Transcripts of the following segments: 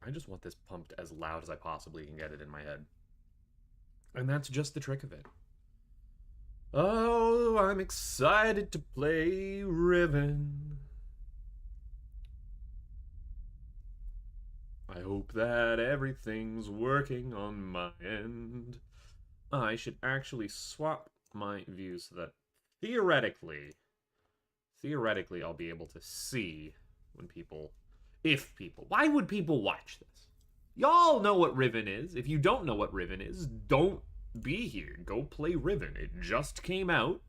I just want this pumped as loud as I possibly can get it in my head. And that's just the trick of it. Oh, I'm excited to play Riven. I hope that everything's working on my end. I should actually swap my views so that theoretically I'll be able to see when people, if people, why would people watch this? Y'all know what Riven is. If you don't know what Riven is, don't be here. Go play Riven. It just came out.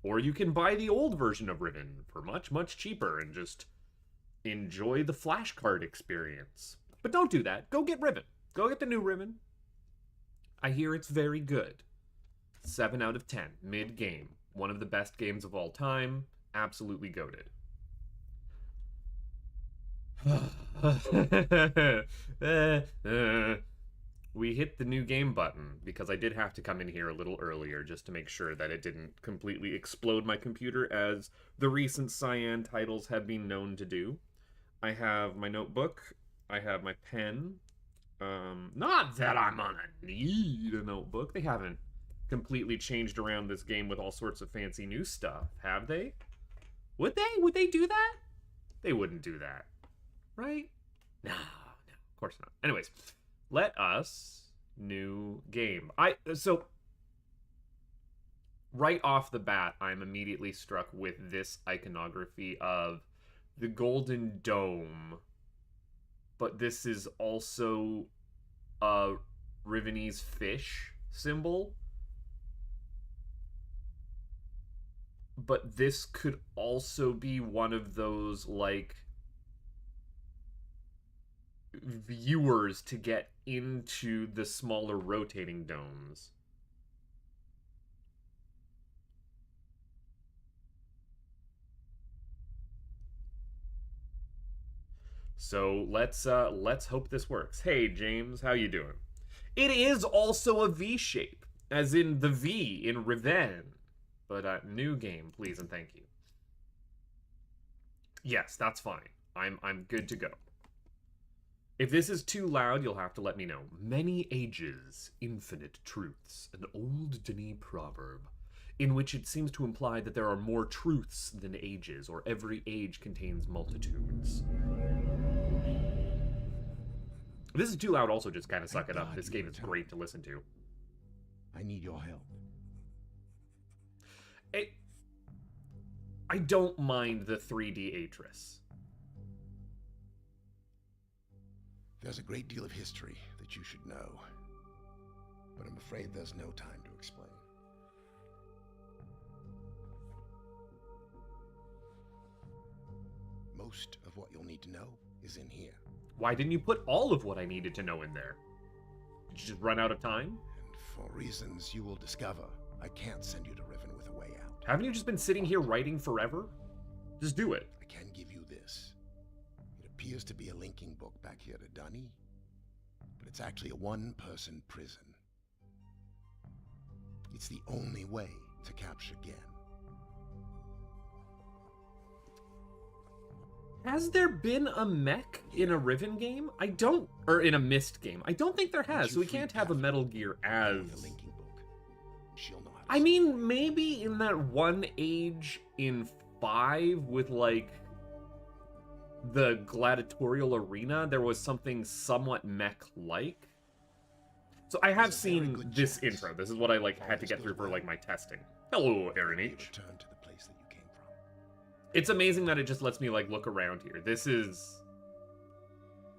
Or you can buy the old version of Riven for much, much cheaper and just enjoy the flashcard experience. But don't do that. Go get Riven. Go get the new Riven. I hear it's very good. 7 out of 10. Mid-game. One of the best games of all time. Absolutely goated. We hit the new game button because I did have to come in here a little earlier just to make sure that it didn't completely explode my computer as the recent Cyan titles have been known to do. I have my notebook. I have my pen. Not that I'm gonna need a notebook. They haven't completely changed around this game with all sorts of fancy new stuff, have they? Would they? Would they do that? They wouldn't do that. Right? No, of course not. Anyways, let us new game. So right off the bat, I'm immediately struck with this iconography of the Golden Dome, but this is also a Rivenese fish symbol. But this could also be one of those, like, viewers to get into the smaller rotating domes. So let's hope this works. Hey James, how you doing? It is also a V shape, as in the V in Riven. But new game, please and thank you. Yes, that's fine. I'm good to go. If this is too loud, you'll have to let me know. Many ages, infinite truths, an old Denis proverb, in which it seems to imply that there are more truths than ages, or every age contains multitudes. If this is too loud, also just kind of suck it up. This game is great to listen to. I need your help. I don't mind the 3D Atrus. There's a great deal of history that you should know, but I'm afraid there's no time to explain. Most of what you'll need to know is in here. Why didn't you put all of what I needed to know in there? Did you just run out of time? And for reasons you will discover, I can't send you to Riven with a way out. Haven't you just been sitting here writing forever? Just do it. I can give you this. It appears to be a linking book back here to Dunny, but it's actually a one-person prison. It's the only way to capture Gen. Has there been a mech in a Riven game? Or in a Myst game. I don't think there has, so we can't have a Metal Gear as... I mean, maybe in that one age in 5 with, like, the gladiatorial arena, there was something somewhat mech-like. So I have seen this intro. This is what I, like, had to get through for, like, my testing. Hello, Aaron H. Return to the place that you came from. It's amazing that it just lets me, like, look around here. This is...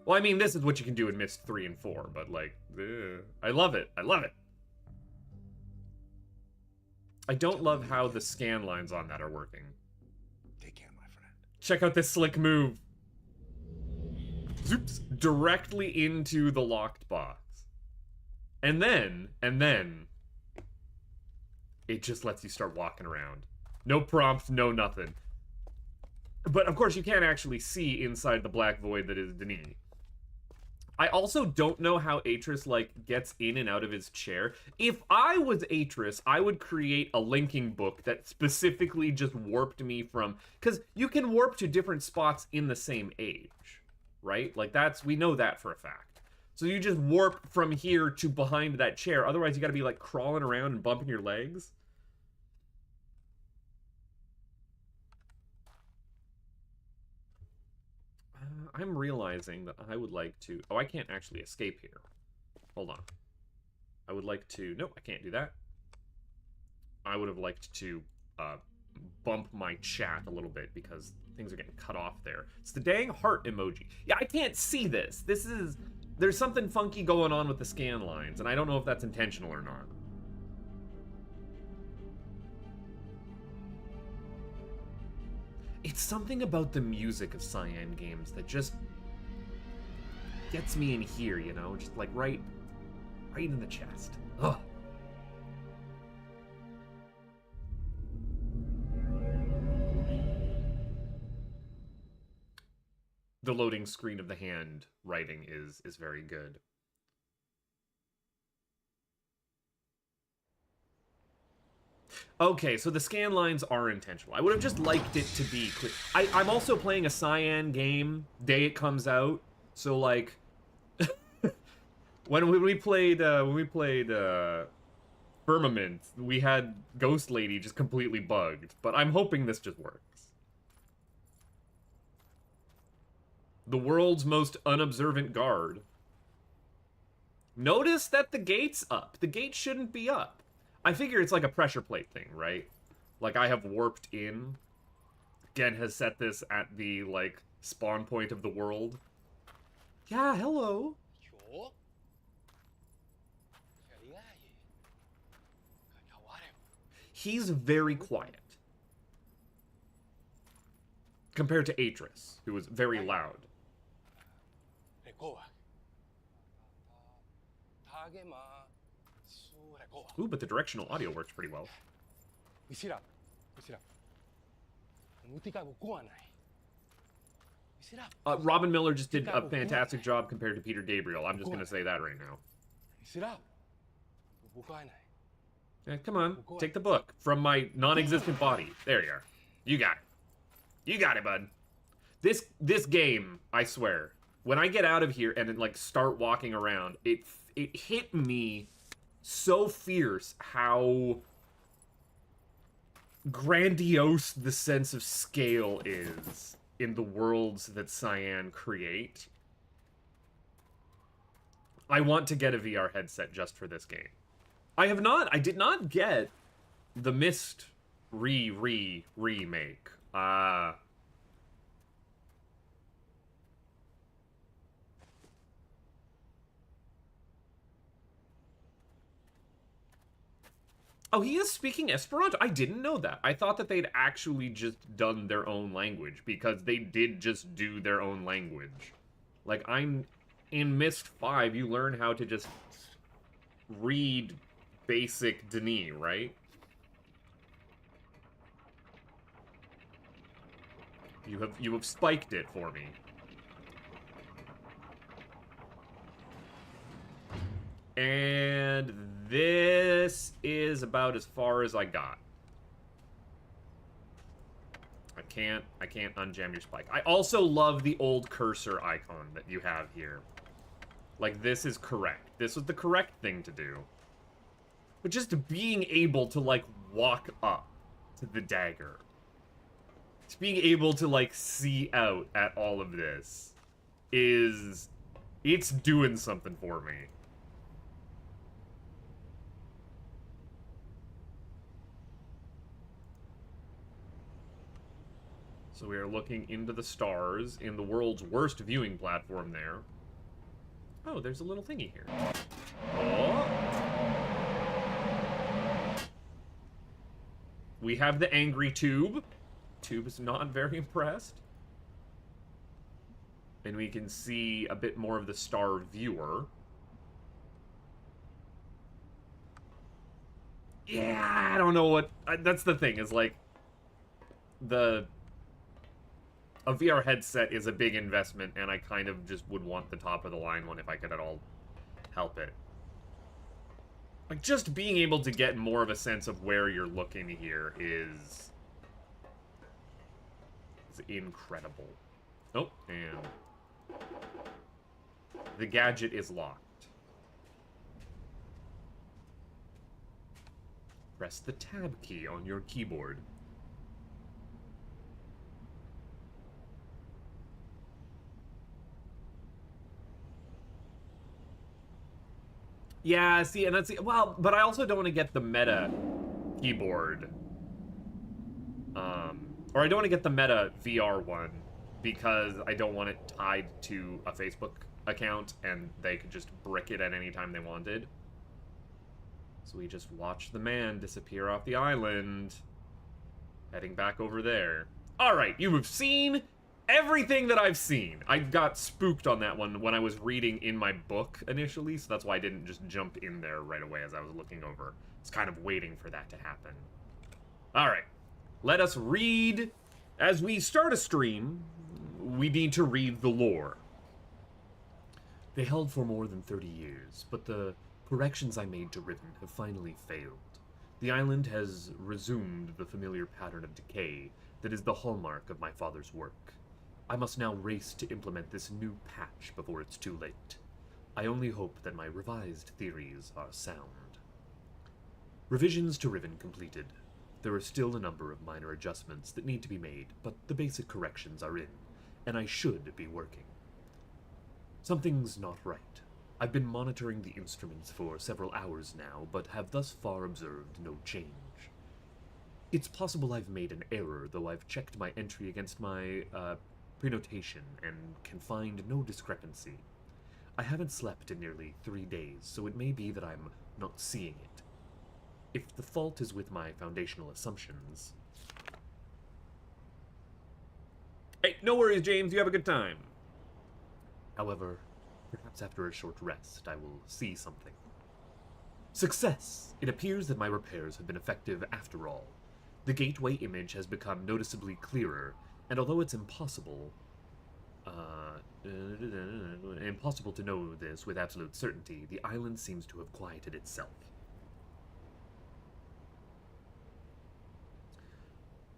Well, I mean, this is what you can do in Myst 3 and 4, but, like, I love it. I love it. I don't love how the scan lines on that are working. Take care, my friend. Check out this slick move. Zoops. Directly into the locked box. And then, it just lets you start walking around. No prompt, no nothing. But, of course, you can't actually see inside the black void that is Denis. I also don't know how Atrus, like, gets in and out of his chair. If I was Atrus, I would create a linking book that specifically just warped me from... Because you can warp to different spots in the same age. right? Like, we know that for a fact. So you just warp from here to behind that chair. Otherwise, you gotta be, like, crawling around and bumping your legs. I'm realizing that I would like to... Oh, I can't actually escape here. Hold on. I would like to... Nope, I can't do that. I would have liked to bump my chat a little bit because things are getting cut off there. It's the dang heart emoji. Yeah, I can't see this. This is... There's something funky going on with the scan lines, and I don't know if that's intentional or not. It's something about the music of Cyan games that just gets me in here, you know? Just like right in the chest. Ugh. The loading screen of the hand writing is very good. Okay, so the scan lines are intentional. I would have just liked it to be clear. I'm also playing a Cyan game day it comes out, so like when we played Firmament, we had Ghost Lady just completely bugged, but I'm hoping this just works. The world's most unobservant guard. Notice that the gate's up. The gate shouldn't be up. I figure it's like a pressure plate thing, right? Like, I have warped in. Gen has set this at the, like, spawn point of the world. Yeah, hello. He's very quiet. Compared to Atrus, who was very loud. Ooh, but the directional audio works pretty well. Robin Miller just did a fantastic job compared to Peter Gabriel. I'm just going to say that right now. Yeah, come on, take the book from my non-existent body. There you are. You got it. You got it, bud. This game, I swear, when I get out of here and then, like, start walking around, it hit me so fierce how grandiose the sense of scale is in the worlds that Cyan create. I want to get a VR headset just for this game. I did not get the Myst remake. Oh, he is speaking Esperanto? I didn't know that. I thought that they'd actually just done their own language, because they did just do their own language. Like, in Myst 5, you learn how to just read basic Denis, right? You have spiked it for me. And this is about as far as I got. I can't unjam your spike. I also love the old cursor icon that you have here. Like, this is correct. This was the correct thing to do. But just being able to, like, walk up to the dagger. Just being able to, like, see out at all of this is... It's doing something for me. So we are looking into the stars in the world's worst viewing platform there. Oh, there's a little thingy here. Oh. We have the angry tube. Tube is not very impressed. And we can see a bit more of the star viewer. Yeah, I don't know what... that's the thing, is like... A VR headset is a big investment, and I kind of just would want the top-of-the-line one if I could at all help it. Like, just being able to get more of a sense of where you're looking here is incredible. Oh, and The gadget is locked. Press the tab key on your keyboard. Yeah, see, and that's... Well, but I also don't want to get the meta keyboard. Or I don't want to get the meta VR one because I don't want it tied to a Facebook account and they could just brick it at any time they wanted. So we just watch the man disappear off the island, heading back over there. Alright, you have seen everything that I've seen. I got spooked on that one when I was reading in my book initially, so that's why I didn't just jump in there right away as I was looking over. I was kind of waiting for that to happen. Alright, let us read. As we start a stream, we need to read the lore. They held for more than 30 years, but the corrections I made to Riven have finally failed. The island has resumed the familiar pattern of decay that is the hallmark of my father's work. I must now race to implement this new patch before it's too late. I only hope that my revised theories are sound. Revisions to Riven completed. There are still a number of minor adjustments that need to be made, but the basic corrections are in, and I should be working. Something's not right. I've been monitoring the instruments for several hours now, but have thus far observed no change. It's possible I've made an error, though I've checked my entry against my prenotation and can find no discrepancy. I haven't slept in nearly 3 days, so it may be that I'm not seeing it. If the fault is with my foundational assumptions... Hey, no worries, James, you have a good time. However, perhaps after a short rest, I will see something. Success! It appears that my repairs have been effective after all. The gateway image has become noticeably clearer, and although it's impossible to know this with absolute certainty, the island seems to have quieted itself.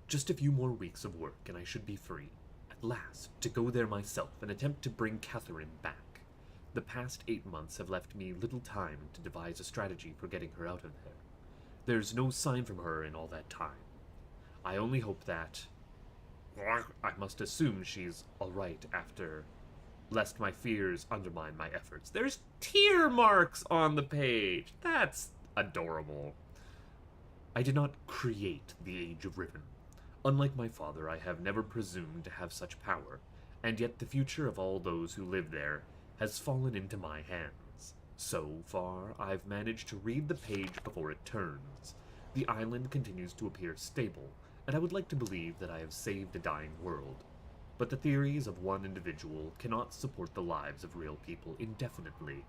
Just a few more weeks of work and I should be free, at last, to go there myself and attempt to bring Catherine back. The past 8 months have left me little time to devise a strategy for getting her out of there. There's no sign from her in all that time. I only hope that... I must assume she's alright after... lest my fears undermine my efforts. There's tear marks on the page! That's adorable. I did not create the Age of Riven. Unlike my father, I have never presumed to have such power, and yet the future of all those who live there has fallen into my hands. So far, I've managed to read the page before it turns. The island continues to appear stable, and I would like to believe that I have saved a dying world. But the theories of one individual cannot support the lives of real people indefinitely.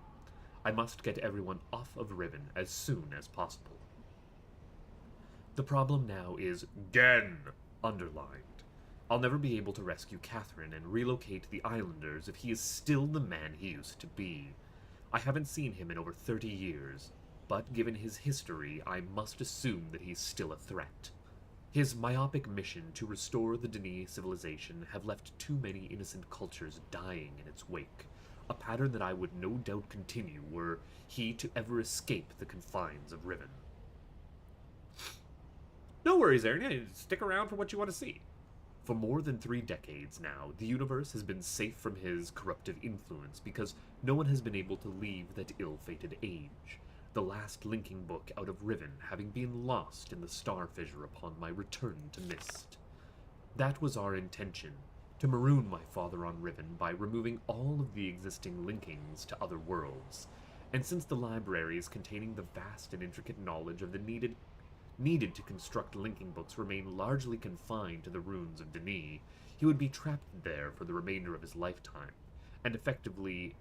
I must get everyone off of Riven as soon as possible. The problem now is GEN underlined. I'll never be able to rescue Catherine and relocate the islanders if he is still the man he used to be. I haven't seen him in over 30 years, but given his history, I must assume that he's still a threat. His myopic mission to restore the Denis civilization have left too many innocent cultures dying in its wake, a pattern that I would no doubt continue were he to ever escape the confines of Riven. No worries, Aaron. Yeah, stick around for what you want to see. For more than 3 decades now, the universe has been safe from his corruptive influence because no one has been able to leave that ill-fated age, the last linking book out of Riven having been lost in the star fissure upon my return to Myst. That was our intention, to maroon my father on Riven by removing all of the existing linkings to other worlds, and since the libraries containing the vast and intricate knowledge of the needed to construct linking books remain largely confined to the runes of Denis, he would be trapped there for the remainder of his lifetime, and effectively...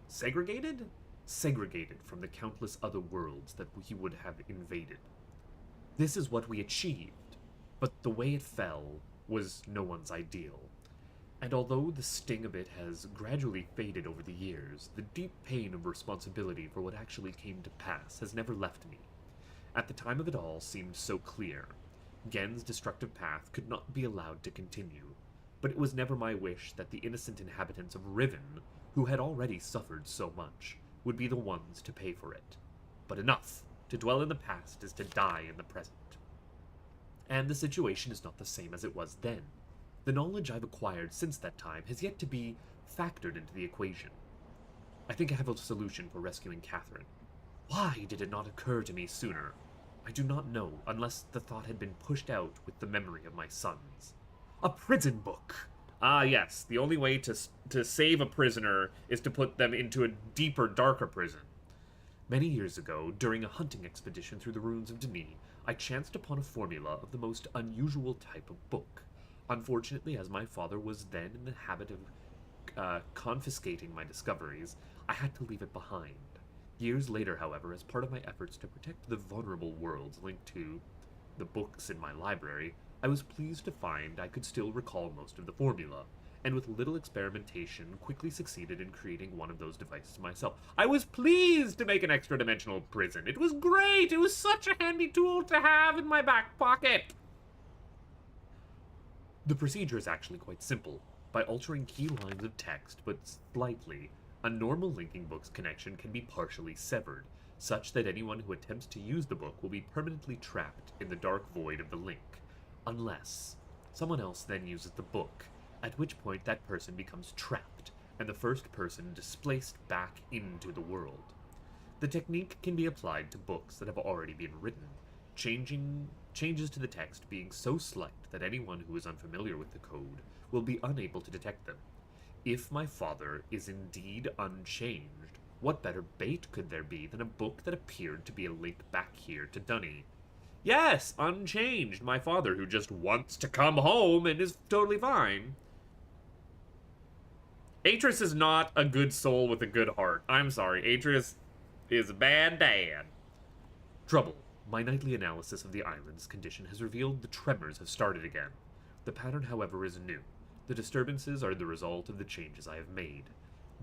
segregated? Segregated from the countless other worlds that he would have invaded. This is what we achieved, but the way it fell was no one's ideal. And although the sting of it has gradually faded over the years, the deep pain of responsibility for what actually came to pass has never left me. At the time of it all seemed so clear. Gen's destructive path could not be allowed to continue. but it was never my wish that the innocent inhabitants of Riven, who had already suffered so much, would be the ones to pay for it. But enough! To dwell in the past is to die in the present. And the situation is not the same as it was then. The knowledge I've acquired since that time has yet to be factored into the equation. I think I have a solution for rescuing Catherine. Why did it not occur to me sooner? I do not know, unless the thought had been pushed out with the memory of my sons. A prison book! Ah, yes, the only way to save a prisoner is to put them into a deeper, darker prison. Many years ago, during a hunting expedition through the ruins of Denis, I chanced upon a formula of the most unusual type of book. Unfortunately, as my father was then in the habit of confiscating my discoveries, I had to leave it behind. Years later, however, as part of my efforts to protect the vulnerable worlds linked to the books in my library, I was pleased to find I could still recall most of the formula, and with little experimentation quickly succeeded in creating one of those devices myself. I was pleased to make an extra-dimensional prison. It was great! It was such a handy tool to have in my back pocket! The procedure is actually quite simple. By altering key lines of text, but slightly, a normal linking book's connection can be partially severed, such that anyone who attempts to use the book will be permanently trapped in the dark void of the link, unless someone else then uses the book, at which point that person becomes trapped, and the first person displaced back into the world. The technique can be applied to books that have already been written, changes to the text being so slight that anyone who is unfamiliar with the code will be unable to detect them. If my father is indeed unchanged, what better bait could there be than a book that appeared to be a link back here to Dunny? Yes, unchanged, my father who just wants to come home and is totally fine. Atrus is not a good soul with a good heart. I'm sorry, Atrus is a bad dad. Trouble. My nightly analysis of the island's condition has revealed the tremors have started again. The pattern, however, is new. The disturbances are the result of the changes I have made.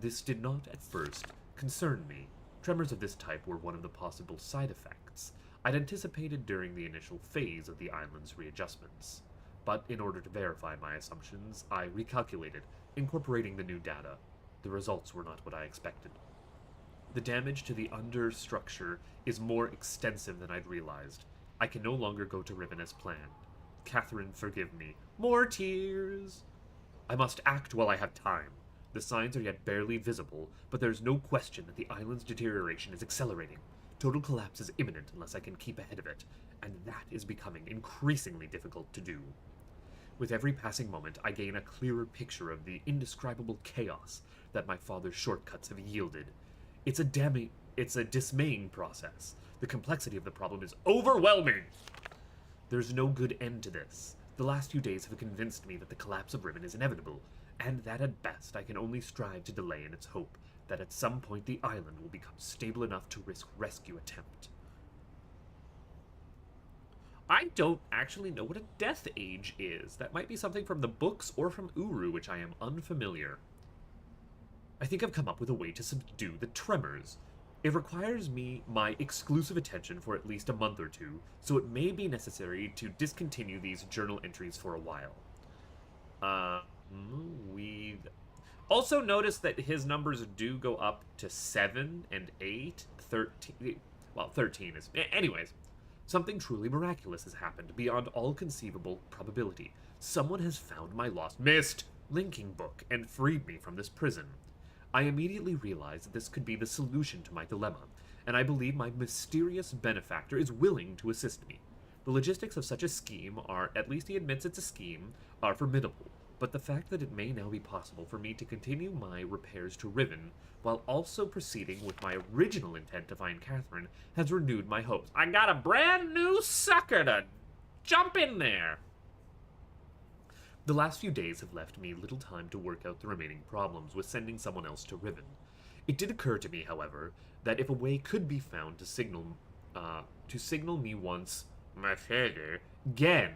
This did not, at first, concern me. Tremors of this type were one of the possible side effects I'd anticipated during the initial phase of the island's readjustments. But in order to verify my assumptions, I recalculated, incorporating the new data. The results were not what I expected. The damage to the understructure is more extensive than I'd realized. I can no longer go to Riven as planned. Catherine, forgive me. More tears! I must act while I have time. The signs are yet barely visible, but there's no question that the island's deterioration is accelerating. Total collapse is imminent unless I can keep ahead of it, and that is becoming increasingly difficult to do. With every passing moment, I gain a clearer picture of the indescribable chaos that my father's shortcuts have yielded. It's a dismaying process. The complexity of the problem is overwhelming. There's no good end to this. The last few days have convinced me that the collapse of Riven is inevitable, and that at best I can only strive to delay in its hope that at some point the island will become stable enough to risk rescue attempt. I don't actually know what a death age is. That might be something from the books or from Uru, which I am unfamiliar. I think I've come up with a way to subdue the tremors. It requires me my exclusive attention for at least a month or two, so it may be necessary to discontinue these journal entries for a while. We also notice that his numbers do go up to 7 and 8, 13. Well, 13 is... Anyways, something truly miraculous has happened beyond all conceivable probability. Someone has found my lost Myst linking book and freed me from this prison. I immediately realized that this could be the solution to my dilemma, and I believe my mysterious benefactor is willing to assist me. The logistics of such a scheme are, at least he admits it's a scheme, are formidable, but the fact that it may now be possible for me to continue my repairs to Riven, while also proceeding with my original intent to find Catherine, has renewed my hopes. I got a brand new sucker to jump in there! The last few days have left me little time to work out the remaining problems with sending someone else to Riven. It did occur to me, however, that if a way could be found to signal me once my father, Gen,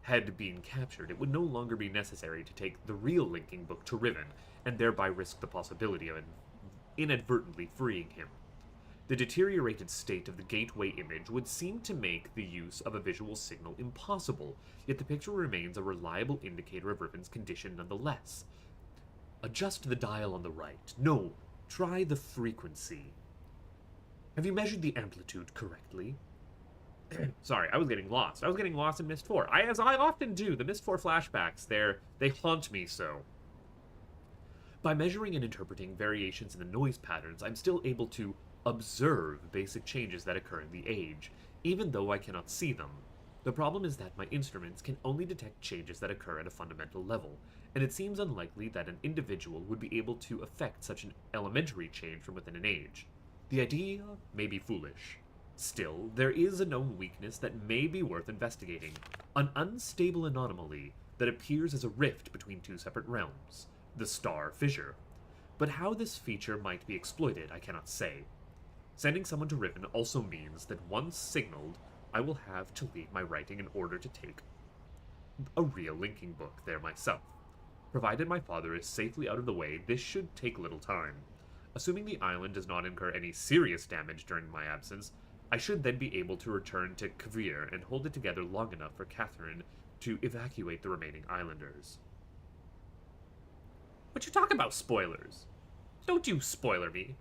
had been captured, it would no longer be necessary to take the real linking book to Riven, and thereby risk the possibility of inadvertently freeing him. The deteriorated state of the gateway image would seem to make the use of a visual signal impossible, yet the picture remains a reliable indicator of Riven's condition nonetheless. Adjust the dial on the right. No, try the frequency. Have you measured the amplitude correctly? Sorry, I was getting lost. I was getting lost in Myst 4. As I often do, the Myst 4 flashbacks, they haunt me so. By measuring and interpreting variations in the noise patterns, I'm still able to observe basic changes that occur in the age, even though I cannot see them. The problem is that my instruments can only detect changes that occur at a fundamental level, and it seems unlikely that an individual would be able to affect such an elementary change from within an age. The idea may be foolish. Still, there is a known weakness that may be worth investigating, an unstable anomaly that appears as a rift between two separate realms, the star fissure. But how this feature might be exploited, I cannot say. Sending someone to Riven also means that once signaled, I will have to leave my writing in order to take a real linking book there myself. Provided my father is safely out of the way, this should take little time. Assuming the island does not incur any serious damage during my absence, I should then be able to return to Kvir and hold it together long enough for Catherine to evacuate the remaining islanders. What you talk about, spoilers? Don't you spoiler me.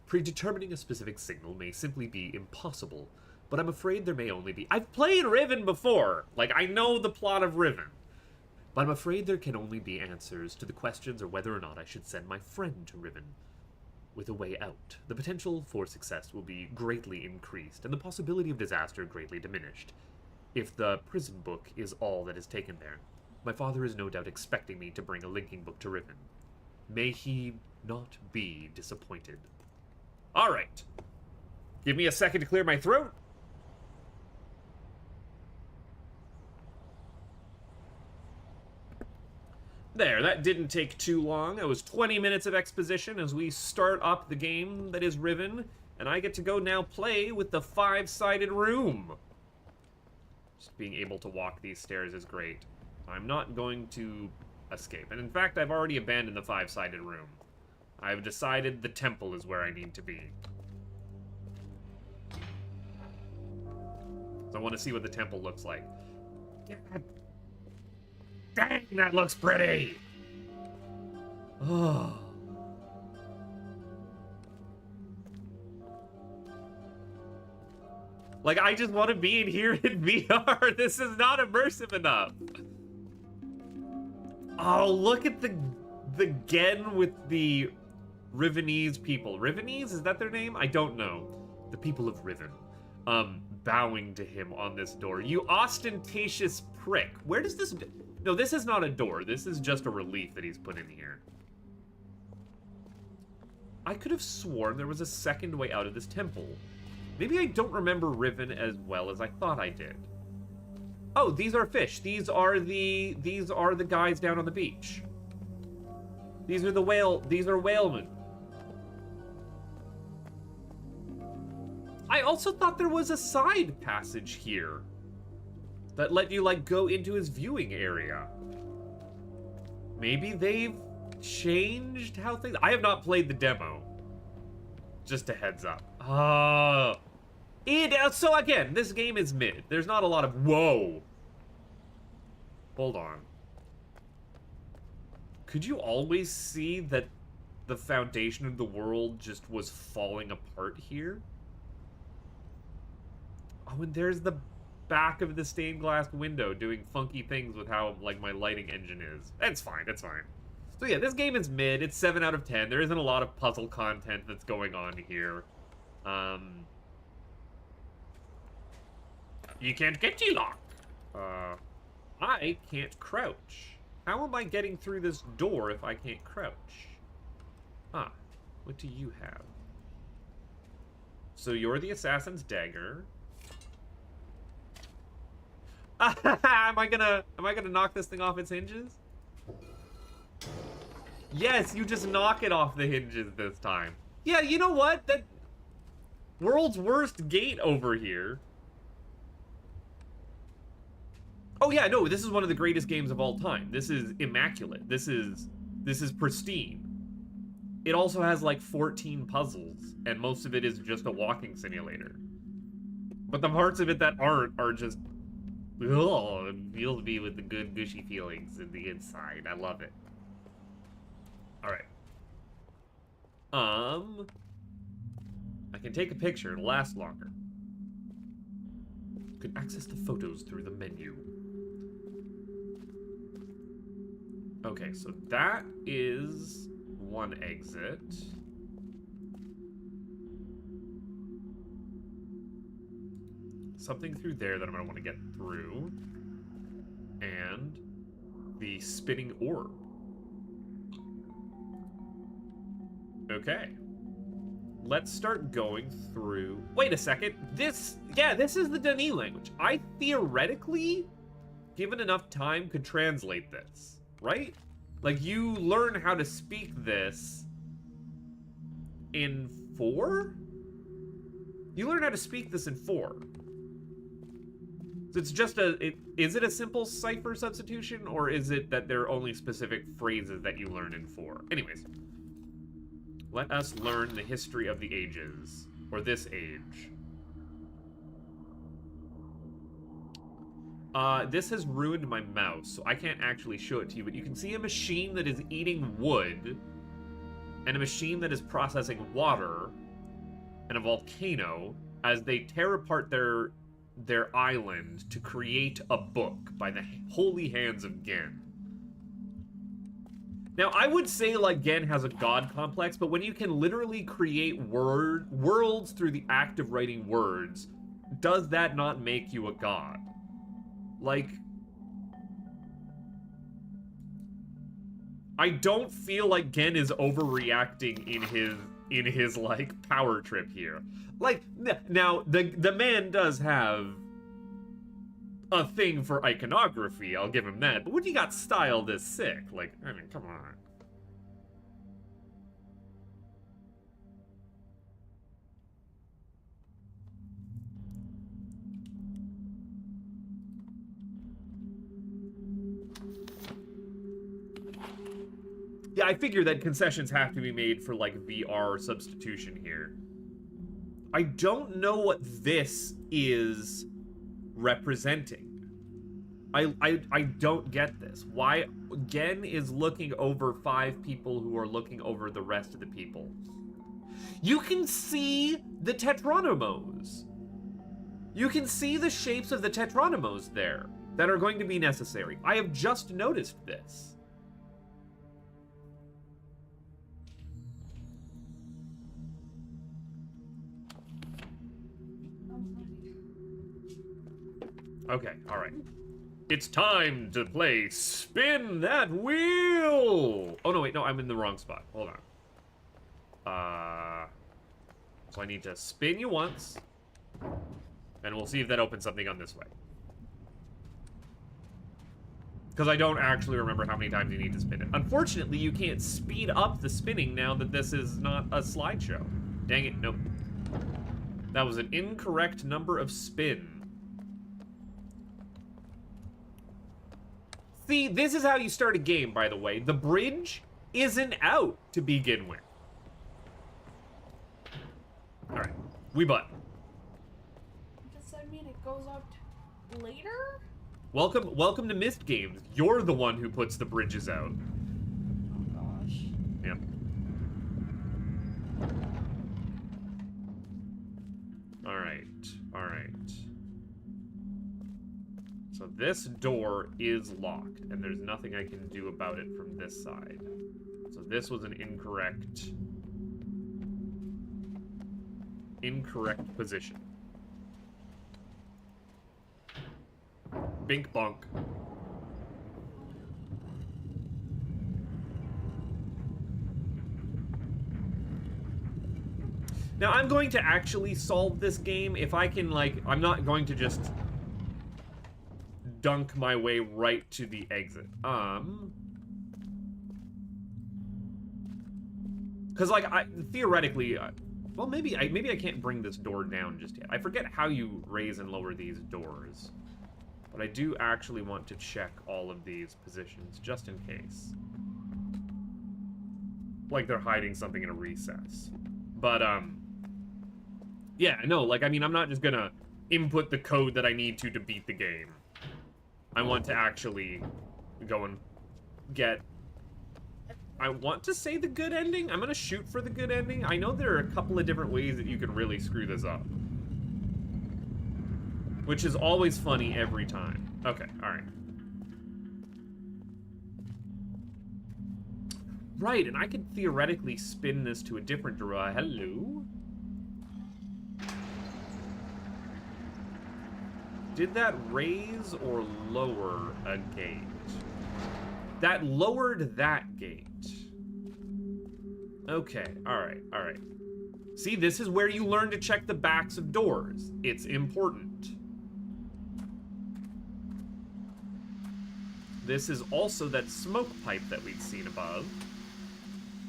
Predetermining a specific signal may simply be impossible, but I'm afraid there may only be... I've played Riven before! Like, I know the plot of Riven. But I'm afraid there can only be answers to the questions or whether or not I should send my friend to Riven. With a way out, the potential for success will be greatly increased, and the possibility of disaster greatly diminished. If the prison book is all that is taken there, my father is no doubt expecting me to bring a linking book to Riven. May he not be disappointed. Alright. Give me a second to clear my throat. There, that didn't take too long. It was 20 minutes of exposition as we start up the game that is Riven, and I get to go now play with the 5-sided room. Just being able to walk these stairs is great. I'm not going to escape. And in fact, I've already abandoned the 5-sided room. I've decided the temple is where I need to be. So I want to see what the temple looks like. God dang, that looks pretty! Oh. Like, I just want to be in here in VR. This is not immersive enough. Oh, look at the Gen with the Rivenese people. Rivenese? Is that their name? I don't know. The people of Riven. Bowing to him on this door. You ostentatious prick. Where does this... No, this is not a door. This is just a relief that he's put in here. I could have sworn there was a second way out of this temple. Maybe I don't remember Riven as well as I thought I did. Oh, these are fish. These are the guys down on the beach. These are whalemen. I also thought there was a side passage here that let you, like, go into his viewing area. Maybe they've changed how things... I have not played the demo. Just a heads up. So again, this game is mid. There's not a lot of... Whoa. Hold on. Could you always see that the foundation of the world just was falling apart here? Oh, and there's the back of the stained glass window doing funky things with how, like, my lighting engine is. That's fine, that's fine. So yeah, this game is mid. It's 7 out of 10. There isn't a lot of puzzle content that's going on here. You can't get G-lock. I can't crouch. How am I getting through this door if I can't crouch? Ah, what do you have? So you're the assassin's dagger. Am I gonna knock this thing off its hinges? Yes, you just knock it off the hinges this time. Yeah, you know what? That world's worst gate over here. Oh yeah, no, this is one of the greatest games of all time. This is immaculate. This is pristine. it also has like 14 puzzles, and most of it is just a walking simulator. But the parts of it that aren't are just, oh, it fills me with the good gushy feelings in the inside. I love it. All right. I can take a picture. It'll last longer. You can access the photos through the menu. Okay, so that is one exit. Something through there that I'm going to want to get through. And the spinning orb. Okay. Let's start going through... Wait a second. This is the Dani language. I theoretically, given enough time, could translate this. Right? Like, you learn how to speak this in 4? You learn how to speak this in 4. So it's just is it a simple cipher substitution, or is it that there are only specific phrases that you learn in 4? Anyways, let us learn the history of the ages, or this age. This has ruined my mouse, so I can't actually show it to you, but you can see a machine that is eating wood, and a machine that is processing water, and a volcano, as they tear apart their island to create a book by the holy hands of Gen. Now, I would say, like, Gen has a god complex, but when you can literally create worlds through the act of writing words, does that not make you a god? Like, I don't feel like Gen is overreacting in his like power trip here. Like, now the man does have a thing for iconography, I'll give him that. But when you got style this sick, like, I mean, come on. Yeah, I figure that concessions have to be made for, like, VR substitution here. I don't know what this is representing. I don't get this. Why Gen is looking over 5 people who are looking over the rest of the people. You can see the tetronomos. You can see the shapes of the tetronomos there that are going to be necessary. I have just noticed this. Okay, alright. It's time to play Spin That Wheel! Oh, no, wait, no, I'm in the wrong spot. Hold on. So I need to spin you once, and we'll see if that opens something on this way. Because I don't actually remember how many times you need to spin it. Unfortunately, you can't speed up the spinning now that this is not a slideshow. Dang it, nope. That was an incorrect number of spin. See, this is how you start a game, by the way. The bridge isn't out to begin with. Alright, we butt. Does that mean it goes out later? Welcome to Myst Games. You're the one who puts the bridges out. Oh gosh. Yep. Alright. So this door is locked, and there's nothing I can do about it from this side. So this was an incorrect position. Bink bonk. Now, I'm going to actually solve this game if I can, like, I'm not going to just dunk my way right to the exit. Because, like, theoretically, well, maybe I can't bring this door down just yet. I forget how you raise and lower these doors. But I do actually want to check all of these positions, just in case. like they're hiding something in a recess. But, yeah, no, like, I mean, I'm not just gonna input the code that I need to beat the game. I want to actually go and get... I want to say the good ending. I'm gonna shoot for the good ending. I know there are a couple of different ways that you can really screw this up. Which is always funny every time. Okay, alright. Right, and I could theoretically spin this to a different direction. Hello? Did that raise or lower a gate? That lowered that gate. Okay, alright, alright. See, this is where you learn to check the backs of doors. It's important. This is also that smoke pipe that we'd seen above,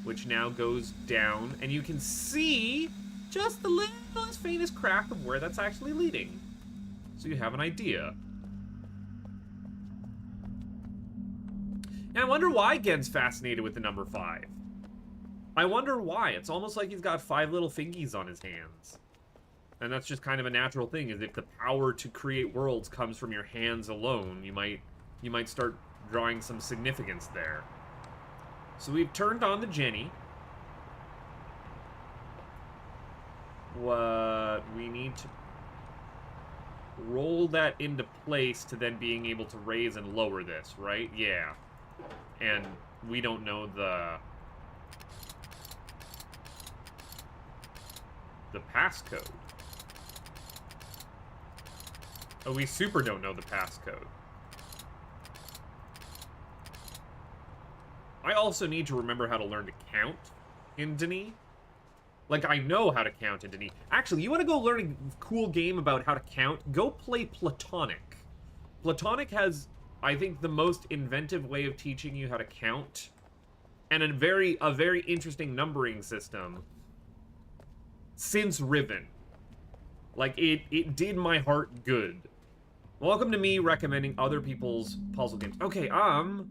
which now goes down, and you can see just the littlest faintest crack of where that's actually leading. So you have an idea. And I wonder why Gen's fascinated with the number 5. I wonder why. It's almost like he's got 5 little fingies on his hands. And that's just kind of a natural thing, is if the power to create worlds comes from your hands alone, you might start drawing some significance there. So we've turned on the Jenny. What we need to roll that into place to then being able to raise and lower this, right? Yeah. And we don't know the passcode. Oh, we super don't know the passcode. I also need to remember how to learn to count in Denis. Like, I know how to count in Denis. Actually, you want to go learn a cool game about how to count? Go play Platonic. Platonic has, I think, the most inventive way of teaching you how to count. And a very interesting numbering system since Riven. Like, it did my heart good. Welcome to me recommending other people's puzzle games. Okay, I'm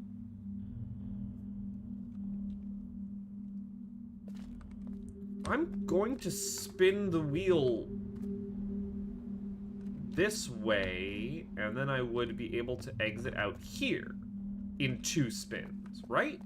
going to spin the wheel this way, and then I would be able to exit out here in 2 spins, right?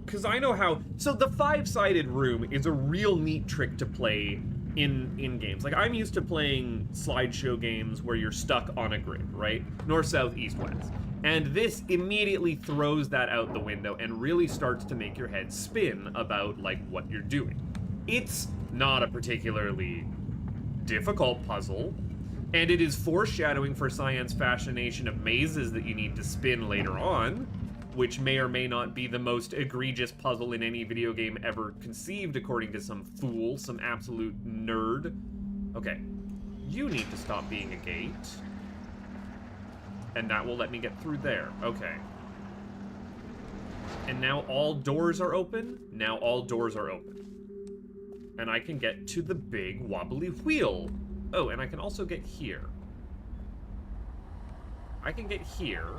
Because I know how... So the 5-sided room is a real neat trick to play in games. Like, I'm used to playing slideshow games where you're stuck on a grid, right? North, south, east, west. And this immediately throws that out the window and really starts to make your head spin about, like, what you're doing. It's not a particularly difficult puzzle, and it is foreshadowing for Cyan's fascination of mazes that you need to spin later on, which may or may not be the most egregious puzzle in any video game ever conceived, according to some fool, some absolute nerd. Okay, you need to stop being a gate. And that will let me get through there. Okay. And now all doors are open? Now all doors are open. And I can get to the big wobbly wheel. Oh, and I can also get here. I can get here.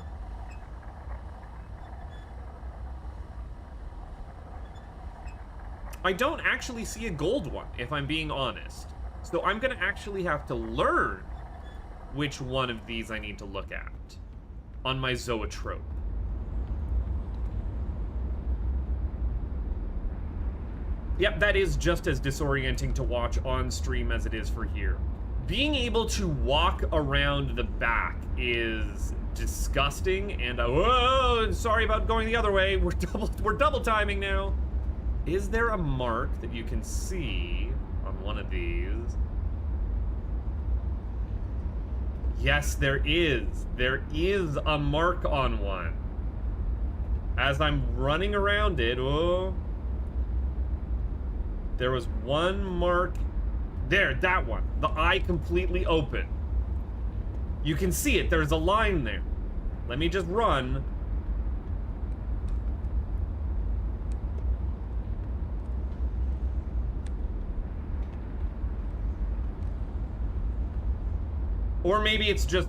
I don't actually see a gold one, if I'm being honest. So I'm gonna actually have to learn which one of these I need to look at on my zoetrope. Yep, that is just as disorienting to watch on stream as it is for here. Being able to walk around the back is disgusting, and whoa, sorry about going the other way. We're double timing now. Is there a mark that you can see on one of these? Yes, there is. There is a mark on one. As I'm running around it, oh, there was one mark. There, that one. The eye completely open. You can see it. There's a line there. Let me just run. Or maybe it's just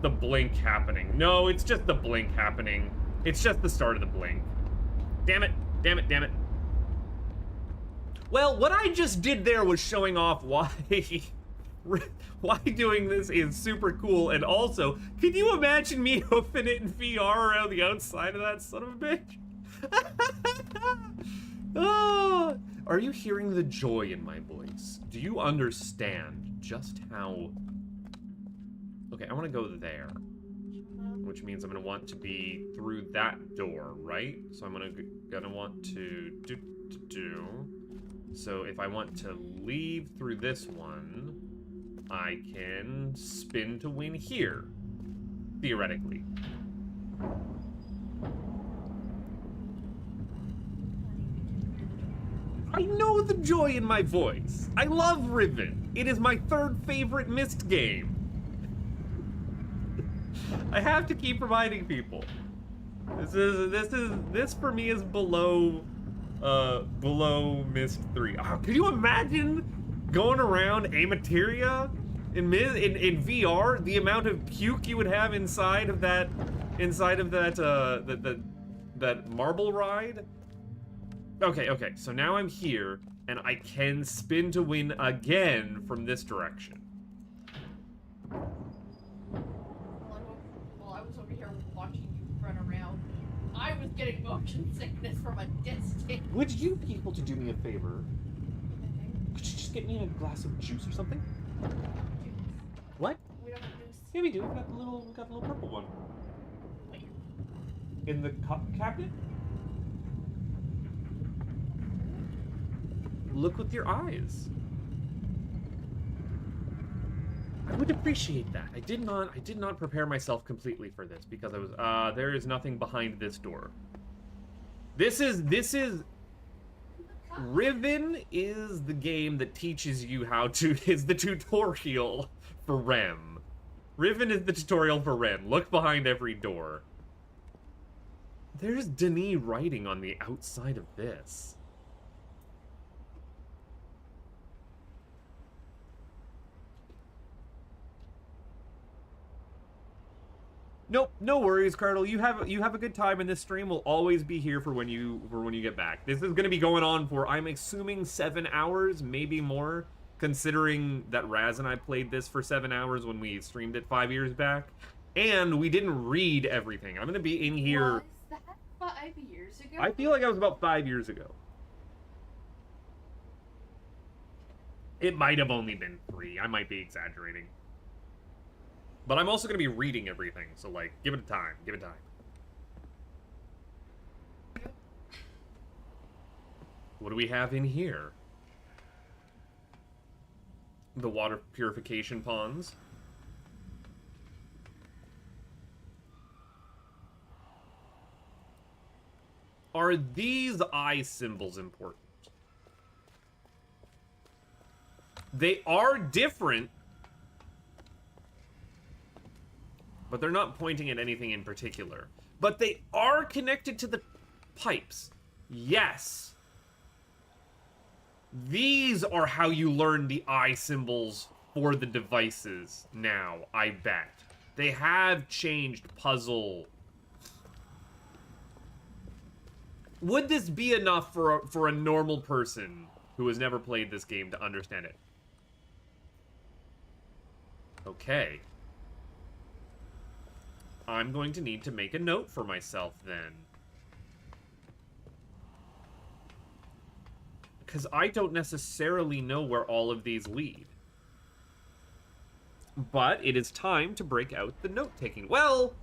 the blink happening. No, it's just the blink happening. It's just the start of the blink. Damn it, damn it, damn it. Well, what I just did there was showing off why why doing this is super cool, and also, can you imagine me hoofing it in VR around the outside of that son of a bitch? Oh, are you hearing the joy in my voice? Do you understand just how... Okay, I want to go there, which means I'm going to want to be through that door, right? So I'm gonna want to do... So if I want to leave through this one, I can spin to win here, theoretically. I know the joy in my voice. I love Riven. It is my third favorite Myst game. I have to keep reminding people. This for me is below Myst 3. Oh, could you imagine going around Amateria in VR? The amount of puke you would have inside of that that marble ride. Okay, so now I'm here, and I can spin to win again from this direction. While I was over here watching you run around, I was getting motion sickness from a distance. Would you be able to do me a favor? Could you just get me a glass of juice or something? Juice. What? We don't have juice. Yeah, we do. We got the little purple one. Wait. In the cabinet? Look with your eyes. I would appreciate that. I did not prepare myself completely for this because I was there is nothing behind this door. This is Riven is the game that teaches you how to is the tutorial for Rem. Riven is the tutorial for Rem. Look behind every door. There's Denis writing on the outside of this. Nope, no worries, Cardle. You have a good time, and this stream will always be here for when you get back. This is going to be going on for, I'm assuming, 7 hours, maybe more, considering that Raz and I played this for 7 hours when we streamed it 5 years back, and we didn't read everything. I'm going to be in here. Was that 5 years ago? I feel like I was about 5 years ago. It might have only been 3. I might be exaggerating. But I'm also going to be reading everything, so, like, give it a time. Give it time. What do we have in here? The water purification ponds. Are these eye symbols important? They are different, but they're not pointing at anything in particular. But they are connected to the pipes. Yes. These are how you learn the eye symbols for the devices now, I bet. They have changed puzzle. Would this be enough for a normal person who has never played this game to understand it? Okay. I'm going to need to make a note for myself then. Because I don't necessarily know where all of these lead. But it is time to break out the note-taking. Well,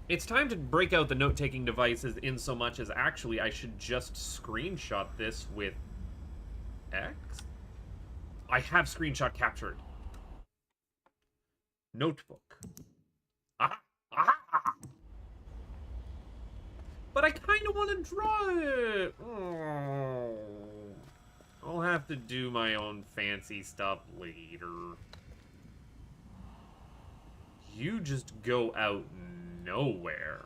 it's time to break out the note-taking devices in so much as actually I should just screenshot this with X? I have screenshot captured. Notebook. Aha! Aha! Aha! But I kind of want to draw it. Oh. I'll have to do my own fancy stuff later. You just go out nowhere.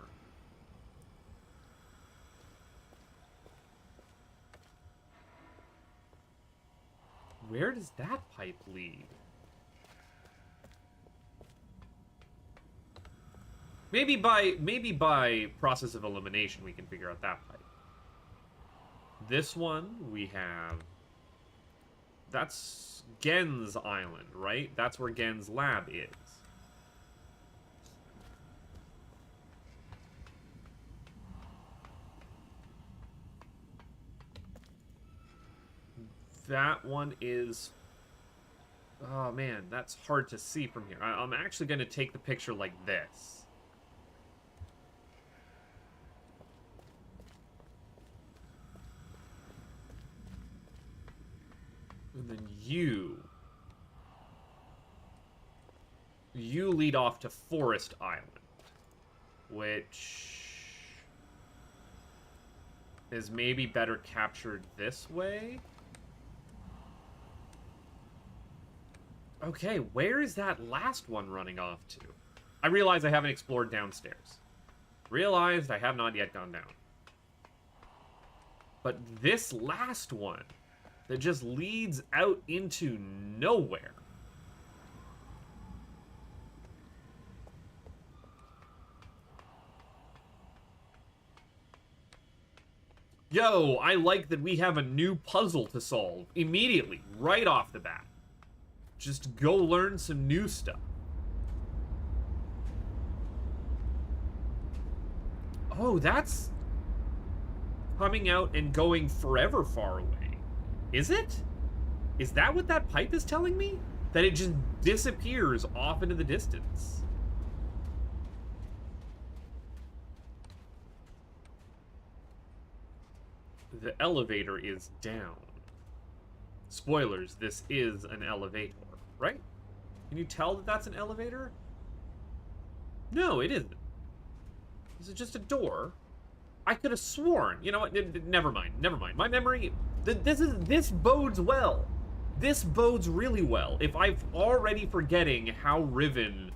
Where does that pipe lead? Maybe by process of elimination we can figure out that pipe. This one we have. That's Gen's island, right? That's where Gen's lab is. That one is... Oh man, that's hard to see from here. I'm actually going to take the picture like this. And then you lead off to Forest Island, which is maybe better captured this way. Okay, where is that last one running off to? I realize I haven't explored downstairs. Realized I have not yet gone down. But this last one that just leads out into nowhere. Yo, I like that we have a new puzzle to solve immediately, right off the bat. Just go learn some new stuff. Oh, that's coming out and going forever far away. Is it? Is that what that pipe is telling me? That it just disappears off into the distance. The elevator is down. Spoilers, this is an elevator, right? Can you tell that that's an elevator? No, it isn't. This is just a door. I could have sworn. You know what? Never mind. Never mind. My memory... This bodes well. This bodes really well. If I'm already forgetting how Riven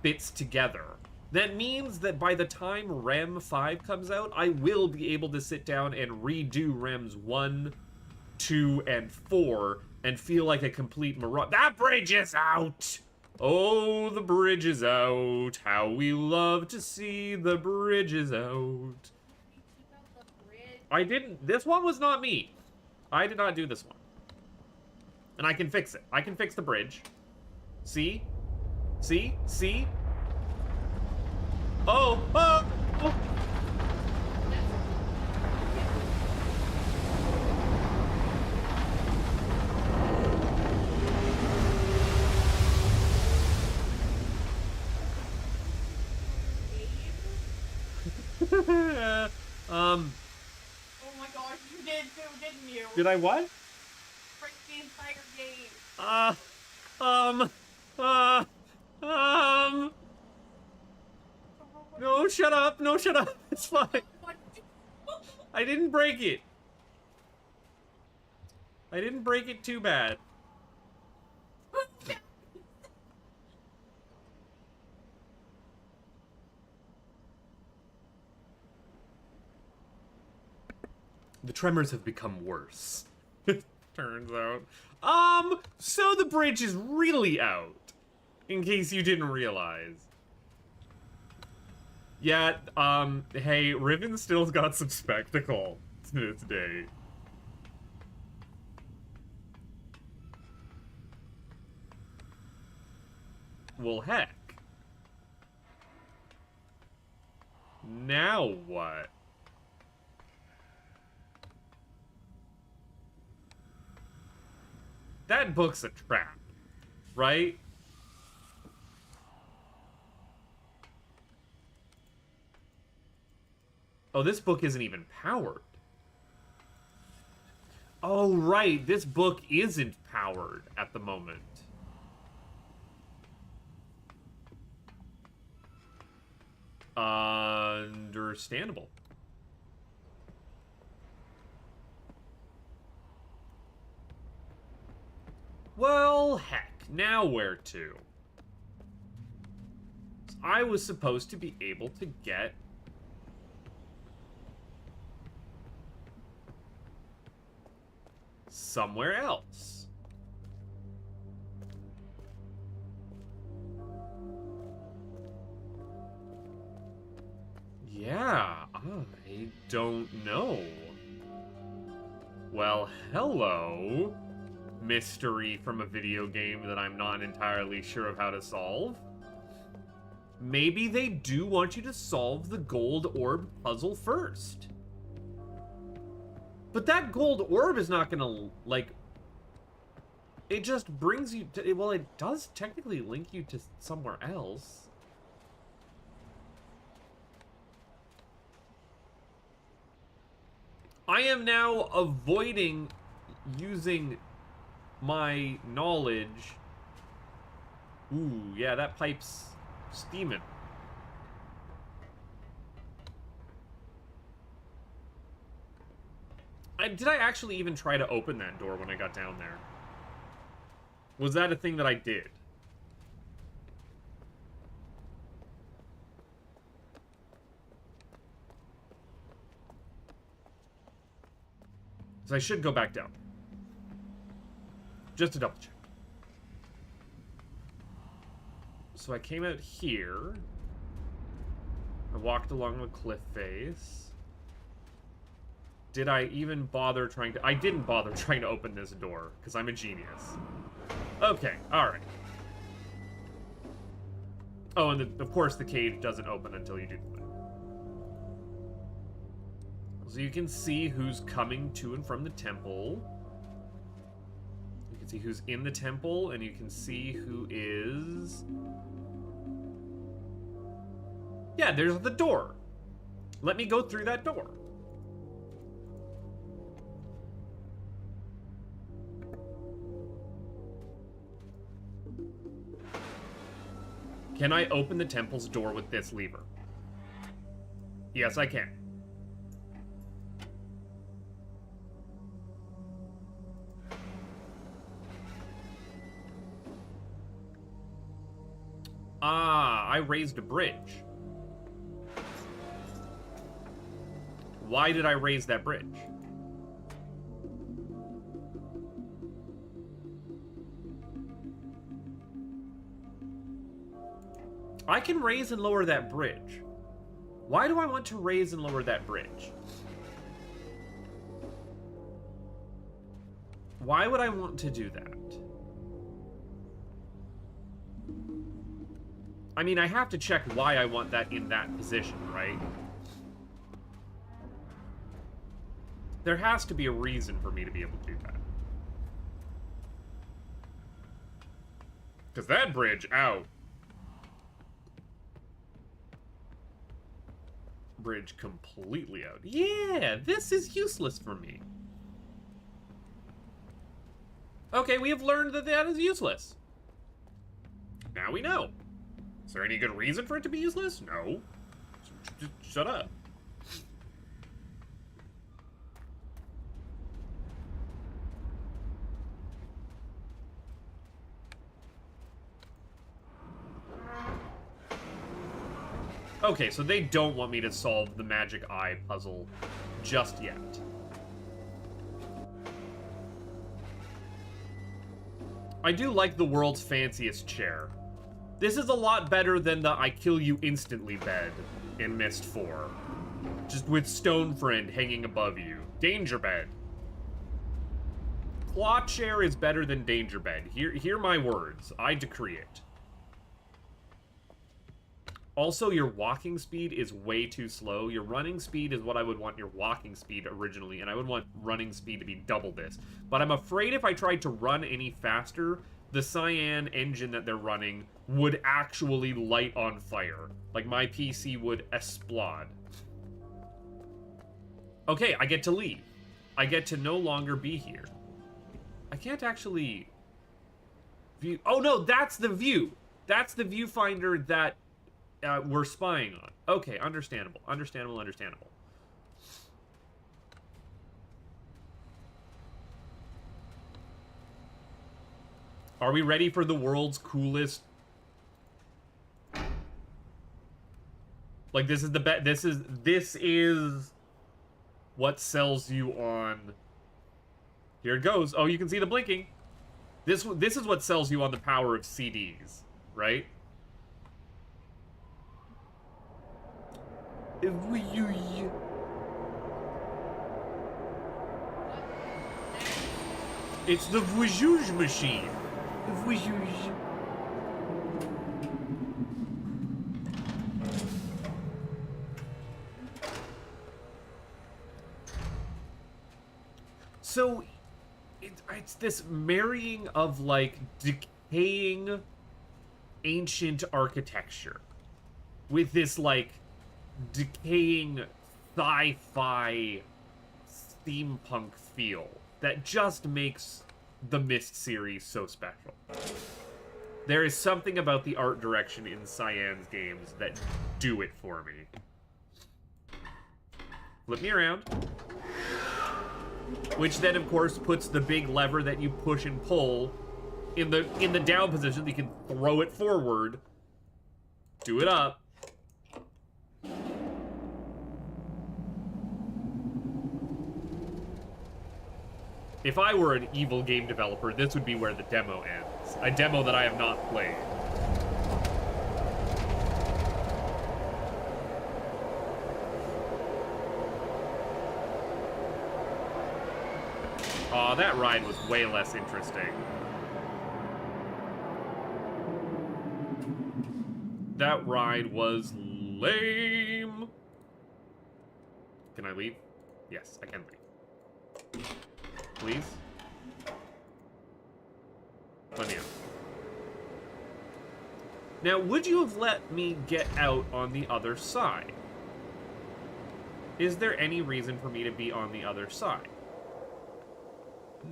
fits together, that means that by the time Rem 5 comes out, I will be able to sit down and redo Rems 1, 2, and 4 and feel like a complete moron. That bridge is out! Oh, the bridge is out. How we love to see the bridge is out. I didn't... This one was not me. I did not do this one. And I can fix it. I can fix the bridge. See? See? See? Oh! Oh! Oh! Oh my gosh, you did too, didn't you? Did I what? Break the entire game. No, shut up. No, shut up. It's fine. I didn't break it. I didn't break it too bad. The tremors have become worse. Turns out. So the bridge is really out. In case you didn't realize. Yeah, hey, Riven still's got some spectacle to this day. Well, heck. Now what? That book's a trap, right? Oh, this book isn't even powered. Oh, right. This book isn't powered at the moment. Understandable. Well, heck. Now where to? I was supposed to be able to get... somewhere else. Yeah, I don't know. Well, hello, mystery from a video game that I'm not entirely sure of how to solve. Maybe they do want you to solve the gold orb puzzle first. But that gold orb is not gonna, like... It just brings you to... Well, it does technically link you to somewhere else. I am now avoiding using my knowledge. Ooh, yeah, that pipe's steaming. Did I actually even try to open that door when I got down there? Was that a thing that I did? So I should go back down. Just to double check. So I came out here. I walked along the cliff face. Did I even bother trying to... I didn't bother trying to open this door, because I'm a genius. Okay, alright. Oh, and of course the cage doesn't open until you do the thing. So you can see who's coming to and from the temple. You can see who's in the temple, and you can see who is... Yeah, there's the door. Let me go through that door. Can I open the temple's door with this lever? Yes, I can. Ah, I raised a bridge. Why did I raise that bridge? I can raise and lower that bridge. Why do I want to raise and lower that bridge? Why would I want to do that? I mean, I have to check why I want that in that position, right? There has to be a reason for me to be able to do that. Because that bridge, ow. Bridge completely out. Yeah, this is useless for me. Okay, we have learned that that is useless. Now we know. Is there any good reason for it to be useless? No. Just shut up. Okay, so they don't want me to solve the magic eye puzzle just yet. I do like the world's fanciest chair. This is a lot better than the I kill you instantly bed in Myst 4. Just with Stone Friend hanging above you. Danger bed. Claw chair is better than danger bed. Hear my words. I decree it. Also, your walking speed is way too slow. Your running speed is what I would want your walking speed originally, and I would want running speed to be double this. But I'm afraid if I tried to run any faster, the cyan engine that they're running would actually light on fire. Like, my PC would explode. Okay, I get to leave. I get to no longer be here. I can't actually... view... Oh, no, that's the view. That's the viewfinder that... we're spying on. Okay, understandable. Understandable, understandable. Are we ready for the world's coolest... Like, this is the bet. This is what sells you on... Here it goes. Oh, you can see the blinking. This is what sells you on the power of CDs, right? It's the voyage machine. The voyage. So, it's this marrying of, like, decaying ancient architecture with this, like, decaying sci-fi steampunk feel that just makes the Myst series so special. There is something about the art direction in Cyan's games that do it for me. Flip me around. Which then, of course, puts the big lever that you push and pull in the down position. You can throw it forward, do it up. If I were an evil game developer, this would be where the demo ends. A demo that I have not played. Aw, that ride was way less interesting. That ride was lame. Can I leave? Yes, I can leave. Please? Let me out. Now, would you have let me get out on the other side? Is there any reason for me to be on the other side?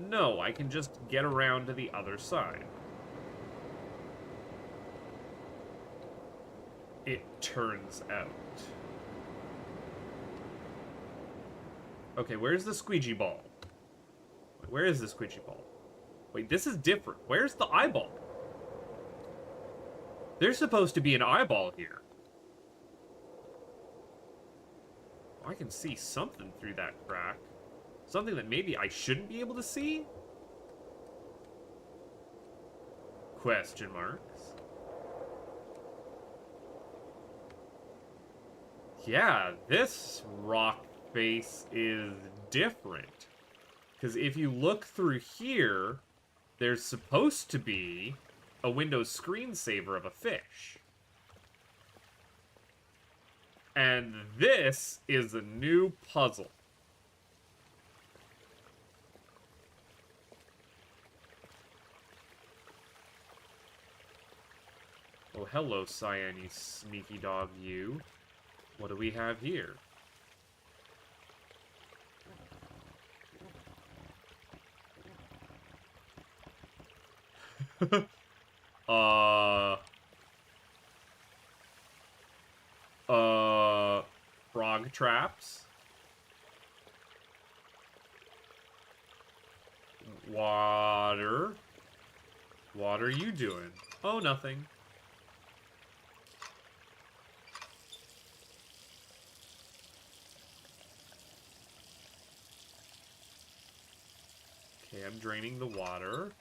No, I can just get around to the other side. It turns out. Okay, where's the squeegee ball? Where is the squeegee ball? Wait, this is different. Where's the eyeball? There's supposed to be an eyeball here. I can see something through that crack. Something that maybe I shouldn't be able to see? Question marks. Yeah, this rock face is different. Because if you look through here, there's supposed to be a Windows screensaver of a fish. And this is a new puzzle. Oh, hello, Cyan, you sneaky dog, you. What do we have here? Frog traps? Water? What are you doing? Oh, nothing. Okay, I'm draining the water.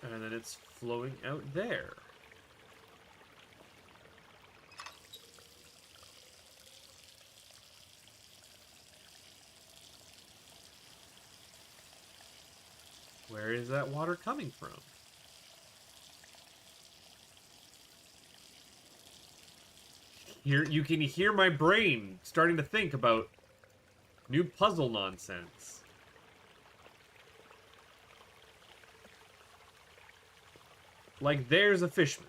And then it's flowing out there. Where is that water coming from? Here, you can hear my brain starting to think about new puzzle nonsense. Like, there's a fishman.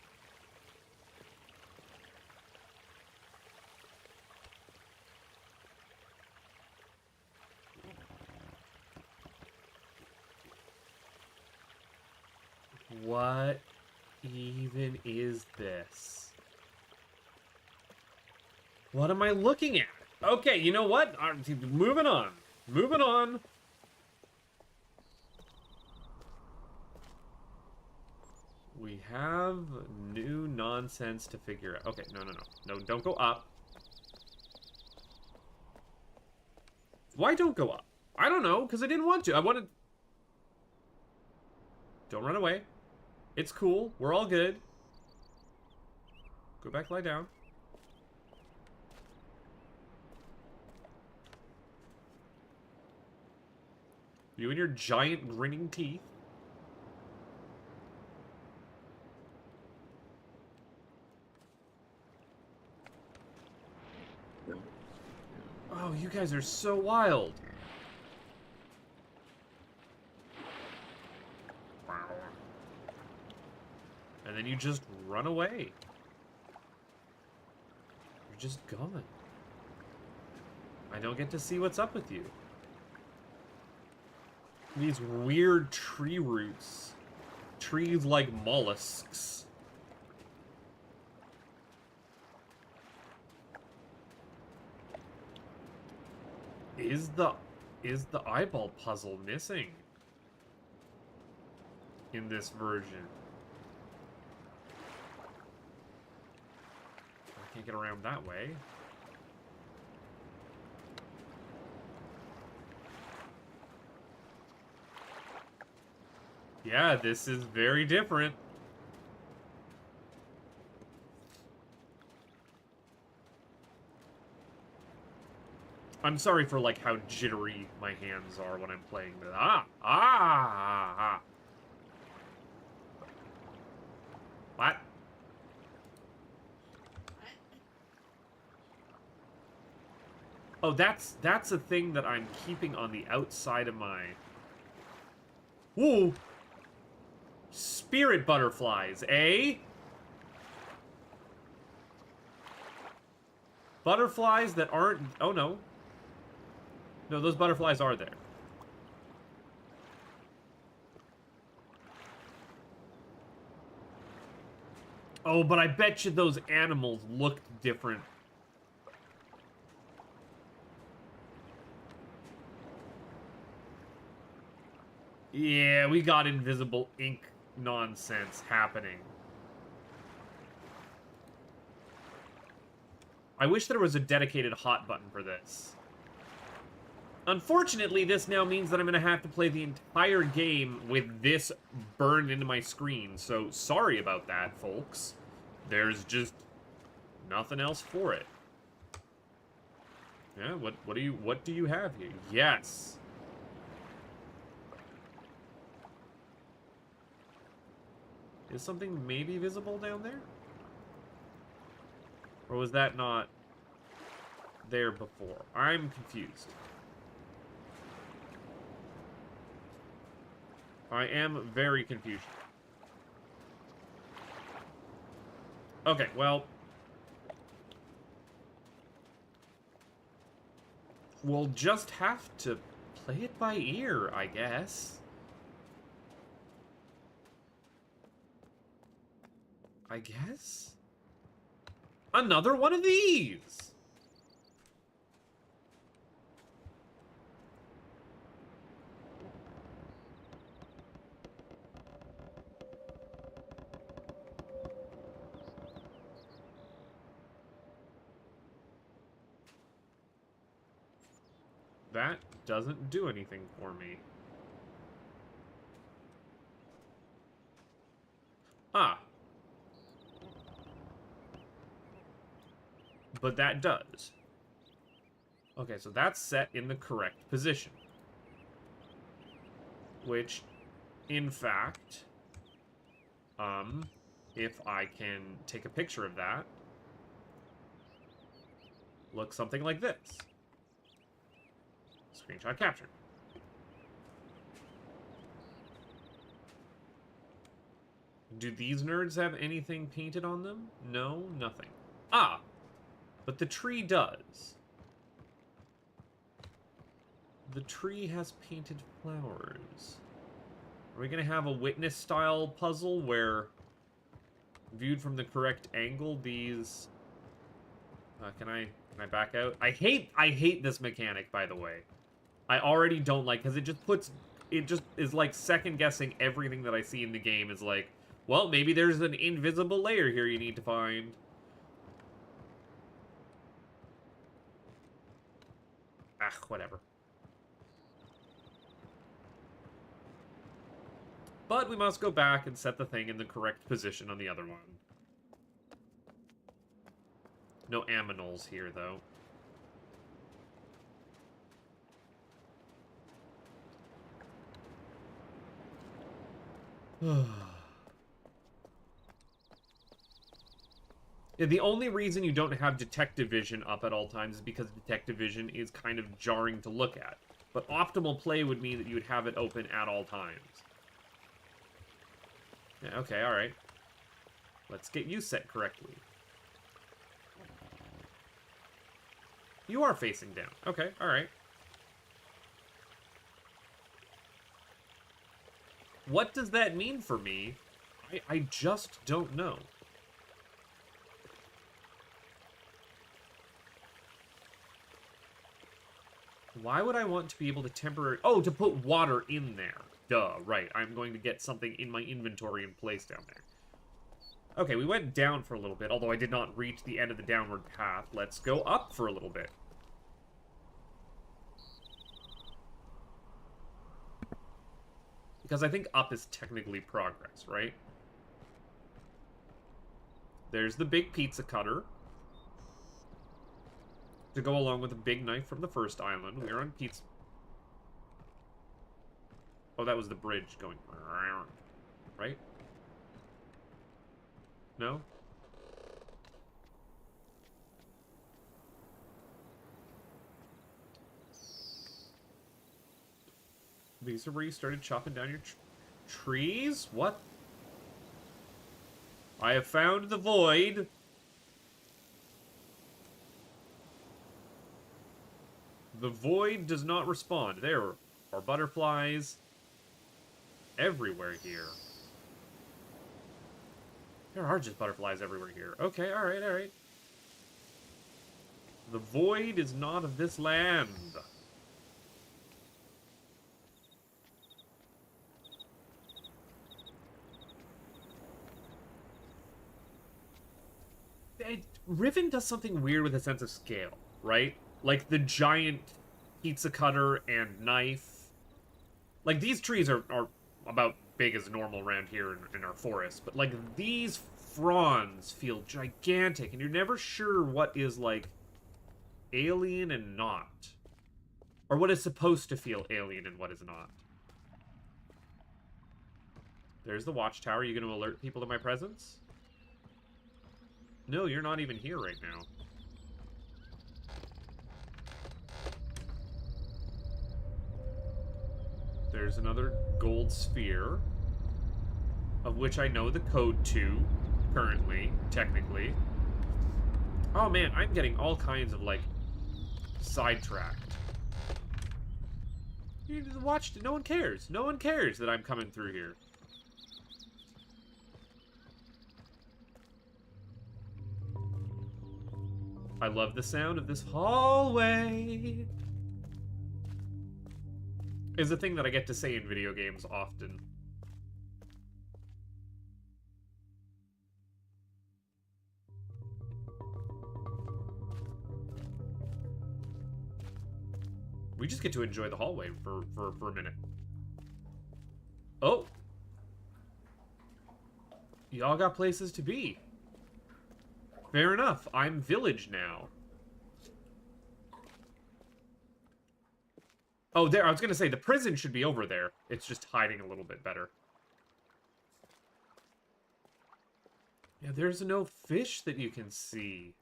What even is this? What am I looking at? Okay, you know what? Moving on. Moving on. We have new nonsense to figure out. Okay, no. No, don't go up. Why don't go up? I don't know, because I didn't want to. I wanted... Don't run away. It's cool. We're all good. Go back, lie down. You and your giant grinning teeth. Oh, you guys are so wild. And then you just run away. You're just gone. I don't get to see what's up with you. These weird tree roots. Trees like mollusks. Is the eyeball puzzle missing in this version? I can't get around that way. Yeah, this is very different. I'm sorry for, like, how jittery my hands are when I'm playing this. Ah! What? Oh, that's a thing that I'm keeping on the outside of my... Woo! Spirit butterflies, eh? Butterflies that aren't... Oh, no. No, those butterflies are there. Oh, but I bet you those animals looked different. Yeah, we got invisible ink nonsense happening. I wish there was a dedicated hot button for this. Unfortunately, this now means that I'm going to have to play the entire game with this burned into my screen, so sorry about that, folks. There's just nothing else for it. Yeah, what do you have here? Yes. Is something maybe visible down there? Or was that not there before? I'm confused. I am very confused. Okay, well... we'll just have to play it by ear, I guess. I guess? Another one of these! That doesn't do anything for me. Ah. But that does. Okay, so that's set in the correct position. Which, in fact, if I can take a picture of that, looks something like this. Screenshot captured. Do these nerds have anything painted on them? No, nothing. Ah! But the tree does. The tree has painted flowers. Are we gonna have a witness-style puzzle where, viewed from the correct angle, these... can I back out? I hate this mechanic, by the way. I already don't like, because it just is like second-guessing everything that I see in the game. Is like, well, maybe there's an invisible layer here you need to find. Whatever. But we must go back and set the thing in the correct position on the other one. No aminals here, though. Yeah, the only reason you don't have detective vision up at all times is because detective vision is kind of jarring to look at. But optimal play would mean that you would have it open at all times. Yeah, okay, alright. Let's get you set correctly. You are facing down. Okay, alright. What does that mean for me? I just don't know. Why would I want to be able to temporarily... Oh, to put water in there. Duh, right. I'm going to get something in my inventory and place down there. Okay, we went down for a little bit, although I did not reach the end of the downward path. Let's go up for a little bit. Because I think up is technically progress, right? There's the big pizza cutter. To go along with a big knife from the first island. We are on pizza... Oh, that was the bridge going... Right? No? These are where you started chopping down your trees? What? I have found the void. The void does not respond. There are butterflies everywhere here. There are just butterflies everywhere here. Okay, alright, alright. The void is not of this land. Riven does something weird with a sense of scale, right? Like the giant pizza cutter and knife. Like, these trees are about big as normal around here in our forest, but, like, these fronds feel gigantic, and you're never sure what is, like, alien and not. Or what is supposed to feel alien and what is not. There's the watchtower. Are you going to alert people to my presence? No, you're not even here right now. There's another gold sphere, of which I know the code to, currently, technically. Oh man, I'm getting all kinds of, like, sidetracked. You watched, no one cares. No one cares that I'm coming through here. I love the sound of this hallway. Is a thing that I get to say in video games often. We just get to enjoy the hallway for a minute. Oh! Y'all got places to be. Fair enough. I'm village now. Oh, there. I was going to say, the prison should be over there. It's just hiding a little bit better. Yeah, there's no fish that you can see.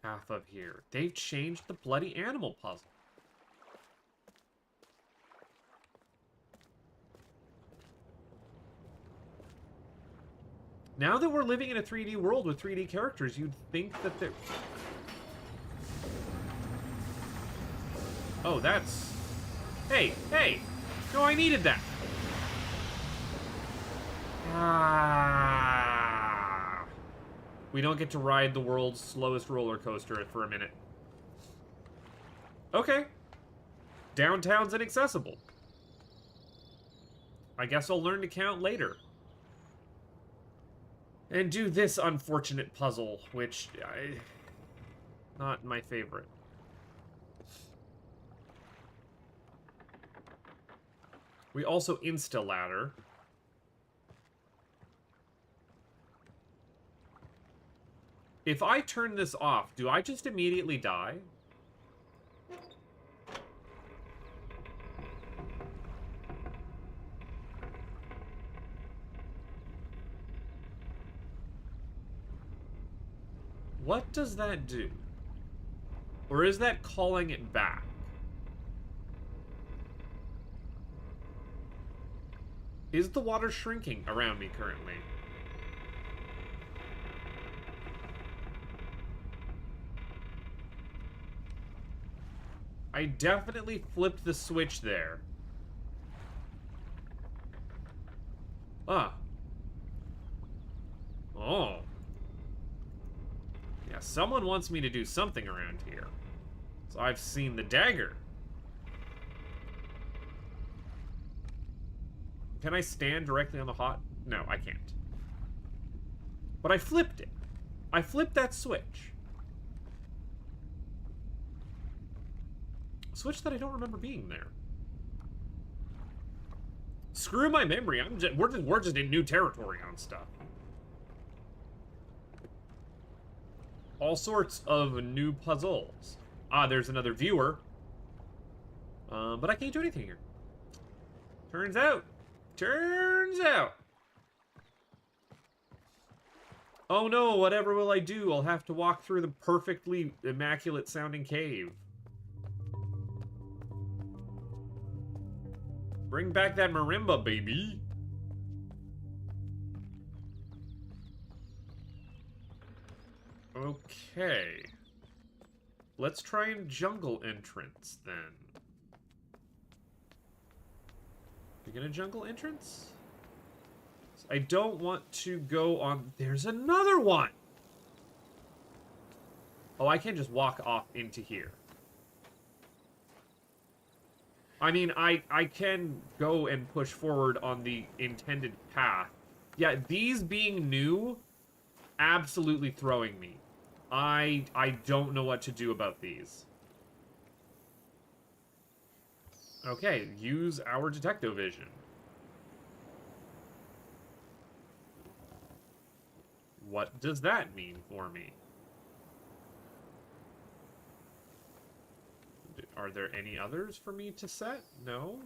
Half of here. They've changed the bloody animal puzzle. Now that we're living in a 3D world with 3D characters, you'd think that they're... Oh, that's... Hey, hey! No, I needed that! Ah. We don't get to ride the world's slowest roller coaster for a minute. Okay. Downtown's inaccessible. I guess I'll learn to count later. And do this unfortunate puzzle, which... not my favorite. We also insta-ladder. If I turn this off, do I just immediately die? What does that do? Or is that calling it back? Is the water shrinking around me currently? I definitely flipped the switch there. Ah. Oh. Yeah, someone wants me to do something around here. So I've seen the dagger. Can I stand directly on the hot? No, I can't. But I flipped it. I flipped that switch. A switch that I don't remember being there. Screw my memory. We're just in new territory on stuff. All sorts of new puzzles. Ah, there's another viewer. But I can't do anything here. Turns out. Oh no, whatever will I do? I'll have to walk through the perfectly immaculate sounding cave. Bring back that marimba, baby. Okay. Let's try and jungle entrance, then. You gonna jungle entrance? I don't want to go on... There's another one! Oh, I can't just walk off into here. I mean, I can go and push forward on the intended path. Yeah, these being new, absolutely throwing me. I don't know what to do about these. Okay, use our detectovision. What does that mean for me? Are there any others for me to set? No.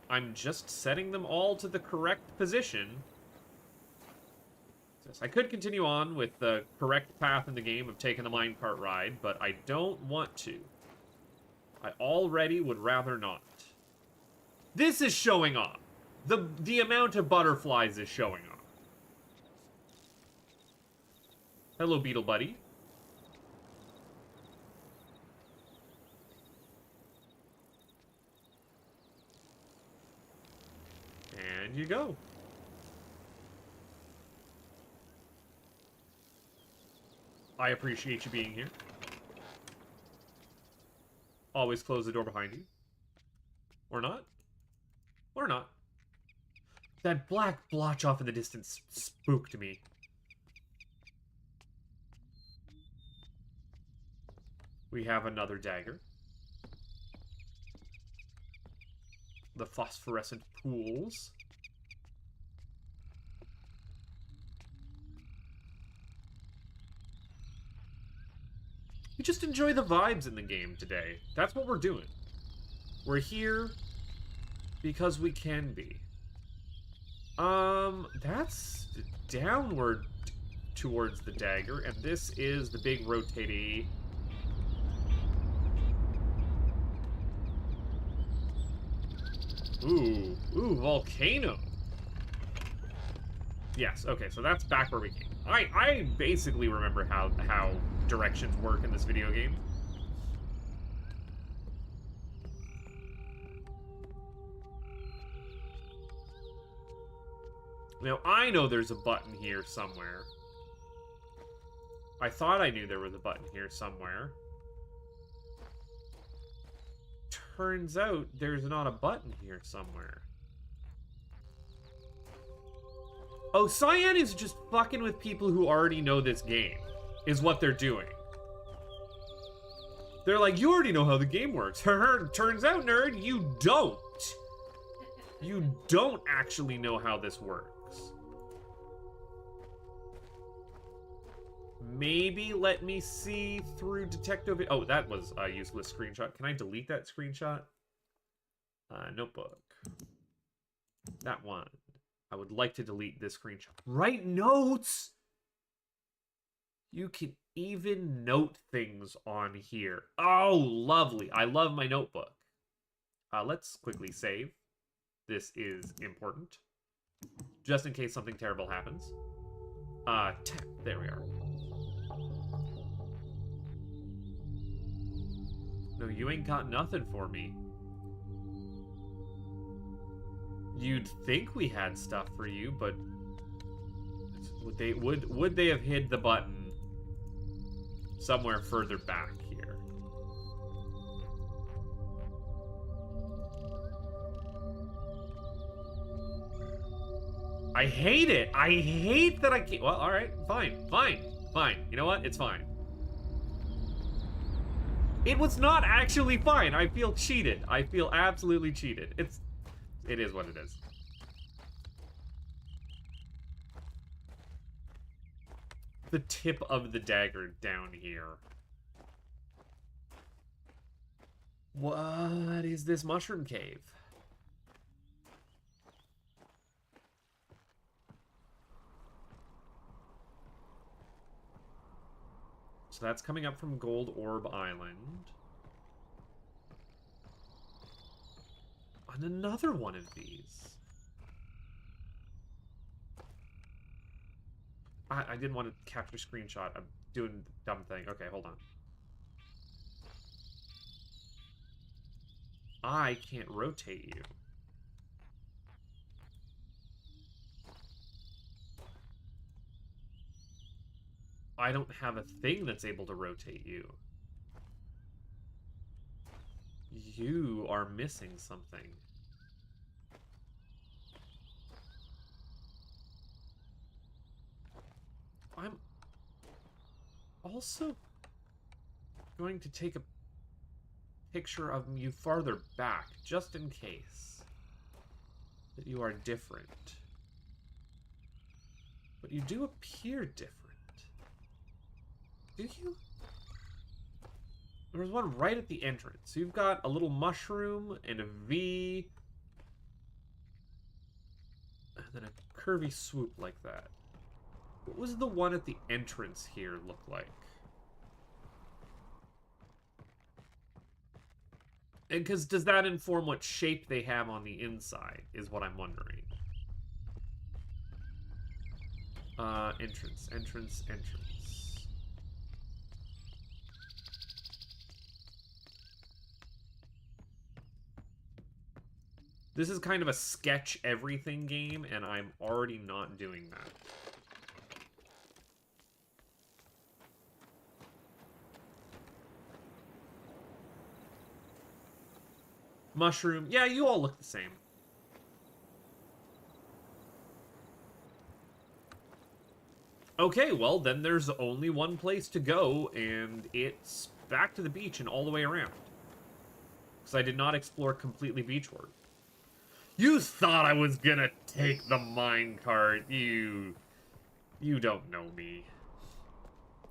I'm just setting them all to the correct position. I could continue on with the correct path in the game of taking the minecart ride, but I don't want to. I already would rather not. This is showing off. The amount of butterflies is showing off. Hello, beetle buddy. And you go. I appreciate you being here. Always close the door behind you. Or not. Or not. That black blotch off in the distance spooked me. We have another dagger. The phosphorescent pools. We just enjoy the vibes in the game today. That's what we're doing. We're here because we can be. That's downward towards the dagger, and this is the big rotatey. Ooh, volcano. Yes, okay, so that's back where we came. I basically remember how directions work in this video game. Now, I know there's a button here somewhere. I thought I knew there was a button here somewhere. Turns out there's not a button here somewhere. Oh, Cyan is just fucking with people who already know this game, is what they're doing. They're like, you already know how the game works. Turns out, nerd, you don't. You don't actually know how this works. Maybe let me see through detective. Oh, that was a useless screenshot. Can I delete that screenshot? Notebook. That one. I would like to delete this screenshot. Write notes! You can even note things on here. Oh, lovely. I love my notebook. Let's quickly save. This is important. Just in case something terrible happens. There we are. No, you ain't got nothing for me. You'd think we had stuff for you, but would they have hid the button somewhere further back here? I hate it. I hate that I can't. Well, all right, fine. You know what? It's fine. It was not actually fine. I feel cheated. I feel absolutely cheated. It is what it is. The tip of the dagger down here. What is this mushroom cave? So that's coming up from Gold Orb Island. On another one of these. I didn't want to capture screenshot. I'm doing the dumb thing. Okay, hold on. I can't rotate you. I don't have a thing that's able to rotate you. You are missing something. I'm also going to take a picture of you farther back, just in case that you are different. But you do appear different. Do you? There was one right at the entrance. So you've got a little mushroom and a V. And then a curvy swoop like that. What was the one at the entrance here look like? And because does that inform what shape they have on the inside, is what I'm wondering. Entrance. This is kind of a sketch everything game, and I'm already not doing that. Mushroom. Yeah, you all look the same. Okay, well, then there's only one place to go, and it's back to the beach and all the way around. Because I did not explore completely beachward. You thought I was gonna take the minecart. You don't know me.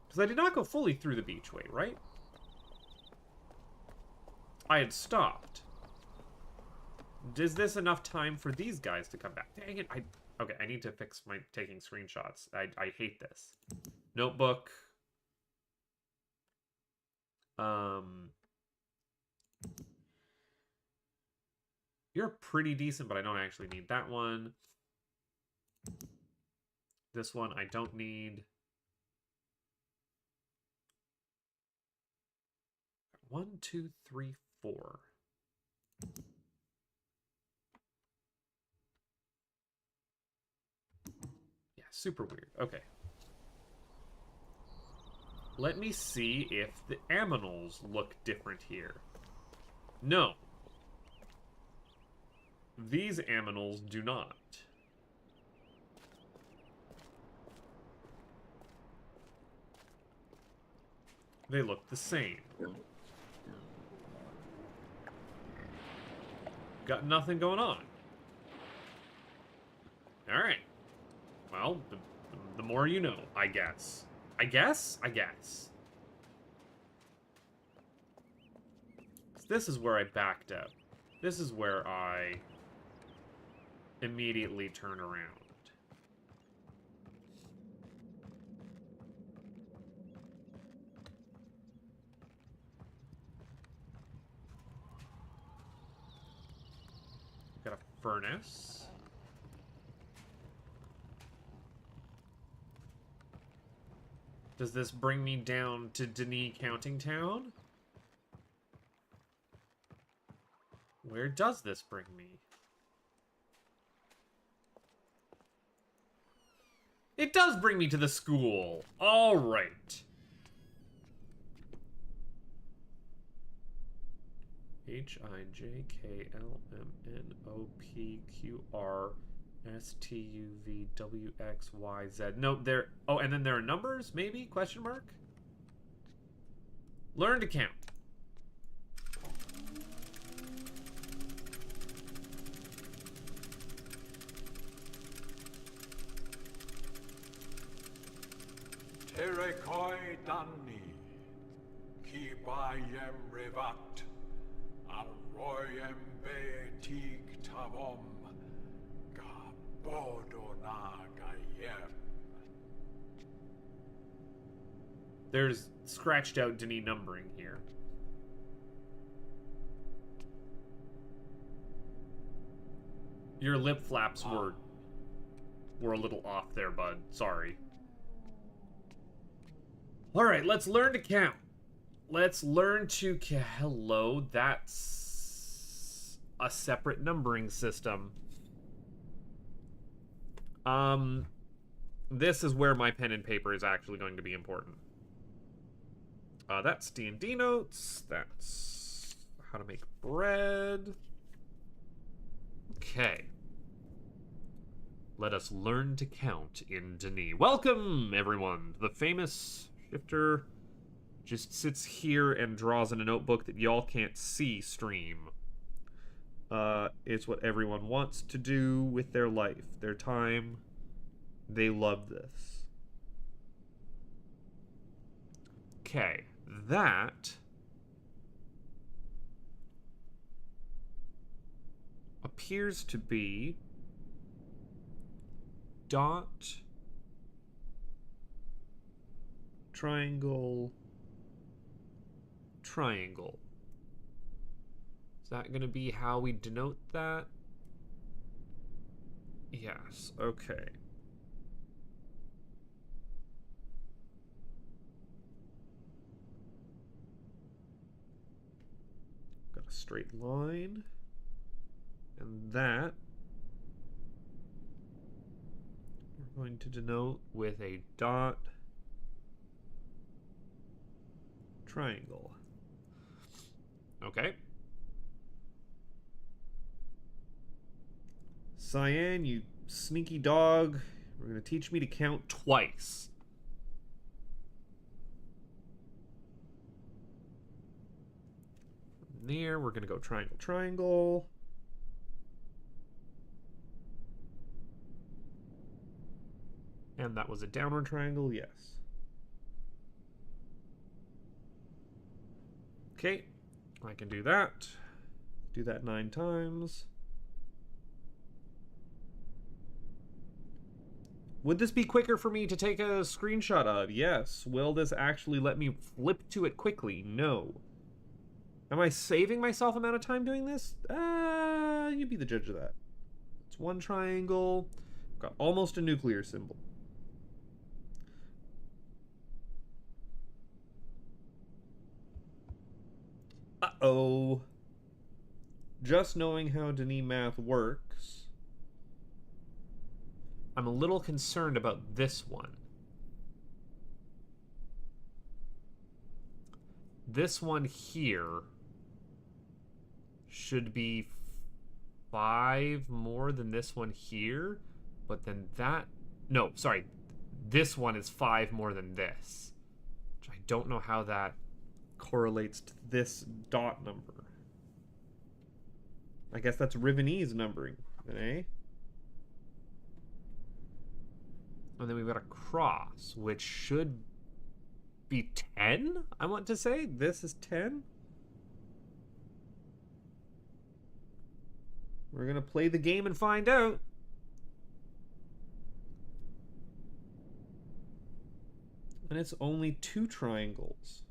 Because I did not go fully through the beachway, right? I had stopped. Is this enough time for these guys to come back? Dang it, okay, I need to fix my taking screenshots. I hate this. Notebook. You're pretty decent, but I don't actually need that one. This one I don't need. 1, 2, 3, 4. Yeah, super weird. Okay. Let me see if the aminals look different here. No. These aminals do not. They look the same. Got nothing going on. Alright. Well, the more you know, I guess. I guess? This is where I backed up. This is where I immediately turn around. Got a furnace. Does this bring me down to Denis Counting Town? Where does this bring me? It does bring me to the school. All right. HIJKLMNOPQRSTUVWXYZ. No, there. Oh, and then there are numbers, maybe? Question mark? Learn to count. Terekoi Danni, Kibayem Revat, Arroyem Betig Tavom, Gabodona Gayem. There's scratched out Denis numbering here. Your lip flaps were a little off there, bud. Sorry. Alright, let's learn to count. Let's learn to hello, that's a separate numbering system. This is where my pen and paper is actually going to be important. That's D&D notes. That's how to make bread. Okay. Let us learn to count in Denis. Welcome, everyone, to the famous Shifter just sits here and draws in a notebook that y'all can't see stream. It's what everyone wants to do with their life, their time. They love this. Okay, that appears to be dot, triangle, triangle. Is that going to be how we denote that? Yes, okay. Got a straight line. And that we're going to denote with a dot, triangle. Okay. Cyan, you sneaky dog. We're going to teach me to count twice. From there, we're going to go triangle, triangle. And that was a downward triangle, yes. Okay, I can do that. Do that 9 times. Would this be quicker for me to take a screenshot of? Yes. Will this actually let me flip to it quickly? No. Am I saving myself amount of time doing this? You be the judge of that. It's one triangle. Got almost a nuclear symbol. Uh-oh. Just knowing how Denis math works, I'm a little concerned about this one. This one here should be 5 more than this one here, but then that... No, sorry. This one is 5 more than this. Which I don't know how that correlates to this dot number. I guess that's Rivenese numbering, eh? And then we've got a cross, which should be 10, I want to say. This is 10. We're going to play the game and find out. And it's only 2 triangles.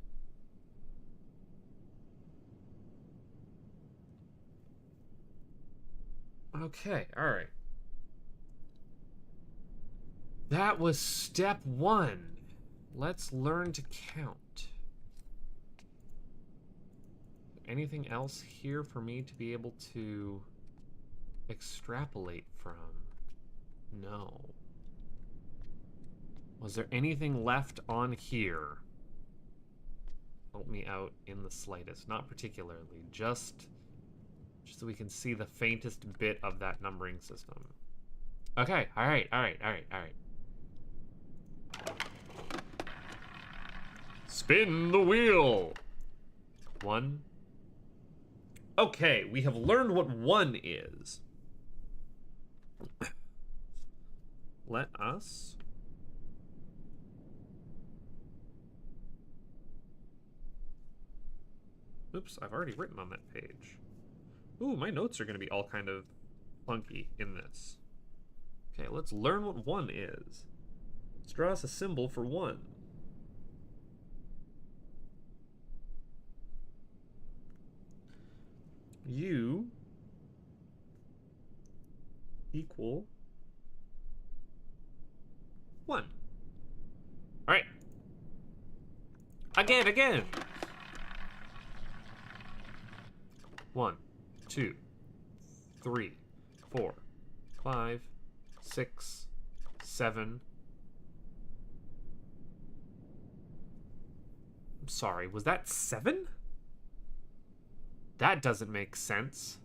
Okay, alright. That was step 1. Let's learn to count. Anything else here for me to be able to extrapolate from? No. Was there anything left on here? Help me out in the slightest. Not particularly. Just so we can see the faintest bit of that numbering system. Okay, alright. Spin the wheel! 1. Okay, we have learned what 1 is. Let us... Oops, I've already written on that page. Ooh, my notes are going to be all kind of funky in this. Okay, let's learn what 1 is. Let's draw us a symbol for 1. U equal 1. All right. Again. 1, 2, 3, 4, 5, 6, 7. I'm sorry, was that 7? That doesn't make sense.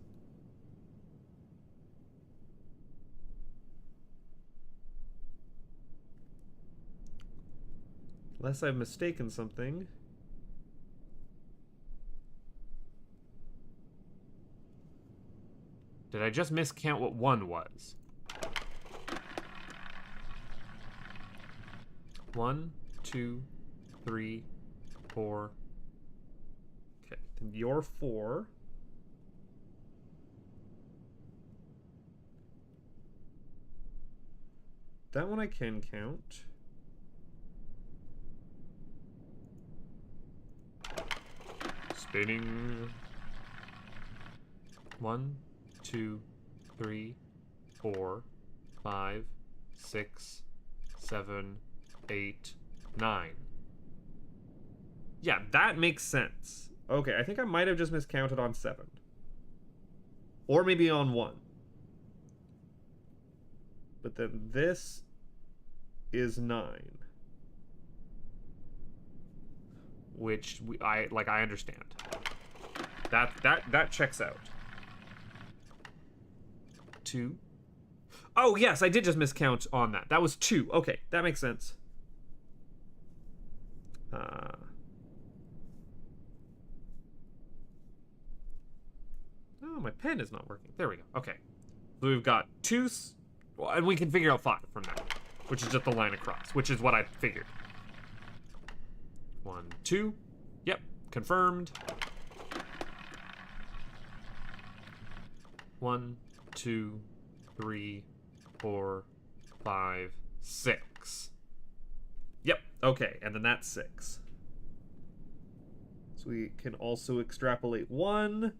Unless I've mistaken something. Did I just miscount what 1 was? 1, 2, 3, 4. Okay, then you're 4. That one I can count. Spinning. 1, 2, 3, 4, 5, 6, 7, 8, 9. Yeah, that makes sense. Okay, I think I might have just miscounted on 7. Or maybe on 1. But then this is 9. Which I understand. That checks out. 2. Oh, yes, I did just miscount on that. That was 2. Okay, that makes sense. Oh, my pen is not working. There we go. Okay. So we've got 2... Well, and we can figure out 5 from that, which is just the line across, which is what I figured. 1, 2. Yep, confirmed. 1, 2, 3, 4, 5, 6. Yep, okay, and then that's 6. So we can also extrapolate 1.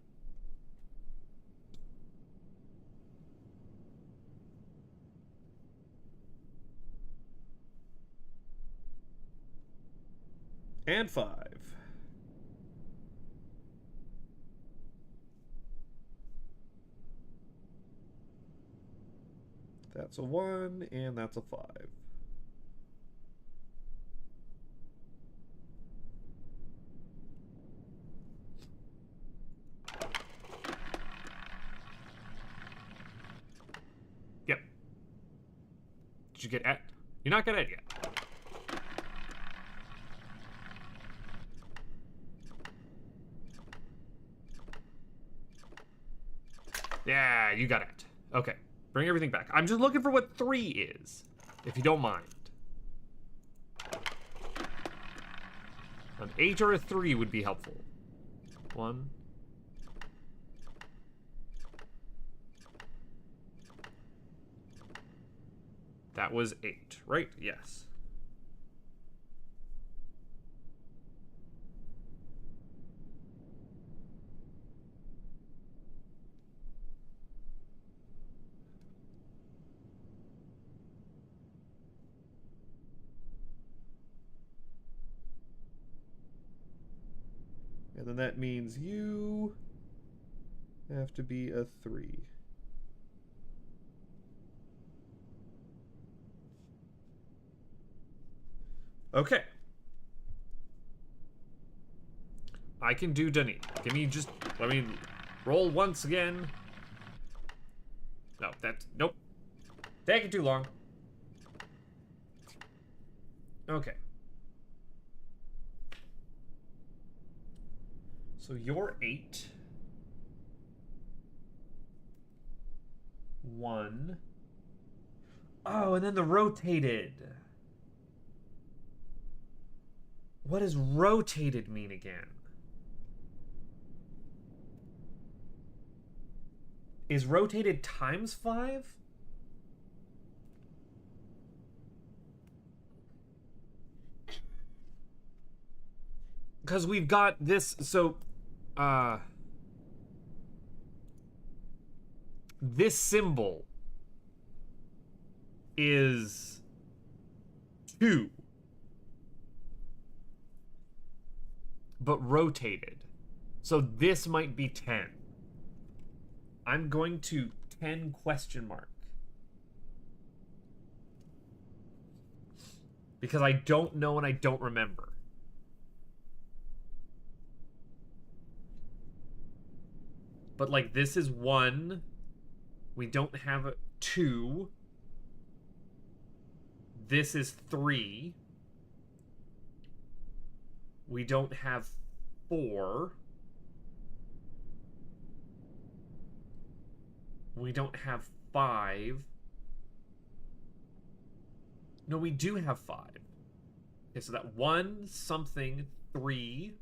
And 5. That's a 1, and that's a 5. Yep. Did you get at? You're not got at yet. Yeah, you got it. Okay, bring everything back. I'm just looking for what 3 is, if you don't mind. An 8 or a 3 would be helpful. 1. That was 8, right? Yes. And then that means you have to be a 3. Okay. I can do Dunny. Give me just... Let me roll once again. No, that's... Nope. Taking too long. Okay. So you're 8. 1. Oh, and then the rotated. What does rotated mean again? Is rotated times 5? Because we've got this, so, this symbol is 2. But rotated. So this might be 10. I'm going to 10 question mark. Because I don't know and I don't remember. But like this is 1. We don't have a 2. This is 3. We don't have 4. We don't have 5. No, we do have 5. Okay, so that 1 something 3.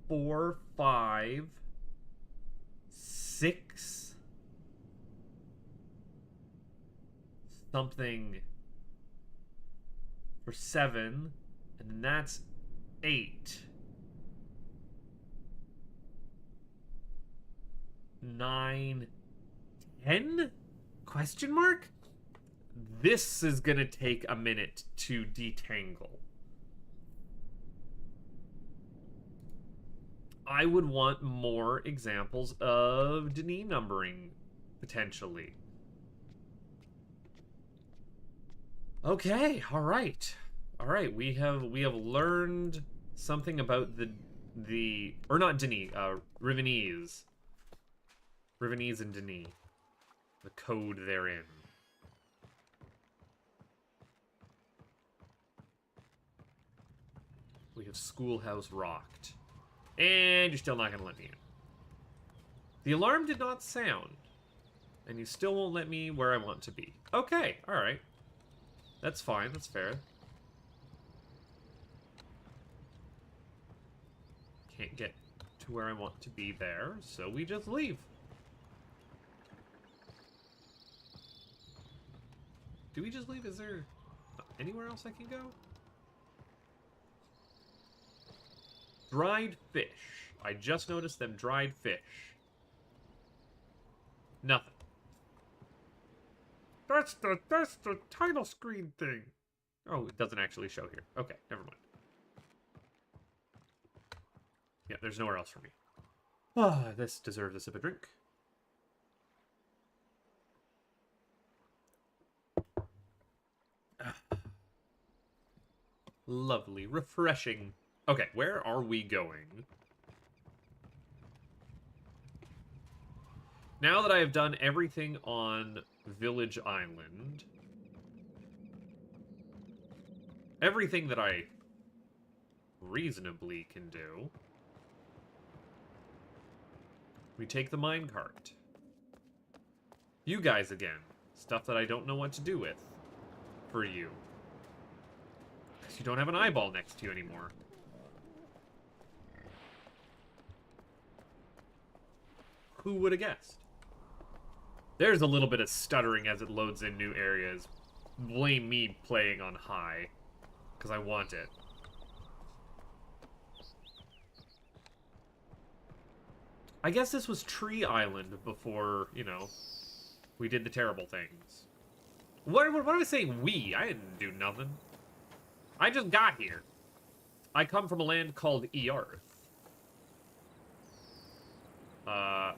4, 5, 6. Something for 7, and then that's 8. 9, 10? Question mark? This is gonna take a minute to detangle. I would want more examples of Denis numbering, potentially. Okay, all right, we have learned something about the or not Denis, Rivenese and Denis, the code therein. We have Schoolhouse Rocked, and you're still not gonna let me in. The alarm did not sound, and you still won't let me where I want to be. Okay, all right. That's fine, that's fair. Can't get to where I want to be there, so we just leave. Do we just leave? Is there anywhere else I can go? Dried fish. I just noticed them dried fish. Nothing. That's the title screen thing. Oh, it doesn't actually show here. Okay, never mind. Yeah, there's nowhere else for me. Ah, this deserves a sip of drink. Ah. Lovely, refreshing. Okay, where are we going? Now that I have done everything on Village Island, everything that I reasonably can do, we take the minecart. You guys again. Stuff that I don't know what to do with. for you. Because you don't have an eyeball next to you anymore. Who would have guessed? There's a little bit of stuttering as it loads in new areas. Blame me playing on high. Because I want it. I guess this was Tree Island before, you know, we did the terrible things. What am I saying we? I didn't do nothing. I just got here. I come from a land called Earth. I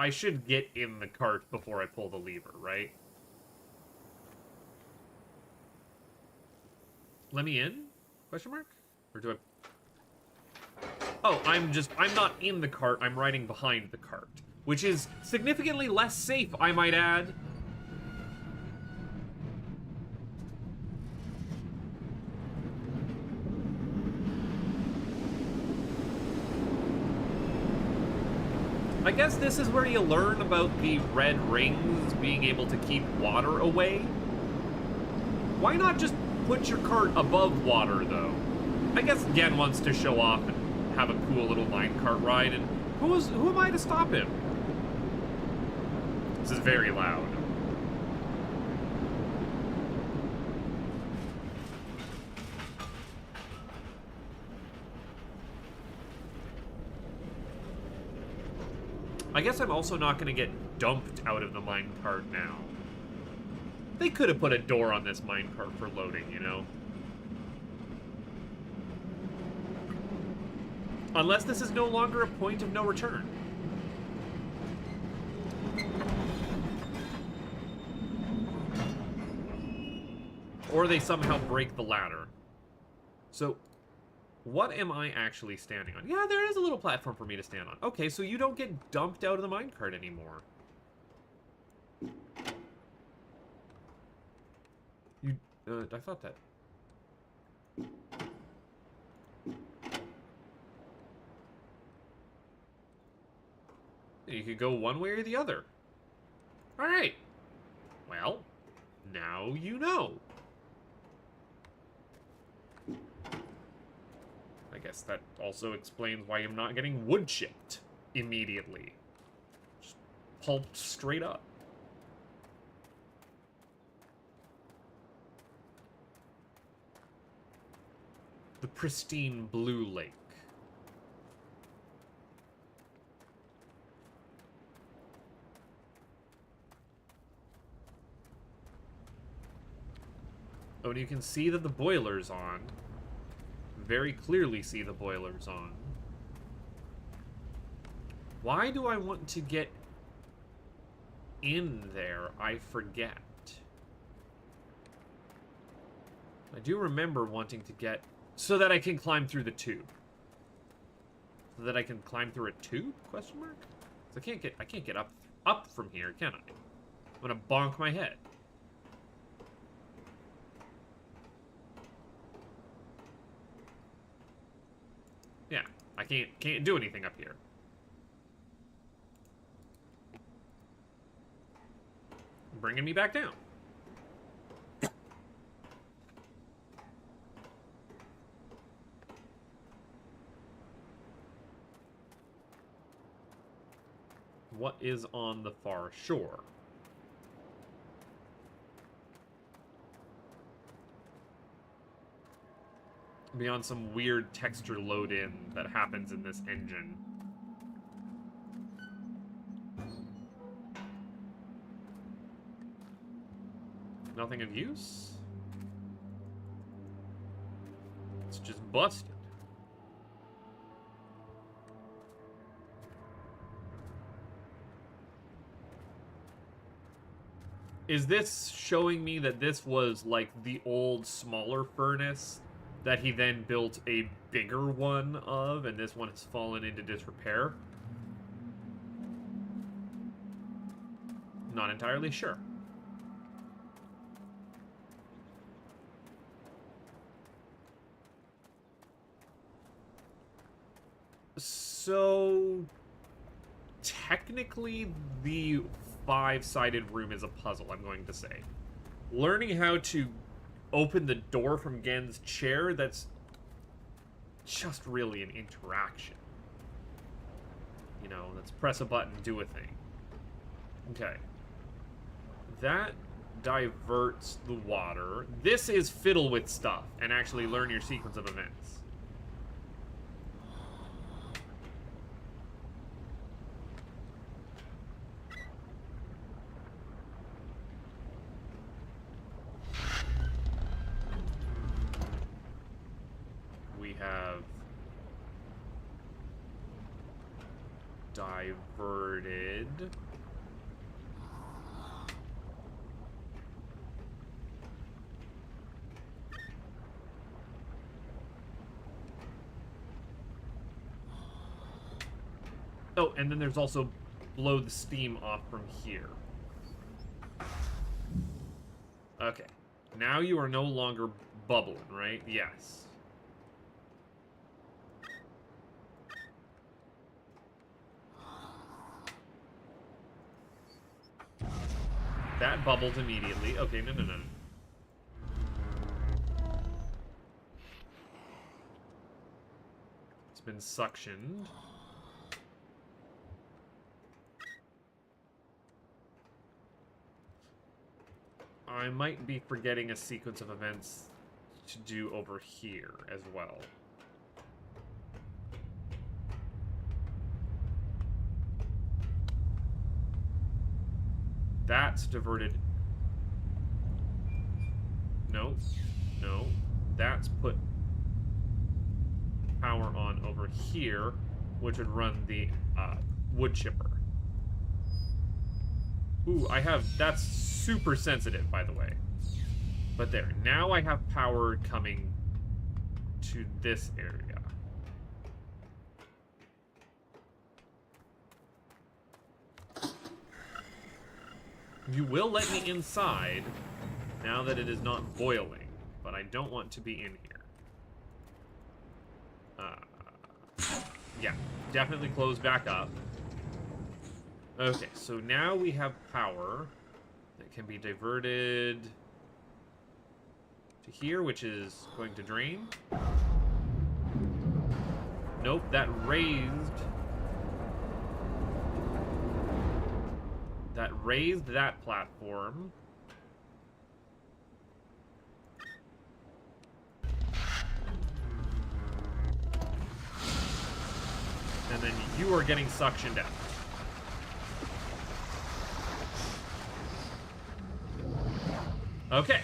should get in the cart before I pull the lever, right? Let me in? Question mark? Or do I... Oh, I'm not in the cart, I'm riding behind the cart. Which is significantly less safe, I might add. I guess this is where you learn about the red rings being able to keep water away. Why not just put your cart above water, though? I guess Gen wants to show off and have a cool little minecart ride, and who am I to stop him? This is very loud. I guess I'm also not going to get dumped out of the minecart now. They could have put a door on this minecart for loading, you know? Unless this is no longer a point of no return. Or they somehow break the ladder. So, what am I actually standing on? Yeah, there is a little platform for me to stand on. Okay, so you don't get dumped out of the minecart anymore. You, I thought that. You could go one way or the other. Alright. Well, now you know. I guess that also explains why I'm not getting wood chipped immediately. Just pulped straight up. The pristine blue lake. Oh, and you can see that the boiler's on. Very clearly see the boiler's on. Why do I want to get in there? I forget. I do remember wanting to get... So that I can climb through the tube. So that I can climb through a tube? Question mark? I can't get up from here, can I? I'm gonna bonk my head. Yeah, I can't do anything up here. Bringing me back down. What is on the far shore? Beyond some weird texture load-in that happens in this engine. Nothing of use? It's just busted. Is this showing me that this was like the old smaller furnace that he then built a bigger one of, and this one has fallen into disrepair? Not entirely sure. So, technically, the 5-sided room is a puzzle, I'm going to say. learning how to open the door from Gen's chair, that's just really an interaction. You know, let's press a button, do a thing. Okay. That diverts the water. This is fiddle with stuff and actually learn your sequence of events. We have diverted. Oh, and then there's also blow the steam off from here. Okay. Now you are no longer bubbling, right? Yes. That bubbled immediately. Okay, no. It's been suctioned. I might be forgetting a sequence of events to do over here as well. That's diverted. No. That's put power on over here, which would run the wood chipper. Ooh, that's super sensitive, by the way. But there, now I have power coming to this area. You will let me inside now that it is not boiling, but I don't want to be in here. Yeah, definitely close back up. Okay, so now we have power that can be diverted to here, which is going to drain. Nope, that raised that platform. And then you are getting suctioned out. Okay.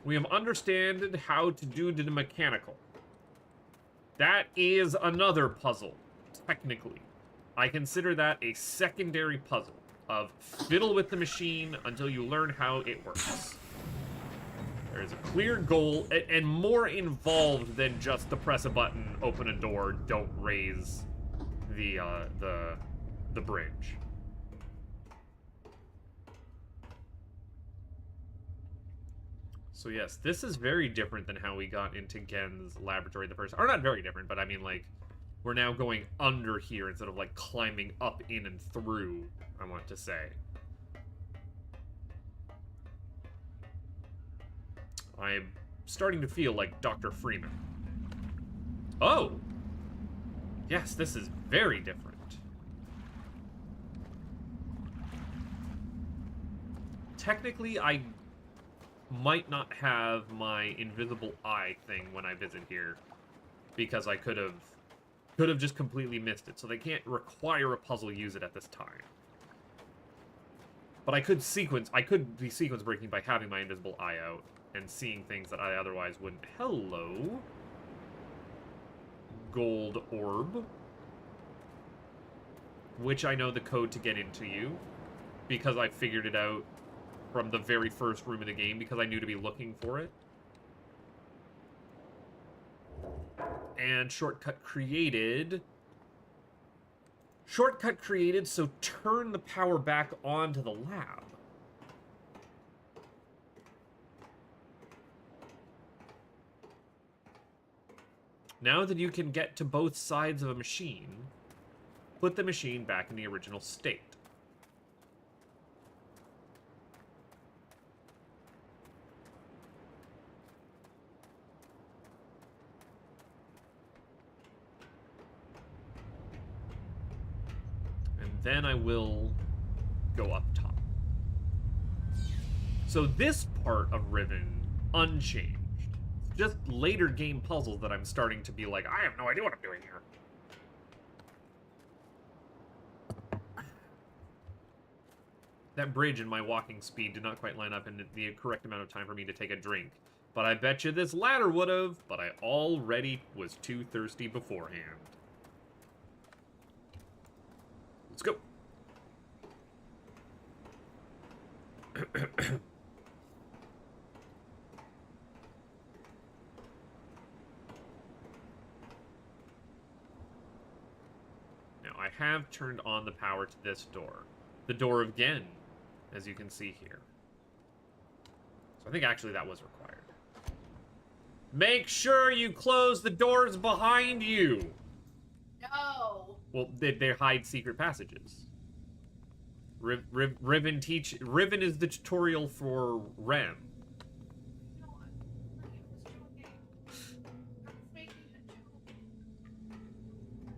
We have understood how to do the mechanical. That is another puzzle, technically. I consider that a secondary puzzle of fiddle with the machine until you learn how it works. There is a clear goal, and more involved than just to press a button, open a door, don't raise the bridge. So yes, this is very different than how we got into Gen's laboratory the first... Or not very different, but I mean, like, we're now going under here instead of, like, climbing up, in, and through, I want to say. I'm starting to feel like Dr. Freeman. Oh! Yes, this is very different. Technically, I might not have my invisible eye thing when I visit here, because I could have just completely missed it, so they can't require a puzzle use it at this time. But I could be sequence breaking by having my invisible eye out and seeing things that I otherwise wouldn't. Hello. Gold orb. Which I know the code to get into you, because I figured it out from the very first room of the game, because I knew to be looking for it. And shortcut created. Shortcut created, so turn the power back on to the lab. Now that you can get to both sides of a machine, put the machine back in the original state. then I will go up top. So this part of Riven, unchanged. Just later game puzzles that I'm starting to be like, I have no idea what I'm doing here. That bridge and my walking speed did not quite line up in the correct amount of time for me to take a drink. But I bet you this ladder would have, but I already was too thirsty beforehand. Let's go. Now, I have turned on the power to this door. The door of Gen, as you can see here. So I think actually that was required. Make sure you close the doors behind you! No! Well, they hide secret passages. Riven is the tutorial for Rem. No, I was joking. I was making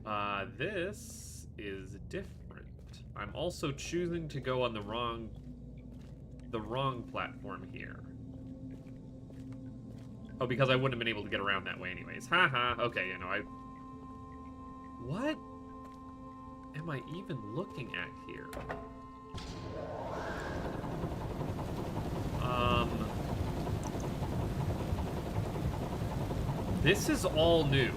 a joke. This is different. I'm also choosing to go on the wrong platform here. Oh, because I wouldn't have been able to get around that way anyways. Haha, okay, you know, What am I even looking at here? This is all new.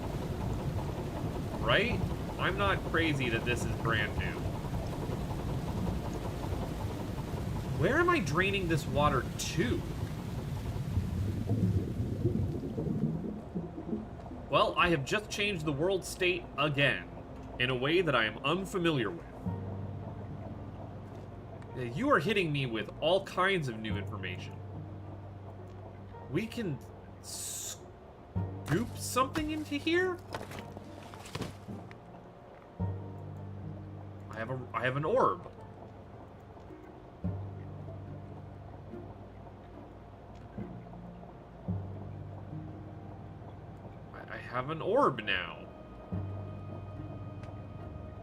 Right? I'm not crazy that this is brand new. Where am I draining this water to? Well, I have just changed the world state again, in a way that I am unfamiliar with. You are hitting me with all kinds of new information. We can scoop something into here? I have an orb. I have an orb now.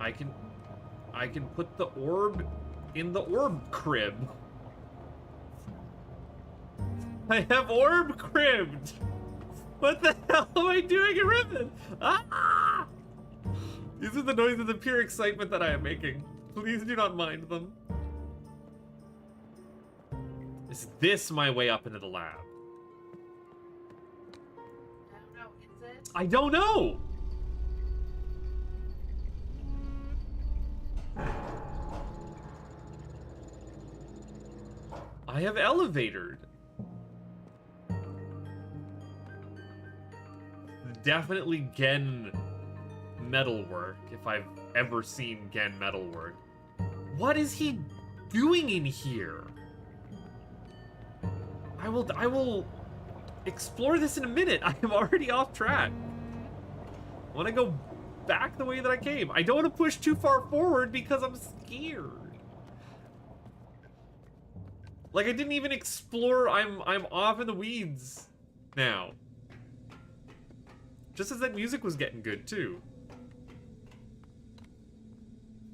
I can put the orb in the orb crib. I have orb cribbed. What the hell am I doing in Riven? Ah! These are the noises of pure excitement that I am making. Please do not mind them. Is this my way up into the lab? I don't know, is it? I don't know! I have elevatored. Definitely Gen metalwork, if I've ever seen Gen metalwork. What is he doing in here? I will explore this in a minute. I am already off track. I want to go back the way that I came. I don't want to push too far forward because I'm scared. Like, I didn't even explore. I'm off in the weeds now. Just as that music was getting good, too.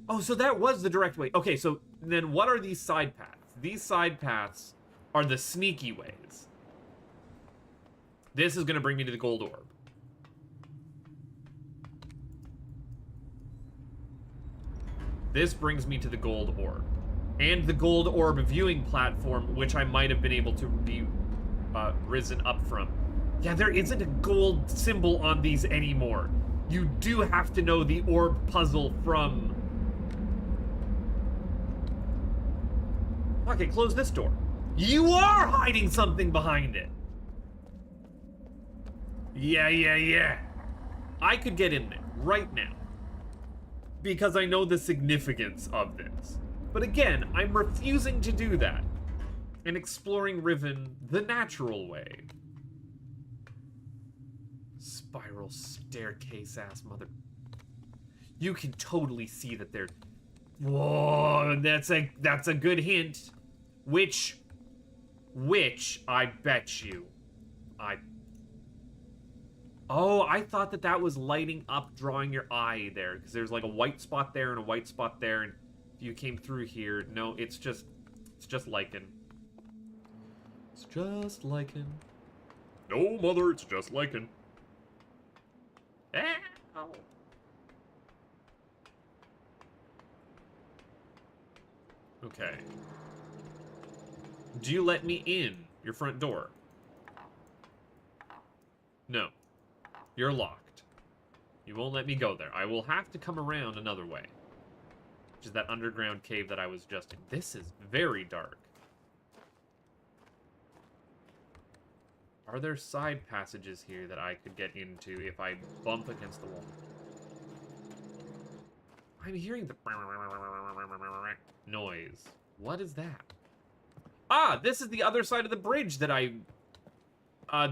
Oh, so that was the direct way. Okay, so then what are these side paths? These side paths are the sneaky ways. This is going to bring me to the gold orb. This brings me to the gold orb. And the gold orb viewing platform, which I might have been able to be risen up from. Yeah, there isn't a gold symbol on these anymore. You do have to know the orb puzzle from... Okay, close this door. You are hiding something behind it! Yeah. I could get in there right now. Because I know the significance of this. But again, I'm refusing to do that. And exploring Riven the natural way. Spiral staircase ass mother. You can totally see that they're... Whoa, that's a good hint. Which I bet you. Oh, I thought that was lighting up, drawing your eye there. Because there's like a white spot there and a white spot there. And You came through here. No, it's just lichen. It's just lichen. No, mother, it's just lichen. Ow. Okay. Do you let me in your front door? No. You're locked. You won't let me go there. I will have to come around another way. Which is that underground cave that I was just in. This is very dark. Are there side passages here that I could get into if I bump against the wall? I'm hearing the noise. What is that? Ah, this is the other side of the bridge that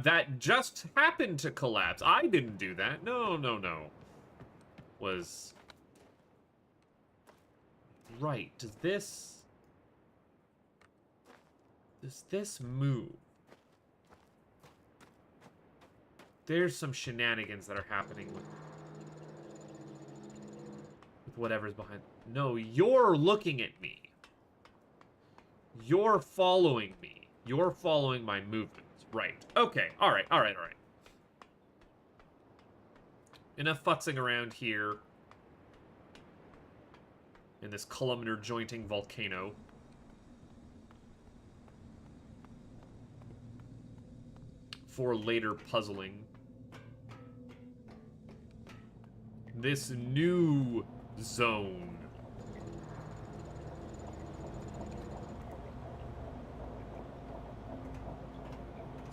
that just happened to collapse. I didn't do that. No, no, no. Was... Right, does this move? There's some shenanigans that are happening with whatever's behind. No, you're looking at me. You're following me. You're following my movements. Right. Okay. Alright, alright, alright. Enough futzing around here. In this columnar jointing volcano. For later puzzling. This new zone.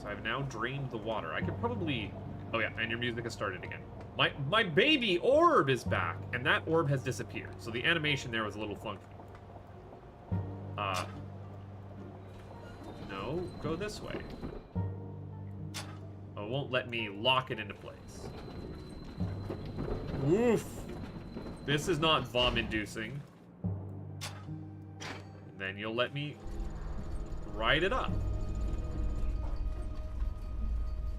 So I've now drained the water. I could probably... Oh yeah, and your music has started again. My baby orb is back, and that orb has disappeared. So the animation there was a little funky. No, go this way. Oh, it won't let me lock it into place. Oof. This is not vom-inducing. And then you'll let me ride it up.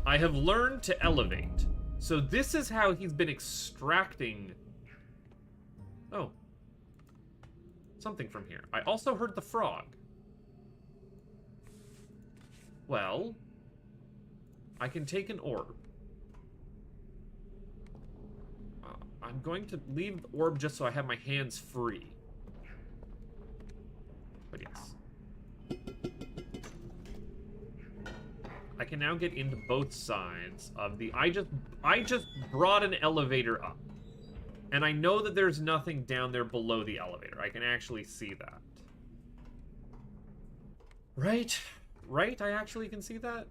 I have learned to elevate. So this is how he's been extracting... Oh. Something from here. I also heard the frog. Well... I can take an orb. I'm going to leave the orb just so I have my hands free. But yes. I can now get into both sides of the... I just brought an elevator up. And I know that there's nothing down there below the elevator. I can actually see that. Right? Right? I actually can see that?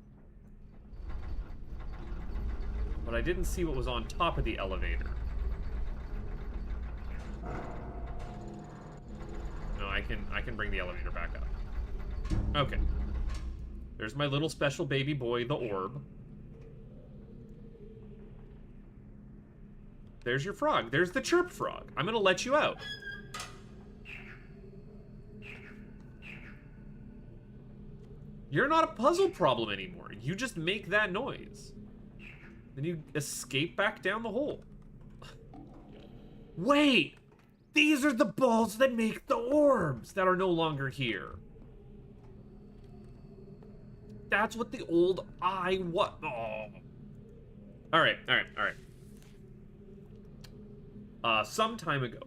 But I didn't see what was on top of the elevator. No, I can bring the elevator back up. Okay. There's my little special baby boy, the orb. There's your frog. There's the chirp frog. I'm gonna let you out. You're not a puzzle problem anymore. You just make that noise. Then you escape back down the hole. Wait! These are the balls that make the orbs that are no longer here. That's what the old eye was. Oh. Alright, alright, alright. Some time ago.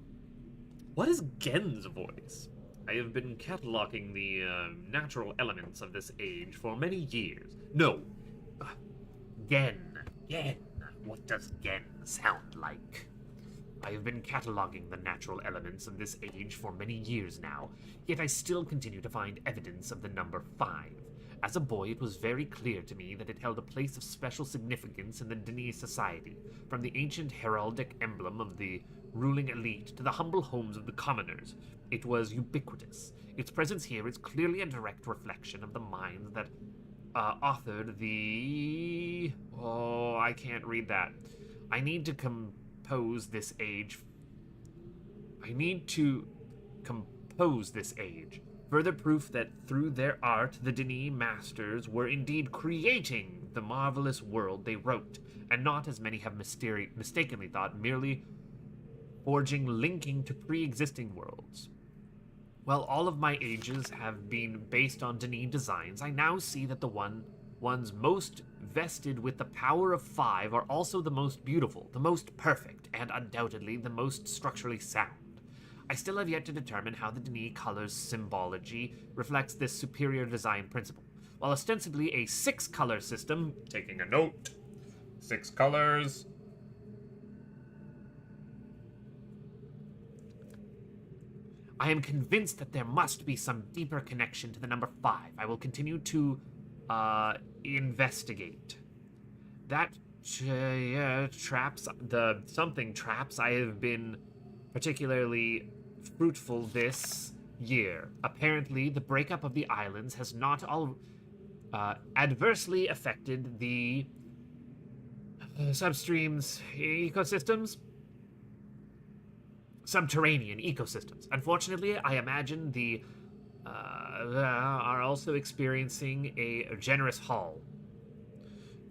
What is Gen's voice? I have been cataloging the natural elements of this age for many years. No. Gen. Gen. What does Gen sound like? I have been cataloging the natural elements of this age for many years now, yet I still continue to find evidence of the number 5. As a boy, it was very clear to me that it held a place of special significance in the Denis society, from the ancient heraldic emblem of the ruling elite to the humble homes of the commoners. It was ubiquitous. Its presence here is clearly a direct reflection of the minds that authored the... Oh, I can't read that. I need to compose this age. Further proof that through their art, the Denis masters were indeed creating the marvelous world they wrote, and not, as many have mistakenly thought, merely forging linking to pre-existing worlds. While all of my ages have been based on Denis designs, I now see that the ones most vested with the power of 5 are also the most beautiful, the most perfect, and undoubtedly the most structurally sound. I still have yet to determine how the Denis colors symbology reflects this superior design principle. While ostensibly a 6-color system, Taking a note. 6 colors. I am convinced that there must be some deeper connection to the number 5. I will continue to investigate. That traps, the something traps I have been particularly fruitful this year. Apparently, the breakup of the islands has not all adversely affected the substreams ecosystems. Subterranean ecosystems. Unfortunately, I imagine the are also experiencing a generous haul.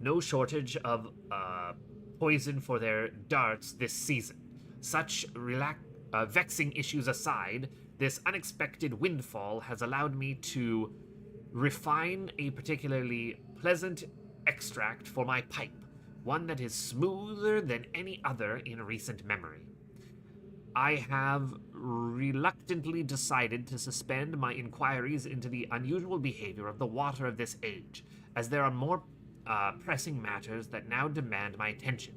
No shortage of poison for their darts this season. Such vexing issues aside, this unexpected windfall has allowed me to refine a particularly pleasant extract for my pipe, one that is smoother than any other in recent memory. I have reluctantly decided to suspend my inquiries into the unusual behavior of the water of this age, as there are more pressing matters that now demand my attention.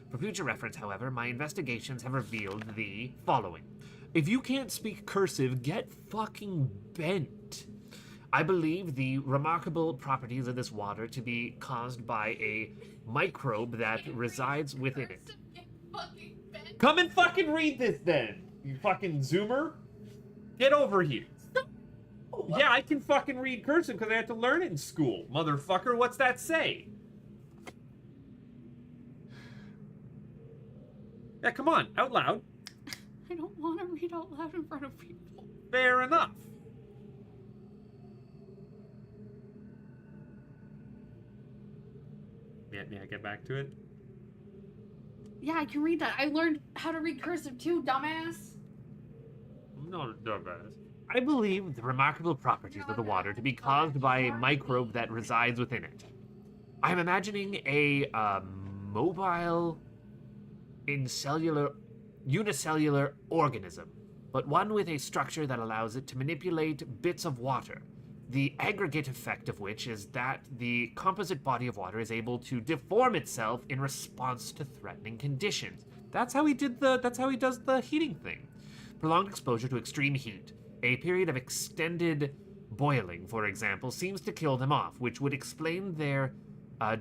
For future reference, however, my investigations have revealed the following. If you can't speak cursive, get fucking bent. I believe the remarkable properties of this water to be caused by a microbe that resides within it. Come and fucking read this then, you fucking zoomer. Get over here. Yeah, I can fucking read cursive because I had to learn it in school. Motherfucker, what's that say? Yeah, come on, out loud. I don't want to read out loud in front of people. Fair enough. May I get back to it? Yeah, I can read that. I learned how to read cursive too, dumbass. No, dumbass. I believe the remarkable properties of the water to be caused by a microbe that resides within it. I'm imagining a mobile, unicellular organism, but one with a structure that allows it to manipulate bits of water, the aggregate effect of which is that the composite body of water is able to deform itself in response to threatening conditions. That's how he does the heating thing. Prolonged exposure to extreme heat, a period of extended boiling, for example, seems to kill them off, which would explain their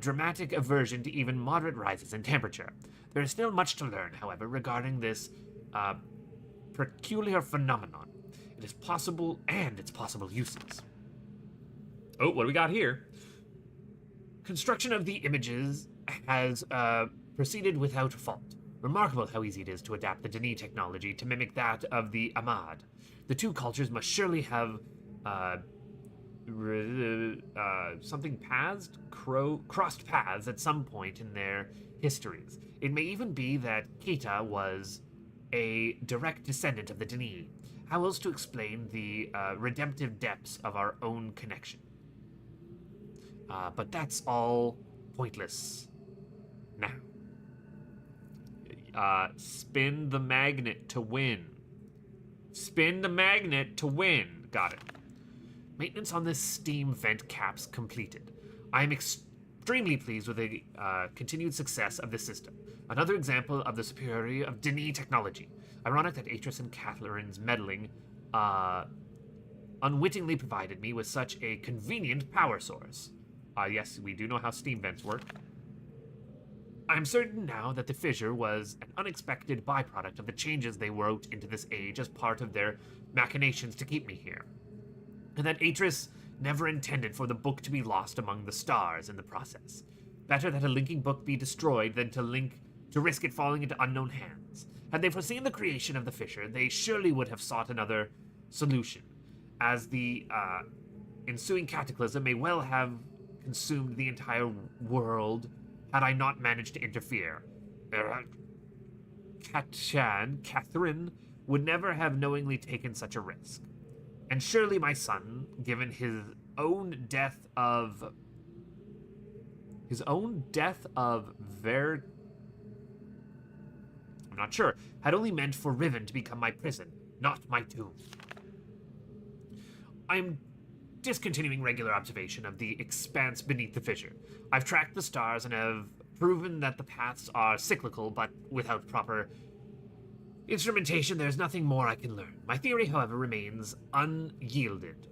dramatic aversion to even moderate rises in temperature. There is still much to learn, however, regarding this peculiar phenomenon. It is possible and its possible uses. Oh, what do we got here? Construction of the images has proceeded without fault. Remarkable how easy it is to adapt the Denis technology to mimic that of the Ahmad. The two cultures must surely have crossed paths at some point in their histories. It may even be that Keita was a direct descendant of the Denis. How else to explain the redemptive depths of our own connection? But that's all pointless now. Spin the magnet to win. Spin the magnet to win. Got it. Maintenance on this steam vent caps completed. I am extremely pleased with the continued success of this system. Another example of the superiority of Denis technology. Ironic that Atrus and Catherine's meddling unwittingly provided me with such a convenient power source. Yes, we do know how steam vents work. I'm certain now that the fissure was an unexpected byproduct of the changes they wrote into this age as part of their machinations to keep me here. And that Atrus never intended for the book to be lost among the stars in the process. Better that a linking book be destroyed than to risk it falling into unknown hands. Had they foreseen the creation of the fissure, they surely would have sought another solution, as the ensuing cataclysm may well have consumed the entire world had I not managed to interfere. Catherine would never have knowingly taken such a risk. And surely my son, given his own death of I'm not sure, had only meant for Riven to become my prison, not my doom. I'm discontinuing regular observation of the expanse beneath the fissure. I've tracked the stars and have proven that the paths are cyclical, but without proper instrumentation, there's nothing more I can learn. My theory, however, remains unyielded,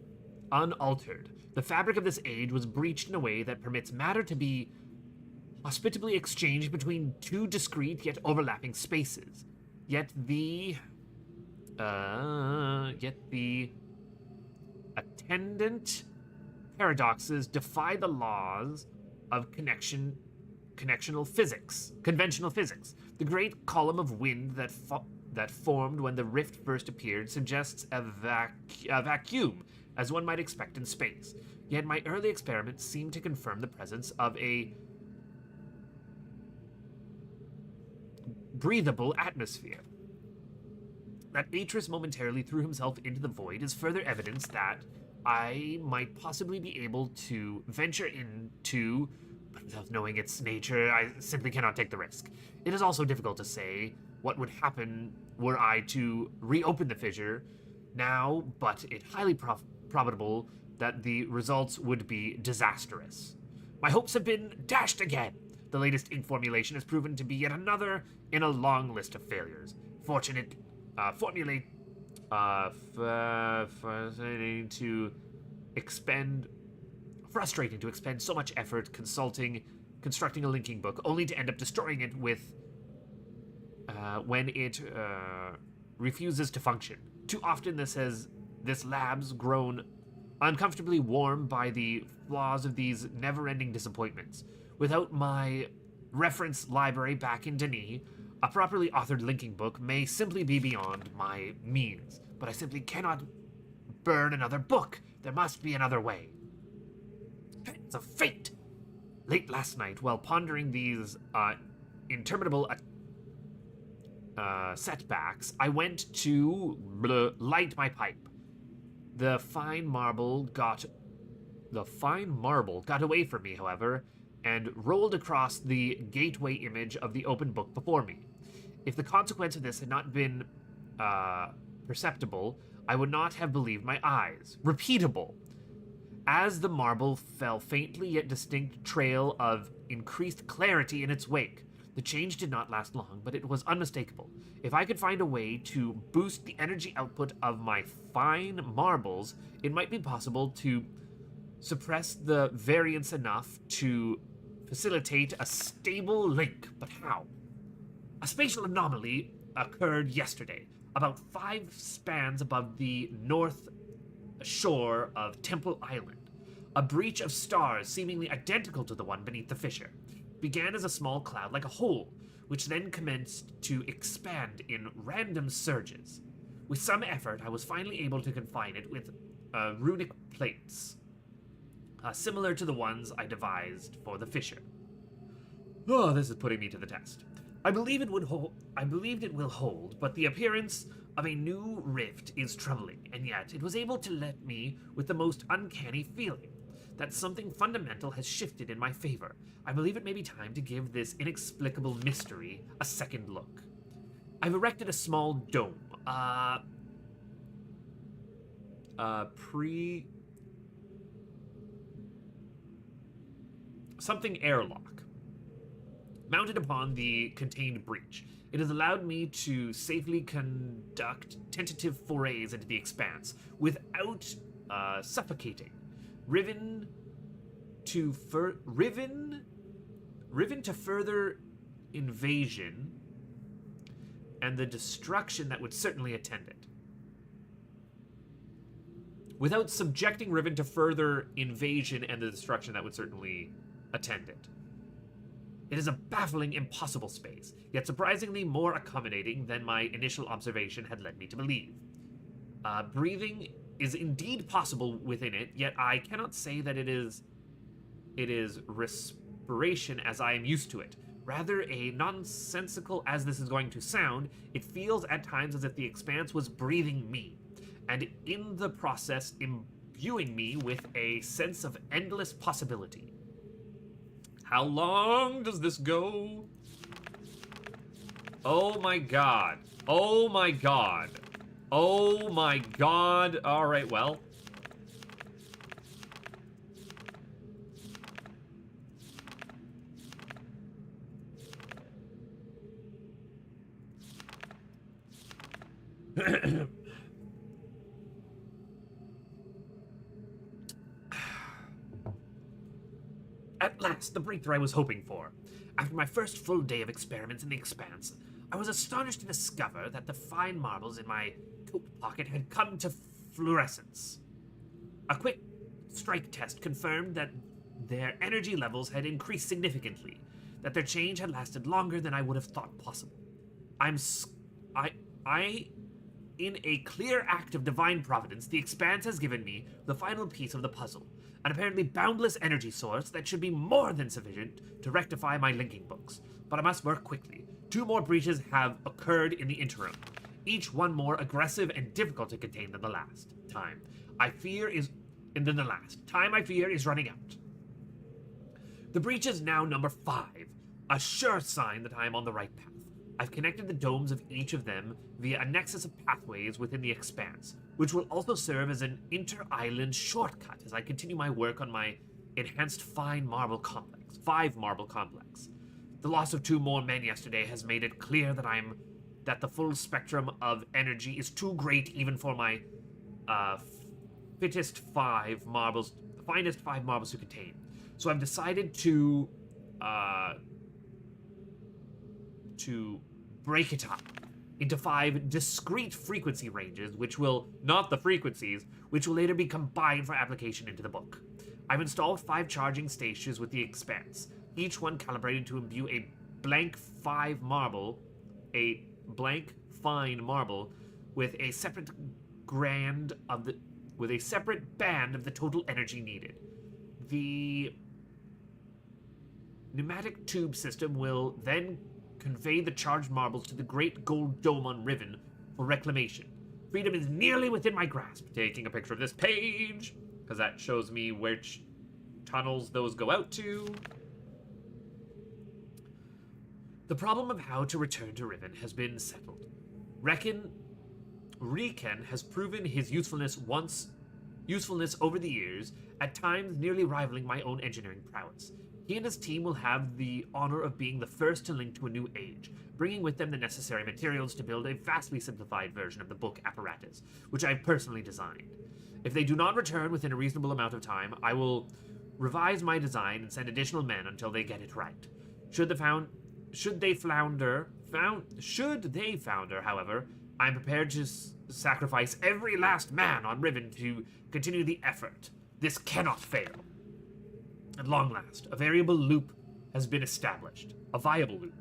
unaltered. The fabric of this age was breached in a way that permits matter to be hospitably exchanged between two discrete yet overlapping spaces. Yet the attendant paradoxes defy the laws of conventional physics. The great column of wind that formed when the rift first appeared suggests a vacuum, as one might expect in space. Yet my early experiments seem to confirm the presence of a breathable atmosphere. That Atrus momentarily threw himself into the void is further evidence that I might possibly be able to venture into, but without knowing its nature, I simply cannot take the risk. It is also difficult to say what would happen were I to reopen the fissure now, but it's highly probable that the results would be disastrous. My hopes have been dashed again. The latest ink formulation has proven to be yet another in a long list of failures. Frustrating to expend so much effort constructing a linking book, only to end up destroying it when it refuses to function. Too often this lab's grown uncomfortably warm by the flaws of these never-ending disappointments. Without my reference library back in Denis, a properly authored linking book may simply be beyond my means, but I simply cannot burn another book. There must be another way. It's a fate. Late last night, while pondering these interminable setbacks, I went to light my pipe. The fine marble got away from me, however, and rolled across the gateway image of the open book before me. If the consequence of this had not been perceptible, I would not have believed my eyes. Repeatable. As the marble fell faintly yet distinct trail of increased clarity in its wake. The change did not last long, but it was unmistakable. If I could find a way to boost the energy output of my fine marbles, it might be possible to suppress the variance enough to facilitate a stable link. But how? A spatial anomaly occurred yesterday, about 5 spans above the north shore of Temple Island. A breach of stars seemingly identical to the one beneath the fissure began as a small cloud like a hole, which then commenced to expand in random surges. With some effort, I was finally able to confine it with runic plates, similar to the ones I devised for the fissure. Oh, this is putting me to the test. I believed it will hold, but the appearance of a new rift is troubling, and yet it was able to let me with the most uncanny feeling that something fundamental has shifted in my favor. I believe it may be time to give this inexplicable mystery a second look. I've erected a small dome, something airlock, mounted upon the contained breach. It has allowed me to safely conduct tentative forays into the expanse without suffocating. Riven to further invasion and the destruction that would certainly attend it. Without subjecting Riven to further invasion and the destruction that would certainly attend it. It is a baffling, impossible space, yet surprisingly more accommodating than my initial observation had led me to believe. Breathing is indeed possible within it, yet I cannot say that it is respiration as I am used to it. Rather, a nonsensical as this is going to sound, it feels at times as if the expanse was breathing me, and in the process imbuing me with a sense of endless possibility. How long does this go? Oh my god. Oh my god. Oh my god. Alright, well. At last, the breakthrough I was hoping for. After my first full day of experiments in the Expanse, I was astonished to discover that the fine marbles in my coat pocket had come to fluorescence. A quick strike test confirmed that their energy levels had increased significantly, that their change had lasted longer than I would have thought possible. In a clear act of divine providence, the Expanse has given me the final piece of the puzzle, an apparently boundless energy source that should be more than sufficient to rectify my linking books. But I must work quickly. 2 more breaches have occurred in the interim, each one more aggressive and difficult to contain than the last. Time I fear is running out. The breach is now number 5, a sure sign that I am on the right path. I've connected the domes of each of them via a nexus of pathways within the Expanse, which will also serve as an inter-island shortcut as I continue my work on my enhanced 5 marble complex. The loss of 2 more men yesterday has made it clear that the full spectrum of energy is too great even for my finest 5 marbles to contain. So I've decided to break it up into 5 discrete frequency ranges, which will later be combined for application into the book. I've installed 5 charging stations with the Expanse, each one calibrated to imbue a blank fine marble with a separate band of the total energy needed. The pneumatic tube system will then convey the charged marbles to the great gold dome on Riven for reclamation. Freedom is nearly within my grasp. Taking a picture of this page, because that shows me which tunnels those go out to. The problem of how to return to Riven has been settled. Riken has proven his usefulness over the years, at times nearly rivaling my own engineering prowess. He and his team will have the honor of being the first to link to a new age, bringing with them the necessary materials to build a vastly simplified version of the book apparatus, which I've personally designed. If they do not return within a reasonable amount of time, I will revise my design and send additional men until they get it right. Should they flounder, however, I'm prepared to sacrifice every last man on Riven to continue the effort. This cannot fail. At long last, a variable loop has been established, a viable loop.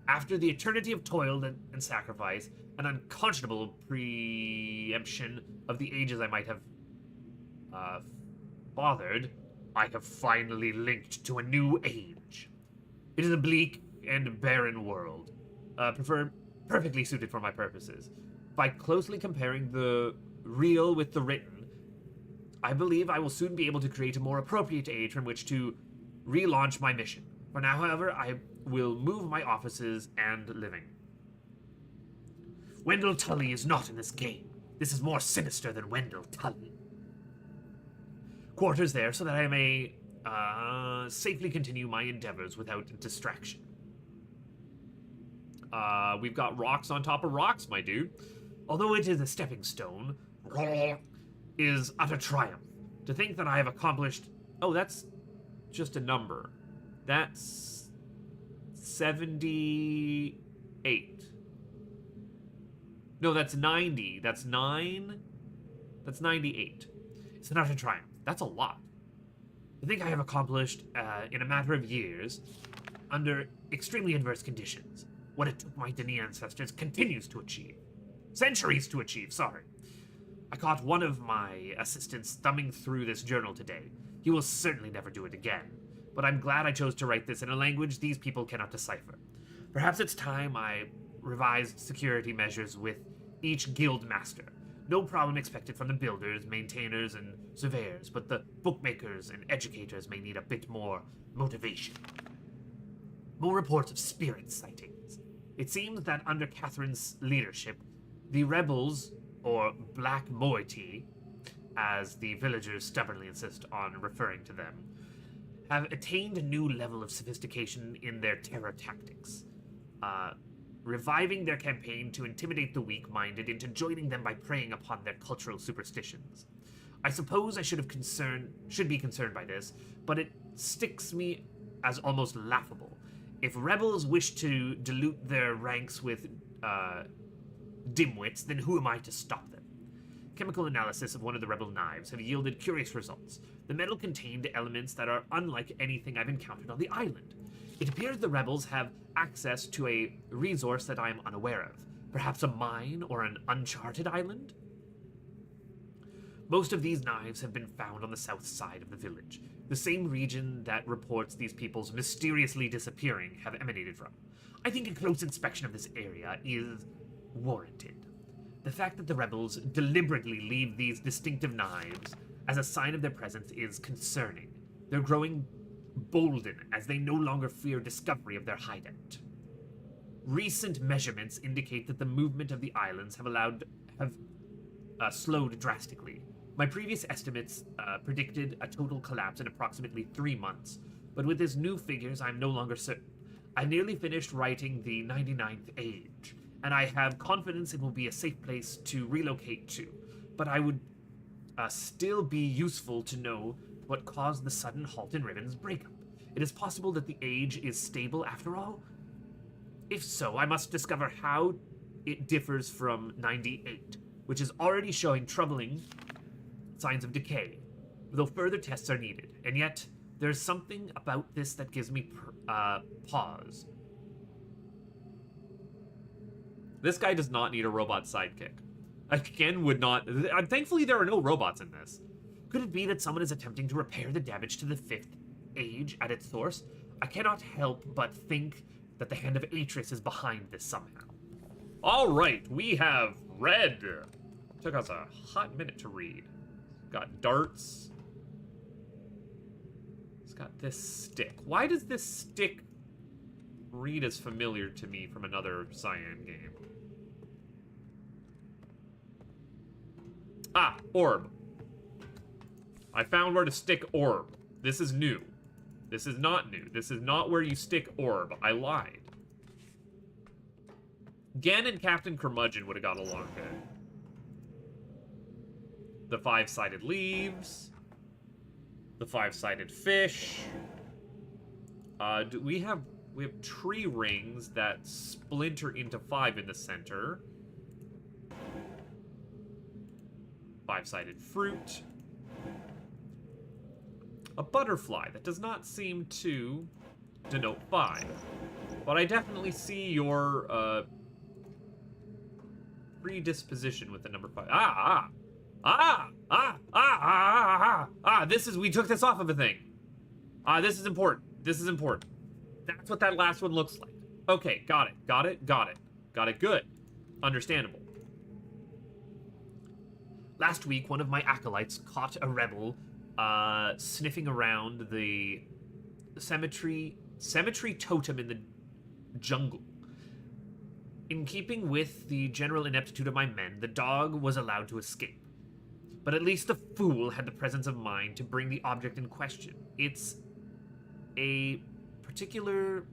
After the eternity of toil and sacrifice, an unconscionable preemption of the ages I might have fathered, I have finally linked to a new age. It is a bleak and barren world, perfectly suited for my purposes. By closely comparing the real with the written, I believe I will soon be able to create a more appropriate age from which to relaunch my mission. For now, however, I will move my offices and living. Wendell Tully is not in this game. This is more sinister than Wendell Tully. Quarters there so that I may safely continue my endeavors without distraction. We've got rocks on top of rocks, my dude. Although it is a stepping stone, is utter triumph. To think that I have accomplished... Oh, that's just a number. That's 78. No, that's 90. That's 9. That's 98. It's an utter triumph. That's a lot. To think I have accomplished, in a matter of years, under extremely adverse conditions, what it took my Dani ancestors continues to achieve. Centuries to achieve, sorry. I caught one of my assistants thumbing through this journal today. He will certainly never do it again, but I'm glad I chose to write this in a language these people cannot decipher. Perhaps it's time I revised security measures with each guild master. No problem expected from the builders, maintainers, and surveyors, but the bookmakers and educators may need a bit more motivation. More reports of spirit sightings. It seems that under Catherine's leadership, the rebels, or Black Moiety, as the villagers stubbornly insist on referring to them, have attained a new level of sophistication in their terror tactics, reviving their campaign to intimidate the weak-minded into joining them by preying upon their cultural superstitions. I suppose I should be concerned by this, but it sticks me as almost laughable. If rebels wish to dilute their ranks with dimwits, then who am I to stop them? Chemical analysis of one of the rebel knives have yielded curious results. The metal contained elements that are unlike anything I've encountered on the island. It appears the rebels have access to a resource that I am unaware of. Perhaps a mine or an uncharted island? Most of these knives have been found on the south side of the village, the same region that reports these peoples mysteriously disappearing have emanated from. I think a close inspection of this area is warranted. The fact that the rebels deliberately leave these distinctive knives as a sign of their presence is concerning. They're growing bolden as they no longer fear discovery of their hideout. Recent measurements indicate that the movement of the islands have slowed drastically. My previous estimates predicted a total collapse in approximately 3 months, but with these new figures, I'm no longer certain. I nearly finished writing the 99th Age, and I have confidence it will be a safe place to relocate to, but I would still be useful to know what caused the sudden halt in Riven's breakup. It is possible that the Age is stable after all? If so, I must discover how it differs from 98, which is already showing troubling signs of decay, though further tests are needed. And yet, there's something about this that gives me pause. This guy does not need a robot sidekick. Again, would not... Thankfully, there are no robots in this. Could it be that someone is attempting to repair the damage to the 5th Age at its source? I cannot help but think that the hand of Atrus is behind this somehow. All right, we have read. Took us a hot minute to read. Got darts. It's got this stick. Why does this stick read as familiar to me from another Cyan game? Ah, orb. I found where to stick orb. This is new. This is not new. This is not where you stick orb. I lied. Gen and Captain Curmudgeon would have got along good. The 5-sided leaves. The 5-sided fish. We have tree rings that splinter into 5 in the center. 5-sided fruit. A butterfly that does not seem to denote 5. But I definitely see your predisposition with the number 5. We took this off of a thing. This is important. This is important. That's what that last one looks like. Okay, got it. Got it. Got it. Got it. Good. Understandable. Last week, one of my acolytes caught a rebel sniffing around the cemetery totem in the jungle. In keeping with the general ineptitude of my men, the dog was allowed to escape. But at least the fool had the presence of mind to bring the object in question. It's a particular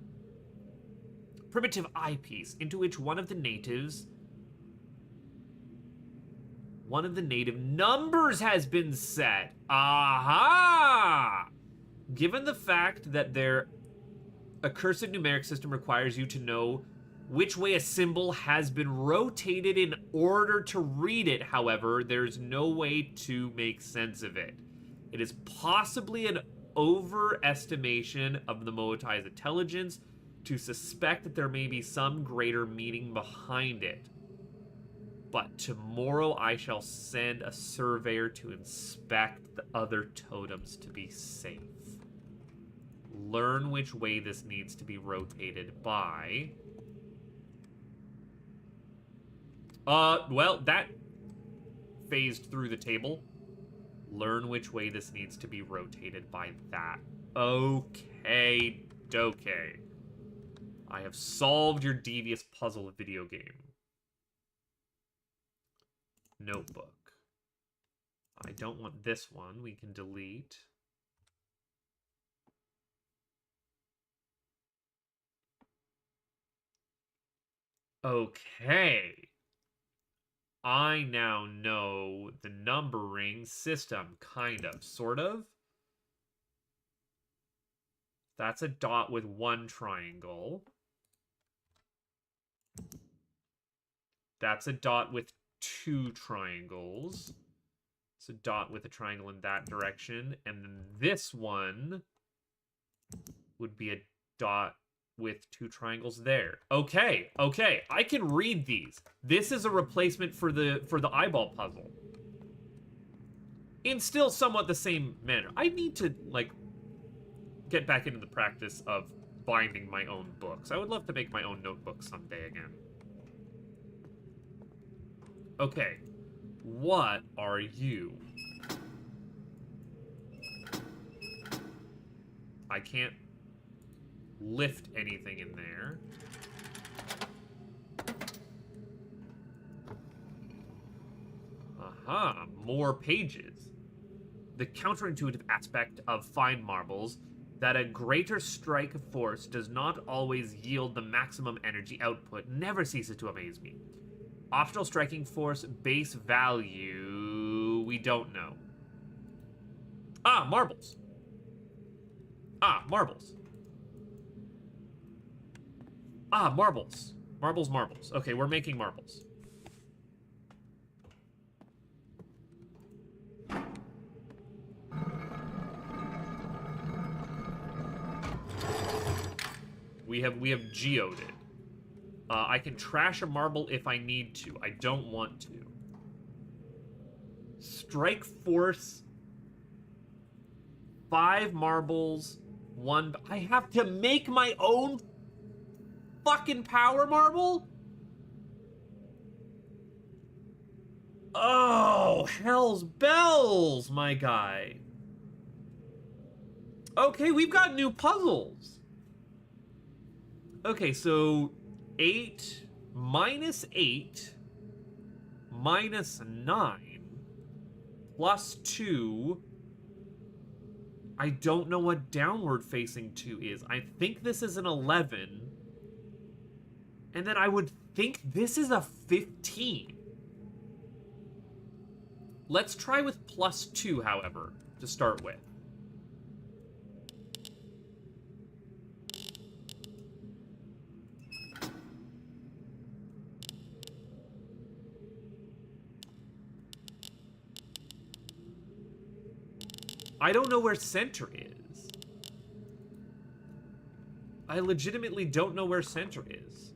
primitive eyepiece into which one of the native numbers has been set. Aha! Given the fact that their accursed numeric system requires you to know which way a symbol has been rotated in order to read it, however, there's no way to make sense of it. It is possibly an overestimation of the Moatai's intelligence to suspect that there may be some greater meaning behind it. But tomorrow I shall send a surveyor to inspect the other totems to be safe. Learn which way this needs to be rotated by. Well, phased through the table. Learn which way this needs to be rotated by that. Okay, doke. I have solved your devious puzzle video game. Notebook. I don't want this one. We can delete. Okay. I now know the numbering system, kind of, sort of. That's a dot with one triangle. That's a dot with two triangles. It's a dot with a triangle in that direction. And then this one would be a dot with two triangles there. Okay, okay. I can read these. This is a replacement for the eyeball puzzle. In still somewhat the same manner. I need to, like, get back into the practice of binding my own books. I would love to make my own notebook someday again. Okay. What are you? I can't lift anything in there. Aha, more pages. The counterintuitive aspect of fine marbles, that a greater strike force does not always yield the maximum energy output, never ceases to amaze me. Optional striking force base value, we don't know. Ah, marbles. Ah, marbles. Ah, marbles. Marbles, marbles. Okay, we're making marbles. We have geoed it. I can trash a marble if I need to. I don't want to. Strike force. 5 marbles. 1. I have to make my own fucking power marble? Oh, hell's bells, my guy. Okay, we've got new puzzles. Okay, so 8 minus 8 minus 9 plus 2. I don't know what downward facing 2 is. I think this is an 11. And then I would think this is a 15. Let's try with plus 2, however, to start with. I don't know where center is. I legitimately don't know where center is.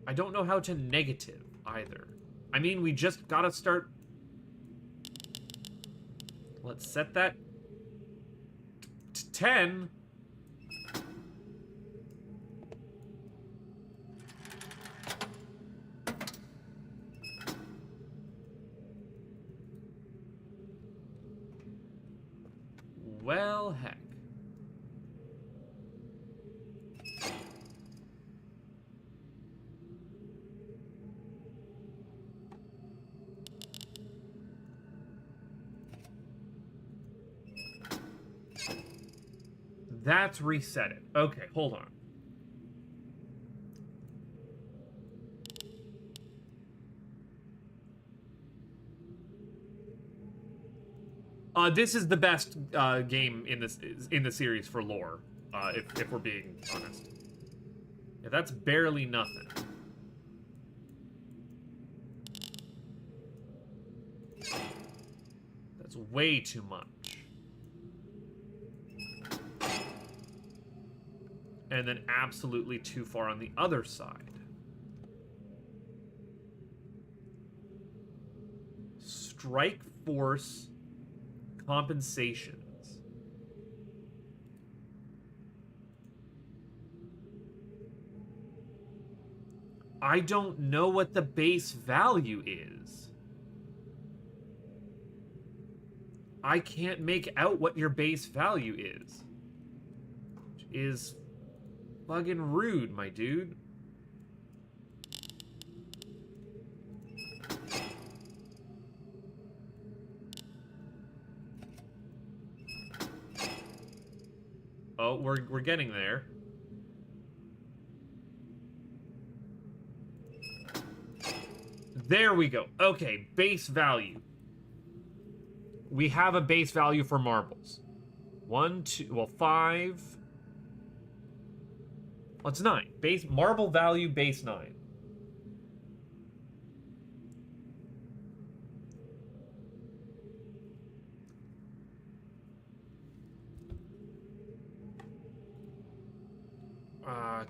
I don't know how to negative either. I mean, we just gotta start. Let's set that to 10. Well, heck. That's reset it. Okay, hold on. This is the best game in the series for lore, if we're being honest. Yeah, that's barely nothing. That's way too much. And then absolutely too far on the other side. strike force compensations. I don't know what the base value is. I can't make out what your base value is. Which is fucking rude, my dude. Oh, we're getting there. There we go. Okay, base value. We have a base value for marbles. 1, 2, well, 5. Well, it's 9. Base marble value base 9.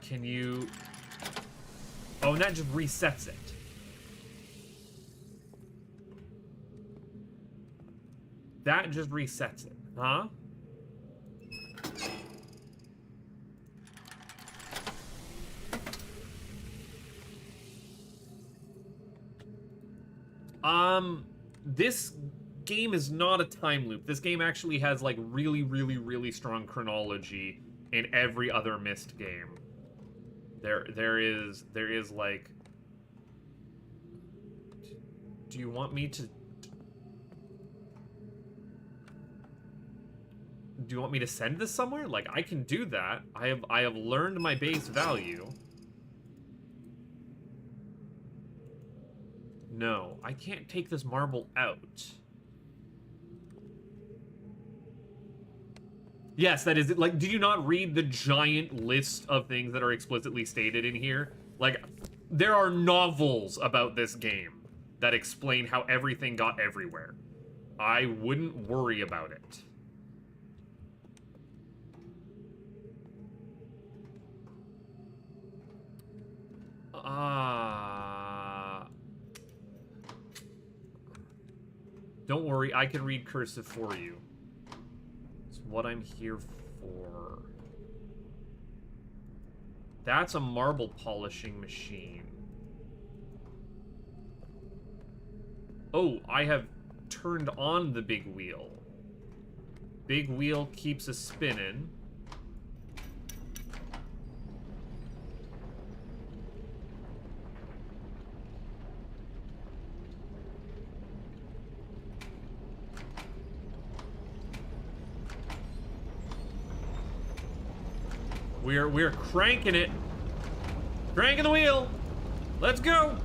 Can you... Oh, and that just resets it. That just resets it, huh? This game is not a time loop. This game actually has, like, really, really, really strong chronology in every other Myst game. There is, like... Do you want me to... Do you want me to send this somewhere? Like, I can do that. I have learned my base value. No, I can't take this marble out. Yes, that is it. Like, did you not read the giant list of things that are explicitly stated in here? Like, there are novels about this game that explain how everything got everywhere. I wouldn't worry about it. Don't worry, I can read cursive for you. It's what I'm here for. That's a marble polishing machine. Oh, I have turned on the big wheel. Big wheel keeps us spinning. We're cranking it. Cranking the wheel. Let's go.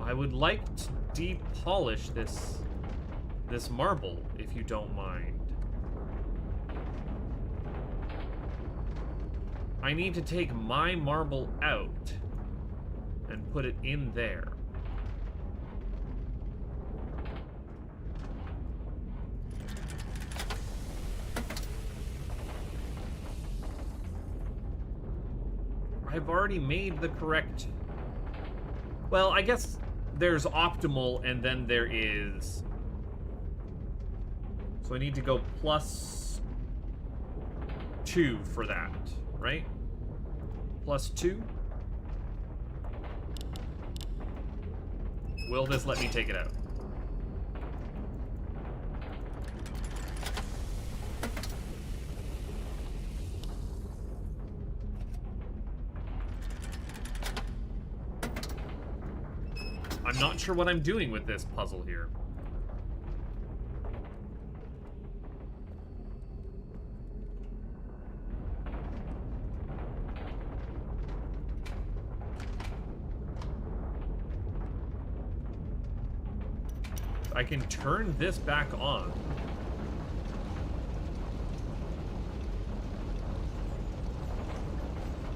I would like to depolish this marble, if you don't mind. I need to take my marble out and put it in there. I've already made the correct... Well, I guess there's optimal and then there is... So I need to go +2 for that, right? +2. Will this let me take it out? I'm not sure what I'm doing with this puzzle here. I can turn this back on.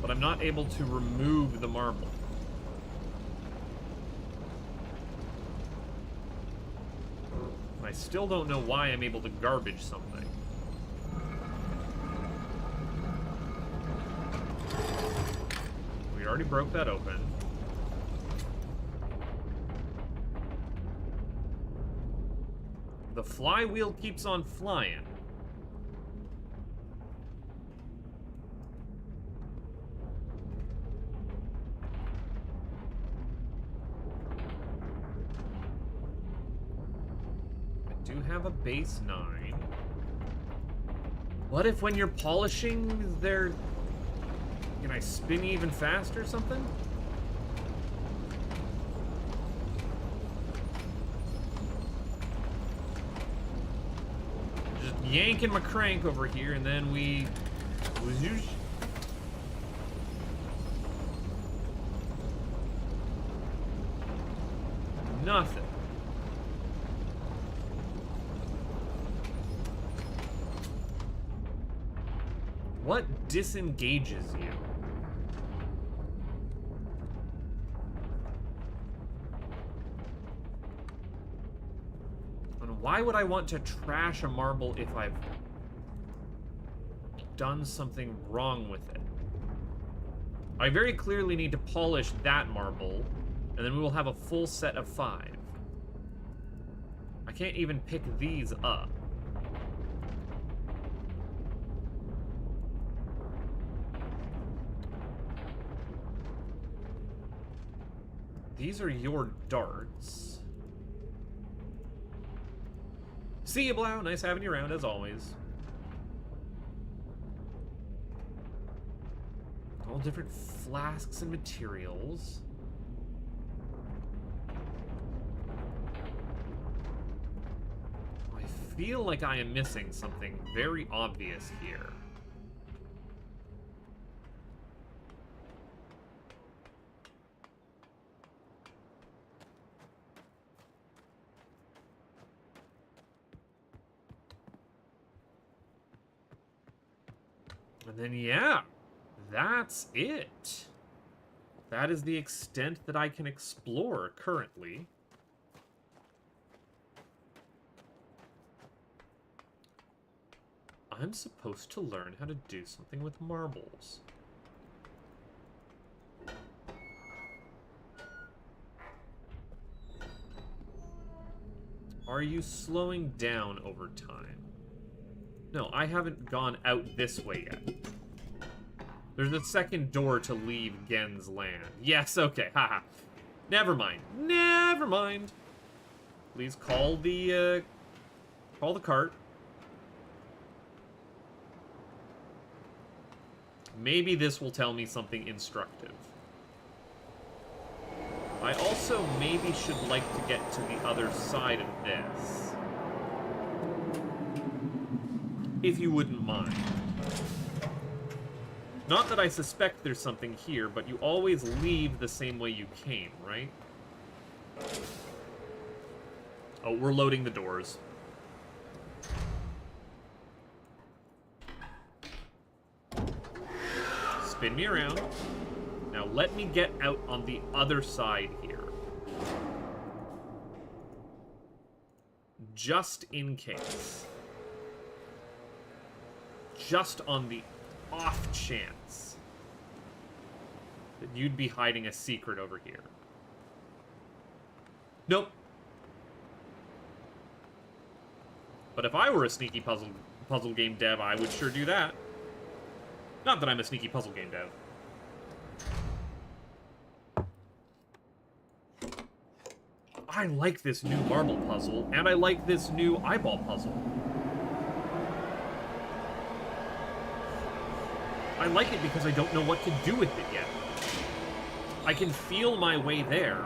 But I'm not able to remove the marble. I still don't know why I'm able to garbage something. We already broke that open. The flywheel keeps on flying. I do have a base 9. What if when you're polishing, they're... Can I spin even faster or something? Just yanking my crank over here, and then we... Nothing. What disengages you? And why would I want to trash a marble if I've done something wrong with it? I very clearly need to polish that marble, and then we will have a full set of 5. I can't even pick these up. These are your darts. See you, Blau. Nice having you around, as always. All different flasks and materials. I feel like I am missing something very obvious here. And then, yeah, that's it. That is the extent that I can explore currently. I'm supposed to learn how to do something with marbles. Are you slowing down over time? No, I haven't gone out this way yet. There's a second door to leave Gen's land. Yes, okay, haha. Never mind. Never mind. Please call the cart. Maybe this will tell me something instructive. I also maybe should like to get to the other side of this. If you wouldn't mind. Not that I suspect there's something here, but you always leave the same way you came, right? Oh, we're loading the doors. Spin me around. Now let me get out on the other side here. Just in case. Just on the off chance that you'd be hiding a secret over here. Nope. But if I were a sneaky puzzle game dev, I would sure do that. Not that I'm a sneaky puzzle game dev. I like this new marble puzzle, and I like this new eyeball puzzle. I like it because I don't know what to do with it yet. I can feel my way there,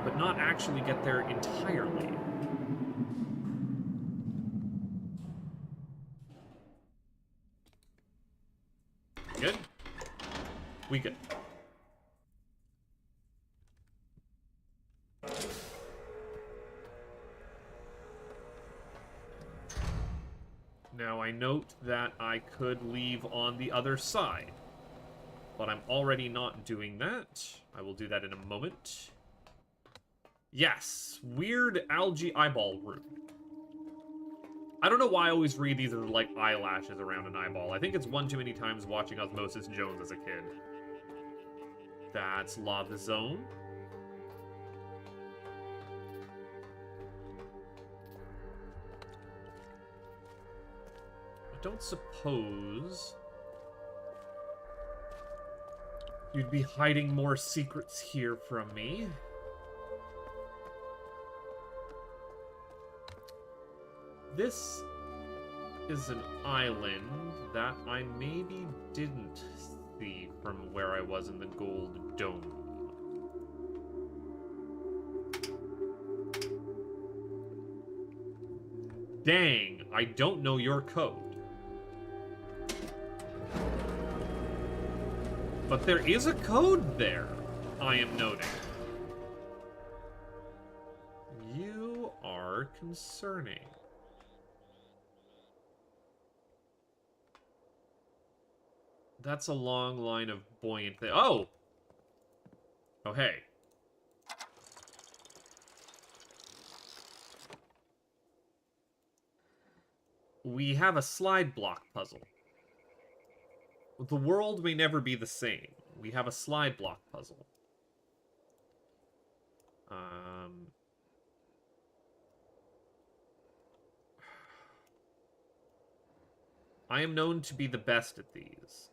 but not actually get there entirely. Good? We good. Now I note that I could leave on the other side, but I'm already not doing that. I will do that in a moment. Yes, weird algae eyeball room. I don't know why I always read these as like eyelashes around an eyeball. I think it's one too many times watching Osmosis Jones as a kid. That's Lava Zone. I don't suppose you'd be hiding more secrets here from me. This is an island that I maybe didn't see from where I was in the Gold Dome. Dang, I don't know your code. But there is a code there, I am noting. You are concerning. That's a long line of buoyant things. Oh! Oh, hey. We have a slide block puzzle. The world may never be the same. We have a slide block puzzle. I am known to be the best at these.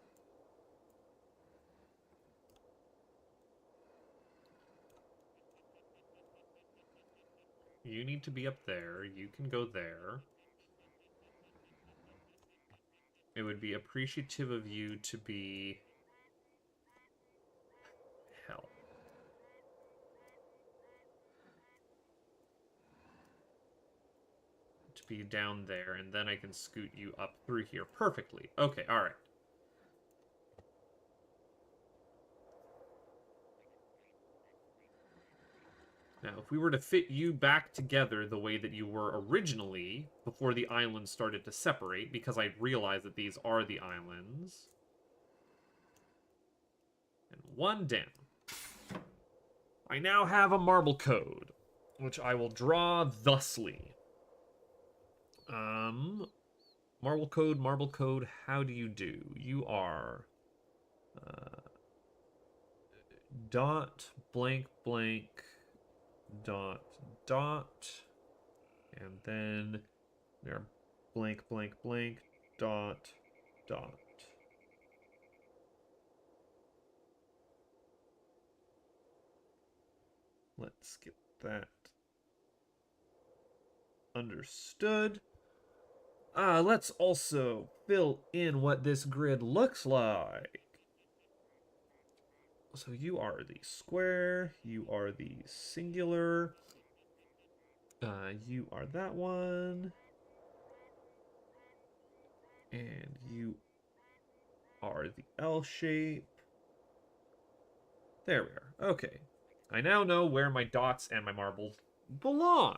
You need to be up there. You can go there. It would be appreciative of you to be... Hell. To be down there, and then I can scoot you up through here perfectly. Okay, alright. Now, if we were to fit you back together the way that you were originally, before the islands started to separate, because I realized that these are the islands. And one down. I now have a marble code, which I will draw thusly. Marble code, how do you do? You are... dot, blank, blank... dot, dot, and then we are blank, blank, blank, dot, dot. Let's get that understood. Let's also fill in what this grid looks like. So you are the square, you are the singular, you are that one, and you are the L shape. There we are. Okay. I now know where my dots and my marbles belong.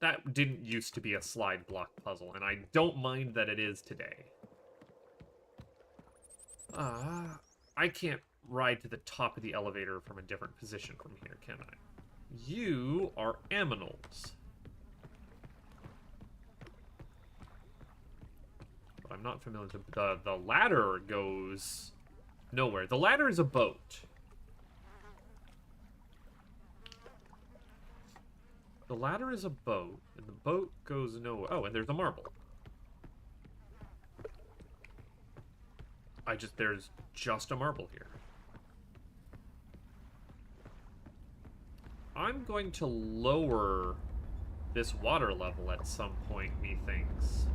That didn't used to be a slide block puzzle, and I don't mind that it is today. I can't ride to the top of the elevator from a different position from here, can I? You are aminals. But I'm not familiar with the ladder goes nowhere. The ladder is a boat. The ladder is a boat, and the boat goes nowhere. Oh, and there's a marble. There's just a marble here. I'm going to lower this water level at some point, methinks.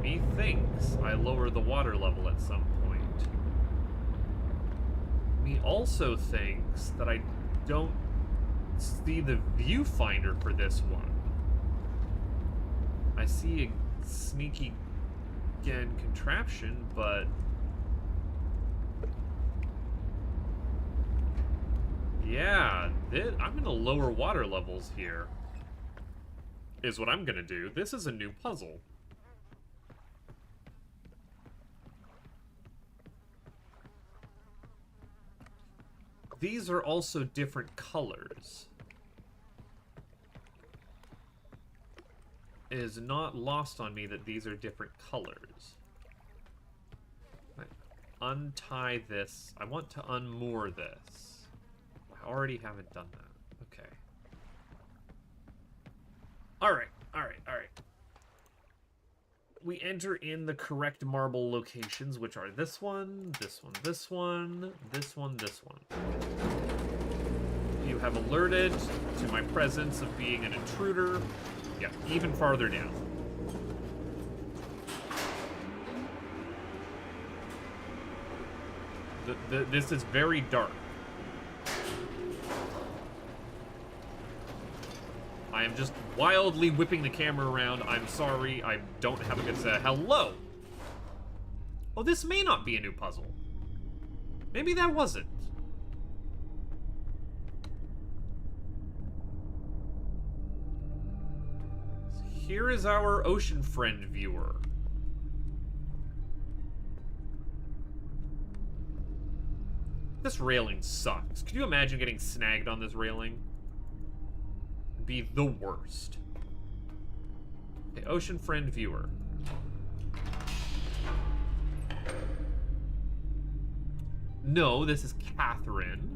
Methinks I lower the water level at some point. Me also thinks that I don't see the viewfinder for this one. I see a sneaky contraption, but yeah, I'm gonna lower water levels here is what I'm gonna do. This is a new puzzle. These are also different colors. is not lost on me that these are different colors. Right. Untie this. I want to unmoor this. I already haven't done that. Okay. Alright, alright, alright. We enter in the correct marble locations, which are this one, this one, this one, this one, this one. You have alerted to my presence of being an intruder. Yeah, even farther down. This is very dark. I am just wildly whipping the camera around. I'm sorry, I don't have a good set. Hello! Oh, this may not be a new puzzle. Maybe that wasn't. Here is our ocean friend viewer. This railing sucks. Could you imagine getting snagged on this railing? It'd be the worst. Okay, ocean friend viewer. No, this is Catherine.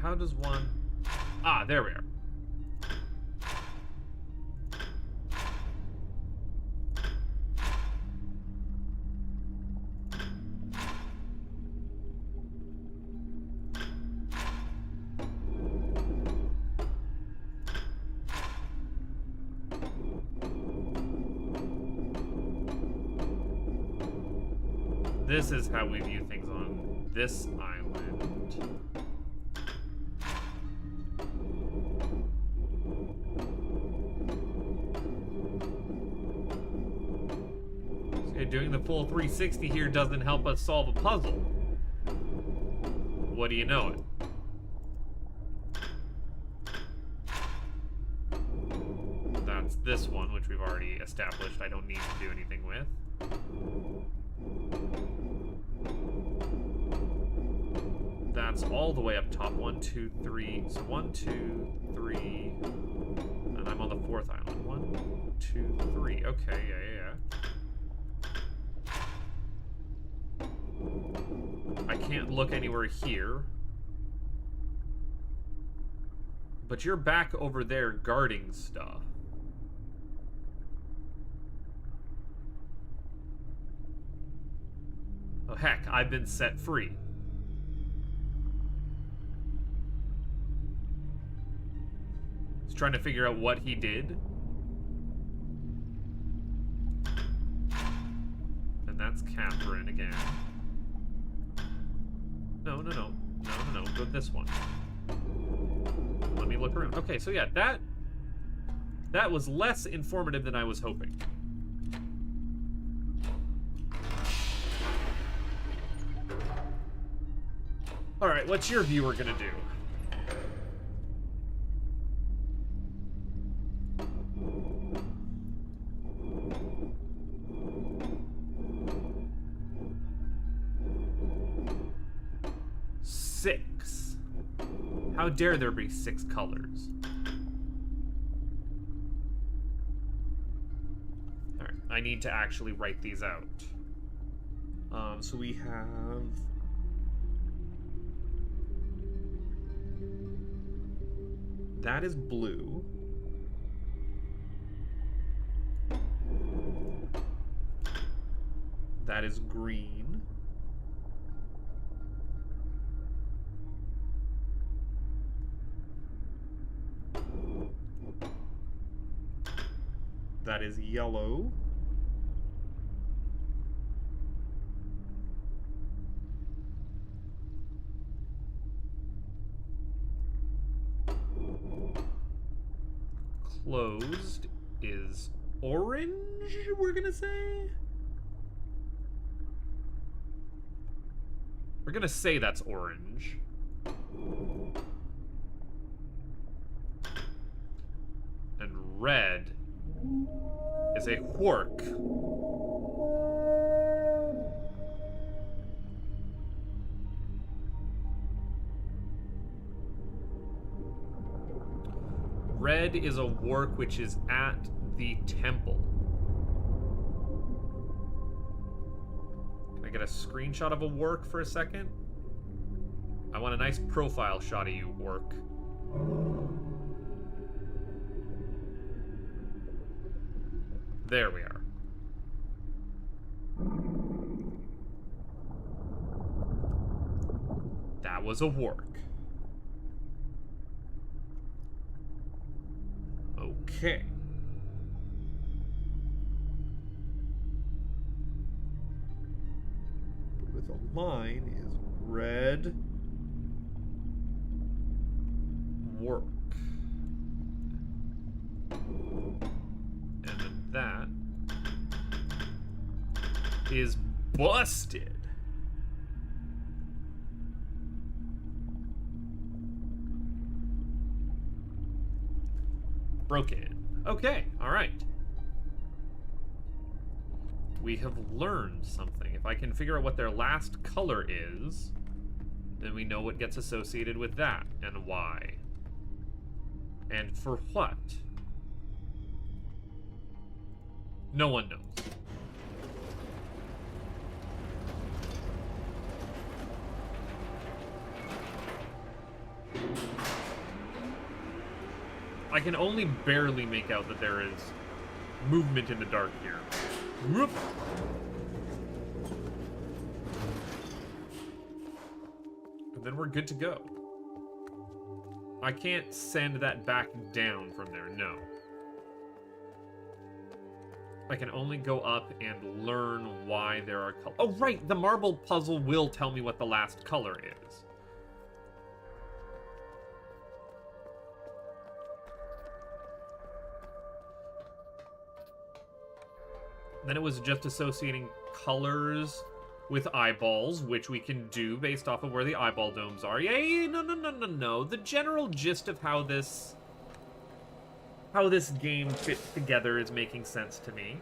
How does one... Ah, there we are. This is how we view things on this island. Okay, doing the full 360 here doesn't help us solve a puzzle. What do you know it? That's this one, which we've already established I don't need to do anything with. That's all the way up top. 1, 2, 3. So 1, 2, 3. And I'm on the 4th island. 1, 2, 3. Okay, yeah. I can't look anywhere here. But you're back over there guarding stuff. Oh, heck, I've been set free. He's trying to figure out what he did. And that's Catherine again. No. Go this one. Let me look around. Okay, so yeah, that was less informative than I was hoping. Alright, what's your viewer gonna do? Six. How dare there be 6 colors? Alright, I need to actually write these out. So we have... That is blue. That is green. That is yellow. Closed is orange, we're gonna say? We're gonna say that's orange. red is a Hwork. Red is a Hwork which is at the temple. Can I get a screenshot of a Hwork for a second? I want a nice profile shot of you, Hwork. There we are. That was a Hwork. Okay. With a line is red Hwork. And then that is busted. Broken. Okay, alright. We have learned something. If I can figure out what their last color is, then we know what gets associated with that, and why. And for what? No one knows. I can only barely make out that there is movement in the dark here. Whoop. And then we're good to go. I can't send that back down from there, no. I can only go up and learn why there are colors. Oh, right, the marble puzzle will tell me what the last color is. Then it was just associating colors with eyeballs, which we can do based off of where the eyeball domes are. Yay! No. The general gist of how this game fits together is making sense to me.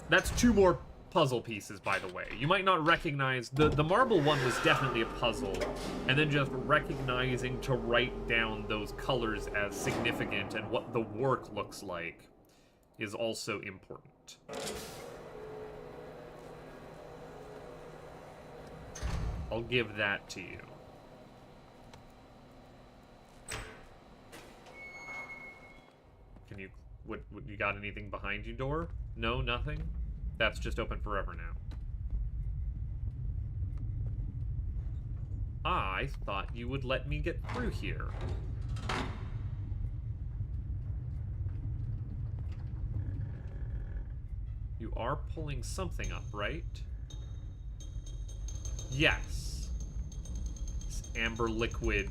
That's 2 more puzzle pieces, by the way. You might not recognize... The marble one was definitely a puzzle, and then just recognizing to write down those colors as significant and what the work looks like is also important. I'll give that to you. Can you... What you got anything behind you, door? No, nothing? That's just open forever now. I thought you would let me get through here. You are pulling something up, right? Yes. This amber liquid.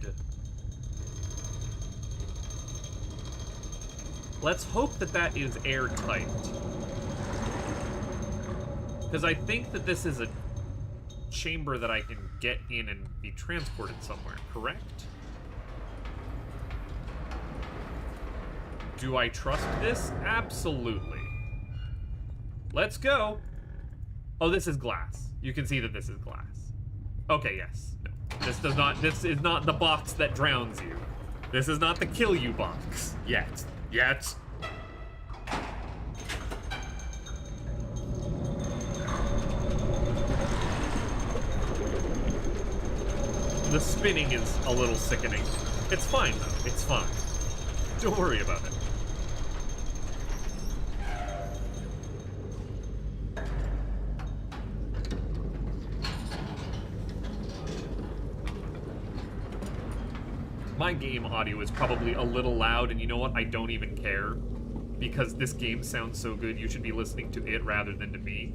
Let's hope that that is airtight. Because I think that this is a chamber that I can get in and be transported somewhere, correct? Do I trust this? Absolutely. Let's go. Oh, this is glass. You can see that this is glass. Okay, yes. No. This is not the box that drowns you. This is not the kill you box. Yet. The spinning is a little sickening. It's fine, though. It's fine. Don't worry about it. My game audio is probably a little loud, and you know what? I don't even care. Because this game sounds so good, you should be listening to it rather than to me.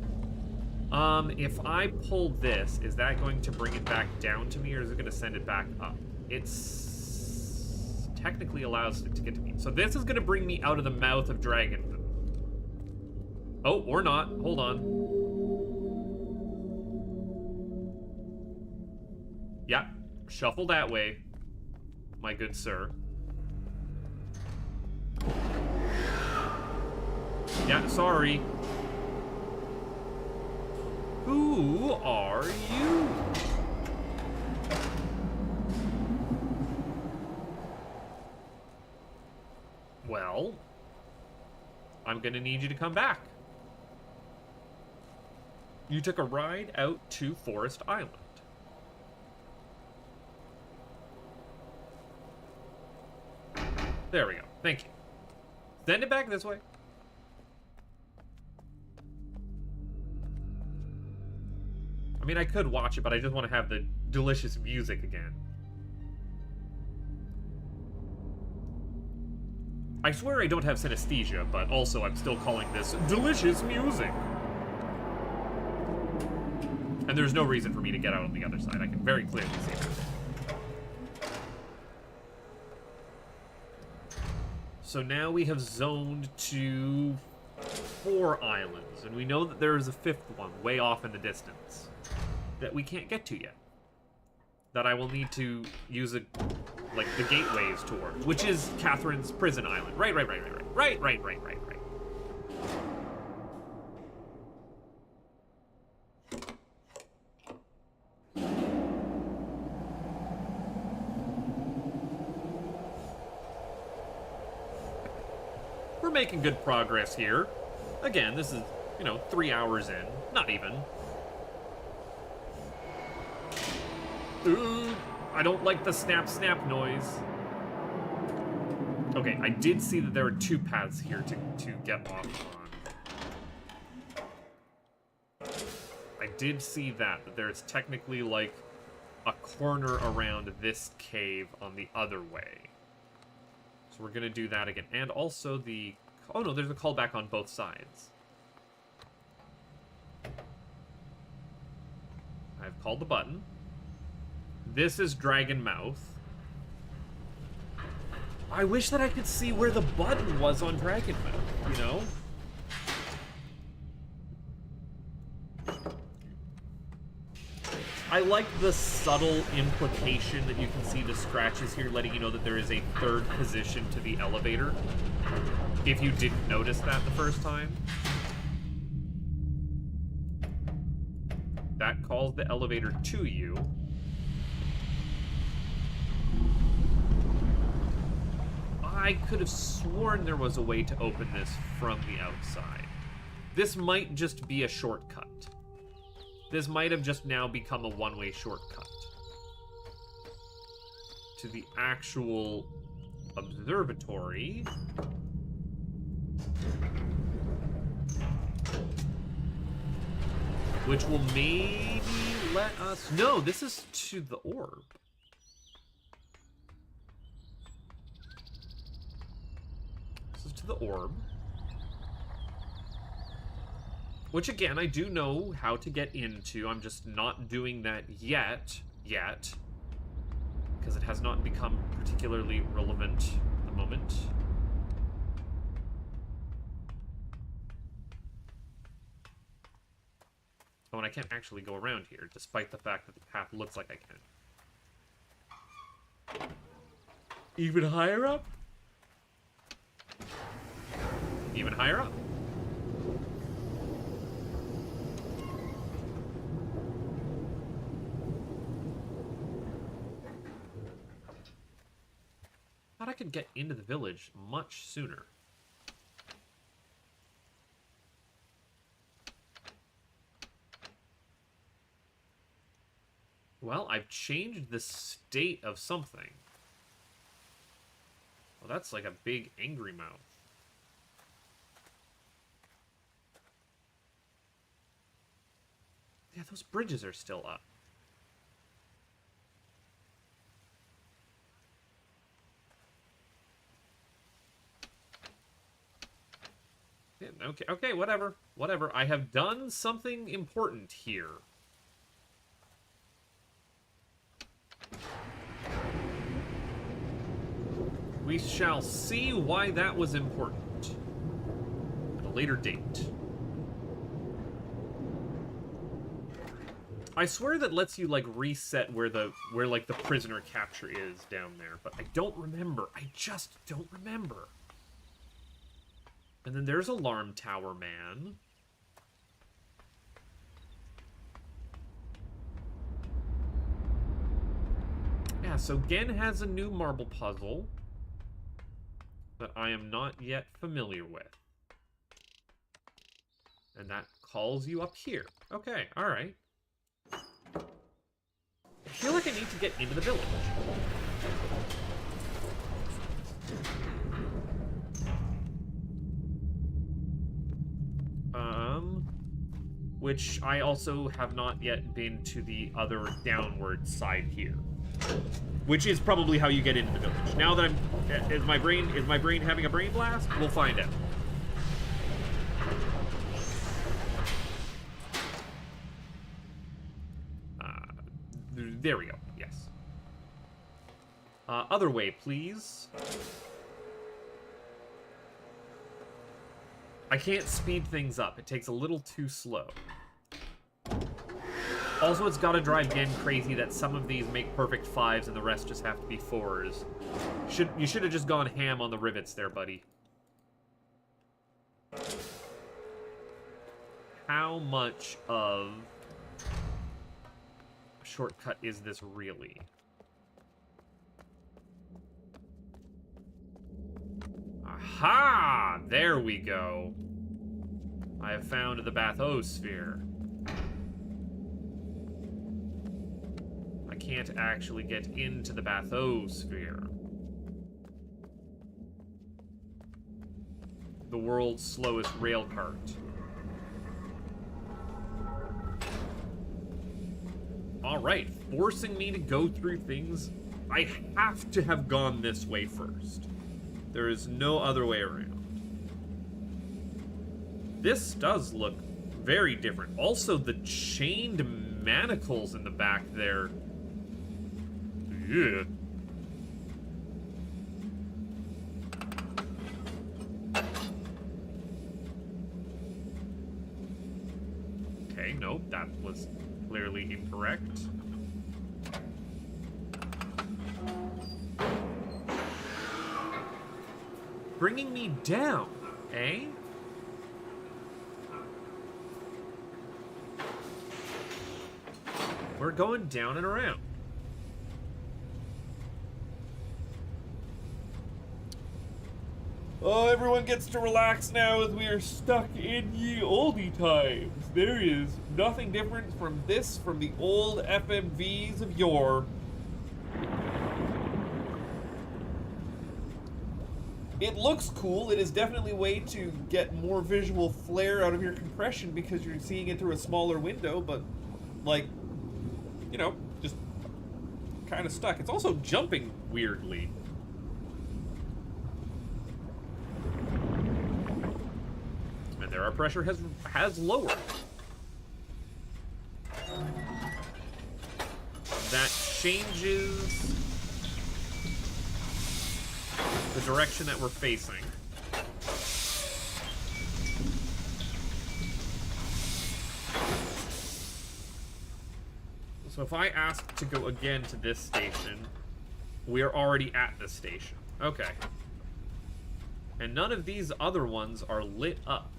If I pull this, is that going to bring it back down to me, or is it going to send it back up? It's... technically allows it to get to me. So this is going to bring me out of the mouth of Dragon. Oh, or not. Hold on. Yeah, shuffle that way, my good sir. Yeah, sorry. Who are you? Well, I'm gonna need you to come back. You took a ride out to Forest Island. There we go. Thank you. Send it back this way. I mean, I could watch it, but I just want to have the delicious music again. I swear I don't have synesthesia, but also I'm still calling this delicious music. And there's no reason for me to get out on the other side. I can very clearly see it. So now we have zoned to 4 islands, and we know that there is a 5th one way off in the distance that we can't get to yet. That I will need to use the gateways toward, which is Catherine's prison island. Right. We're making good progress here. Again, this is, 3 hours in. Not even. Ooh, I don't like the snap noise. Okay, I did see that there are 2 paths here to get off on. I did see that there's technically like a corner around this cave on the other way. So we're gonna do that again. And also the... Oh no, there's a callback on both sides. I've called the button. This is Dragon Mouth. I wish that I could see where the button was on Dragon Mouth, you know? I like the subtle implication that you can see the scratches here, letting you know that there is a 3rd position to the elevator. If you didn't notice that the first time. That calls the elevator to you. I could have sworn there was a way to open this from the outside. This might just be a shortcut. This might have just now become a one-way shortcut to the actual observatory. Which will maybe let us... No, this is to the orb. This is to the orb. Which, again, I do know how to get into. I'm just not doing that yet. Because it has not become particularly relevant at the moment. Oh, and I can't actually go around here, despite the fact that the path looks like I can. Even higher up? Even higher up. Thought I could get into the village much sooner. Well, I've changed the state of something. Well, that's like a big angry mouth. Yeah, those bridges are still up. Yeah, okay, whatever. I have done something important here. We shall see why that was important at a later date. I swear that lets you like reset where the prisoner capture is down there, but I don't remember. I just don't remember. And then there's Alarm Tower Man. Yeah, so Gen has a new marble puzzle that I am not yet familiar with. And that calls you up here. Okay, alright. I feel like I need to get into the village. Which I also have not yet been to the other downward side here. Which is probably how you get into the village. Now that I'm... Is my brain having a brain blast? We'll find out. There we go. Yes. Other way, please. I can't speed things up. It takes a little too slow. Also, it's gotta drive Gen crazy that some of these make perfect 5s and the rest just have to be 4s. You should have just gone ham on the rivets there, buddy. How much of a shortcut is this really? Aha! There we go. I have found the bathysphere. I can't actually get into the bathysphere. The world's slowest rail cart. Alright, forcing me to go through things. I have to have gone this way first. There is no other way around. This does look very different. Also, the chained manacles in the back there. Yeah. Okay, nope, that was clearly incorrect. Bringing me down, eh? We're going down and around. Oh, everyone gets to relax now as we are stuck in ye oldie times. There is nothing different from this from the old FMVs of yore. It looks cool. It is definitely a way to get more visual flair out of your compression because you're seeing it through a smaller window, but, like, you know, just kind of stuck. It's also jumping weirdly. And there our pressure has lowered. That changes the direction that we're facing. So if I ask to go again to this station, we're already at this station. Okay. And none of these other ones are lit up.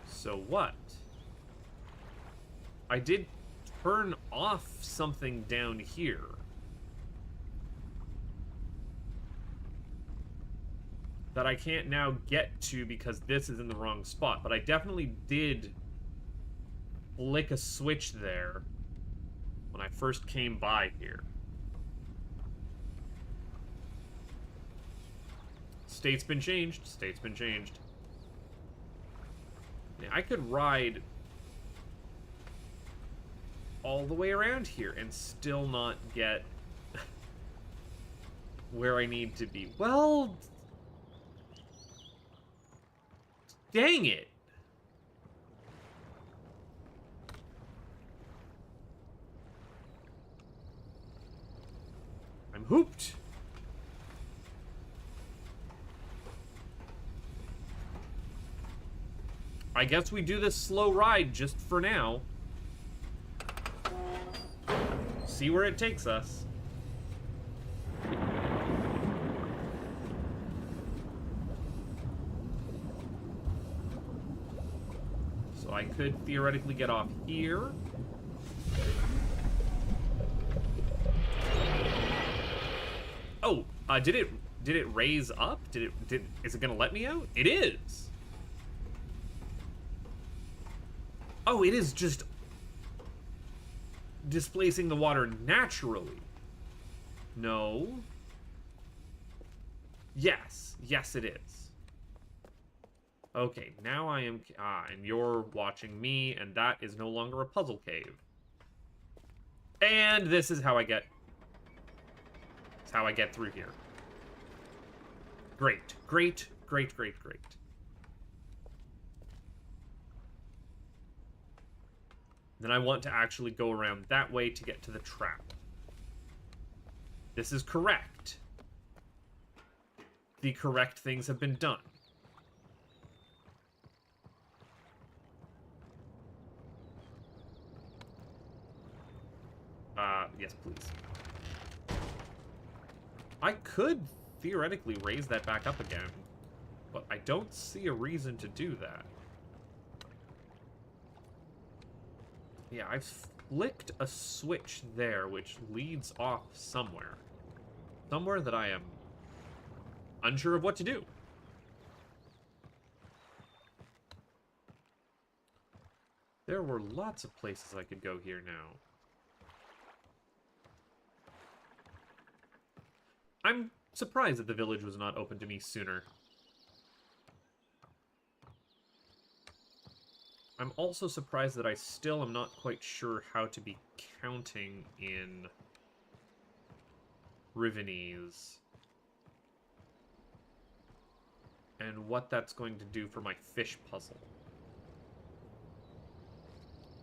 So what? I did turn off something down here. That I can't now get to because this is in the wrong spot. But I definitely did flick a switch there when I first came by here. State's been changed. State's been changed. Yeah, I could ride all the way around here and still not get where I need to be. Well, dang it. I'm hooped. I guess we do this slow ride just for now. See where it takes us. So I could theoretically get off here. Oh, did it raise up? Is it gonna let me out? It is. Oh, it is just displacing the water naturally. No. Yes. Yes, it is. Okay, now I am... and you're watching me, and that is no longer a puzzle cave. And this is how I get... It's how I get through here. Great. Great, great, great, great. Then I want to actually go around that way to get to the trap. This is correct. The correct things have been done. Yes, please. I could theoretically raise that back up again, but I don't see a reason to do that. Yeah, I've flicked a switch there, which leads off somewhere. Somewhere that I am unsure of what to do. There were lots of places I could go here now. I'm surprised that the village was not open to me sooner. I'm also surprised that I still am not quite sure how to be counting in Rivenese. And what that's going to do for my fish puzzle.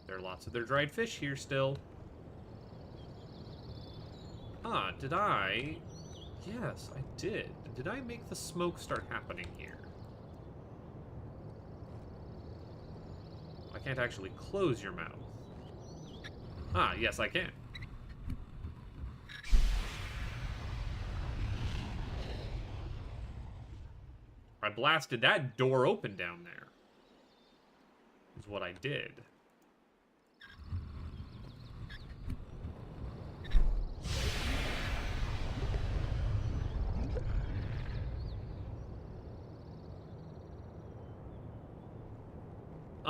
There are lots of their dried fish here still. Ah, did I? Yes, I did. Did I make the smoke start happening here? I can't actually close your mouth. Ah, yes, I can. I blasted that door open down there. Is what I did.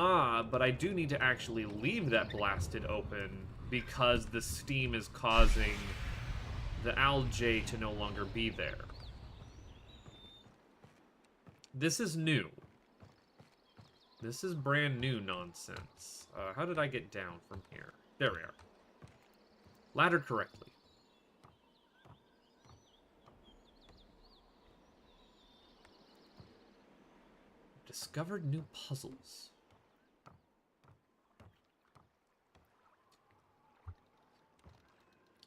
Ah, but I do need to actually leave that blasted open because the steam is causing the algae to no longer be there. This is new. This is brand new nonsense. How did I get down from here? There we are. Ladder correctly. Discovered new puzzles.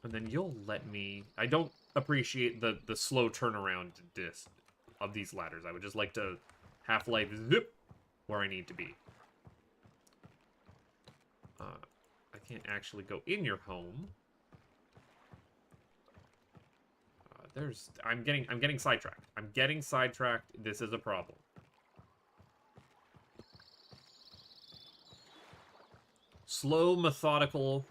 And then you'll let me... I don't appreciate the slow turnaround of these ladders. I would just like to Half-Life zip where I need to be. I can't actually go in your home. I'm getting sidetracked. I'm getting sidetracked. This is a problem. Slow, methodical...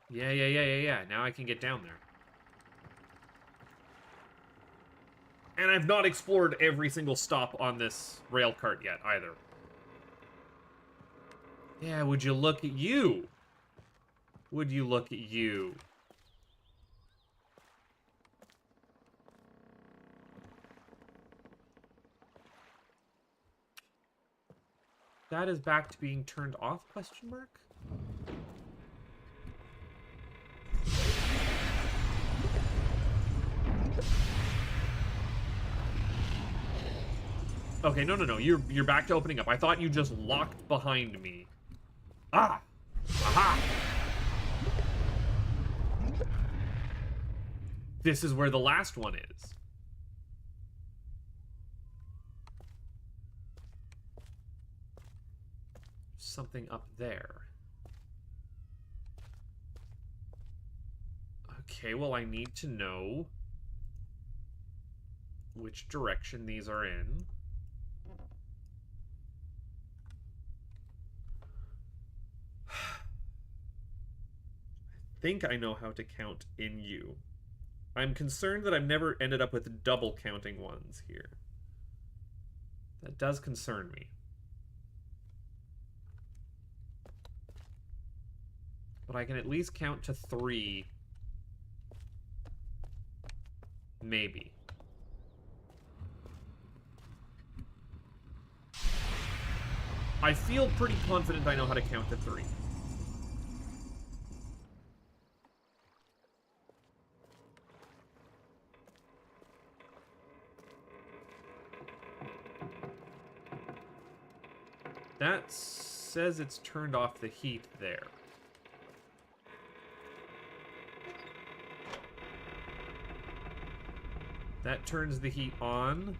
Yeah. Now I can get down there. And I've not explored every single stop on this rail cart yet, either. Yeah, would you look at you? Would you look at you? That is back to being turned off, question mark? Okay, no. You're back to opening up. I thought you just locked behind me. Ah! Aha! This is where the last one is. something up there. Okay, well, I need to know which direction these are in. I think I know how to count in U. I'm concerned that I've never ended up with double counting ones here. That does concern me. But I can at least count to 3. Maybe. I feel pretty confident I know how to count to 3. That says it's turned off the heat there. That turns the heat on.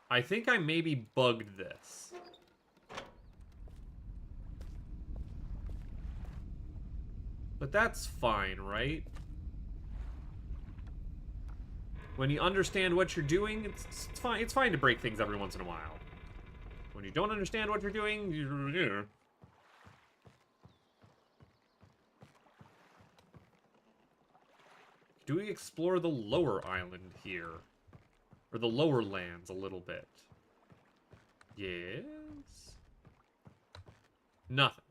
I think I maybe bugged this. But that's fine, right? When you understand what you're doing, it's fine. It's fine to break things every once in a while. When you don't understand what you're doing, you're... Do we explore the lower island here? Or the lower lands a little bit? Yes? Nothing.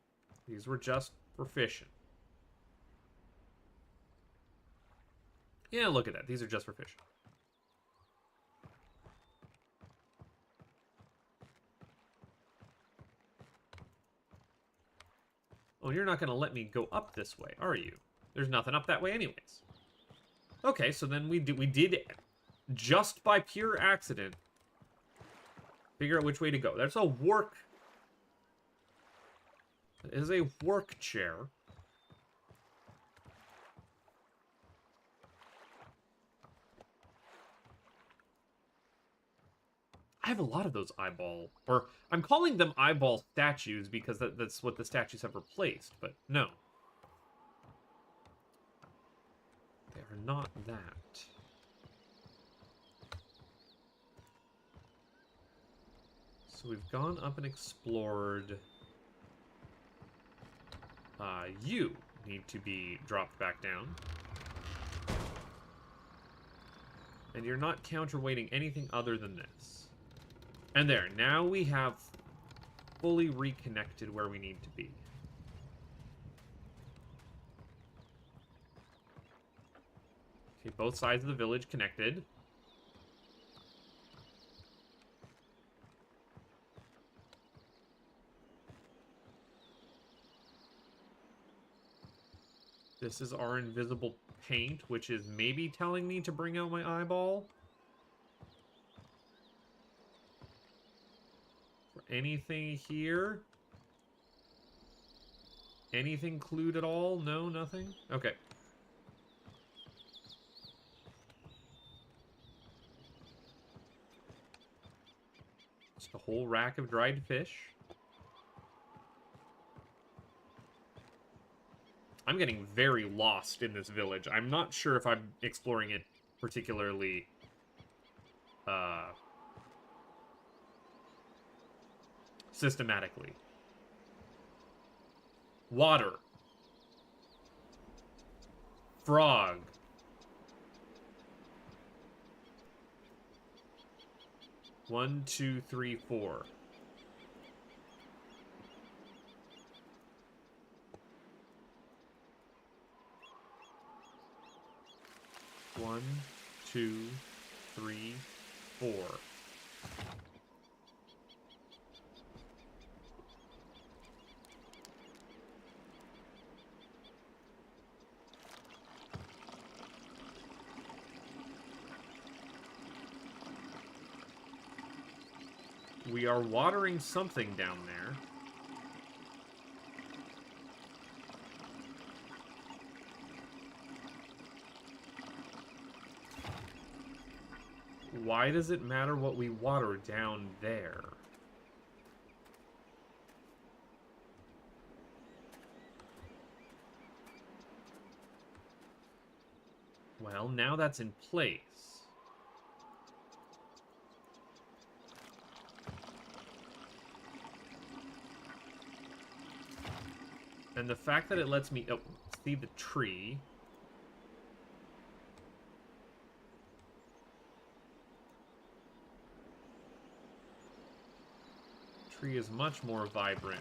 These were just for fishing. Yeah, look at that. These are just for fishing. Oh, you're not going to let me go up this way, are you? There's nothing up that way anyways. Okay, so then we did just by pure accident figure out which way to go. There's a work... It is a work chair. I have a lot of those eyeball... Or, I'm calling them eyeball statues because that's what the statues have replaced, but no. They are not that. So we've gone up and explored... you need to be dropped back down. And you're not counterweighting anything other than this. And there, now we have fully reconnected where we need to be. Okay, both sides of the village connected. This is our invisible paint, which is maybe telling me to bring out my eyeball. For anything here? Anything clued at all? No, nothing? Okay. Just a whole rack of dried fish. I'm getting very lost in this village. I'm not sure if I'm exploring it particularly systematically. Water. Frog. One, two, three, four. One, two, three, four. We are watering something down there. Why does it matter what we water down there? Well, now that's in place. And the fact that it lets me see the tree. Tree is much more vibrant.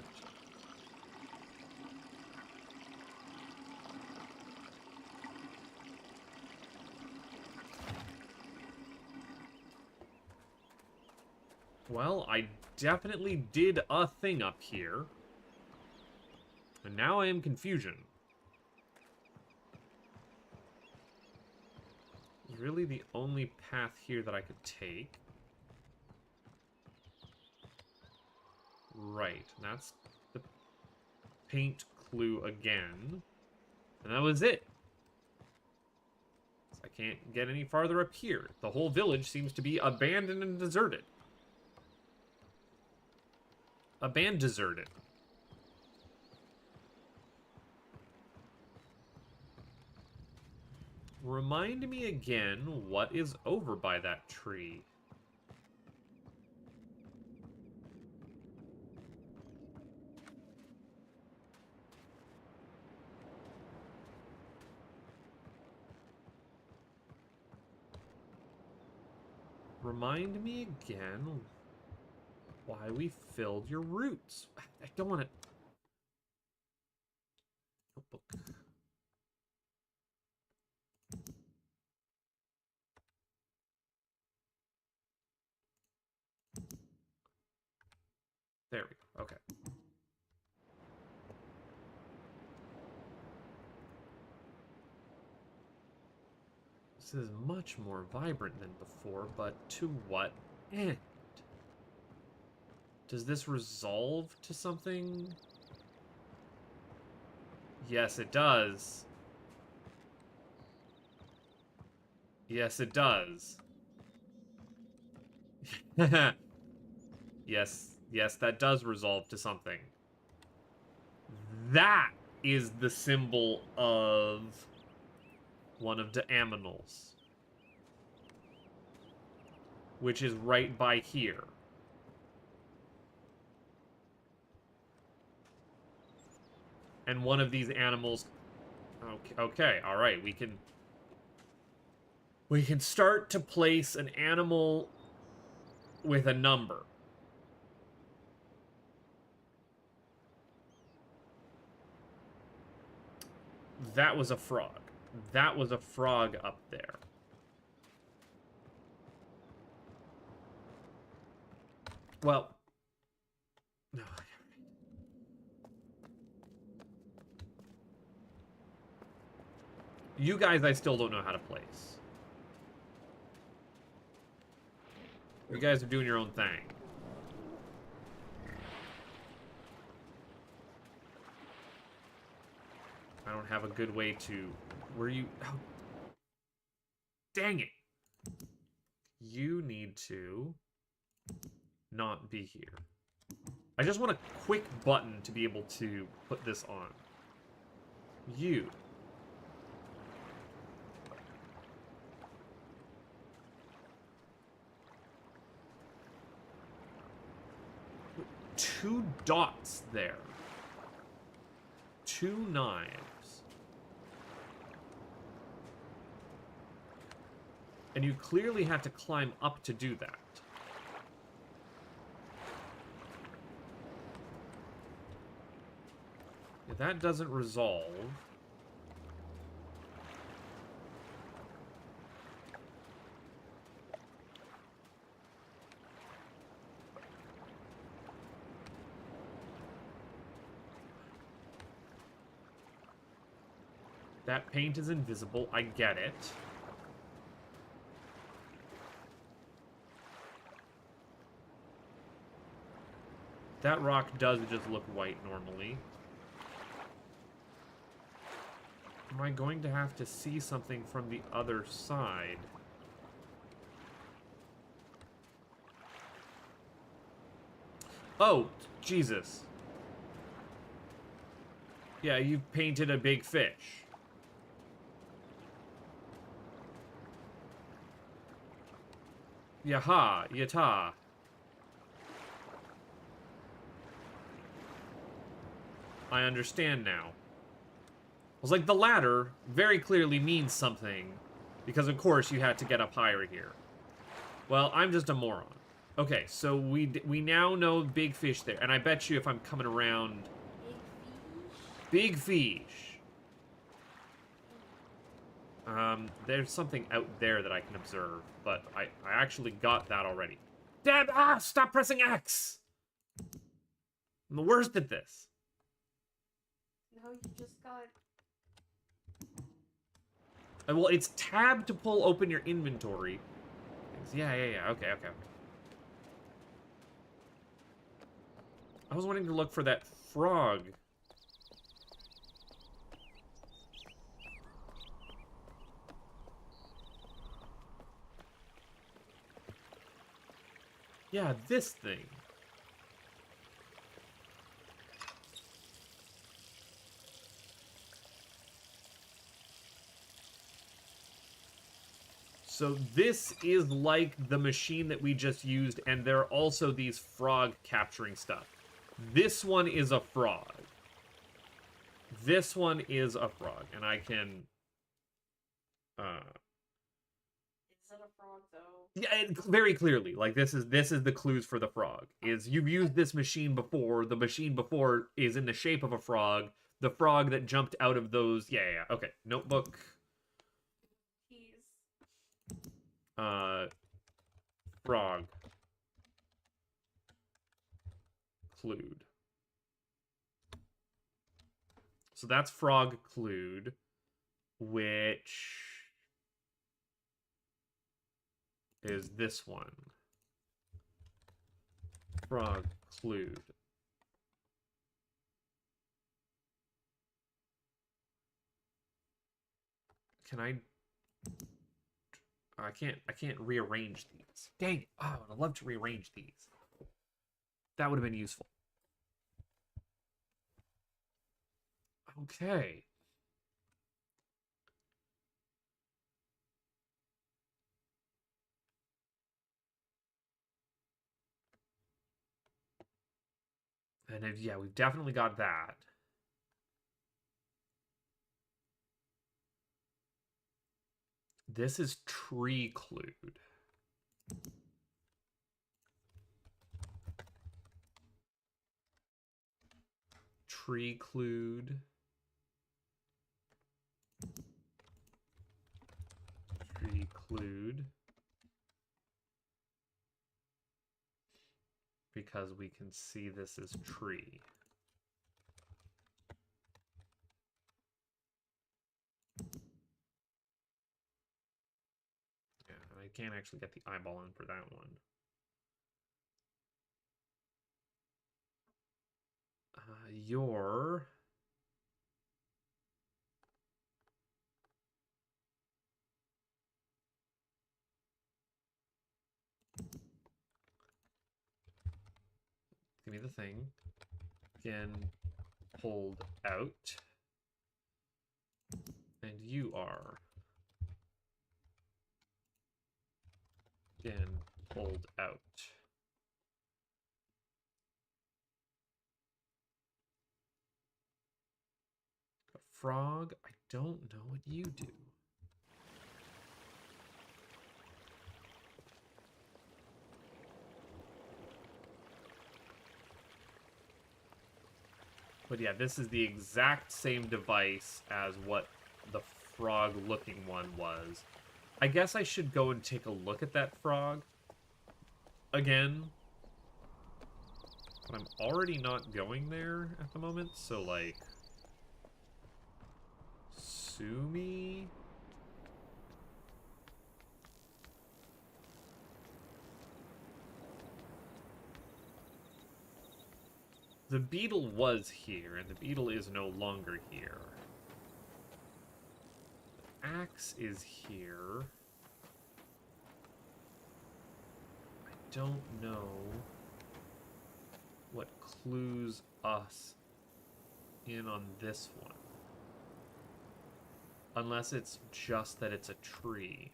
Well, I definitely did a thing up here. And now I am confusion. It's really the only path here that I could take. Right, that's the paint clue again. And that was it. I can't get any farther up here. The whole village seems to be abandoned and deserted. Deserted. Remind me again what is over by that tree. Remind me again why we filled your roots. I don't want to... Notebook. There we go. Okay. This is much more vibrant than before, but to what end? Does this resolve to something? Yes, it does. Yes, it does. Yes, that does resolve to something. That is the symbol of one of the aminals, which is right by here. And one of these animals... Okay, alright, we can start to place an animal with a number. That was a frog. That was a frog up there. Well... No. You guys, I still don't know how to place. You guys are doing your own thing. I don't have a good way to... Were you... Oh. Dang it! You need to not be here. I just want a quick button to be able to put this on. You. Two dots there. Two knives. And you clearly have to climb up to do that. If that doesn't resolve... That paint is invisible, I get it. That rock does just look white normally. Am I going to have to see something from the other side? Oh, Jesus. Yeah, you painted a big fish. Yaha, yata. I understand now. I was like, the ladder very clearly means something, because of course you had to get up higher here. Well, I'm just a moron. Okay, so we now know big fish there, and I bet you if I'm coming around... Big fish? Big fish. There's something out there that I can observe, but I actually got that already. Damn! Ah! Stop pressing X! I'm the worst at this. No, you just got... Well, it's tab to pull open your inventory. Yeah, okay. I was wanting to look for that frog. Yeah, this thing. So this is like the machine that we just used, and there are also these frog capturing stuff. This one is a frog. This one is a frog, and I can... Is it a frog, though? Yeah, very clearly. Like, this is the clues for the frog. Is you've used this machine before. The machine before is in the shape of a frog. The frog that jumped out of those... Yeah. Okay. Notebook. Keys. Frog. Clued. So that's frog clued, which is this one. Frog clued. Can I can't rearrange these. Dang it. Oh, I'd love to rearrange these. That would have been useful. Okay. And yeah, we've definitely got that. This is tree clued. Tree clued. Tree clued. Because we can see this as tree. Yeah, I can't actually get the eyeball in for that one. Your... Give me the thing. Again, pulled out. And you are... Again, pulled out. A frog, I don't know what you do. But yeah, this is the exact same device as what the frog-looking one was. I guess I should go and take a look at that frog again. But I'm already not going there at the moment, so like... Sue me? The beetle was here, and the beetle is no longer here. The axe is here. I don't know what clues us in on this one. Unless it's just that it's a tree.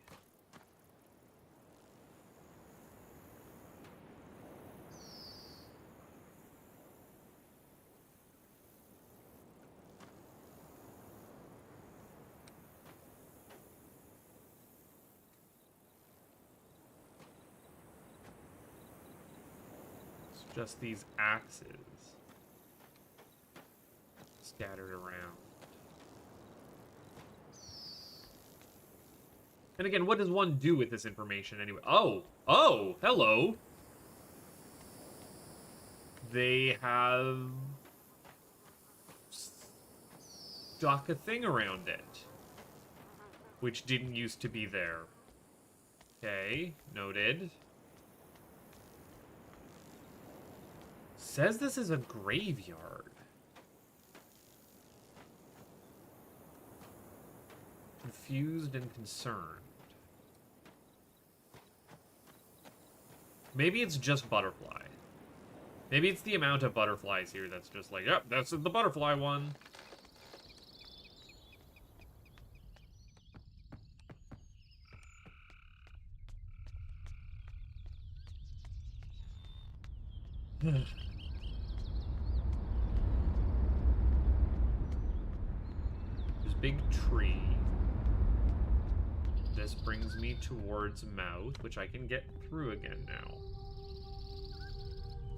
It's just these axes scattered around. And again, what does one do with this information anyway? Oh, hello. They have stuck a thing around it, which didn't used to be there. Okay, noted. Says this is a graveyard. Confused and concerned. Maybe it's just butterfly. Maybe it's the amount of butterflies here that's just like, yep, that's the butterfly one. This big tree. This brings me towards mouth, which I can get through again now.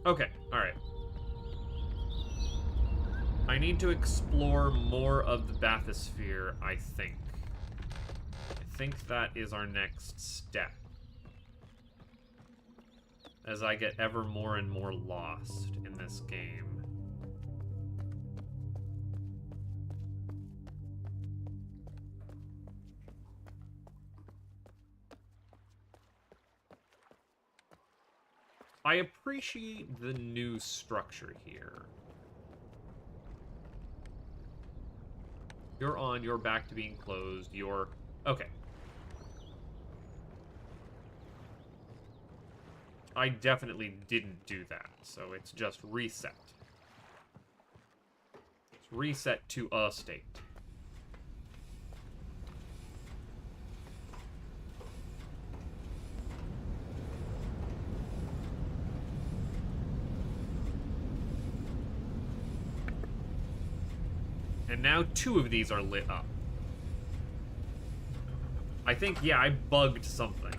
Okay, alright. I need to explore more of the bathysphere, I think. I think that is our next step. As I get ever more and more lost in this game. I appreciate the new structure here. You're on, you're back to being closed, you're... Okay. I definitely didn't do that, so it's just reset. It's reset to a state. And now 2 of these are lit up. I think, yeah, I bugged something.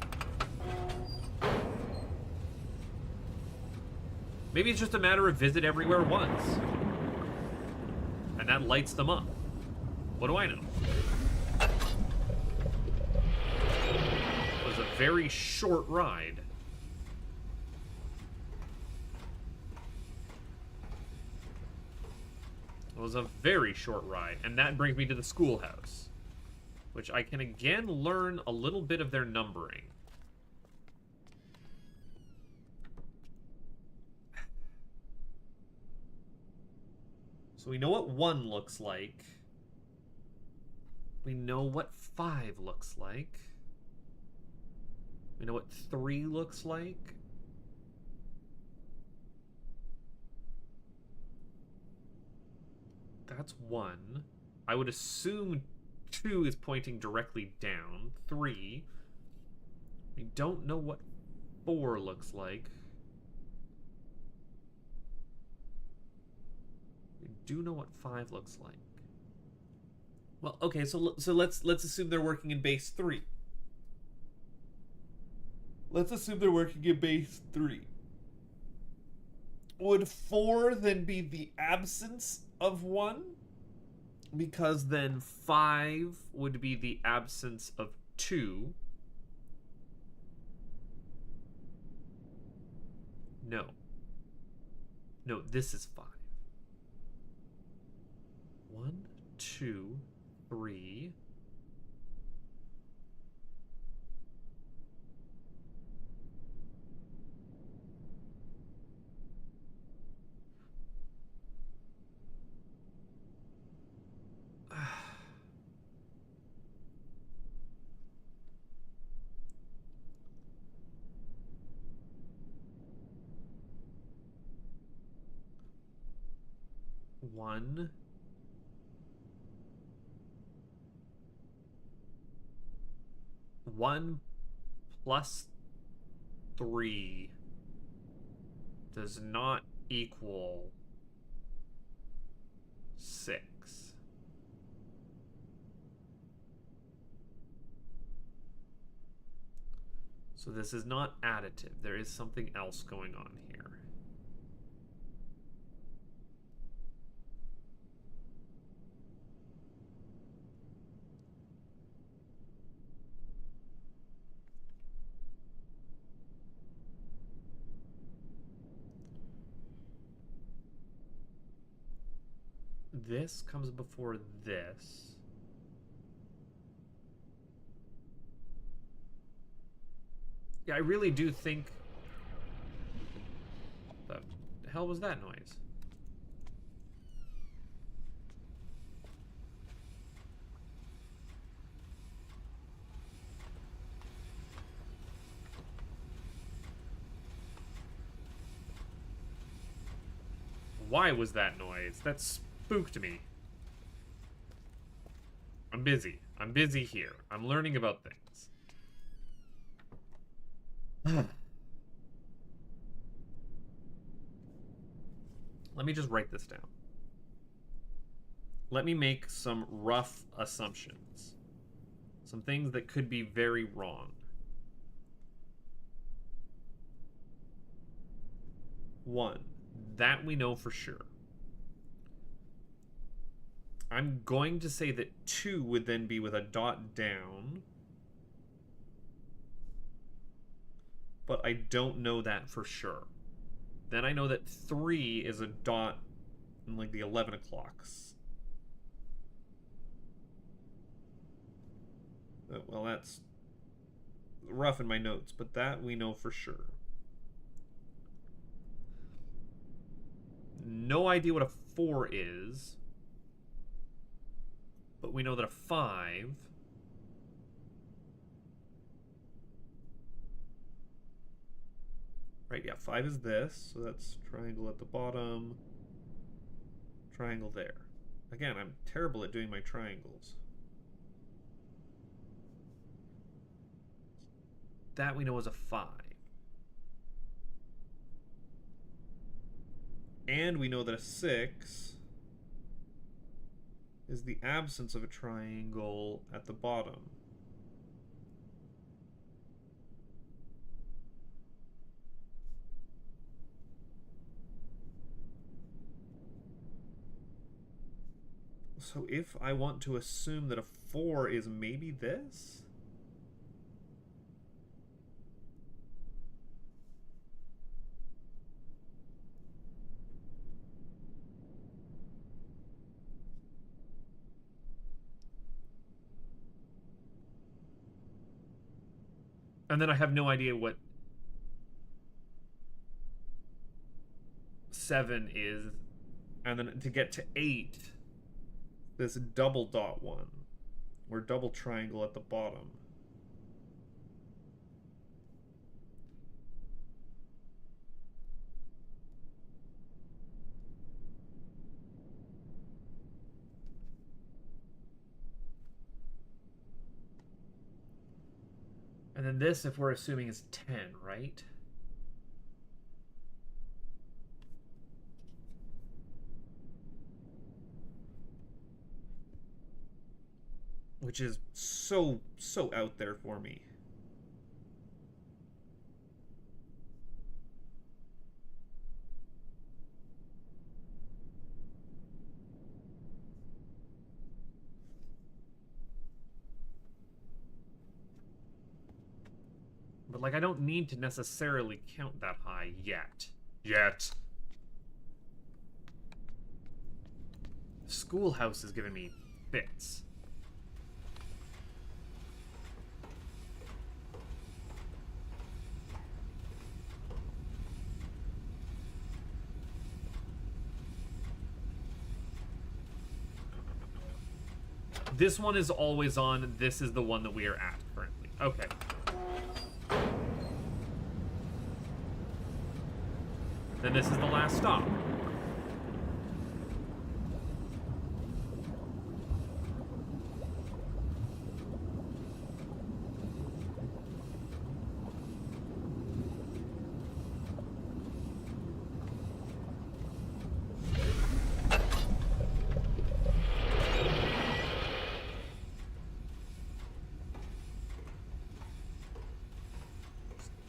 Maybe it's just a matter of visit everywhere once. And that lights them up. What do I know? It was a very short ride. It was a very short ride, and that brings me to the schoolhouse, which I can again learn a little bit of their numbering. So we know what 1 looks like. We know what 5 looks like. We know what 3 looks like. That's 1. I would assume 2 is pointing directly down. 3. We don't know what 4 looks like. We do know what 5 looks like. Well, okay, so let's assume they're working in base 3. Let's assume they're working in base 3. Would 4 then be the absence of 1? Because then 5 would be the absence of 2. No. No, this is 5. 1, 2, 3. 1. One plus 3 does not equal 6. So this is not additive. There is something else going on here. This comes before this. Yeah, I really do think... The hell was that noise? Why was that noise? That spooked me. I'm busy. I'm busy here. I'm learning about things. Let me just write this down. Let me make some rough assumptions. Some things that could be very wrong. 1. That we know for sure. I'm going to say that 2 would then be with a dot down. But I don't know that for sure. Then I know that 3 is a dot in like the 11 o'clocks. Well, that's rough in my notes, but that we know for sure. No idea what a 4 is, but we know that a 5... Right, yeah, 5 is this, so that's triangle at the bottom, triangle there. Again, I'm terrible at doing my triangles. That we know is a 5. And we know that a 6 is the absence of a triangle at the bottom. So if I want to assume that a 4 is maybe this? And then I have no idea what 7 is. And then to get to 8... this double dot one, or double triangle at the bottom. And then this, if we're assuming, is 10, right? Which is so out there for me. But, like, I don't need to necessarily count that high yet. Schoolhouse is giving me fits. This one is always on. This is the one that we are at currently. Okay. Then this is the last stop.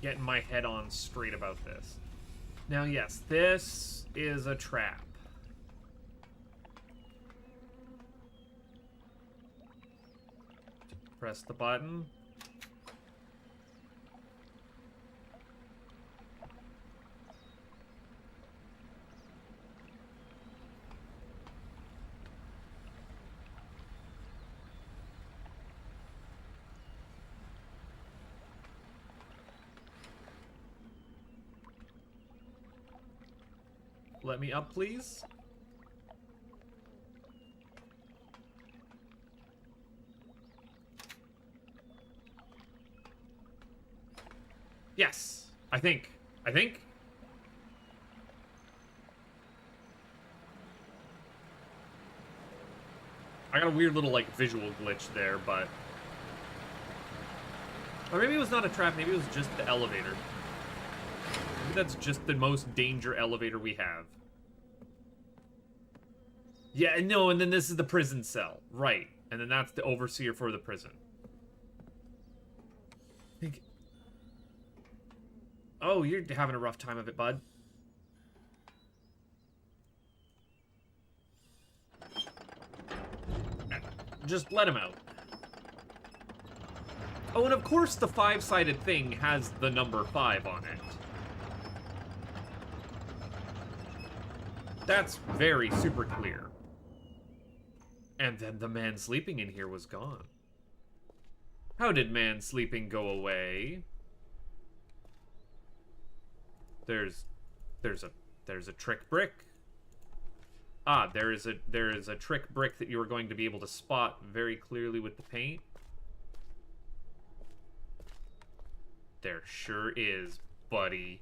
getting my head on straight about this. Now, yes, this is a trap. Press the button. Let me up, please. Yes, I think. I got a weird little, like, visual glitch there, but... Or maybe it was not a trap, maybe it was just the elevator. Maybe that's just the most danger elevator we have. Yeah, no, and then this is the prison cell. Right. And then that's the overseer for the prison. I think... Oh, you're having a rough time of it, bud. Just let him out. Oh, and of course the 5-sided thing has the number 5 on it. That's very super clear. And then the man sleeping in here was gone. How did man sleeping go away? There's a trick brick. Ah, there is a trick brick that you are going to be able to spot very clearly with the paint. There sure is, buddy.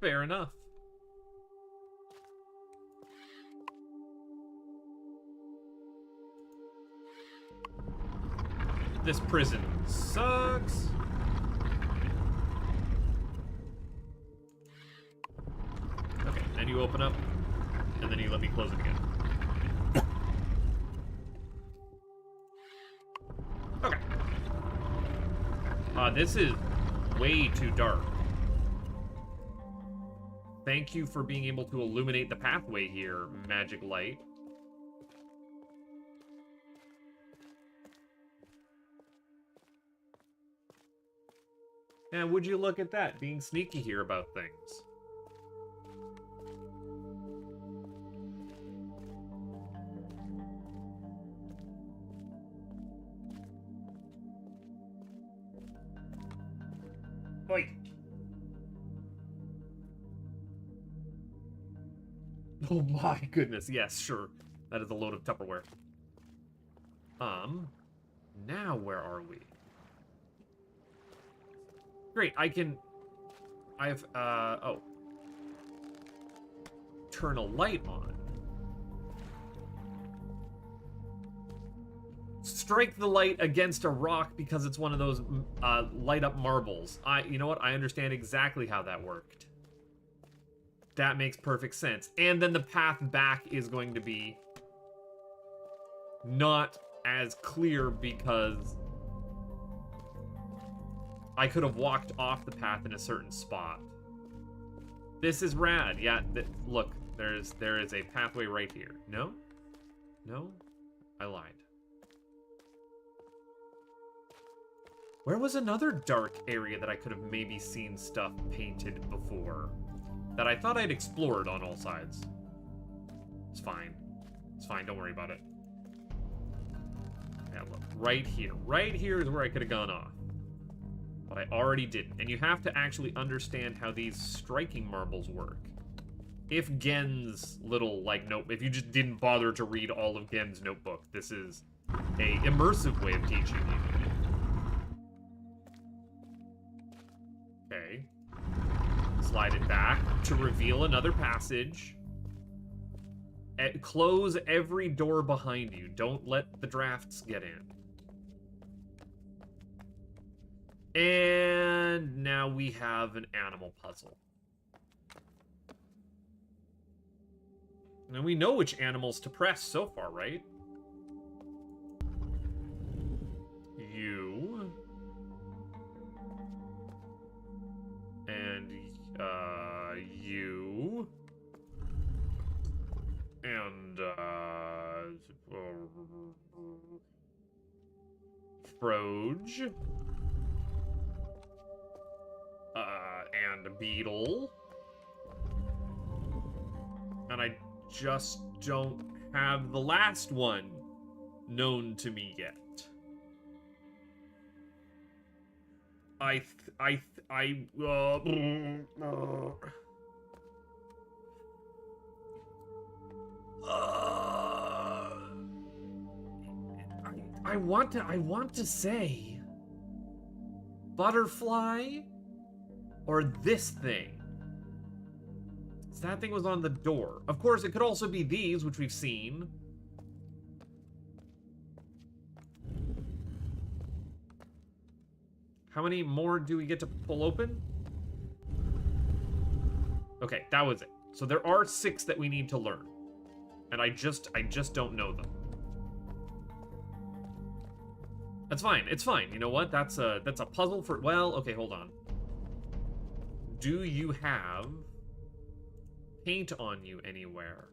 Fair enough. This prison sucks. Okay, and you open up, and then you let me close it again. Okay. This is way too dark. Thank you for being able to illuminate the pathway here, magic light. And would you look at that, being sneaky here about things. Oi. Oh my goodness, yes, sure. That is a load of Tupperware. Now where are we? Great, oh. Turn a light on. Strike the light against a rock because it's one of those light up marbles. You know what? I understand exactly how that worked. That makes perfect sense. And then the path back is going to be not as clear because I could have walked off the path in a certain spot. This is rad. Yeah, look, there is a pathway right here. No? No? I lied. Where was another dark area that I could have maybe seen stuff painted before? That I thought I'd explored on all sides. It's fine. It's fine, don't worry about it. Yeah, look, right here. Right here is where I could have gone off. But I already didn't. And you have to actually understand how these striking marbles work. If Gen's little, like, note, if you just didn't bother to read all of Gen's notebook, this is a immersive way of teaching you. Okay. Slide it back to reveal another passage. Close every door behind you. Don't let the drafts get in. And now we have an animal puzzle. And we know which animals to press so far, right? You. And, you. And, Froge. And Beetle. And I just don't have the last one known to me yet. I want to say butterfly or this thing. So that thing was on the door. Of course, it could also be these, which we've seen. How many more do we get to pull open? Okay, that was it. So there are 6 that we need to learn. And I just don't know them. That's fine. It's fine. You know what? That's a puzzle for... Well, okay, hold on. Do you have paint on you anywhere?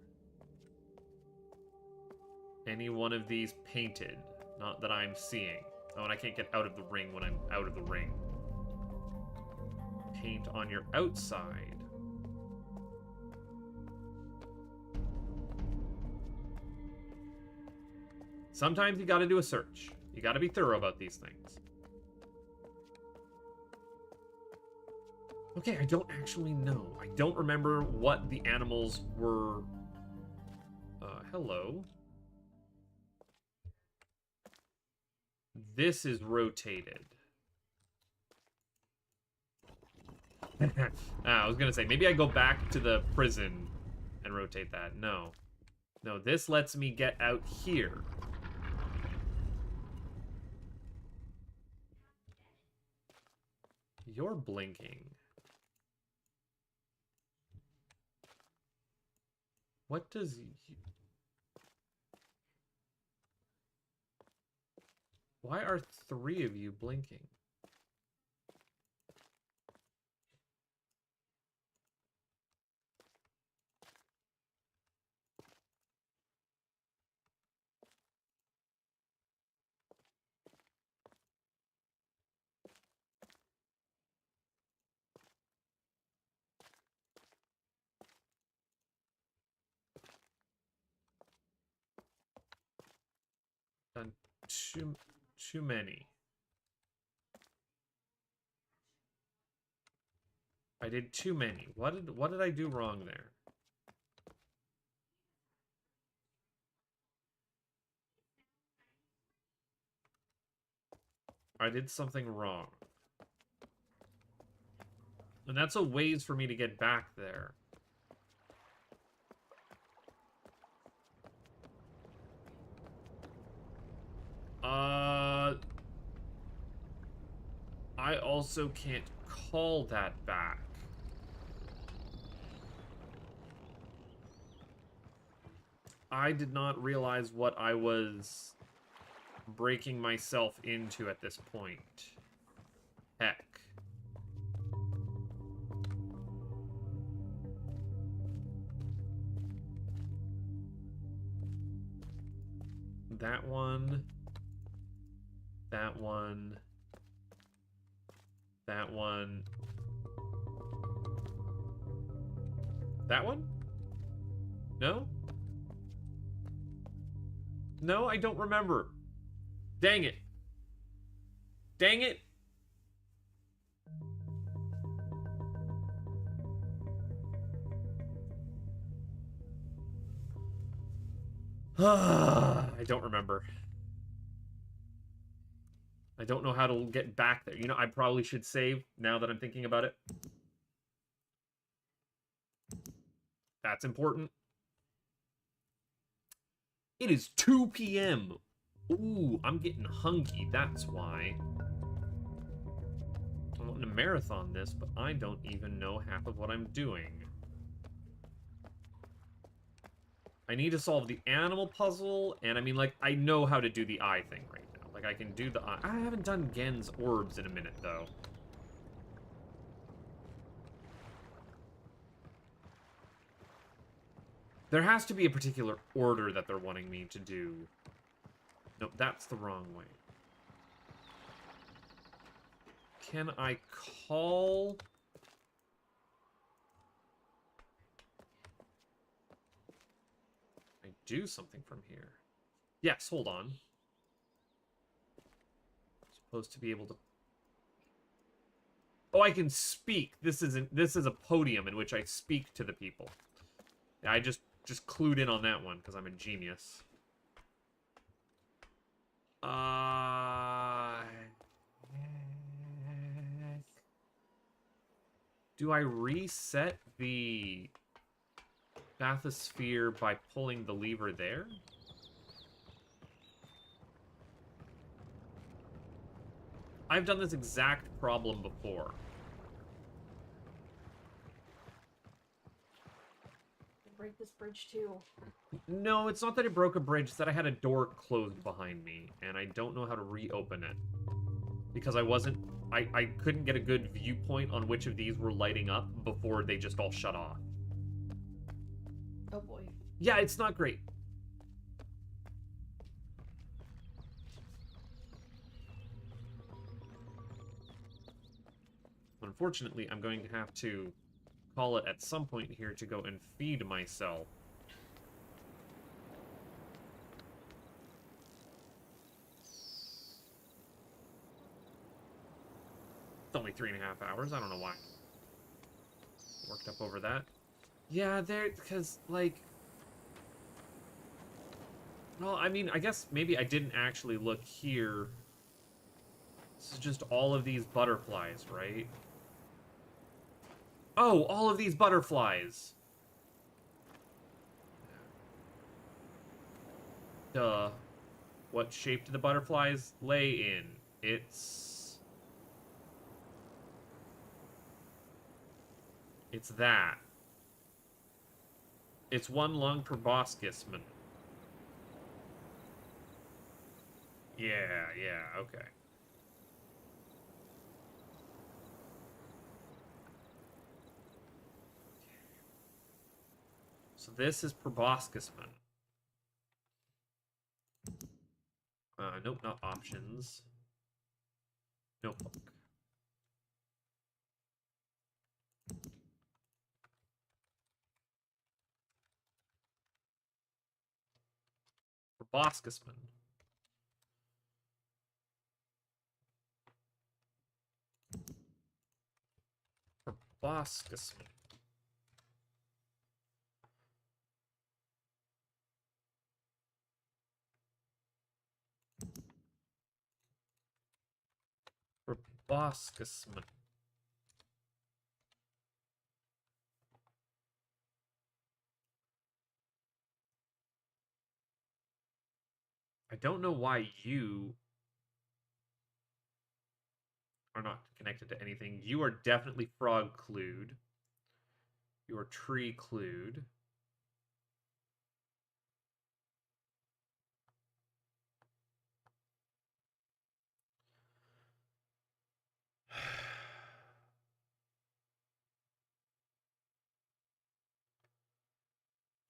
Any one of these painted? Not that I'm seeing. Oh, and I can't get out of the ring when I'm out of the ring. Paint on your outside. Sometimes you gotta do a search. You gotta be thorough about these things. Okay, I don't actually know. I don't remember what the animals were. Hello. This is rotated. I was gonna say, maybe I go back to the prison and rotate that. No. No, this lets me get out here. You're blinking. What does you... Why are 3 of you blinking? Done too many. I did too many. What did I do wrong there? I did something wrong. And that's a ways for me to get back there. I also can't call that back. I did not realize what I was breaking myself into at this point. Heck. That one. That one. That one. That one? No? No, I don't remember. Dang it. Dang it. I don't remember. I don't know how to get back there. You know, I probably should save now that I'm thinking about it. That's important. It is 2 p.m. Ooh, I'm getting hungry. That's why. I want to marathon this, but I don't even know half of what I'm doing. I need to solve the animal puzzle, and I mean, like, I know how to do the eye thing right now. Like, I can do the eye. I haven't done Gen's orbs in a minute, though. There has to be a particular order that they're wanting me to do. Nope, that's the wrong way. Can I call... I do something from here. Yes, hold on. Supposed to be able to... Oh, I can speak. This is a podium in which I speak to the people. Yeah, I just clued in on that one because I'm a genius. Do I reset the bathysphere by pulling the lever there? I've done this exact problem before. Break this bridge too. No, it's not that it broke a bridge, it's that I had a door closed behind me, and I don't know how to reopen it. Because I couldn't get a good viewpoint on which of these were lighting up before they just all shut off. Oh boy. Yeah, it's not great. Unfortunately, I'm going to have to call it at some point here to go and feed myself. It's only 3.5 hours. I don't know why. Worked up over that. Yeah, because, like... Well, I mean, I guess maybe I didn't actually look here. This is just all of these butterflies, right? Oh, all of these butterflies! Duh. What shape do the butterflies lay in? It's that. It's one lung proboscisman. Yeah, okay. So this is proboscisman. Nope, not options. Notebook. Proboscisman. Proboscisman. Proboscisman. I don't know why you are not connected to anything. You are definitely frog-clued. You are tree-clued.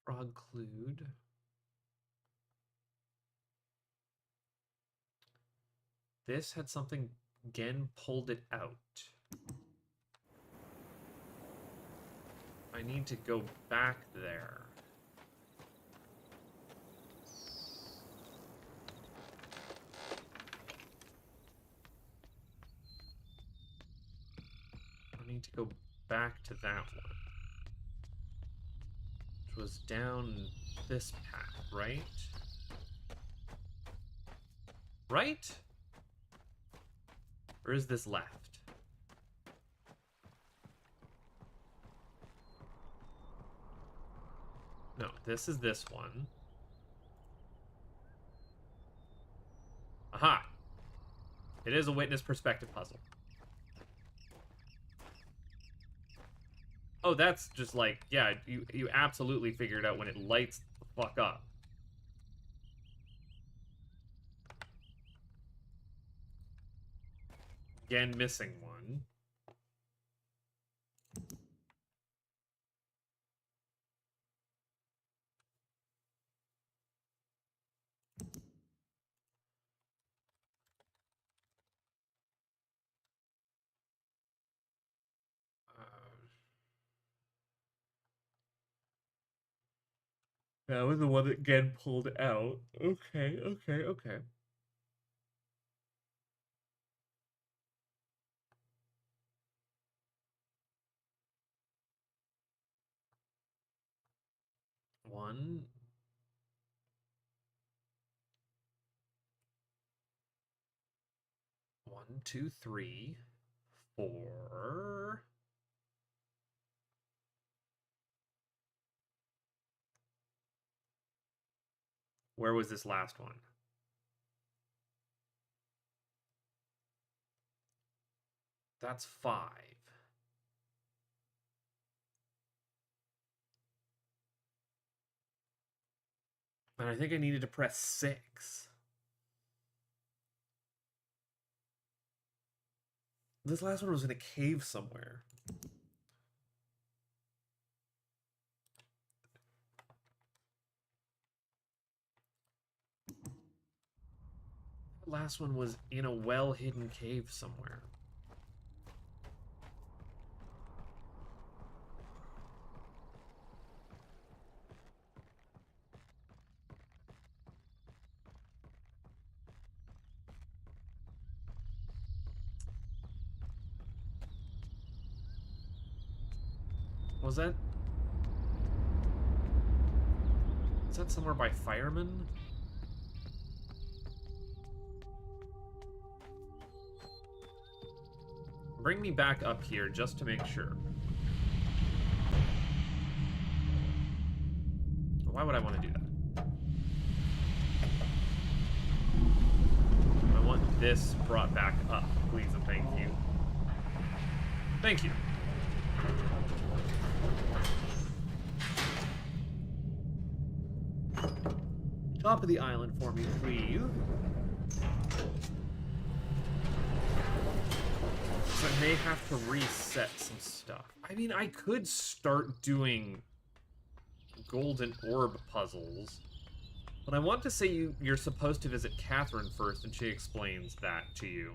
Frog-clued. This had something... Again, pulled it out. I need to go back there. I need to go back to that one. Which was down this path, right? Right? Or is this left? No, this is this one. Aha! It is a witness perspective puzzle. Oh, that's just like, yeah, you absolutely figured out when it lights the fuck up. Again, missing one. That was the one that again pulled out. Okay, okay, okay. One. One, two, three, four. Where was this last one? That's 5. And I think I needed to press 6. This last one was in a cave somewhere. The last one was in a well-hidden cave somewhere. Was that... Is that somewhere by Fireman? Bring me back up here just to make sure. Why would I want to do that? I want this brought back up, please and thank you. Thank you. Top of the island for me, please. So I may have to reset some stuff. I mean, I could start doing golden orb puzzles, but I want to say you're supposed to visit Catherine first, and she explains that to you.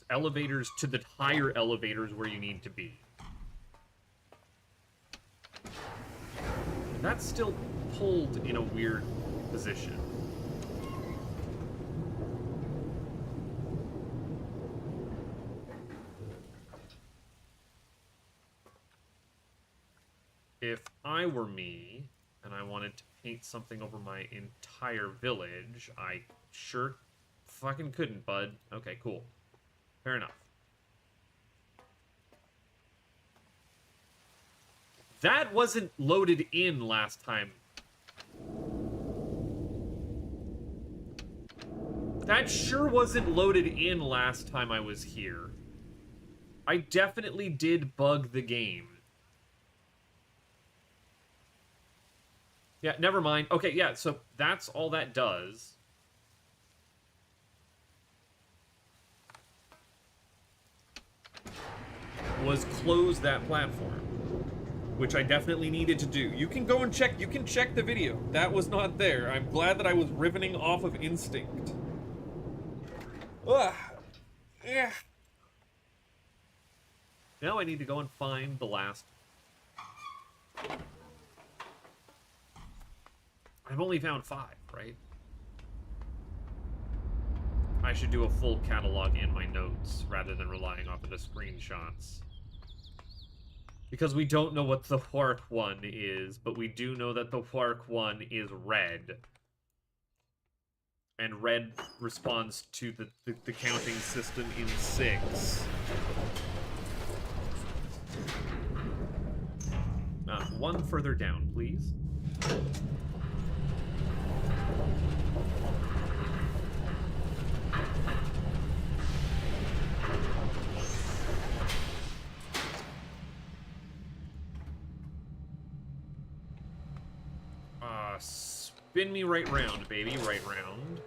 Elevators to the higher elevators where you need to be. That's still pulled in a weird position. If I were me, and I wanted to paint something over my entire village, I sure fucking couldn't, bud. Okay, cool. Fair enough. That wasn't loaded in last time. That sure wasn't loaded in last time I was here. I definitely did bug the game. Yeah, never mind. Okay, yeah, so that's all that does. Was close that platform, which I definitely needed to do. You can go and check, you can check the video. That was not there. I'm glad that I was rivening off of instinct. Ugh. Yeah. Now I need to go and find the last. I've only found 5, right? I should do a full catalog in my notes rather than relying off of the screenshots. Because we don't know what the Wark one is, but we do know that the Wark one is red. And red responds to the counting system in 6. One further down, please. Spin me right round, baby, right round.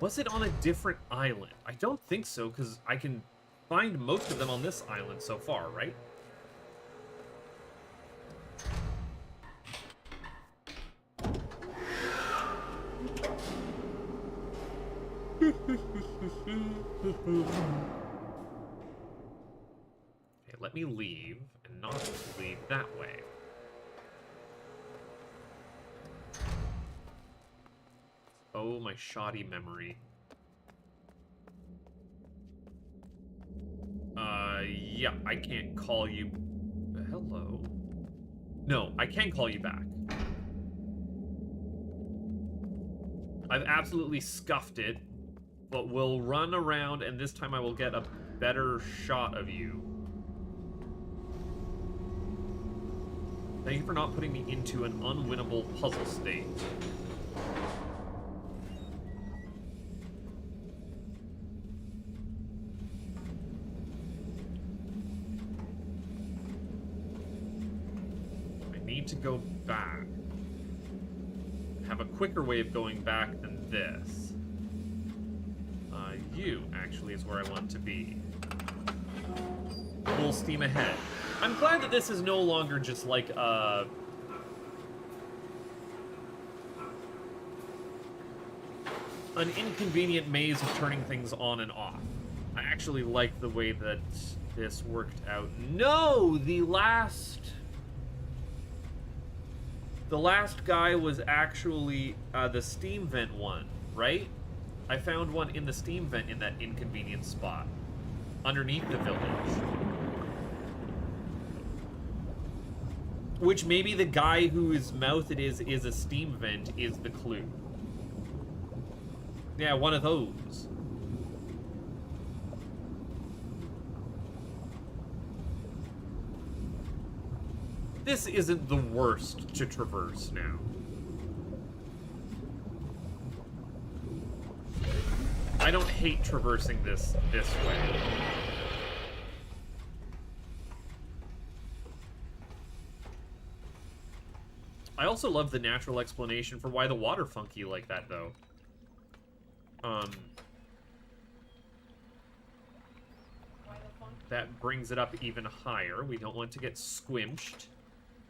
Was it on a different island? I don't think so, because I can find most of them on this island so far, right? Okay, let me leave, and not leave that way. Oh, my shoddy memory. Yeah, I can't call you... Hello? No, I can call you back. I've absolutely scuffed it, but we'll run around, and this time I will get a better shot of you. Thank you for not putting me into an unwinnable puzzle state. To go back. Have a quicker way of going back than this. You, actually, is where I want to be. Full steam ahead. I'm glad that this is no longer just like, an inconvenient maze of turning things on and off. I actually like the way that this worked out. No! The last guy was actually the steam vent one, right? I found one in the steam vent in that inconvenient spot. Underneath the village. Which maybe the guy whose mouth it is a steam vent is the clue. Yeah, one of those. This isn't the worst to traverse now. I don't hate traversing this way. I also love the natural explanation for why the water funky like that, though. That brings it up even higher. We don't want to get squinched.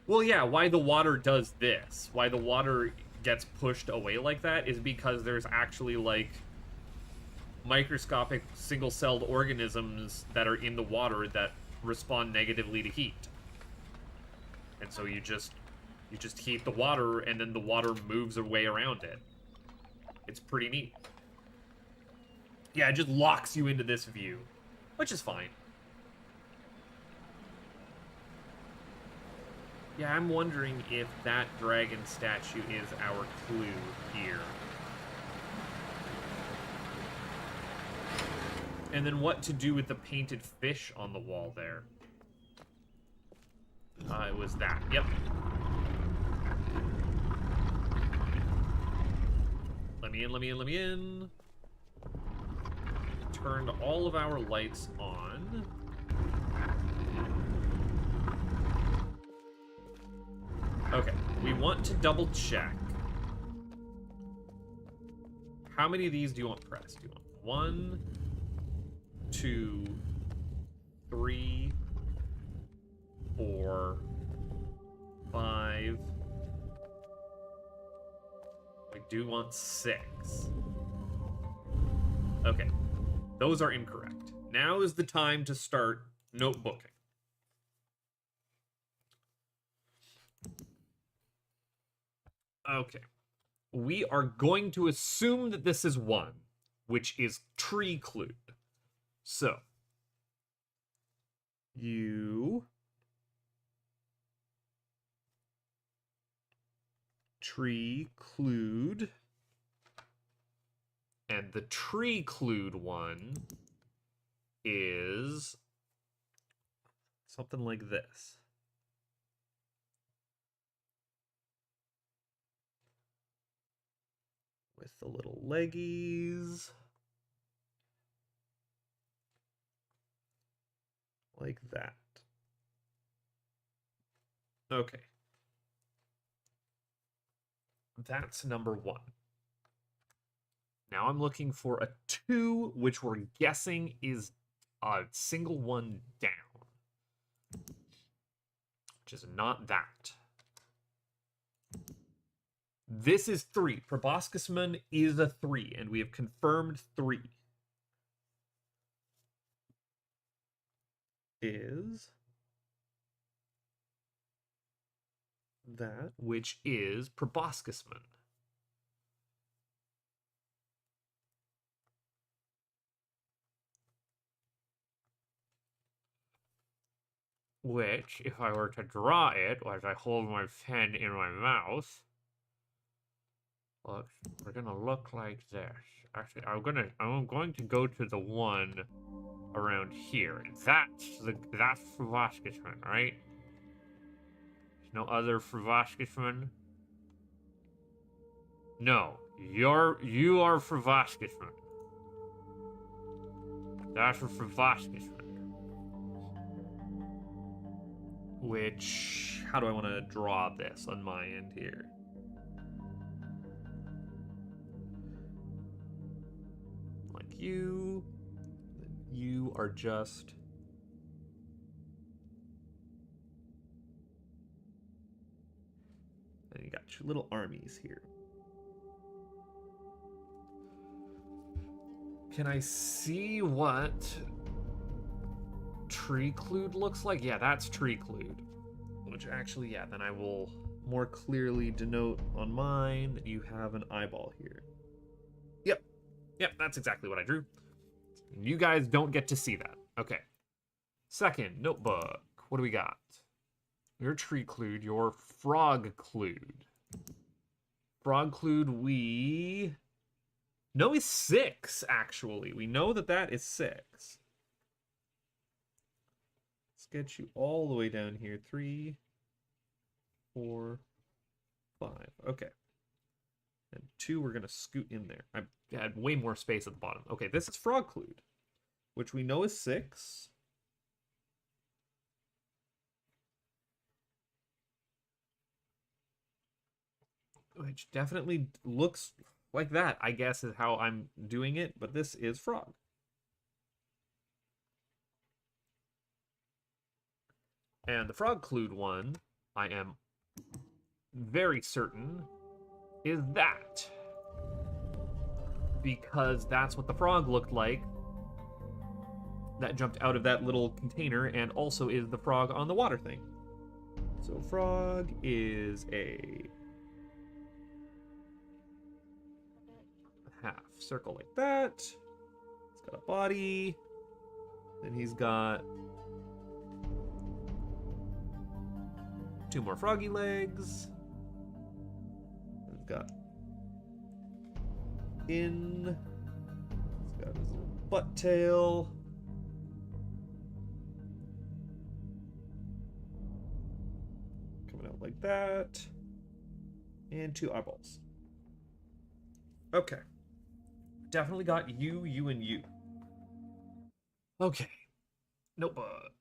Well, yeah, why the water does this, why the water gets pushed away like that, is because there's actually, like, microscopic single-celled organisms that are in the water that respond negatively to heat. And so you just heat the water, and then the water moves away around it. It's pretty neat. Yeah, it just locks you into this view, which is fine. Yeah, I'm wondering if that dragon statue is our clue here. And then what to do with the painted fish on the wall there. It was that. Yep. Let me in, let me in, let me in. Turned all of our lights on. Okay, we want to double check. How many of these do you want pressed? Do you want 1, 2, 3, 4, 5. We do want 6. Okay, those are incorrect. Now is the time to start notebooking. Okay. We are going to assume that this is 1, which is tree clued. So, you tree clued, and the tree clued one is something like this. the little leggies. Like that. Okay. That's number 1. Now I'm looking for a 2, which we're guessing is a single one down. Which is not that. This is 3. Proboscisman is a 3, and we have confirmed 3. Is that, which is Proboscisman. Which, if I were to draw it as I hold my pen in my mouth, look, we're gonna look like this. Actually, I'm going to go to the one around here. That's Proboscisman, right? There's no other Proboscisman. No, you are Proboscisman. That's a Proboscisman. Which, how do I want to draw this on my end here? Like you are just... And you got your little armies here. Can I see what Treeclude looks like? Yeah, that's Treeclude. Which actually, yeah, then I will more clearly denote on mine that you have an eyeball here. Yep, that's exactly what I drew. You guys don't get to see that. Okay. Second, notebook. What do we got? Your Treeclude, your Frogclude. Frogclude, we know is 6, actually. We know that that is 6. Let's get you all the way down here. 3, 4, 5. Okay. And 2, we're going to scoot in there. I had way more space at the bottom. Okay, this is Frogclude, which we know is 6. Which definitely looks like that, I guess, is how I'm doing it. But this is Frog. And the Frogclude one, I am very certain, is that. Because that's what the frog looked like. That jumped out of that little container, and also is the frog on the water thing. So frog is a half circle like that. It's got a body. Then he's got 2 more froggy legs. He's got in. He's got his little butt tail. Coming out like that. And 2 eyeballs. Okay. Definitely got you, you, and you. Okay. Notebook.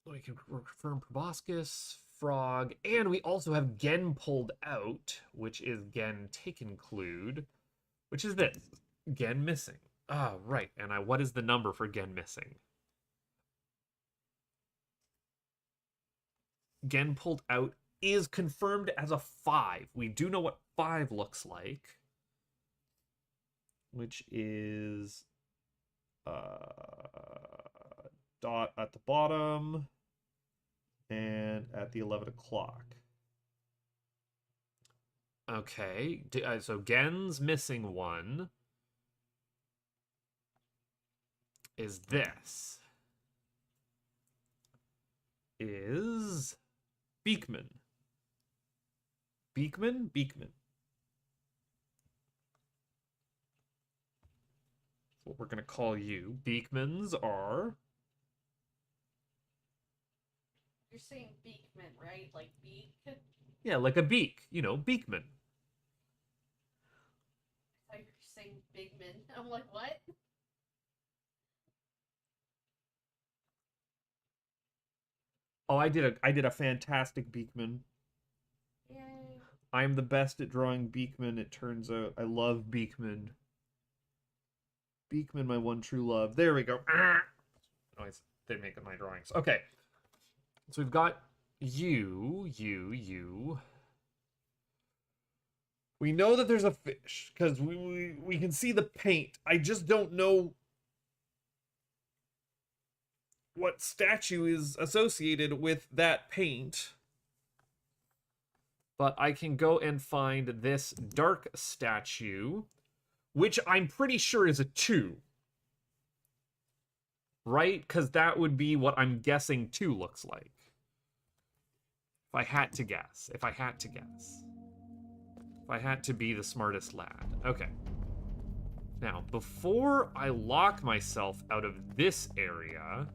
We can confirm Proboscis, Frog, and we also have Gen pulled out, which is Gen taken clued, which is this. Gen missing. Ah, right. And what is the number for Gen missing? Gen pulled out is confirmed as a 5. We do know what 5 looks like, which is dot at the bottom and at the 11 o'clock. Okay, so Gen's missing one is this. Is Beekman. Beekman? Beekman. That's what we're going to call you. Beekmans are... You're saying Beekman, right? Like beak? Yeah, like a beak. You know, Beekman. fantastic Bigman. I'm like, what? Oh, I did a fantastic Beekman. Yay. I am the best at drawing Beekman, it turns out. I love Beekman. Beekman, my one true love. There we go. Noise. They make my drawings. Okay. So we've got you. We know that there's a fish, because we can see the paint. I just don't know what statue is associated with that paint. But I can go and find this dark statue, which I'm pretty sure is a 2. Right? Because that would be what I'm guessing 2 looks like. If I had to guess. If I had to be the smartest lad. Okay. Now, before I lock myself out of this area,